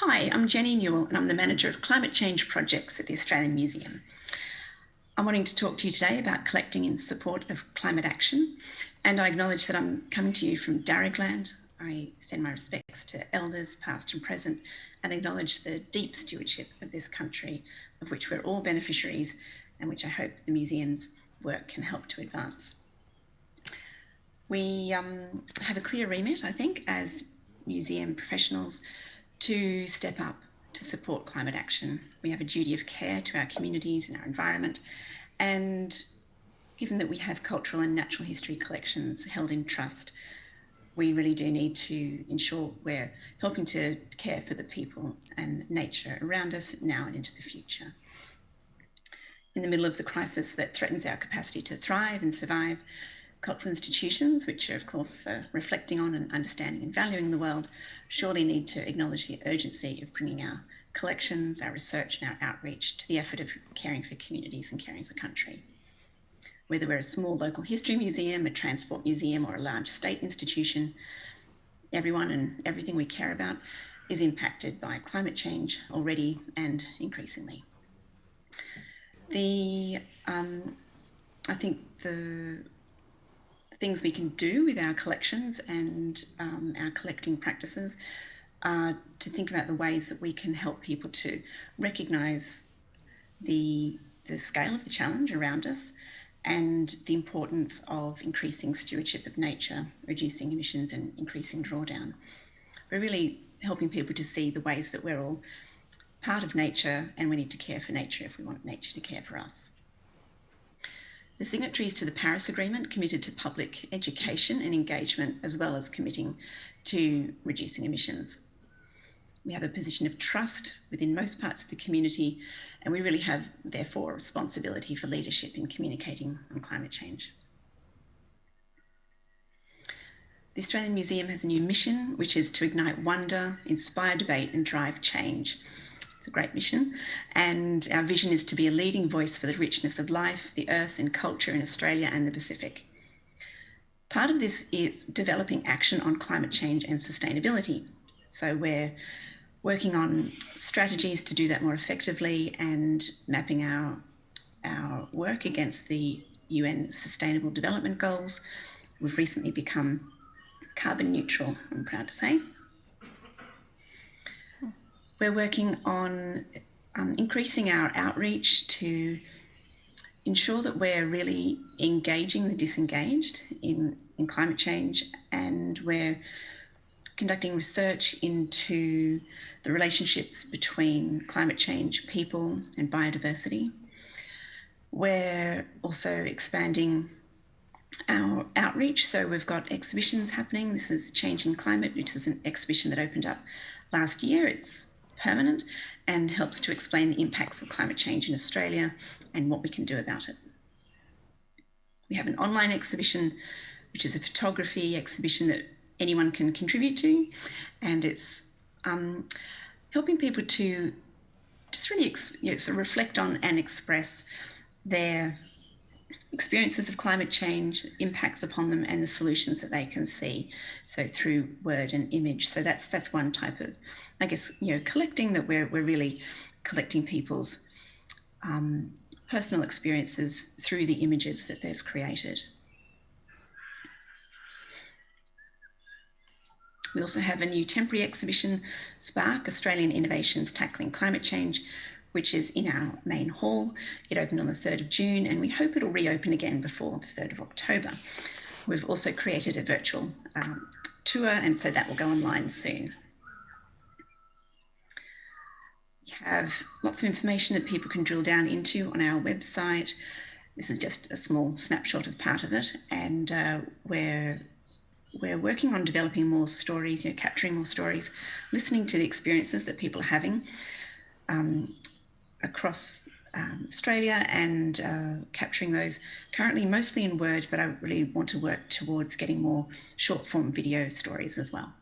Hi, I'm Jenny Newell and I'm the Manager of Climate Change Projects at the Australian Museum. I'm wanting to talk to you today about collecting in support of climate action, and I acknowledge that I'm coming to you from Darugland. I send my respects to elders past and present and acknowledge the deep stewardship of this country, of which we're all beneficiaries and which I hope the museum's work can help to advance. We have a clear remit, I think, as museum professionals to step up to support climate action. We have a duty of care to our communities and our environment, and given that we have cultural and natural history collections held in trust, we really do need to ensure we're helping to care for the people and nature around us now and into the future. In the middle of the crisis that threatens our capacity to thrive and survive, cultural institutions, which are of course for reflecting on and understanding and valuing the world, surely need to acknowledge the urgency of bringing our collections, our research and our outreach to the effort of caring for communities and caring for country. Whether we're a small local history museum, a transport museum or a large state institution, everyone and everything we care about is impacted by climate change already and increasingly. I think the things we can do with our collections and our collecting practices are to think about the ways that we can help people to recognise the scale of the challenge around us and the importance of increasing stewardship of nature, reducing emissions and increasing drawdown. We're really helping people to see the ways that we're all part of nature and we need to care for nature if we want nature to care for us. The signatories to the Paris Agreement committed to public education and engagement, as well as committing to reducing emissions. We have a position of trust within most parts of the community, and we really have, therefore, a responsibility for leadership in communicating on climate change. The Australian Museum has a new mission, which is to ignite wonder, inspire debate, and drive change. It's a great mission, and our vision is to be a leading voice for the richness of life, the earth and culture in Australia and the Pacific. Part of this is developing action on climate change and sustainability. So we're working on strategies to do that more effectively and mapping our work against the UN Sustainable Development Goals. We've recently become carbon neutral, I'm proud to say. We're working on increasing our outreach to ensure that we're really engaging the disengaged in climate change, and we're conducting research into the relationships between climate change, people and biodiversity. We're also expanding our outreach, so we've got exhibitions happening. This is Change in Climate, which is an exhibition that opened up last year. It's permanent and helps to explain the impacts of climate change in Australia and what we can do about it. We have an online exhibition, which is a photography exhibition that anyone can contribute to, and it's helping people to just really sort of reflect on and express their experiences of climate change, impacts upon them, and the solutions that they can see. So through word and image. So that's one type of, I guess, collecting, that we're really collecting people's personal experiences through the images that they've created. We also have a new temporary exhibition, Spark, Australian Innovations Tackling Climate Change, which is in our main hall. It opened on the 3rd of June, and we hope it'll reopen again before the 3rd of October. We've also created a virtual tour, and so that will go online soon. We have lots of information that people can drill down into on our website. This is just a small snapshot of part of it, and we're we're working on developing more stories, capturing more stories, listening to the experiences that people are having across Australia, and capturing those currently mostly in Word, but I really want to work towards getting more short form video stories as well.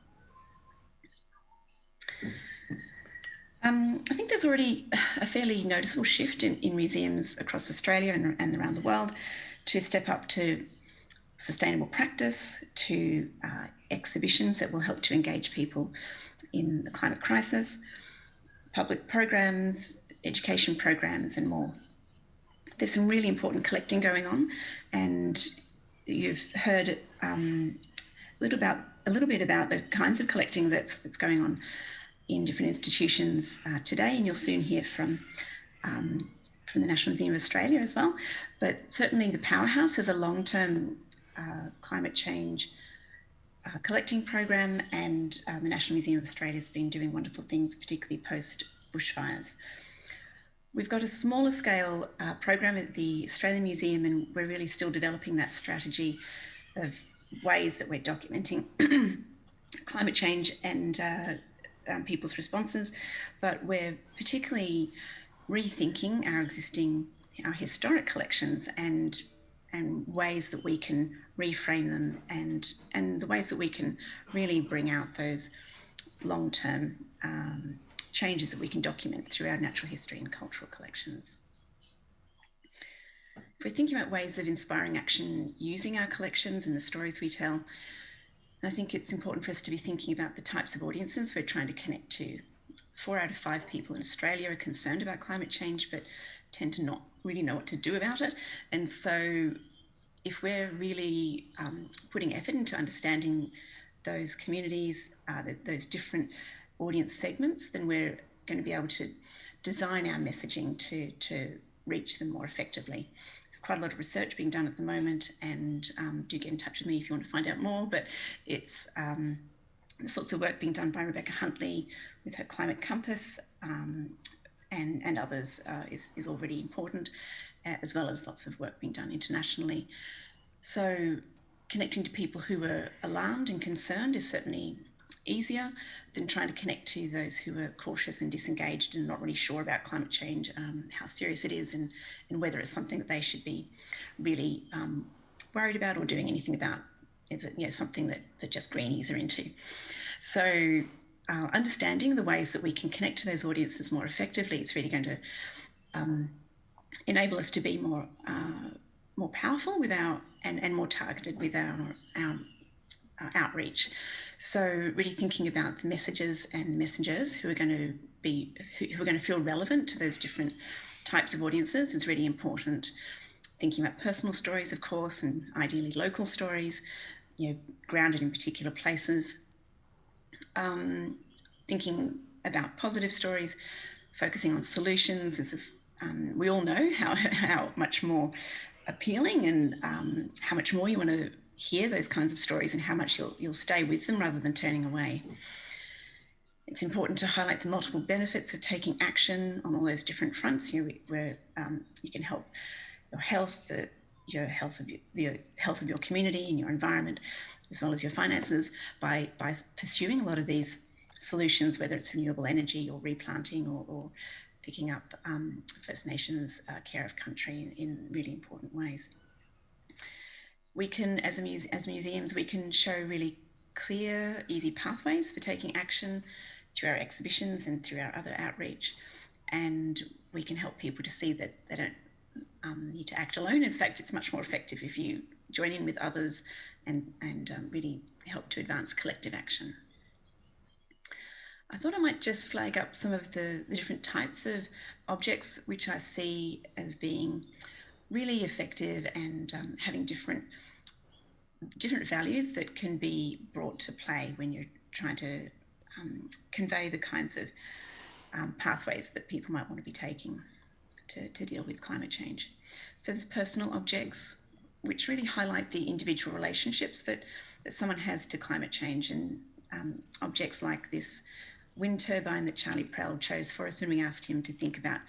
I think there's already a fairly noticeable shift in museums across Australia and around the world to step up to sustainable practice, to exhibitions that will help to engage people in the climate crisis, public programs, education programs, and more. There's some really important collecting going on, and you've heard a little bit about the kinds of collecting that's going on in different institutions today, and you'll soon hear from the National Museum of Australia as well. But certainly the Powerhouse has a long-term climate change collecting program, and the National Museum of Australia has been doing wonderful things, particularly post bushfires. We've got a smaller scale program at the Australian Museum, and we're really still developing that strategy of ways that we're documenting climate change and people's responses, but we're particularly rethinking our historic collections and ways that we can reframe them, and the ways that we can really bring out those long-term changes that we can document through our natural history and cultural collections. If we're thinking about ways of inspiring action using our collections and the stories we tell, I think it's important for us to be thinking about the types of audiences we're trying to connect to. 4 out of 5 people in Australia are concerned about climate change, but tend to not really know what to do about it. And so if we're really putting effort into understanding those communities, those different audience segments, then we're going to be able to design our messaging to reach them more effectively. There's quite a lot of research being done at the moment, and do get in touch with me if you want to find out more, but it's the sorts of work being done by Rebecca Huntley with her Climate Compass and others is already important, as well as lots of work being done internationally. So connecting to people who are alarmed and concerned is certainly easier than trying to connect to those who are cautious and disengaged and not really sure about climate change, how serious it is, and whether it's something that they should be really worried about or doing anything about. Is it something that just greenies are into? So understanding the ways that we can connect to those audiences more effectively, it's really going to enable us to be more powerful with and more targeted with our outreach. So really thinking about the messages and messengers who are going to feel relevant to those different types of audiences is really important. Thinking about personal stories, of course, and ideally local stories, grounded in particular places. Thinking about positive stories, focusing on solutions, as if we all know how much more appealing and how much more you want to hear those kinds of stories and how much you'll stay with them rather than turning away. It's important to highlight the multiple benefits of taking action on all those different fronts, where you can help your health, the health of your community and your environment, as well as your finances, by pursuing a lot of these solutions, whether it's renewable energy or replanting or picking up First Nations care of country in really important ways. We can, as museums, we can show really clear, easy pathways for taking action through our exhibitions and through our other outreach. And we can help people to see that they don't need to act alone. In fact, it's much more effective if you join in with others and really help to advance collective action. I thought I might just flag up some of the different types of objects which I see as being really effective and having different values that can be brought to play when you're trying to convey the kinds of pathways that people might want to be taking to deal with climate change. So there's personal objects which really highlight the individual relationships that someone has to climate change, and objects like this wind turbine that Charlie Prell chose for us when we asked him to think about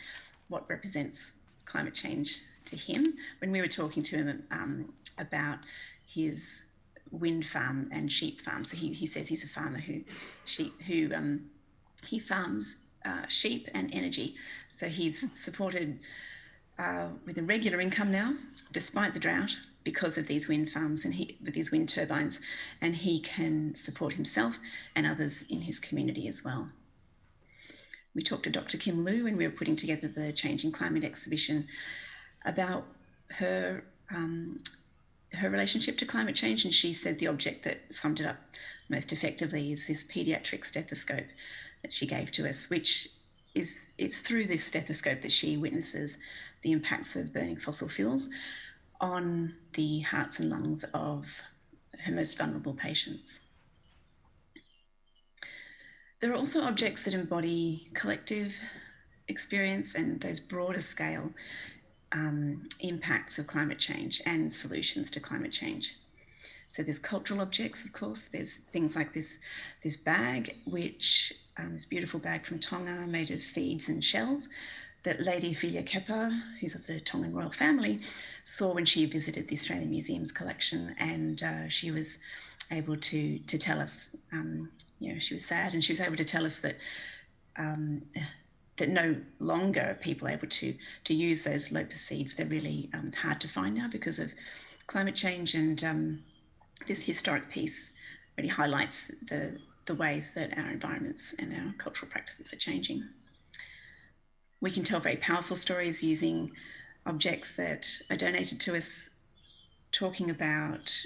what represents climate change to him. When we were talking to him about his wind farm and sheep farm. So he says he's a farmer who farms sheep and energy. So he's supported with a regular income now, despite the drought, because of these wind farms and with these wind turbines, and he can support himself and others in his community as well. We talked to Dr. Kim Liu when we were putting together the Changing Climate exhibition about her relationship to climate change, and she said the object that summed it up most effectively is this paediatric stethoscope that she gave to us, which it's through this stethoscope that she witnesses the impacts of burning fossil fuels on the hearts and lungs of her most vulnerable patients. There are also objects that embody collective experience and those broader scale impacts of climate change and solutions to climate change. So there's cultural objects, of course. There's things like this bag, which this beautiful bag from Tonga made of seeds and shells that Lady Ophelia Kepa, who's of the Tongan royal family, saw when she visited the Australian Museum's collection, and she was able to tell us, she was sad, and she was able to tell us that that no longer are people able to use those locust seeds. They're really hard to find now because of climate change, and this historic piece really highlights the ways that our environments and our cultural practices are changing. We can tell very powerful stories using objects that are donated to us, talking about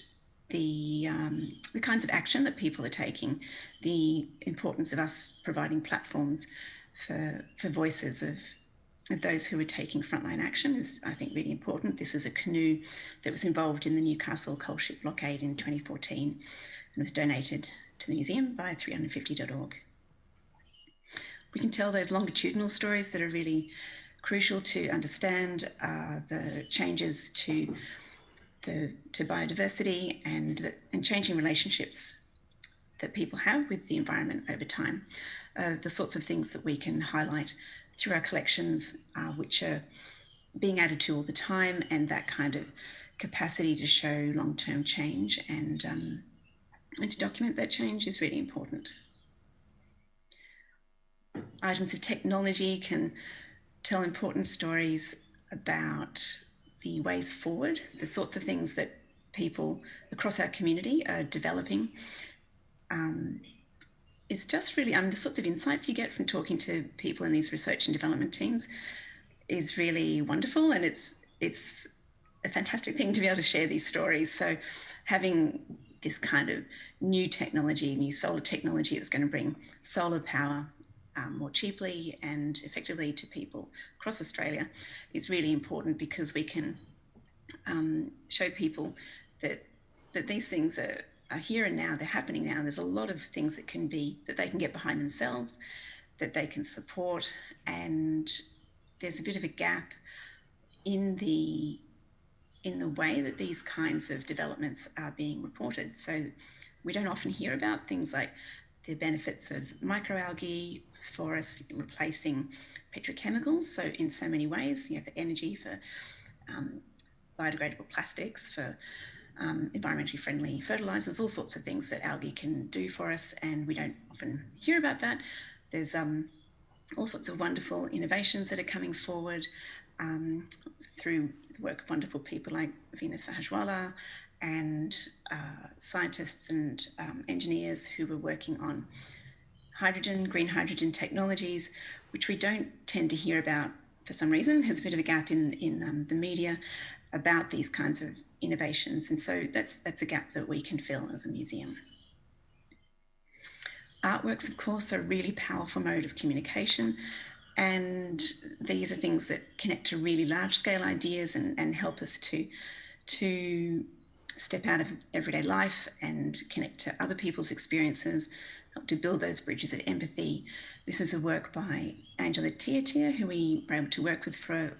the kinds of action that people are taking, the importance of us providing platforms for voices of those who are taking frontline action is, I think, really important. This is a canoe that was involved in the Newcastle coal ship blockade in 2014 and was donated to the museum by 350.org. We can tell those longitudinal stories that are really crucial to understand the changes to biodiversity and changing relationships that people have with the environment over time. The sorts of things that we can highlight through our collections, which are being added to all the time, and that kind of capacity to show long-term change and to document that change is really important. Items of technology can tell important stories about the ways forward, the sorts of things that people across our community are developing. It's just really, the sorts of insights you get from talking to people in these research and development teams is really wonderful, and it's a fantastic thing to be able to share these stories. So having this kind of new technology, new solar technology that's going to bring solar power more cheaply and effectively to people across Australia is really important, because we can show people that these things are here and now, they're happening now. There's a lot of things that they can get behind themselves, that they can support, and there's a bit of a gap in the way that these kinds of developments are being reported. So we don't often hear about things like the benefits of microalgae for us replacing petrochemicals. So in so many ways, for energy, for biodegradable plastics, for environmentally friendly fertilizers, all sorts of things that algae can do for us, and we don't often hear about that. There's all sorts of wonderful innovations that are coming forward through the work of wonderful people like Veena Sahajwala and scientists and engineers who are working on hydrogen, green hydrogen technologies, which we don't tend to hear about for some reason. There's a bit of a gap in the media about these kinds of innovations, and so that's a gap that we can fill as a museum. Artworks, of course, are a really powerful mode of communication, and these are things that connect to really large-scale ideas and help us to step out of everyday life and connect to other people's experiences, help to build those bridges of empathy. This is a work by Angela Tiatia, who we were able to work with for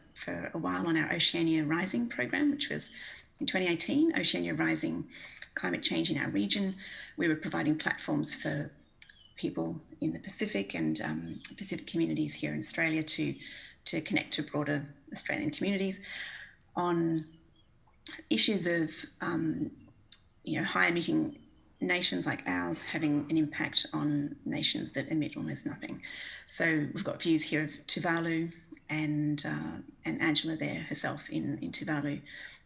a while on our Oceania Rising program, which was in 2018, Oceania Rising, Climate Change in Our Region. We were providing platforms for people in the Pacific and Pacific communities here in Australia to connect to broader Australian communities on issues of high emitting nations like ours having an impact on nations that emit almost nothing. So we've got views here of Tuvalu and Angela there herself in Tuvalu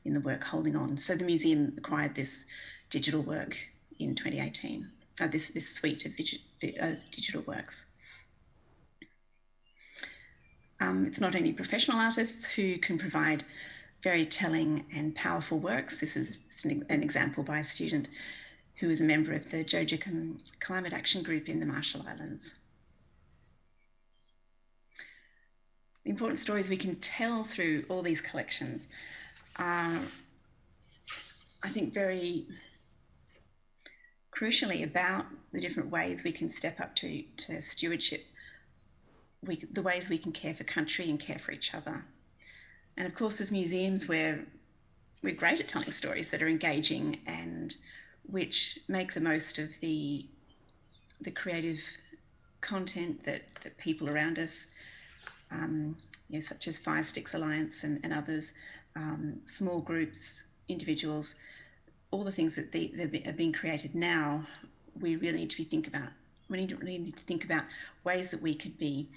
in the work Holding On. So the museum acquired this digital work in 2018, this suite of digital works. It's not only professional artists who can provide very telling and powerful works. This is an example by a student who is a member of the JUDITH Climate Action Group in the Marshall Islands. The important stories we can tell through all these collections are, I think, very crucially about the different ways we can step up to stewardship, the ways we can care for country and care for each other. And of course, as museums, we're great at telling stories that are engaging and which make the most of the creative content that people around us, such as Fire Sticks Alliance and others, small groups, individuals, all the things that are being created now, we really need to think about. We need to think about ways that we could be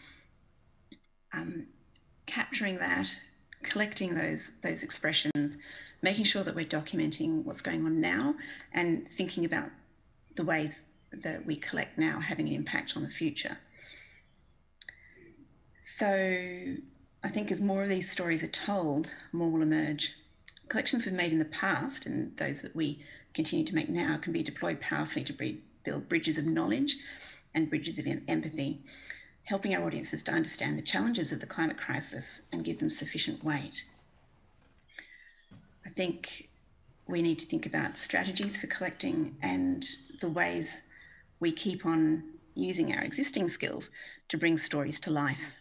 capturing that, collecting those expressions, making sure that we're documenting what's going on now and thinking about the ways that we collect now having an impact on the future. So I think as more of these stories are told, more will emerge. Collections we've made in the past and those that we continue to make now can be deployed powerfully to build bridges of knowledge and bridges of empathy, helping our audiences to understand the challenges of the climate crisis and give them sufficient weight. I think we need to think about strategies for collecting and the ways we keep on using our existing skills to bring stories to life.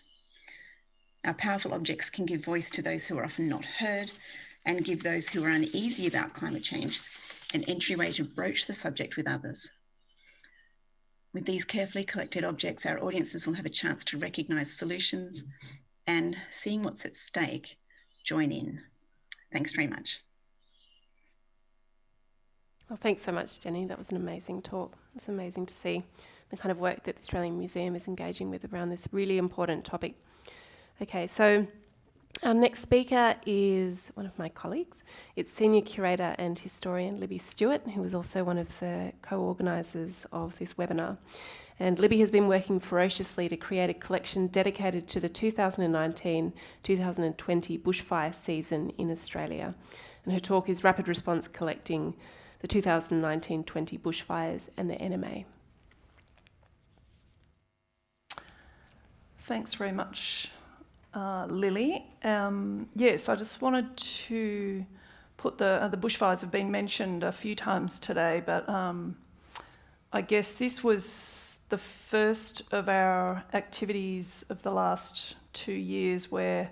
Our powerful objects can give voice to those who are often not heard and give those who are uneasy about climate change an entryway to broach the subject with others. With these carefully collected objects, our audiences will have a chance to recognise solutions and, seeing what's at stake, join in. Thanks very much. Well, thanks so much, Jenny. That was an amazing talk. It's amazing to see the kind of work that the Australian Museum is engaging with around this really important topic. Okay, so our next speaker is one of my colleagues. It's Senior Curator and Historian Libby Stewart, who was also one of the co-organisers of this webinar. And Libby has been working ferociously to create a collection dedicated to the 2019-2020 bushfire season in Australia. And her talk is Rapid Response Collecting the 2019-20 bushfires and the NMA. Thanks very much, Lily. Yes, I just wanted to put the bushfires have been mentioned a few times today, but I guess this was the first of our activities of the last 2 years where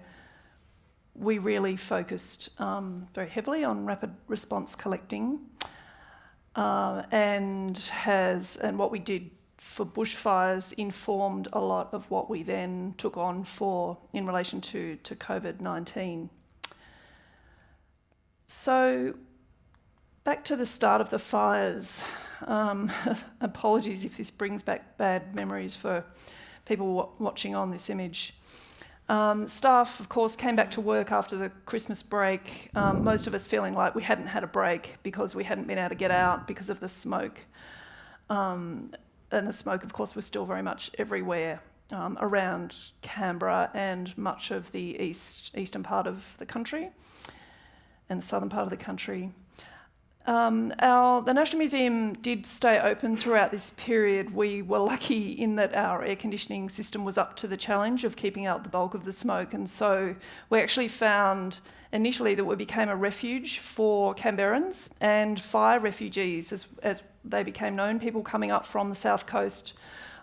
we really focused very heavily on rapid response collecting, and what we did for bushfires informed a lot of what we then took on in relation to COVID-19. So back to the start of the fires. Apologies if this brings back bad memories for people watching on this image. Staff, of course, came back to work after the Christmas break, most of us feeling like we hadn't had a break because we hadn't been able to get out because of the smoke. And the smoke, of course, was still very much everywhere around Canberra and much of the eastern part of the country and the southern part of the country. The National Museum did stay open throughout this period. We were lucky in that our air conditioning system was up to the challenge of keeping out the bulk of the smoke, and so we actually found initially that we became a refuge for Canberrans and fire refugees, as they became known, people coming up from the south coast,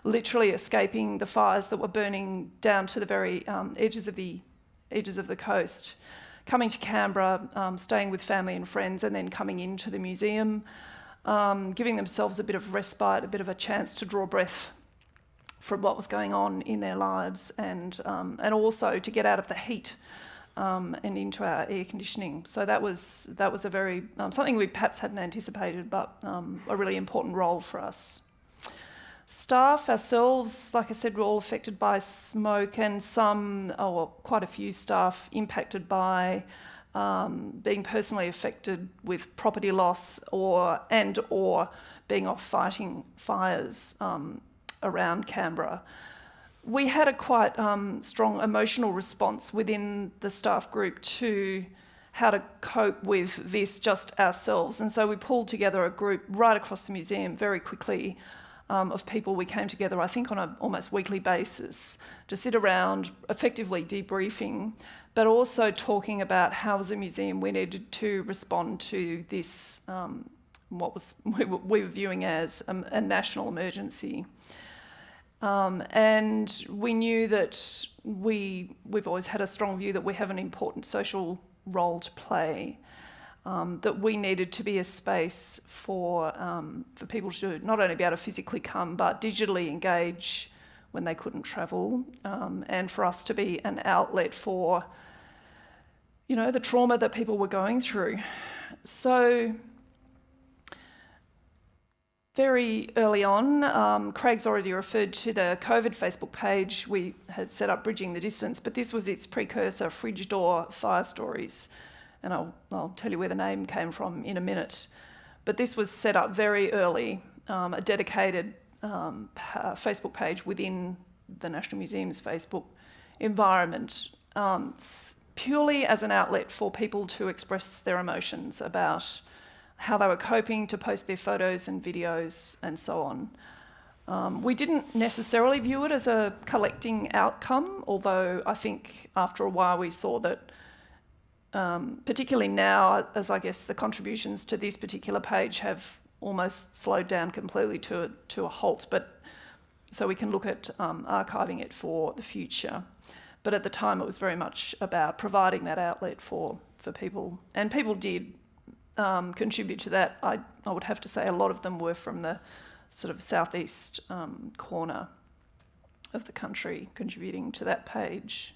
literally escaping the fires that were burning down to the very edges of the coast, coming to Canberra, staying with family and friends, and then coming into the museum, giving themselves a bit of respite, a bit of a chance to draw breath from what was going on in their lives, and also to get out of the heat and into our air conditioning. So that was a very, something we perhaps hadn't anticipated, but a really important role for us. Staff ourselves, like I said, were all affected by smoke, and quite a few staff impacted by being personally affected with property loss or being off fighting fires around Canberra. We had a quite strong emotional response within the staff group to how to cope with this just ourselves. And so we pulled together a group right across the museum very quickly of people. We came together, I think, on an almost weekly basis to sit around effectively debriefing, but also talking about how as a museum we needed to respond to this, what we were viewing as a national emergency. And we knew that we've always had a strong view that we have an important social role to play, that we needed to be a space for people to not only be able to physically come, but digitally engage when they couldn't travel, and for us to be an outlet for, the trauma that people were going through. So very early on, Craig's already referred to the COVID Facebook page. We had set up Bridging the Distance, but this was its precursor, Fridge Door Fire Stories. And I'll tell you where the name came from in a minute. But this was set up very early, a dedicated Facebook page within the National Museum's Facebook environment, purely as an outlet for people to express their emotions about how they were coping, to post their photos and videos and so on. We didn't necessarily view it as a collecting outcome, although I think after a while we saw that, particularly now, as I guess the contributions to this particular page have almost slowed down completely to a halt, but so we can look at archiving it for the future. But at the time it was very much about providing that outlet for people, and people did contribute to that. I would have to say a lot of them were from the sort of southeast corner of the country, contributing to that page.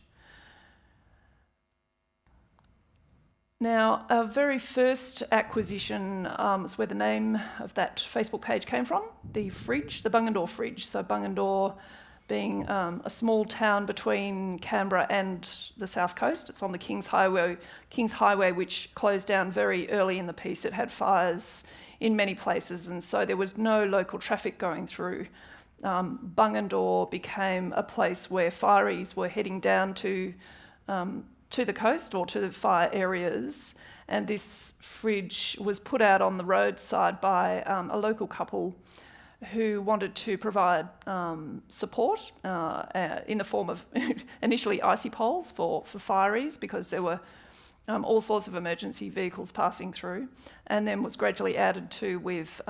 Now, our very first acquisition was where the name of that Facebook page came from, the fridge, the Bungendore Fridge. So Bungendore being a small town between Canberra and the south coast. It's on the King's Highway, which closed down very early in the piece. It had fires in many places, and so there was no local traffic going through. Bungendore became a place where fireys were heading down to the coast or to the fire areas, and this fridge was put out on the roadside by a local couple who wanted to provide support in the form of initially icy poles for fireys, because there were all sorts of emergency vehicles passing through, and then was gradually added to with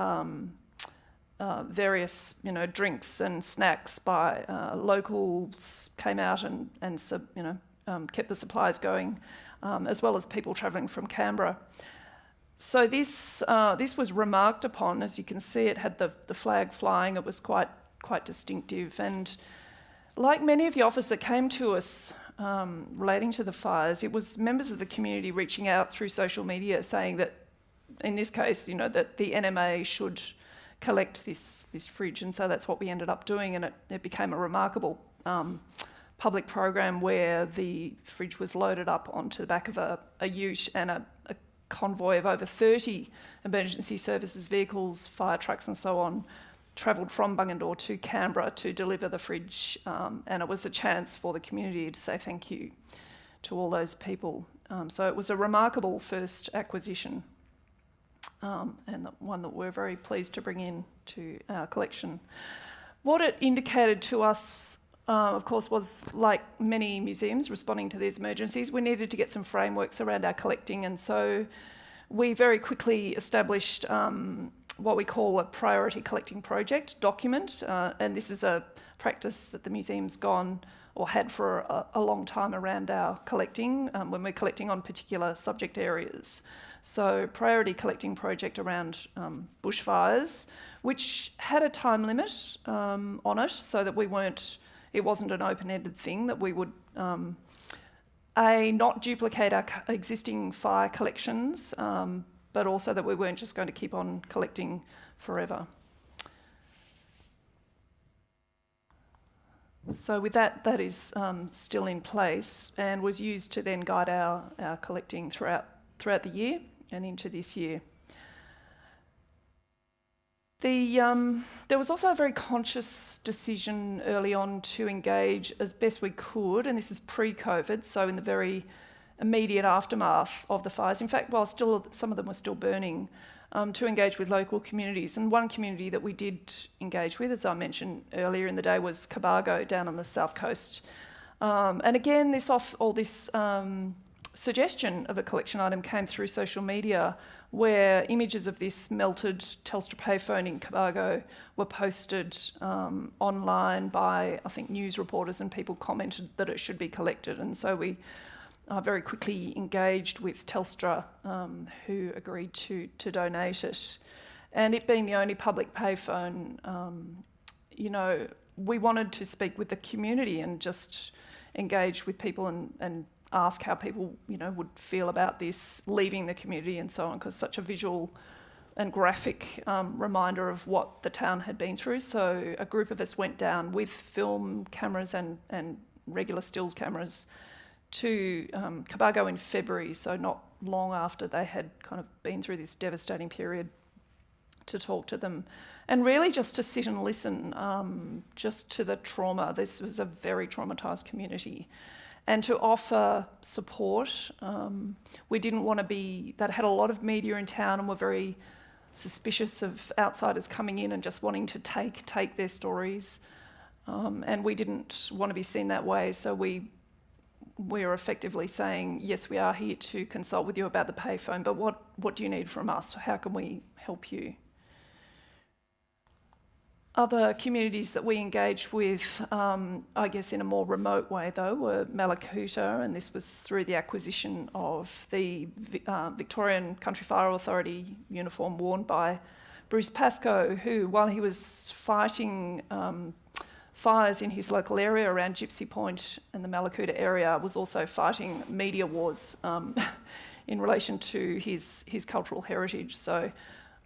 various drinks and snacks by locals came out and kept the supplies going, as well as people travelling from Canberra. So this was remarked upon. As you can see, it had the flag flying. It was quite distinctive. And like many of the offers that came to us relating to the fires, it was members of the community reaching out through social media saying that, in this case, that the NMA should collect this fridge. And so that's what we ended up doing, and it became a remarkable public program where the fridge was loaded up onto the back of a ute, and a convoy of over 30 emergency services vehicles, fire trucks and so on, travelled from Bungendore to Canberra to deliver the fridge, and it was a chance for the community to say thank you to all those people. So it was a remarkable first acquisition, and one that we're very pleased to bring in to our collection. What it indicated to us, of course, was, like many museums responding to these emergencies, we needed to get some frameworks around our collecting, and so we very quickly established what we call a priority collecting project document, and this is a practice that the museum's gone or had for a long time around our collecting when we're collecting on particular subject areas. So priority collecting project around bushfires, which had a time limit on it, so that it wasn't an open-ended thing, that we would not duplicate our existing fire collections, but also that we weren't just going to keep on collecting forever. So with that is still in place and was used to then guide our collecting throughout the year and into this year. There was also a very conscious decision early on to engage as best we could, and this is pre-COVID, so in the very immediate aftermath of the fires. In fact, while some of them were still burning, to engage with local communities. And one community that we did engage with, as I mentioned earlier in the day, was Cobargo down on the south coast. And again, this suggestion of a collection item came through social media, where images of this melted Telstra payphone in Cobargo were posted online by, I think, news reporters, and people commented that it should be collected. And so we very quickly engaged with Telstra, who agreed to donate it. And it being the only public payphone, we wanted to speak with the community and just engage with people and ask how people, would feel about this, leaving the community and so on, because such a visual and graphic reminder of what the town had been through. So a group of us went down with film cameras and regular stills cameras to Cobargo in February, so not long after they had kind of been through this devastating period, to talk to them and really just to sit and listen just to the trauma. This was a very traumatised community. And to offer support. We didn't want to that had a lot of media in town and were very suspicious of outsiders coming in and just wanting to take their stories. And we didn't want to be seen that way, so we're effectively saying, yes, we are here to consult with you about the payphone, but what do you need from us? How can we help you? Other communities that we engaged with, I guess in a more remote way though, were Mallacoota, and this was through the acquisition of the Victorian Country Fire Authority uniform worn by Bruce Pascoe, who, while he was fighting fires in his local area around Gypsy Point and the Mallacoota area, was also fighting media wars in relation to his cultural heritage. So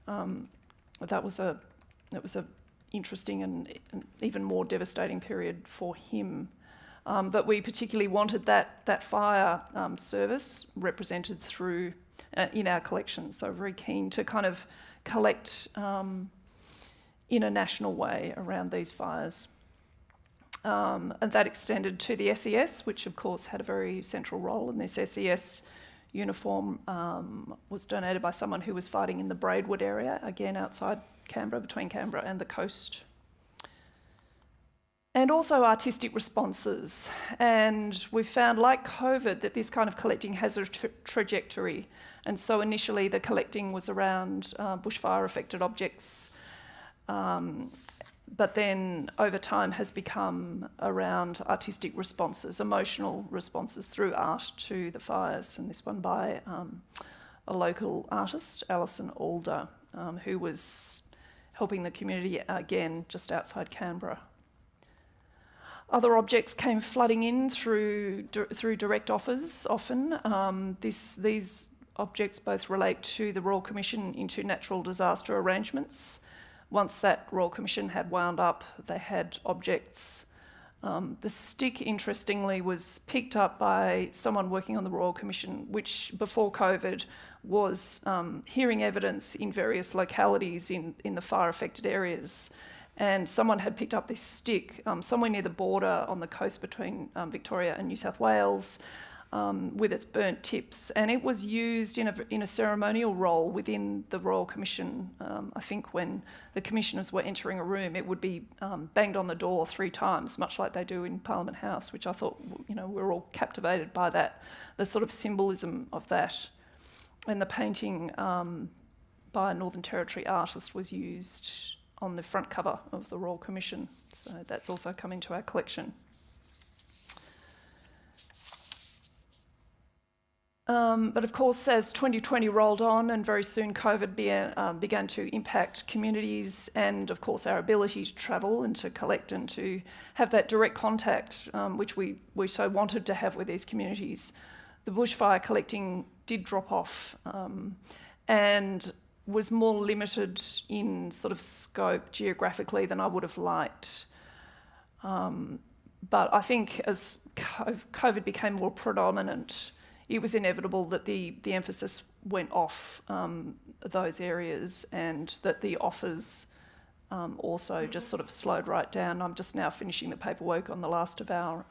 that was a interesting and even more devastating period for him. But we particularly wanted that fire service represented through in our collection. So very keen to kind of collect in a national way around these fires. And that extended to the SES, which of course had a very central role in this. SES uniform was donated by someone who was fighting in the Braidwood area, again outside Canberra, between Canberra and the coast. And also artistic responses. And we've found, like COVID, that this kind of collecting has a trajectory. And so initially the collecting was around bushfire affected objects, but then over time has become around artistic responses, emotional responses through art to the fires. And this one by a local artist, Alison Alder, who was helping the community, again, just outside Canberra. Other objects came flooding in through direct offers often. These objects both relate to the Royal Commission into Natural Disaster Arrangements. Once that Royal Commission had wound up, they had objects. The stick, interestingly, was picked up by someone working on the Royal Commission, which before COVID was hearing evidence in various localities in the fire-affected areas. And someone had picked up this stick somewhere near the border on the coast between Victoria and New South Wales with its burnt tips. And it was used in a ceremonial role within the Royal Commission. I think when the commissioners were entering a room, it would be banged on the door 3 times, much like they do in Parliament House, which I thought, we're all captivated by that, the sort of symbolism of that. And the painting by a Northern Territory artist was used on the front cover of the Royal Commission. So that's also come into our collection. But of course, as 2020 rolled on and very soon COVID began to impact communities and of course our ability to travel and to collect and to have that direct contact, which we so wanted to have with these communities, the bushfire collecting did drop off and was more limited in sort of scope geographically than I would have liked. But I think as COVID became more predominant, it was inevitable that the emphasis went off those areas and that the offers also just sort of slowed right down. I'm just now finishing the paperwork on the last of our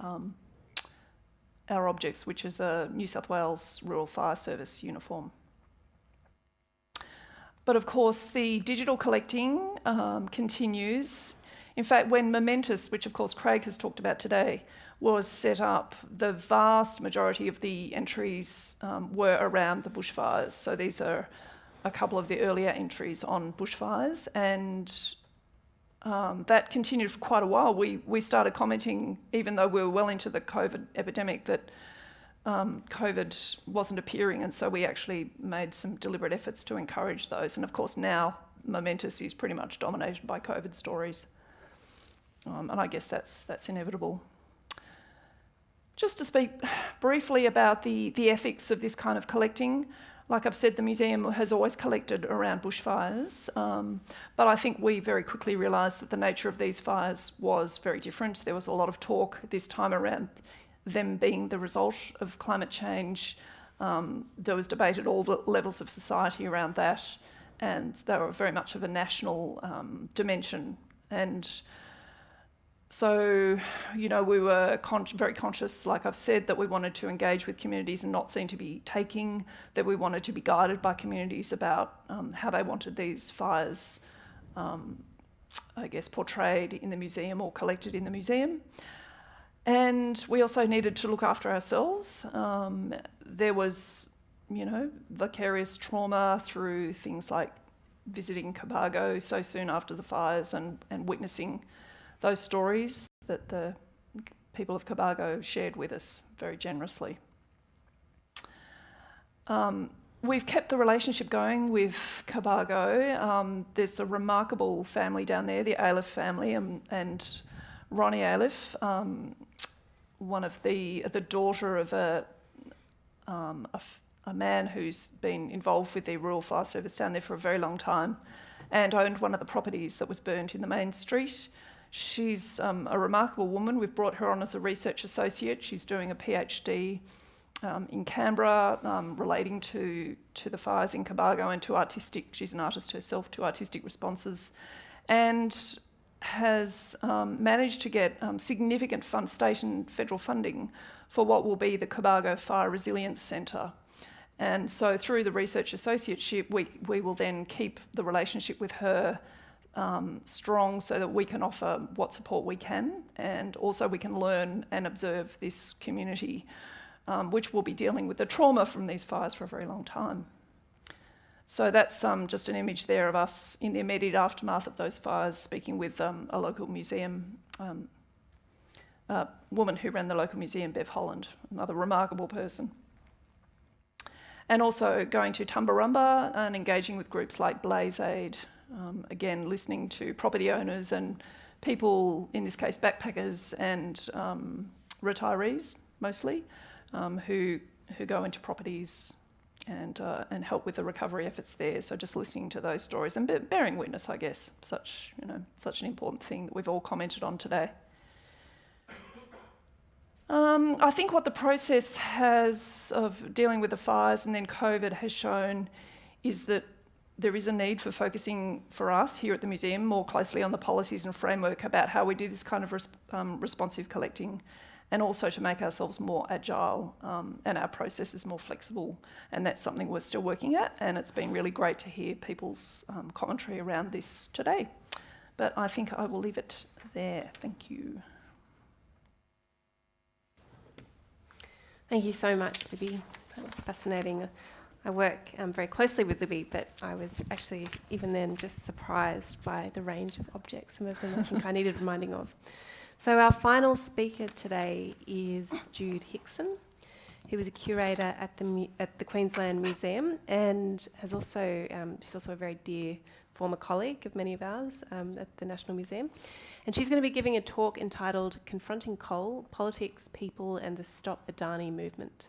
objects, which is a New South Wales Rural Fire Service uniform. But of course, the digital collecting continues. In fact, when Momentous, which of course Craig has talked about today, was set up, the vast majority of the entries were around the bushfires. So these are a couple of the earlier entries on bushfires, and that continued for quite a while. We started commenting, even though we were well into the COVID epidemic, that COVID wasn't appearing, and so we actually made some deliberate efforts to encourage those. And of course now Momentous is pretty much dominated by COVID stories. And I guess that's inevitable. Just to speak briefly about the ethics of this kind of collecting, like I've said, the museum has always collected around bushfires, but I think we very quickly realised that the nature of these fires was very different. There was a lot of talk this time around them being the result of climate change. There was debate at all levels of society around that, and they were very much of a national dimension. And so, you know, we were very conscious, like I've said, that we wanted to engage with communities and not seem to be taking, that we wanted to be guided by communities about how they wanted these fires, I guess, portrayed in the museum or collected in the museum. And we also needed to look after ourselves. There was, you know, vicarious trauma through things like visiting Cobargo so soon after the fires and witnessing those stories that the people of Cobargo shared with us very generously. We've kept the relationship going with Cobargo. There's a remarkable family down there, the Ailiff family, and Ronnie Ailiff, one of the daughter of a man who's been involved with the Rural Fire Service down there for a very long time and owned one of the properties that was burnt in the main street. She's a remarkable woman. We've brought her on as a research associate. She's doing a PhD in Canberra relating to the fires in Cobargo and to artistic, she's an artist herself, to artistic responses, and has managed to get significant state and federal funding for what will be the Cobargo Fire Resilience Centre. And so through the research associateship, we will then keep the relationship with her strong so that we can offer what support we can, and also we can learn and observe this community, which will be dealing with the trauma from these fires for a very long time. So that's just an image there of us in the immediate aftermath of those fires, speaking with a local museum, woman who ran the local museum, Bev Holland, another remarkable person. And also going to Tumbarumba and engaging with groups like Blaze Aid, again, listening to property owners and people, in this case backpackers and retirees mostly, who go into properties and help with the recovery efforts there. So just listening to those stories and bearing witness, I guess, such an important thing that we've all commented on today. I think what the process has of dealing with the fires and then COVID has shown is that there is a need for focusing for us here at the museum more closely on the policies and framework about how we do this kind of responsive collecting, and also to make ourselves more agile and our processes more flexible. And that's something we're still working at, and it's been really great to hear people's commentary around this today. But I think I will leave it there. Thank you. Thank you so much, Libby. That was fascinating. I work very closely with Libby, but I was actually even then just surprised by the range of objects. Some of them I think I needed reminding of. So our final speaker today is Jude HICKSON. He was a curator at the Queensland Museum, and has also she's also a very dear former colleague of many of ours at the National Museum. And she's going to be giving a talk entitled Confronting Coal, Politics, People and the Stop Adani Movement.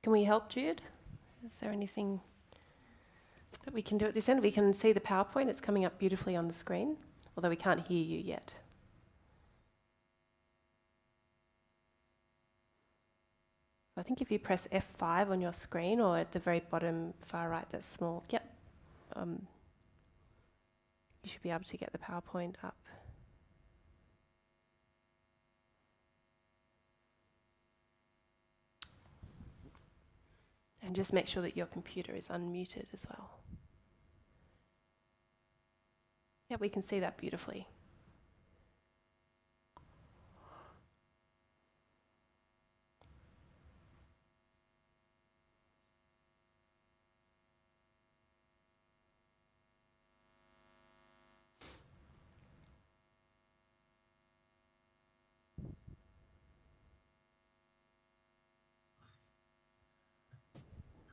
Can we help, Jude? Is there anything that we can do at this end? We can see the PowerPoint. It's coming up beautifully on the screen, although we can't hear you yet. So I think if you press F5 on your screen, or at the very bottom far right, that's small. Yep. You should be able to get the PowerPoint up. And just make sure that your computer is unmuted as well. Yeah, we can see that beautifully.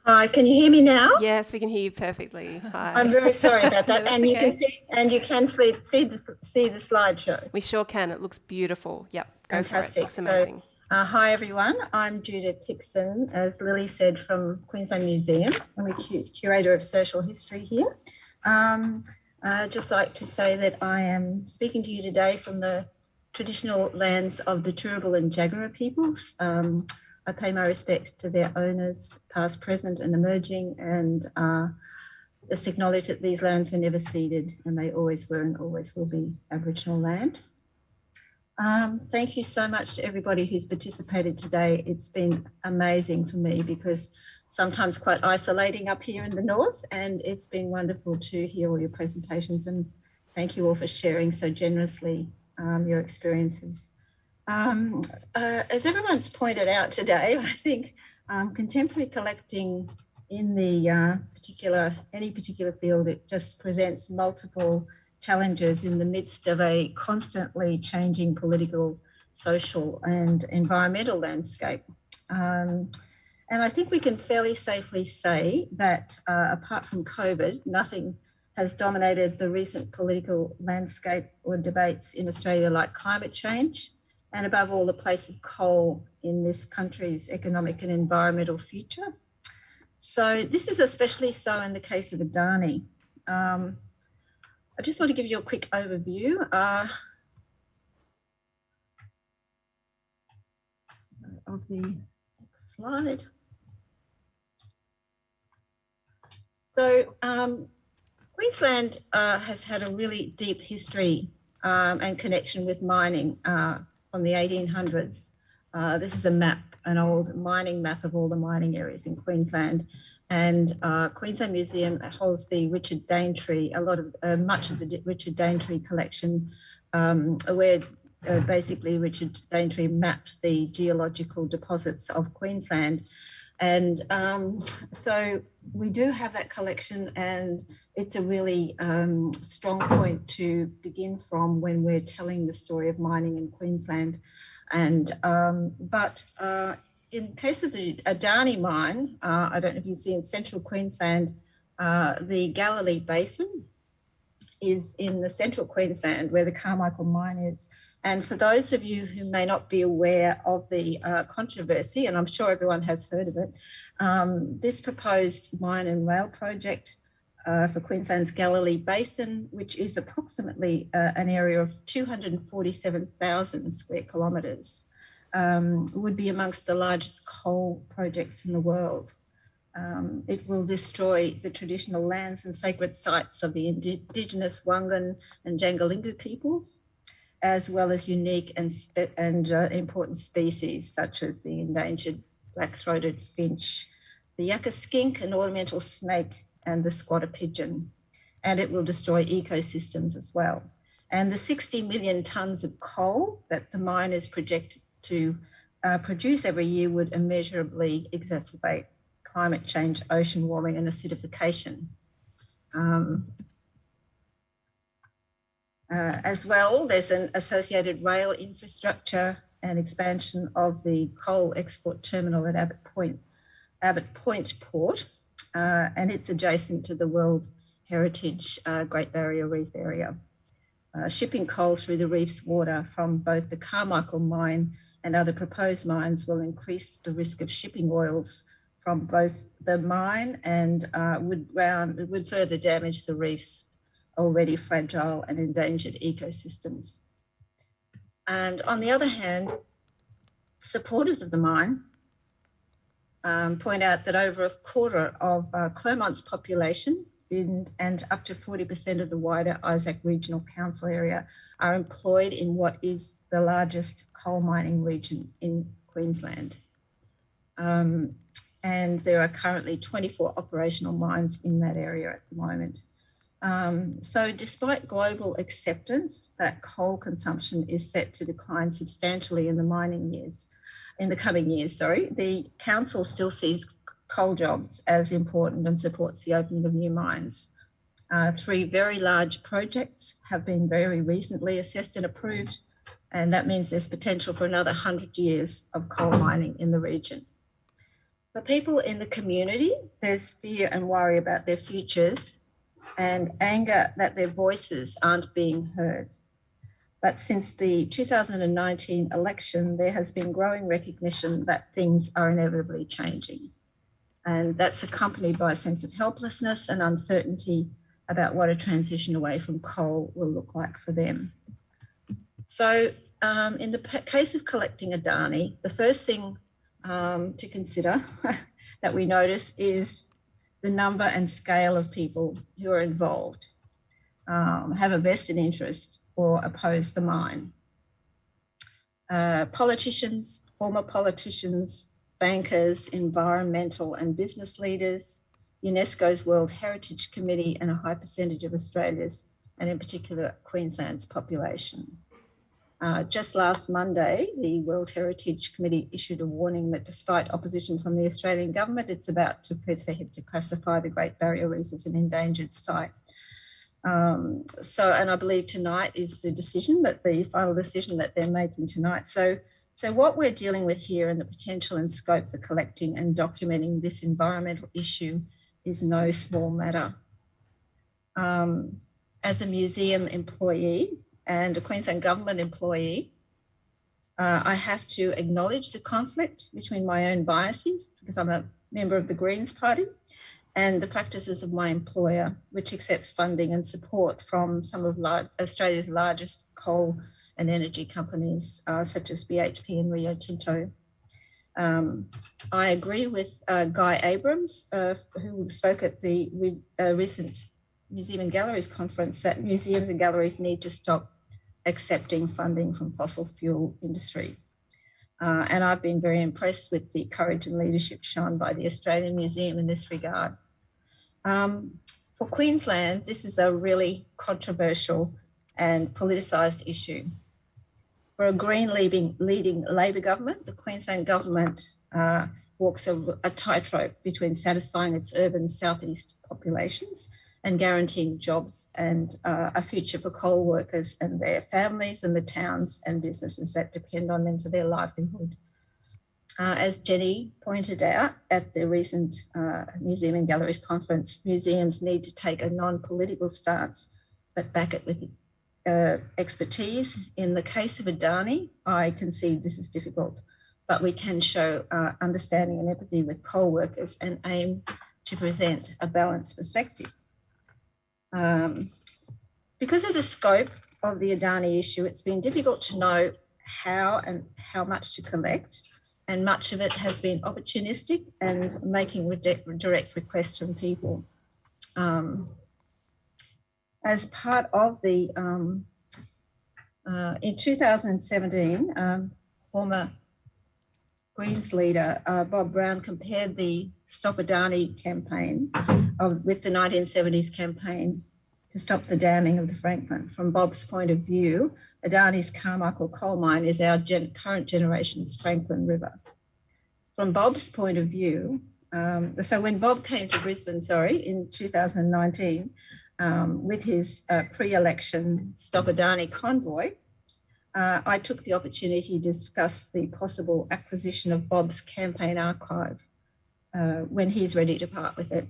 Hi, can you hear me now? Yes, we can hear you perfectly. Hi. I'm very sorry about that. No, and you okay. can see the slideshow. We sure can. It looks beautiful. Yep, go Fantastic. for it. Looks amazing. So, hi everyone. I'm Judith HICKSON, as Lily said, from Queensland Museum. I'm a curator of social history here. I'd just like to say that I am speaking to you today from the traditional lands of the Turrbal and Jagera peoples. I pay my respect to their owners, past, present and emerging, and just acknowledge that these lands were never ceded, and they always were and always will be Aboriginal land. Thank you so much to everybody who's participated today. It's been amazing for me, because sometimes quite isolating up here in the north, and it's been wonderful to hear all your presentations, and thank you all for sharing so generously your experiences. As everyone's pointed out today, I think contemporary collecting in the any particular field, it just presents multiple challenges in the midst of a constantly changing political, social and environmental landscape. And I think we can fairly safely say that apart from COVID, nothing has dominated the recent political landscape or debates in Australia like climate change, and above all, the place of coal in this country's economic and environmental future. So this is especially so in the case of Adani. I just want to give you a quick overview. Of the next slide. So Queensland has had a really deep history and connection with mining from the 1800s. This is a map, an old mining map of all the mining areas in Queensland, and Queensland Museum holds the Richard Daintree, much of the Richard Daintree collection, where basically Richard Daintree mapped the geological deposits of Queensland. And so we do have that collection, and it's a really strong point to begin from when we're telling the story of mining in Queensland. And but in case of the Adani mine, I don't know if you see in central Queensland, the Galilee Basin is in the central Queensland where the Carmichael mine is. And for those of you who may not be aware of the controversy, and I'm sure everyone has heard of it, this proposed mine and rail project for Queensland's Galilee Basin, which is approximately an area of 247,000 square kilometres, would be amongst the largest coal projects in the world. It will destroy the traditional lands and sacred sites of the Indigenous Wangan and Jangalingu peoples, as well as unique and important species such as the endangered black-throated finch, the yucca skink, an ornamental snake, and the squatter pigeon. And it will destroy ecosystems as well. And the 60 million tonnes of coal that the mine is projected to produce every year would immeasurably exacerbate climate change, ocean warming, and acidification. As well, there's an associated rail infrastructure and expansion of the coal export terminal at Abbott Point Port, and it's adjacent to the World Heritage Great Barrier Reef area. Shipping coal through the reef's water from both the Carmichael mine and other proposed mines will increase the risk of shipping oils from both the mine and would further damage the reef's already fragile and endangered ecosystems. And on the other hand, supporters of the mine point out that over a quarter of Clermont's population and up to 40% of the wider Isaac Regional Council area are employed in what is the largest coal mining region in Queensland. And there are currently 24 operational mines in that area at the moment. So despite global acceptance that coal consumption is set to decline substantially in the coming years, the council still sees coal jobs as important and supports the opening of new mines. 3 very large projects have been very recently assessed and approved, and that means there's potential for another 100 years of coal mining in the region. For people in the community, there's fear and worry about their futures and anger that their voices aren't being heard. But since the 2019 election, there has been growing recognition that things are inevitably changing. And that's accompanied by a sense of helplessness and uncertainty about what a transition away from coal will look like for them. So in the case of collecting Adani, the first thing to consider that we notice is the number and scale of people who are involved, have a vested interest or oppose the mine. Politicians, former politicians, bankers, environmental and business leaders, UNESCO's World Heritage Committee, and a high percentage of Australia's, and in particular Queensland's population. Just last Monday, the World Heritage Committee issued a warning that despite opposition from the Australian government, it's about to proceed to classify the Great Barrier Reef as an endangered site. And I believe tonight is the final decision that they're making tonight. So what we're dealing with here and the potential and scope for collecting and documenting this environmental issue is no small matter. As a museum employee and a Queensland government employee, I have to acknowledge the conflict between my own biases, because I'm a member of the Greens Party, and the practices of my employer, which accepts funding and support from some of Australia's largest coal and energy companies, such as BHP and Rio Tinto. I agree with Guy Abrams, who spoke at the recent Museum and Galleries conference, that museums and galleries need to stop accepting funding from fossil fuel industry. And I've been very impressed with the courage and leadership shown by the Australian Museum in this regard. For Queensland, this is a really controversial and politicised issue. For a Green leading Labor government, the Queensland government walks a tightrope between satisfying its urban southeast populations and guaranteeing jobs and a future for coal workers and their families and the towns and businesses that depend on them for their livelihood. As Jenny pointed out at the recent Museum and Galleries conference, museums need to take a non-political stance, but back it with expertise. In the case of Adani, I concede this is difficult, but we can show understanding and empathy with coal workers and aim to present a balanced perspective. Because of the scope of the Adani issue, it's been difficult to know how and how much to collect, and much of it has been opportunistic and making direct requests from people. As part of the, in 2017, former Greens leader Bob Brown compared the Stop Adani campaign with the 1970s campaign to stop the damming of the Franklin. From Bob's point of view, Adani's Carmichael coal mine is our current generation's Franklin River. From Bob's point of view, so when Bob came to Brisbane, in 2019, with his pre-election Stop Adani convoy, I took the opportunity to discuss the possible acquisition of Bob's campaign archive when he's ready to part with it,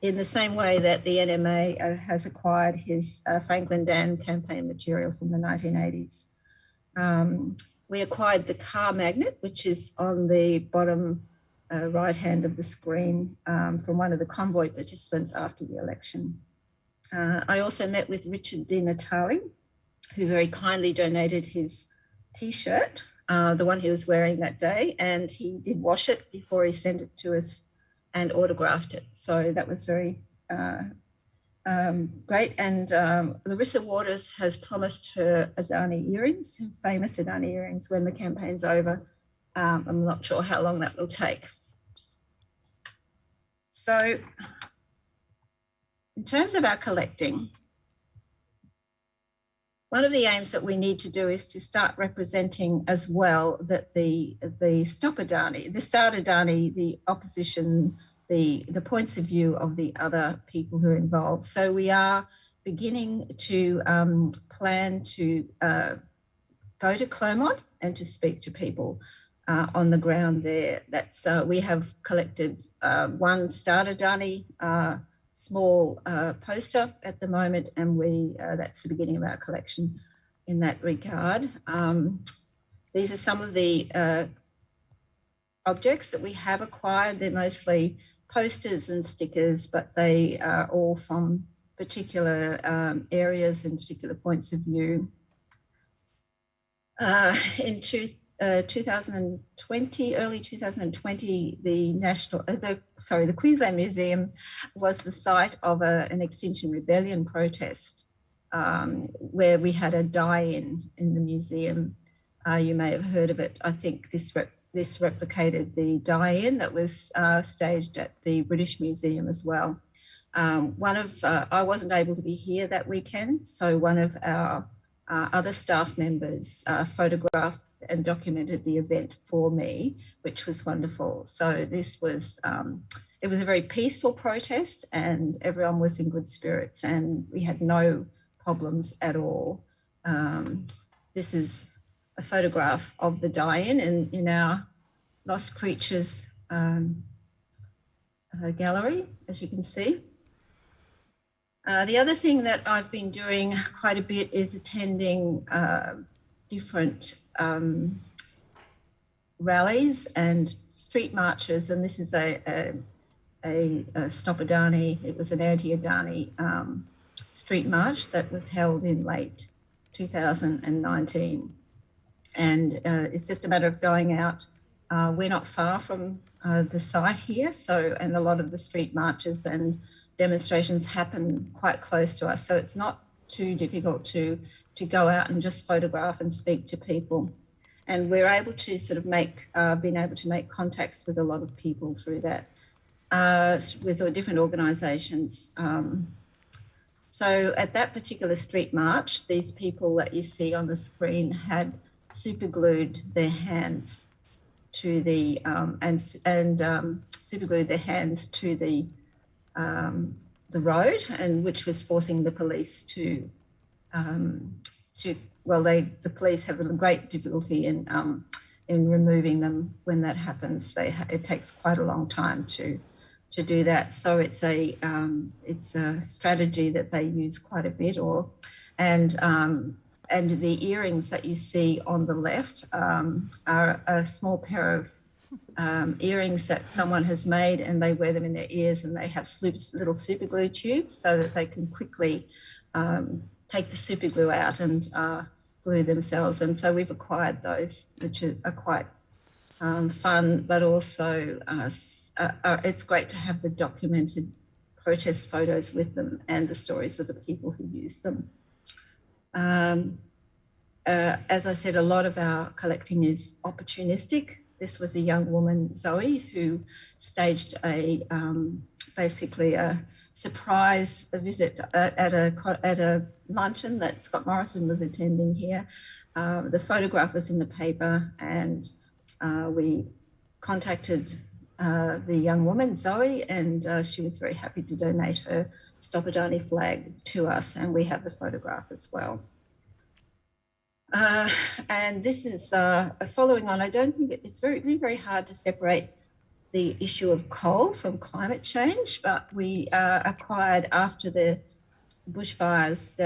in the same way that the NMA has acquired his Franklin Dam campaign material from the 1980s. We acquired the car magnet, which is on the bottom right hand of the screen, from one of the convoy participants after the election. I also met with Richard Di Natale, who very kindly donated his T-shirt, the one he was wearing that day, and he did wash it before he sent it to us and autographed it. So that was very great. And Larissa Waters has promised her Adani earrings, her famous Adani earrings, when the campaign's over. I'm not sure how long that will take. So in terms of our collecting, one of the aims that we need to do is to start representing as well that the Stop Adani, the Start Adani, the opposition, the points of view of the other people who are involved. So we are beginning to plan to go to Clermont and to speak to people on the ground there. That's we have collected one Start Adani small poster at the moment, and that's the beginning of our collection in that regard. These are some of the objects that we have acquired. They're mostly posters and stickers, but they are all from particular areas and particular points of view. In 2020, early 2020, the Queensland Museum was the site of an Extinction Rebellion protest, where we had a die-in in the museum. You may have heard of it. I think this replicated the die-in that was staged at the British Museum as well. I wasn't able to be here that weekend, so one of our other staff members photographed and documented the event for me, which was wonderful. So this was, it was a very peaceful protest, and everyone was in good spirits, and we had no problems at all. This is a photograph of the die-in in our Lost Creatures gallery, as you can see. The other thing that I've been doing quite a bit is attending different rallies and street marches, and this is a Stop Adani. It was an anti-Adani street march that was held in late 2019, and it's just a matter of going out. We're not far from the site here, and a lot of the street marches and demonstrations happen quite close to us, so it's not too difficult to go out and just photograph and speak to people. And we're able to sort of been able to make contacts with a lot of people through that, with different organisations. So at that particular street march, these people that you see on the screen had super glued their hands to the super glued their hands to the road, and which was forcing the police to the police have a great difficulty in removing them when that happens. It takes quite a long time to do that. So it's a strategy that they use quite a bit. And the earrings that you see on the left are a small pair of earrings that someone has made, and they wear them in their ears, and they have little super glue tubes so that they can quickly take the super glue out and glue themselves. And so we've acquired those, which are quite fun, but also it's great to have the documented protest photos with them and the stories of the people who use them. As I said, a lot of our collecting is opportunistic. This was a young woman, Zoe, who staged basically a surprise visit at a luncheon that Scott Morrison was attending here. The photograph was in the paper, and we contacted the young woman, Zoe, and she was very happy to donate her Stop Adani flag to us, and we have the photograph as well. And this is following on. I don't think it's been very hard to separate the issue of coal from climate change, but we acquired after the bushfires.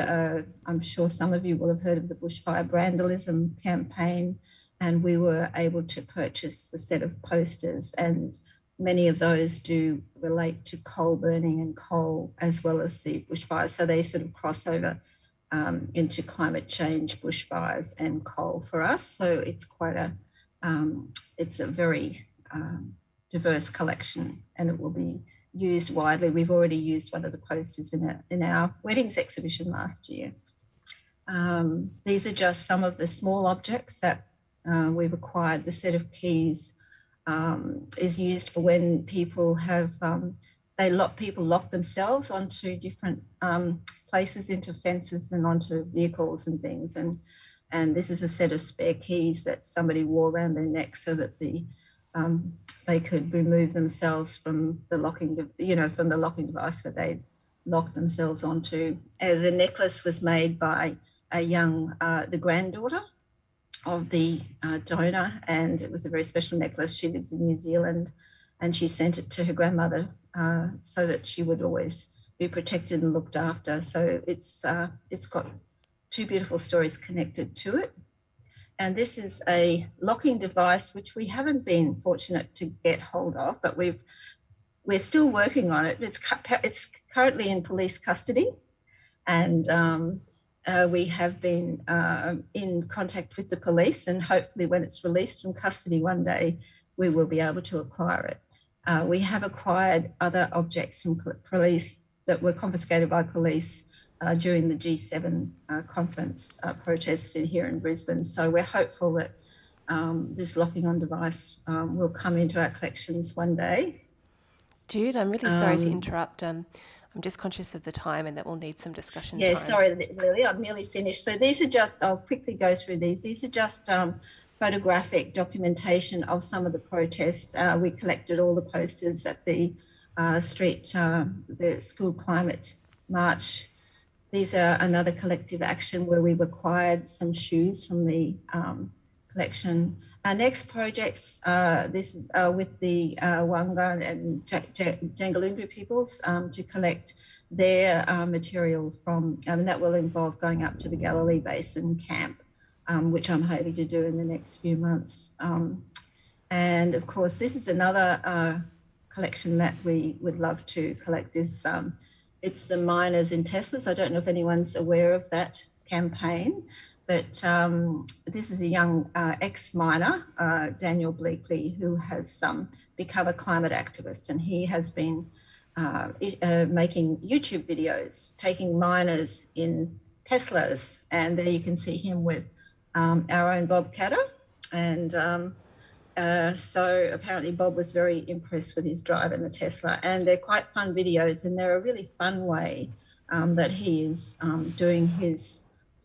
I'm sure some of you will have heard of the bushfire vandalism campaign, and we were able to purchase a set of posters, and many of those do relate to coal burning and coal as well as the bushfires. So they sort of cross over into climate change, bushfires and coal for us. So it's quite it's a very diverse collection, and it will be used widely. We've already used one of the posters in our weddings exhibition last year. These are just some of the small objects that we've acquired. The set of keys is used for when people have, people lock themselves onto different places, into fences and onto vehicles and things. And this is a set of spare keys that somebody wore around their neck so that they could remove themselves from the locking, from the locking device that they'd locked themselves onto. The necklace was made by the granddaughter of the donor, and it was a very special necklace. She lives in New Zealand, and she sent it to her grandmother so that she would always be protected and looked after. So it's got two beautiful stories connected to it. And this is a locking device which we haven't been fortunate to get hold of, but we're still working on it. It's currently in police custody, and we have been in contact with the police, and hopefully when it's released from custody one day, we will be able to acquire it. We have acquired other objects from police that were confiscated by police during the G7 conference protests here in Brisbane. So we're hopeful that this locking on device will come into our collections one day. Jude, I'm really sorry to interrupt. I'm just conscious of the time and that we'll need some discussion time. Sorry, Lily, I'm nearly finished. So these are just, I'll quickly go through these. These are just photographic documentation of some of the protests. We collected all the posters at the the school climate march. These are another collective action where we've acquired some shoes from the collection. Our next projects, this is with the Wangan and Jangalungu peoples to collect their material from, and that will involve going up to the Galilee Basin camp, which I'm hoping to do in the next few months. And of course, this is another collection that we would love to collect. It's the miners in Teslas. I don't know if anyone's aware of that campaign, but this is a young ex-miner, Daniel Bleakley, who has become a climate activist, and he has been making YouTube videos, taking miners in Teslas, and there you can see him with our own Bob Catter. And so apparently Bob was very impressed with his drive in the Tesla, and they're quite fun videos, and they're a really fun way that he is doing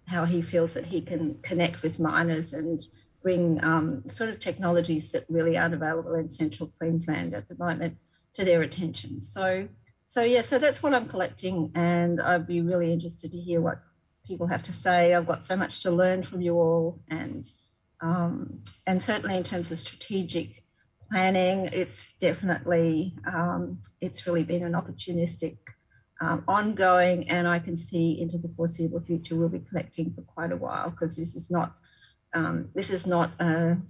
how he feels that he can connect with miners and bring sort of technologies that really aren't available in central Queensland at the moment to their attention. So that's what I'm collecting, and I'd be really interested to hear what people have to say. I've got so much to learn from you all, and certainly in terms of strategic planning, it's definitely, it's really been an opportunistic ongoing, and I can see into the foreseeable future we'll be collecting for quite a while, because this is not an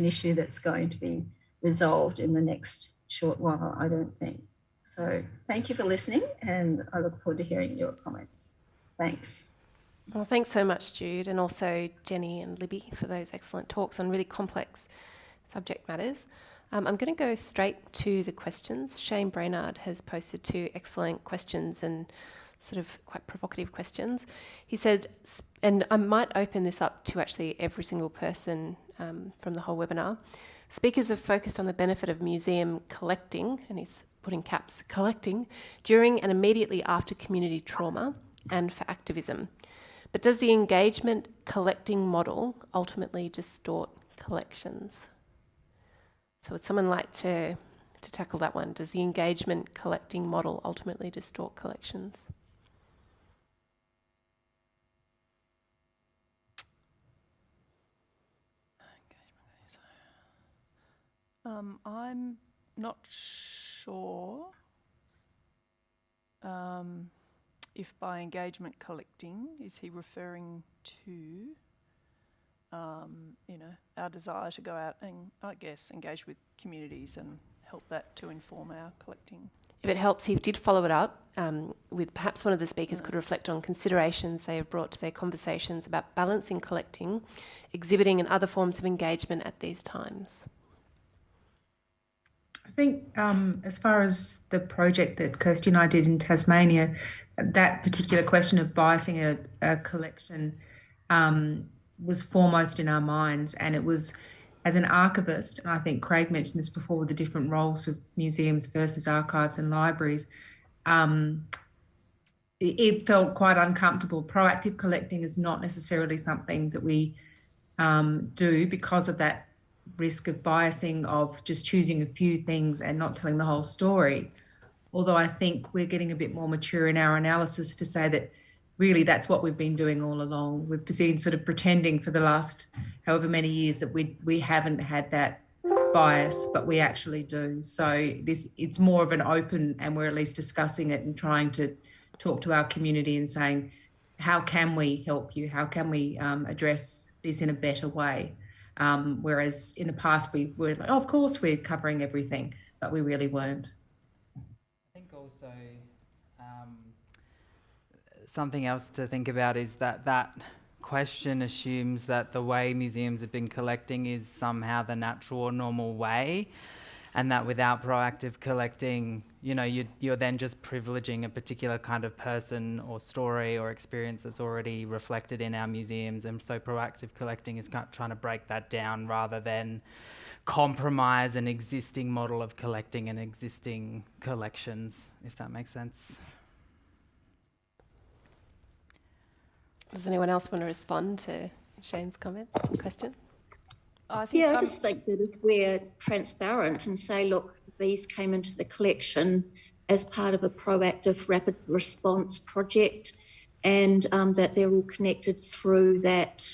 issue that's going to be resolved in the next short while, I don't think. So thank you for listening, and I look forward to hearing your comments. Thanks. Well, thanks so much, Jude, and also Jenny and Libby for those excellent talks on really complex subject matters. I'm going to go straight to the questions. Shane Brainard has posted 2 excellent questions and sort of quite provocative questions. He said, and I might open this up to actually every single person from the whole webinar. Speakers have focused on the benefit of museum collecting, and he's put in caps, collecting, during and immediately after community trauma and for activism. But does the engagement collecting model ultimately distort collections? So would someone like to tackle that one? Does the engagement collecting model ultimately distort collections? I'm not sure if by engagement collecting, is he referring to our desire to go out and, I guess, engage with communities and help that to inform our collecting? If it helps, he did follow it up with perhaps one of the speakers could reflect on considerations they have brought to their conversations about balancing collecting, exhibiting and other forms of engagement at these times. I think as far as the project that Kirsty and I did in Tasmania, that particular question of biasing a collection was foremost in our minds, and it was, as an archivist, and I think Craig mentioned this before with the different roles of museums versus archives and libraries, it felt quite uncomfortable. Proactive collecting is not necessarily something that we do because of that risk of biasing, of just choosing a few things and not telling the whole story. Although I think we're getting a bit more mature in our analysis to say that really that's what we've been doing all along. We've been sort of pretending for the last however many years that we haven't had that bias, but we actually do. So it's more of an open, and we're at least discussing it and trying to talk to our community and saying, how can we help you? How can we address this in a better way? Whereas in the past we were like, oh, of course we're covering everything, but we really weren't. I think also something else to think about is that question assumes that the way museums have been collecting is somehow the natural or normal way, and that without proactive collecting, you're then just privileging a particular kind of person or story or experience that's already reflected in our museums. And so proactive collecting is trying to break that down rather than compromise an existing model of collecting and existing collections, if that makes sense. Does anyone else want to respond to Shane's comment, question? I just think that if we're transparent and say, look, these came into the collection as part of a proactive rapid response project, and that they're all connected through that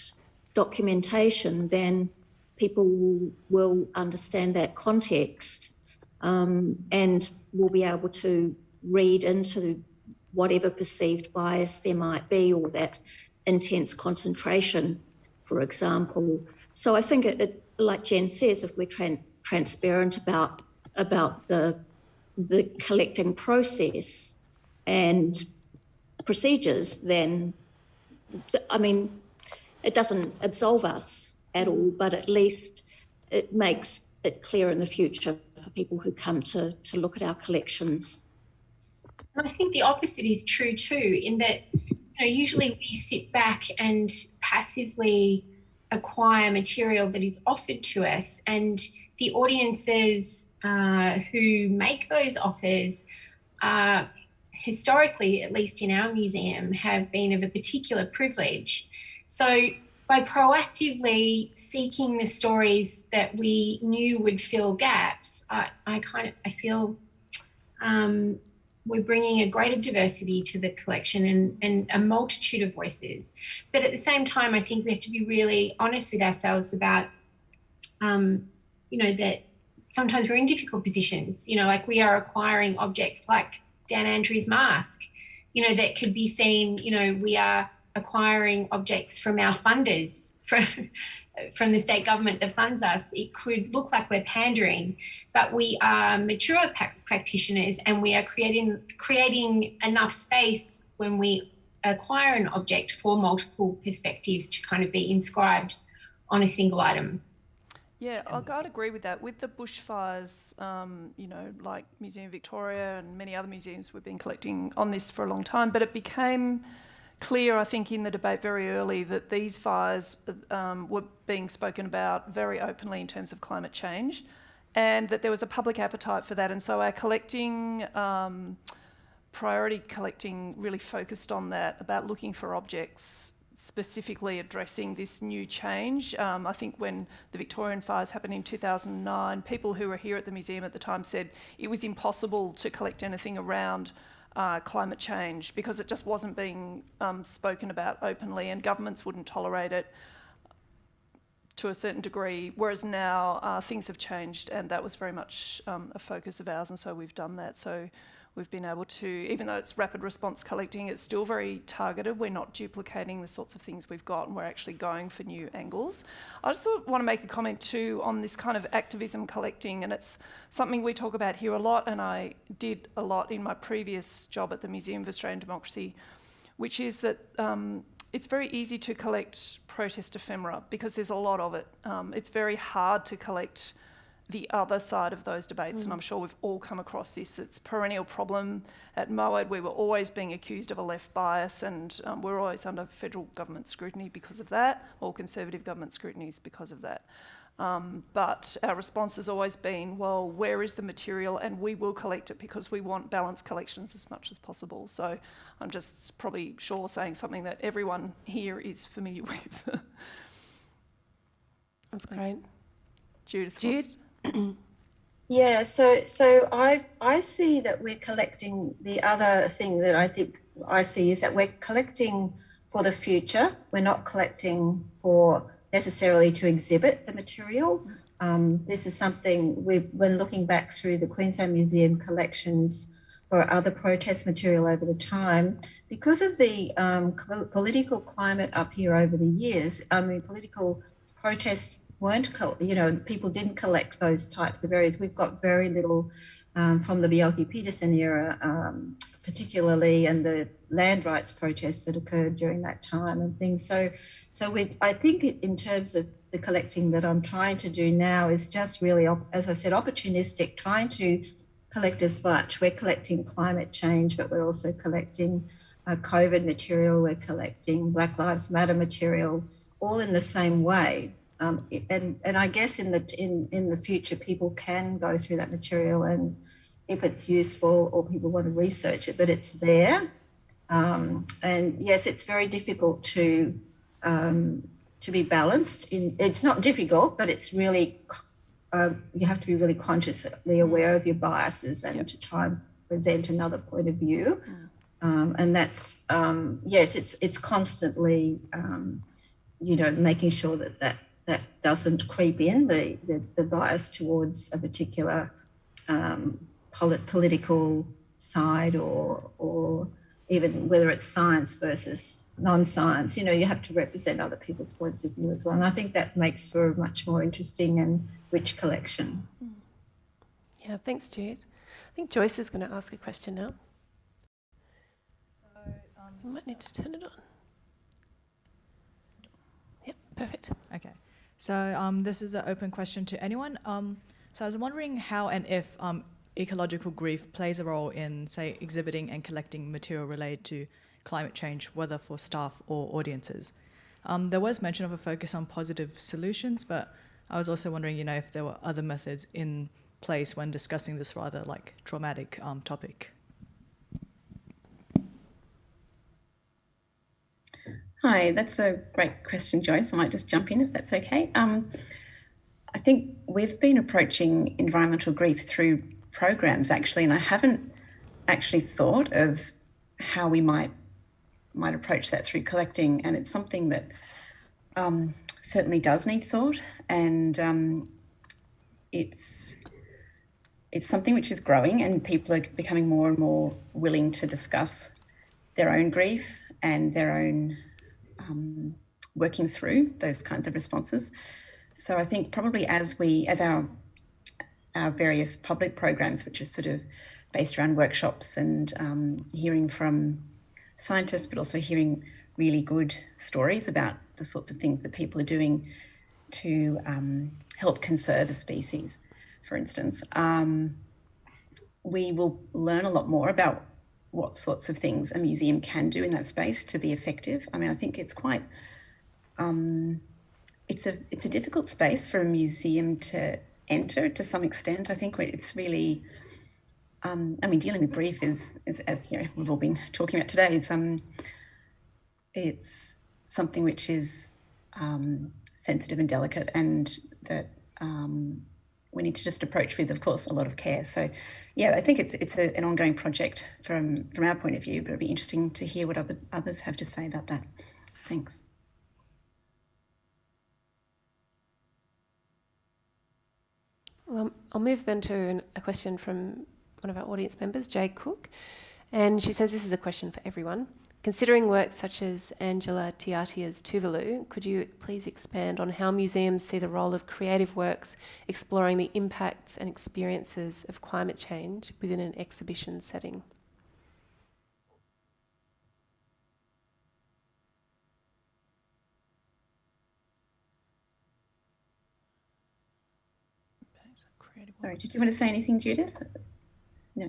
documentation, then people will understand that context and will be able to read into whatever perceived bias there might be, or that intense concentration, for example. So I think it like Jen says, if we're transparent about the collecting process and procedures, then, I mean, it doesn't absolve us at all, but at least it makes it clear in the future for people who come to look at our collections. And I think the opposite is true too, in that, usually we sit back and passively acquire material that is offered to us, and the audiences who make those offers historically, at least in our museum, have been of a particular privilege. So by proactively seeking the stories that we knew would fill gaps, I feel we're bringing a greater diversity to the collection and a multitude of voices. But at the same time, I think we have to be really honest with ourselves about, that sometimes we're in difficult positions, like we are acquiring objects like Dan Andrews' mask, that could be seen, we are acquiring objects from our funders, from the state government that funds us, it could look like we're pandering, but we are mature practitioners, and we are creating enough space when we acquire an object for multiple perspectives to kind of be inscribed on a single item. Yeah, I'd agree with that. With the bushfires, like Museum Victoria and many other museums, we've been collecting on this for a long time, but it became clear, I think, in the debate very early that these fires were being spoken about very openly in terms of climate change, and that there was a public appetite for that. And so our collecting, priority collecting, really focused on that, about looking for objects specifically addressing this new change. I think when the Victorian fires happened in 2009, people who were here at the museum at the time said it was impossible to collect anything around climate change because it just wasn't being spoken about openly, and governments wouldn't tolerate it to a certain degree, whereas now things have changed, and that was very much a focus of ours, and so we've done that. So we've been able to, even though it's rapid response collecting, it's still very targeted. We're not duplicating the sorts of things we've got, and we're actually going for new angles. I just want to make a comment too on this kind of activism collecting, and it's something we talk about here a lot, and I did a lot in my previous job at the Museum of Australian Democracy, which is that it's very easy to collect protest ephemera because there's a lot of it. It's very hard to collect the other side of those debates, and I'm sure we've all come across this. It's a perennial problem. At MOAD, we were always being accused of a left bias, and we're always under federal government scrutiny because of that, or Conservative government scrutinies because of that. But our response has always been, well, where is the material? And we will collect it because we want balanced collections as much as possible. So I'm just probably saying something that everyone here is familiar with. That's great. Judith? Yeah, so I see that we're collecting. The other thing that I think I see is that we're collecting for the future. We're not collecting for necessarily to exhibit the material. This is something when looking back through the Queensland Museum collections for other protest material over the time, because of the political climate up here over the years. Political protests weren't, people didn't collect those types of areas. We've got very little from the Bjelke-Petersen era, particularly, and the land rights protests that occurred during that time and things. So I think in terms of the collecting that I'm trying to do now is just really, as I said, opportunistic, trying to collect as much. We're collecting climate change, but we're also collecting COVID material. We're collecting Black Lives Matter material, all in the same way. And I guess in the future, people can go through that material, and if it's useful or people want to research it, but it's there. And yes, it's very difficult to be balanced. It's not difficult, but it's really you have to be really consciously aware of your biases and to try and present another point of view. And that's yes, it's constantly making sure that doesn't creep in, the bias towards a particular political side or even whether it's science versus non-science. You have to represent other people's points of view as well. And I think that makes for a much more interesting and rich collection. Yeah, thanks, Jude. I think Joyce is going to ask a question now. So you might need to turn it on. Yep, perfect. Okay. So this is an open question to anyone. So I was wondering how and if ecological grief plays a role in, say, exhibiting and collecting material related to climate change, whether for staff or audiences. There was mention of a focus on positive solutions, but I was also wondering, if there were other methods in place when discussing this rather traumatic topic. Hi, that's a great question, Joyce. I might just jump in if that's okay. I think we've been approaching environmental grief through programs actually, and I haven't actually thought of how we might approach that through collecting, and it's something that certainly does need thought, and it's something which is growing, and people are becoming more and more willing to discuss their own grief and their own working through those kinds of responses. So I think probably as our various public programs, which are sort of based around workshops and hearing from scientists, but also hearing really good stories about the sorts of things that people are doing to help conserve a species, for instance. We will learn a lot more about what sorts of things a museum can do in that space to be effective. I mean, I think it's quite, it's a difficult space for a museum to enter to some extent. I think it's really, I mean, dealing with grief is as you know, we've all been talking about today, it's something which is sensitive and delicate, and that we need to just approach with, of course, a lot of care. So, yeah, I think it's an ongoing project from our point of view, but it'll be interesting to hear what others have to say about that. Thanks. Well, I'll move then to a question from one of our audience members, Jay Cook. And she says this is a question for everyone. Considering works such as Angela Tiatia's Tuvalu, could you please expand on how museums see the role of creative works exploring the impacts and experiences of climate change within an exhibition setting? Sorry, did you want to say anything, Judith? No.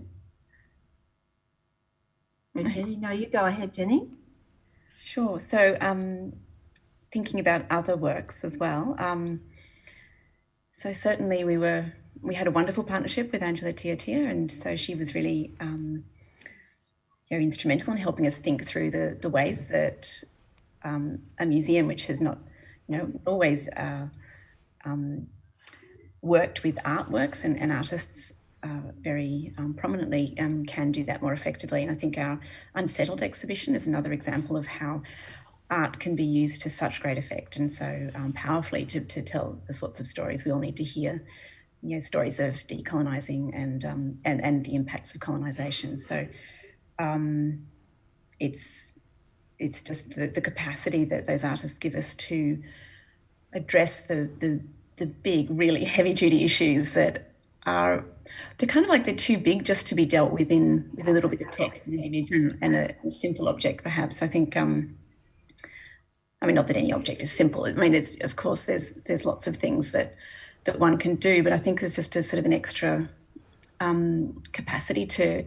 Okay, no, you go ahead, Jenny. Sure. So thinking about other works as well. So certainly we had a wonderful partnership with Angela Tiatia, and so she was really instrumental in helping us think through the ways that a museum, which has not always worked with artworks and artists very prominently, can do that more effectively. And I think our Unsettled exhibition is another example of how art can be used to such great effect and so powerfully to tell the sorts of stories we all need to hear, stories of decolonising and the impacts of colonisation. So it's just the capacity that those artists give us to address the big, really heavy-duty issues that they're kind of like they're too big just to be dealt with in a little bit of text and an image and a simple object, perhaps. I think, I mean, not that any object is simple. I mean, it's, of course, there's lots of things that one can do, but I think there's just a sort of an extra capacity to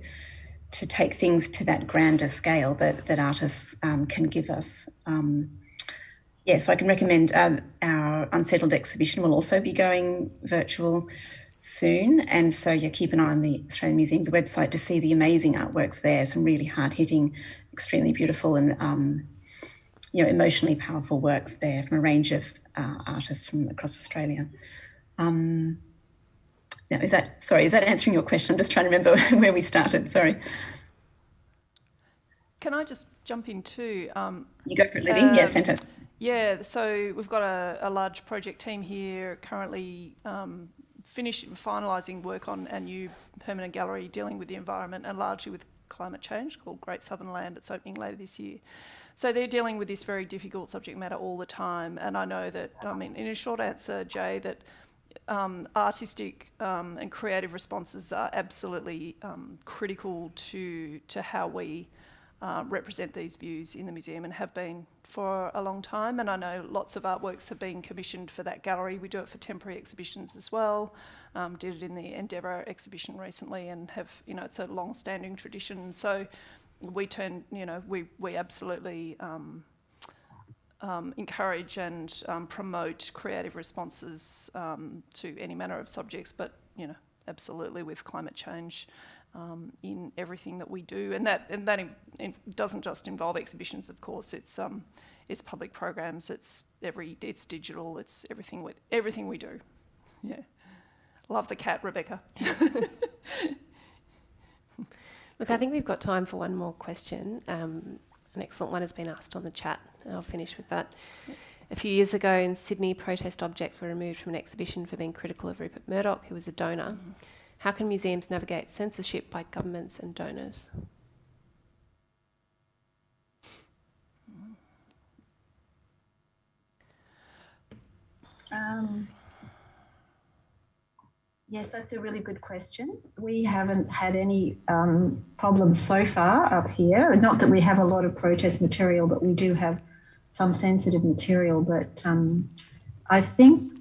take things to that grander scale that artists can give us. So I can recommend our Unsettled exhibition will also be going virtual soon, and so keep an eye on the Australian Museum's website to see the amazing artworks there, some really hard-hitting, extremely beautiful and emotionally powerful works there from a range of artists from across Australia. Now, is that answering your question? I'm just trying to remember where we started, sorry. Can I just jump in too? You go for it, Libby. Yes, fantastic. Yeah, so we've got a large project team here currently finalising work on a new permanent gallery dealing with the environment and largely with climate change called Great Southern Land. It's opening later this year. So they're dealing with this very difficult subject matter all the time. And I know that, I mean, in a short answer, Jay, that artistic and creative responses are absolutely critical to how we represent these views in the museum and have been for a long time. And I know lots of artworks have been commissioned for that gallery. We do it for temporary exhibitions as well. Did it in the Endeavour exhibition recently and have, it's a long-standing tradition. So we we absolutely encourage and promote creative responses to any manner of subjects, but, absolutely with climate change in everything that we do, and that doesn't just involve exhibitions. Of course, it's public programs. It's digital. It's everything we do. Yeah, love the cat, Rebecca. Look, I think we've got time for one more question. An excellent one has been asked on the chat, and I'll finish with that. A few years ago in Sydney, protest objects were removed from an exhibition for being critical of Rupert Murdoch, who was a donor. Mm-hmm. How can museums navigate censorship by governments and donors? Yes, that's a really good question. We haven't had any problems so far up here. Not that we have a lot of protest material, but we do have some sensitive material. But I think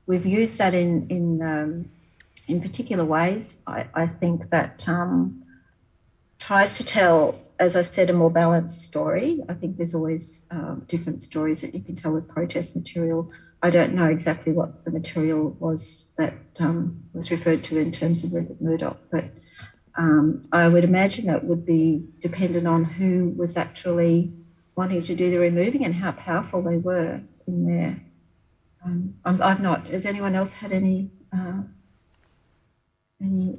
we've used that in particular ways. I think that tries to tell, as I said, a more balanced story. I think there's always different stories that you can tell with protest material. I don't know exactly what the material was that was referred to in terms of Rupert Murdoch, but I would imagine that would be dependent on who was actually wanting to do the removing and how powerful they were in there. I've not. Has anyone else had any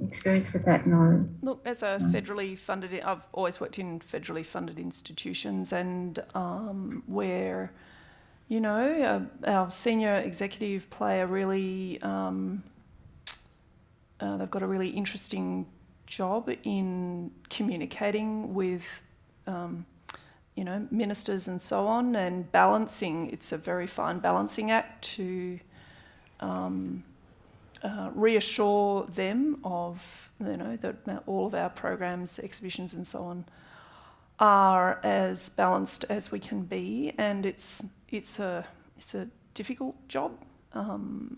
experience with that? No. Look, as a federally funded, I've always worked in federally funded institutions, and where, you know, our senior executive play a really, they've got a really interesting job in communicating with, you know, ministers and so on, and balancing. It's a very fine balancing act to reassure them of, you know, that all of our programs, exhibitions and so on are as balanced as we can be, and it's a difficult job. You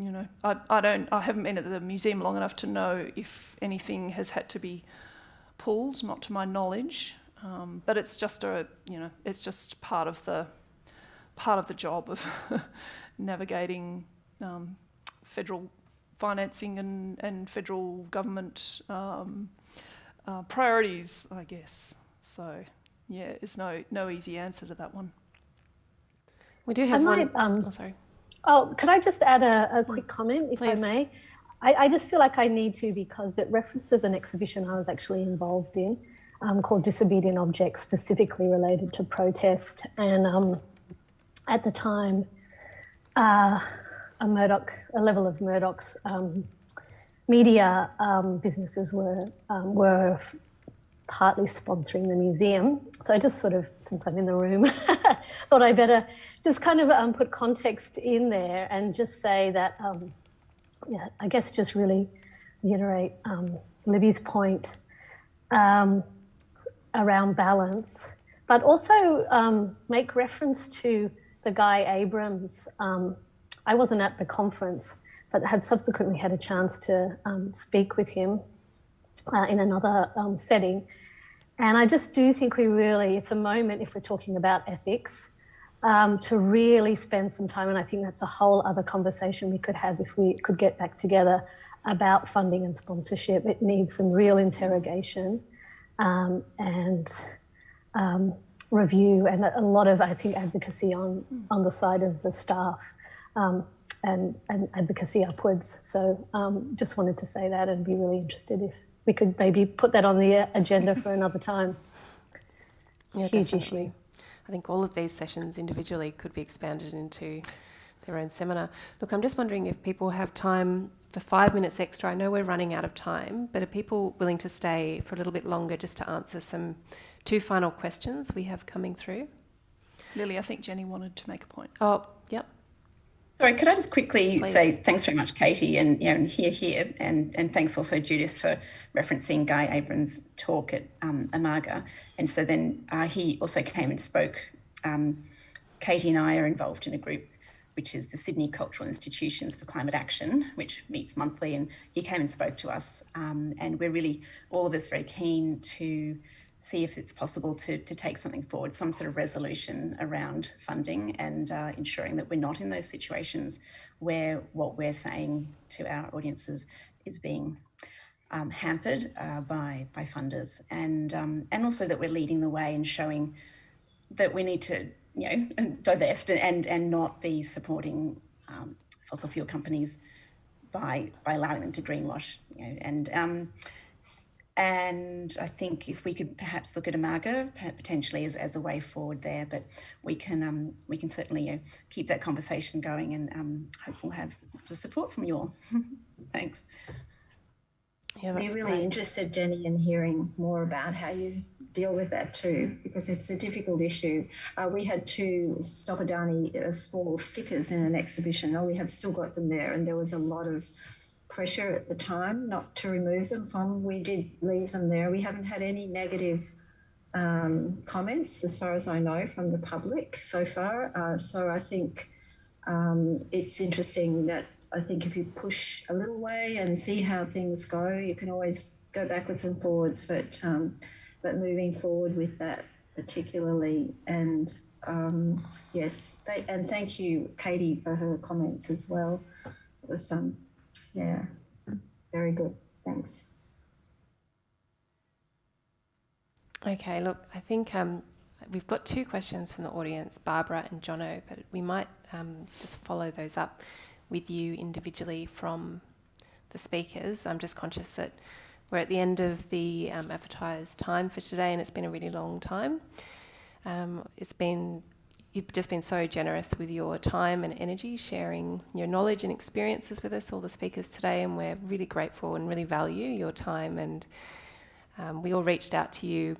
know, I haven't been at the museum long enough to know if anything has had to be pulled, not to my knowledge, but it's just it's just part of the job of navigating federal financing and federal government priorities, I guess. So, yeah, there's no easy answer to that one. We do have one. Oh, sorry. Oh, could I just add a quick comment, if I may? I just feel like I need to, because it references an exhibition I was actually involved in called Disobedient Objects, specifically related to protest. And at the time, a level of Murdoch's media businesses were partly sponsoring the museum. So I just sort of, since I'm in the room, thought I better just kind of put context in there and just say that, yeah, I guess just really reiterate Libby's point around balance, but also make reference to the Guy Abrams. I wasn't at the conference, but had subsequently had a chance to speak with him in another setting. And I just do think it's a moment, if we're talking about ethics, to really spend some time, and I think that's a whole other conversation we could have if we could get back together about funding and sponsorship. It needs some real interrogation and review, and a lot of, I think, advocacy on the side of the staff and advocacy upwards. So just wanted to say that and be really interested if we could maybe put that on the agenda for another time. Yeah, Huge definitely. issue. I think all of these sessions individually could be expanded into their own seminar. Look, I'm just wondering if people have time for 5 minutes extra. I know we're running out of time, but are people willing to stay for a little bit longer just to answer two final questions we have coming through? Lily, I think Jenny wanted to make a point. Oh, yep. Sorry, could I just quickly Please. say thanks very much, Katie, and here, and thanks also Judith for referencing Guy Abrams' talk at Amaga. And so then he also came and spoke. Katie and I are involved in a group which is the Sydney Cultural Institutions for Climate Action, which meets monthly, and he came and spoke to us. And we're really, all of us, very keen to see if it's possible to take something forward, some sort of resolution around funding and ensuring that we're not in those situations where what we're saying to our audiences is being hampered by funders, and also that we're leading the way and showing that we need to, divest and not be supporting fossil fuel companies by allowing them to greenwash, and I think if we could perhaps look at Amaga potentially as a way forward there, but we can certainly keep that conversation going, and hope we'll have lots of support from you all. Thanks. Yeah, we're really interested, Jenny, in hearing more about how you deal with that too, because it's a difficult issue. We had 2 Stopadani small stickers in an exhibition. We have still got them there, and there was a lot of pressure at the time not to remove them from. We did leave them there. We haven't had any negative comments, as far as I know, from the public so far. So I think it's interesting that I think if you push a little way and see how things go, you can always go backwards and forwards, but moving forward with that particularly. And yes, and thank you, Katie, for her comments as well. It was, yeah, very good. Thanks. Okay, look, I think we've got 2 questions from the audience, Barbara and Jono, but we might just follow those up with you individually from the speakers. I'm just conscious that we're at the end of the advertised time for today, and it's been a really long time. You've just been so generous with your time and energy, sharing your knowledge and experiences with us, all the speakers today, and we're really grateful and really value your time. And we all reached out to you.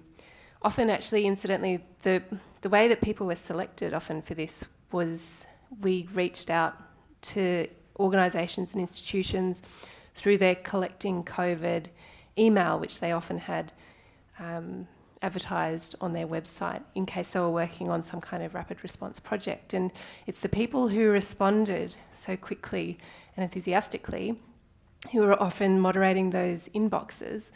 Often, actually, incidentally, the way that people were selected often for this was we reached out to organisations and institutions through their Collecting COVID email, which they often had advertised on their website in case they were working on some kind of rapid response project. And it's the people who responded so quickly and enthusiastically, who were often moderating those inboxes,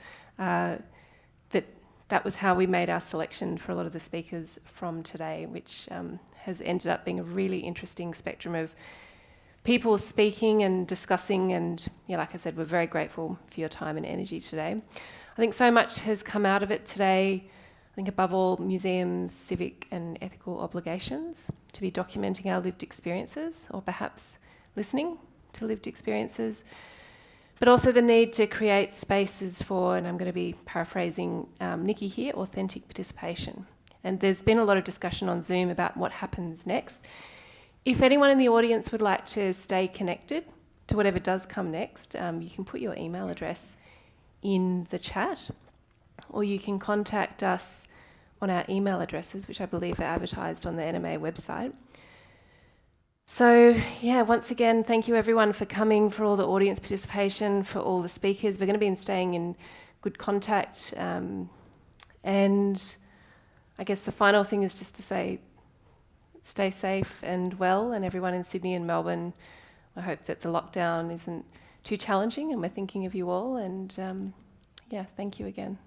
that was how we made our selection for a lot of the speakers from today, which has ended up being a really interesting spectrum of people speaking and discussing. And yeah, like I said, we're very grateful for your time and energy today. I think so much has come out of it today. I think above all, museums' civic and ethical obligations to be documenting our lived experiences, or perhaps listening to lived experiences, but also the need to create spaces for, and I'm going to be paraphrasing NIKKI here, authentic participation. And there's been a lot of discussion on Zoom about what happens next. If anyone in the audience would like to stay connected to whatever does come next, you can put your email address in the chat, or you can contact us on our email addresses, which I believe are advertised on the NMA website. So yeah, once again, thank you everyone for coming, for all the audience participation, for all the speakers. We're going to be staying in good contact. And I guess the final thing is just to say, stay safe and well, and everyone in Sydney and Melbourne, I hope that the lockdown isn't too challenging, and we're thinking of you all. And yeah, thank you again.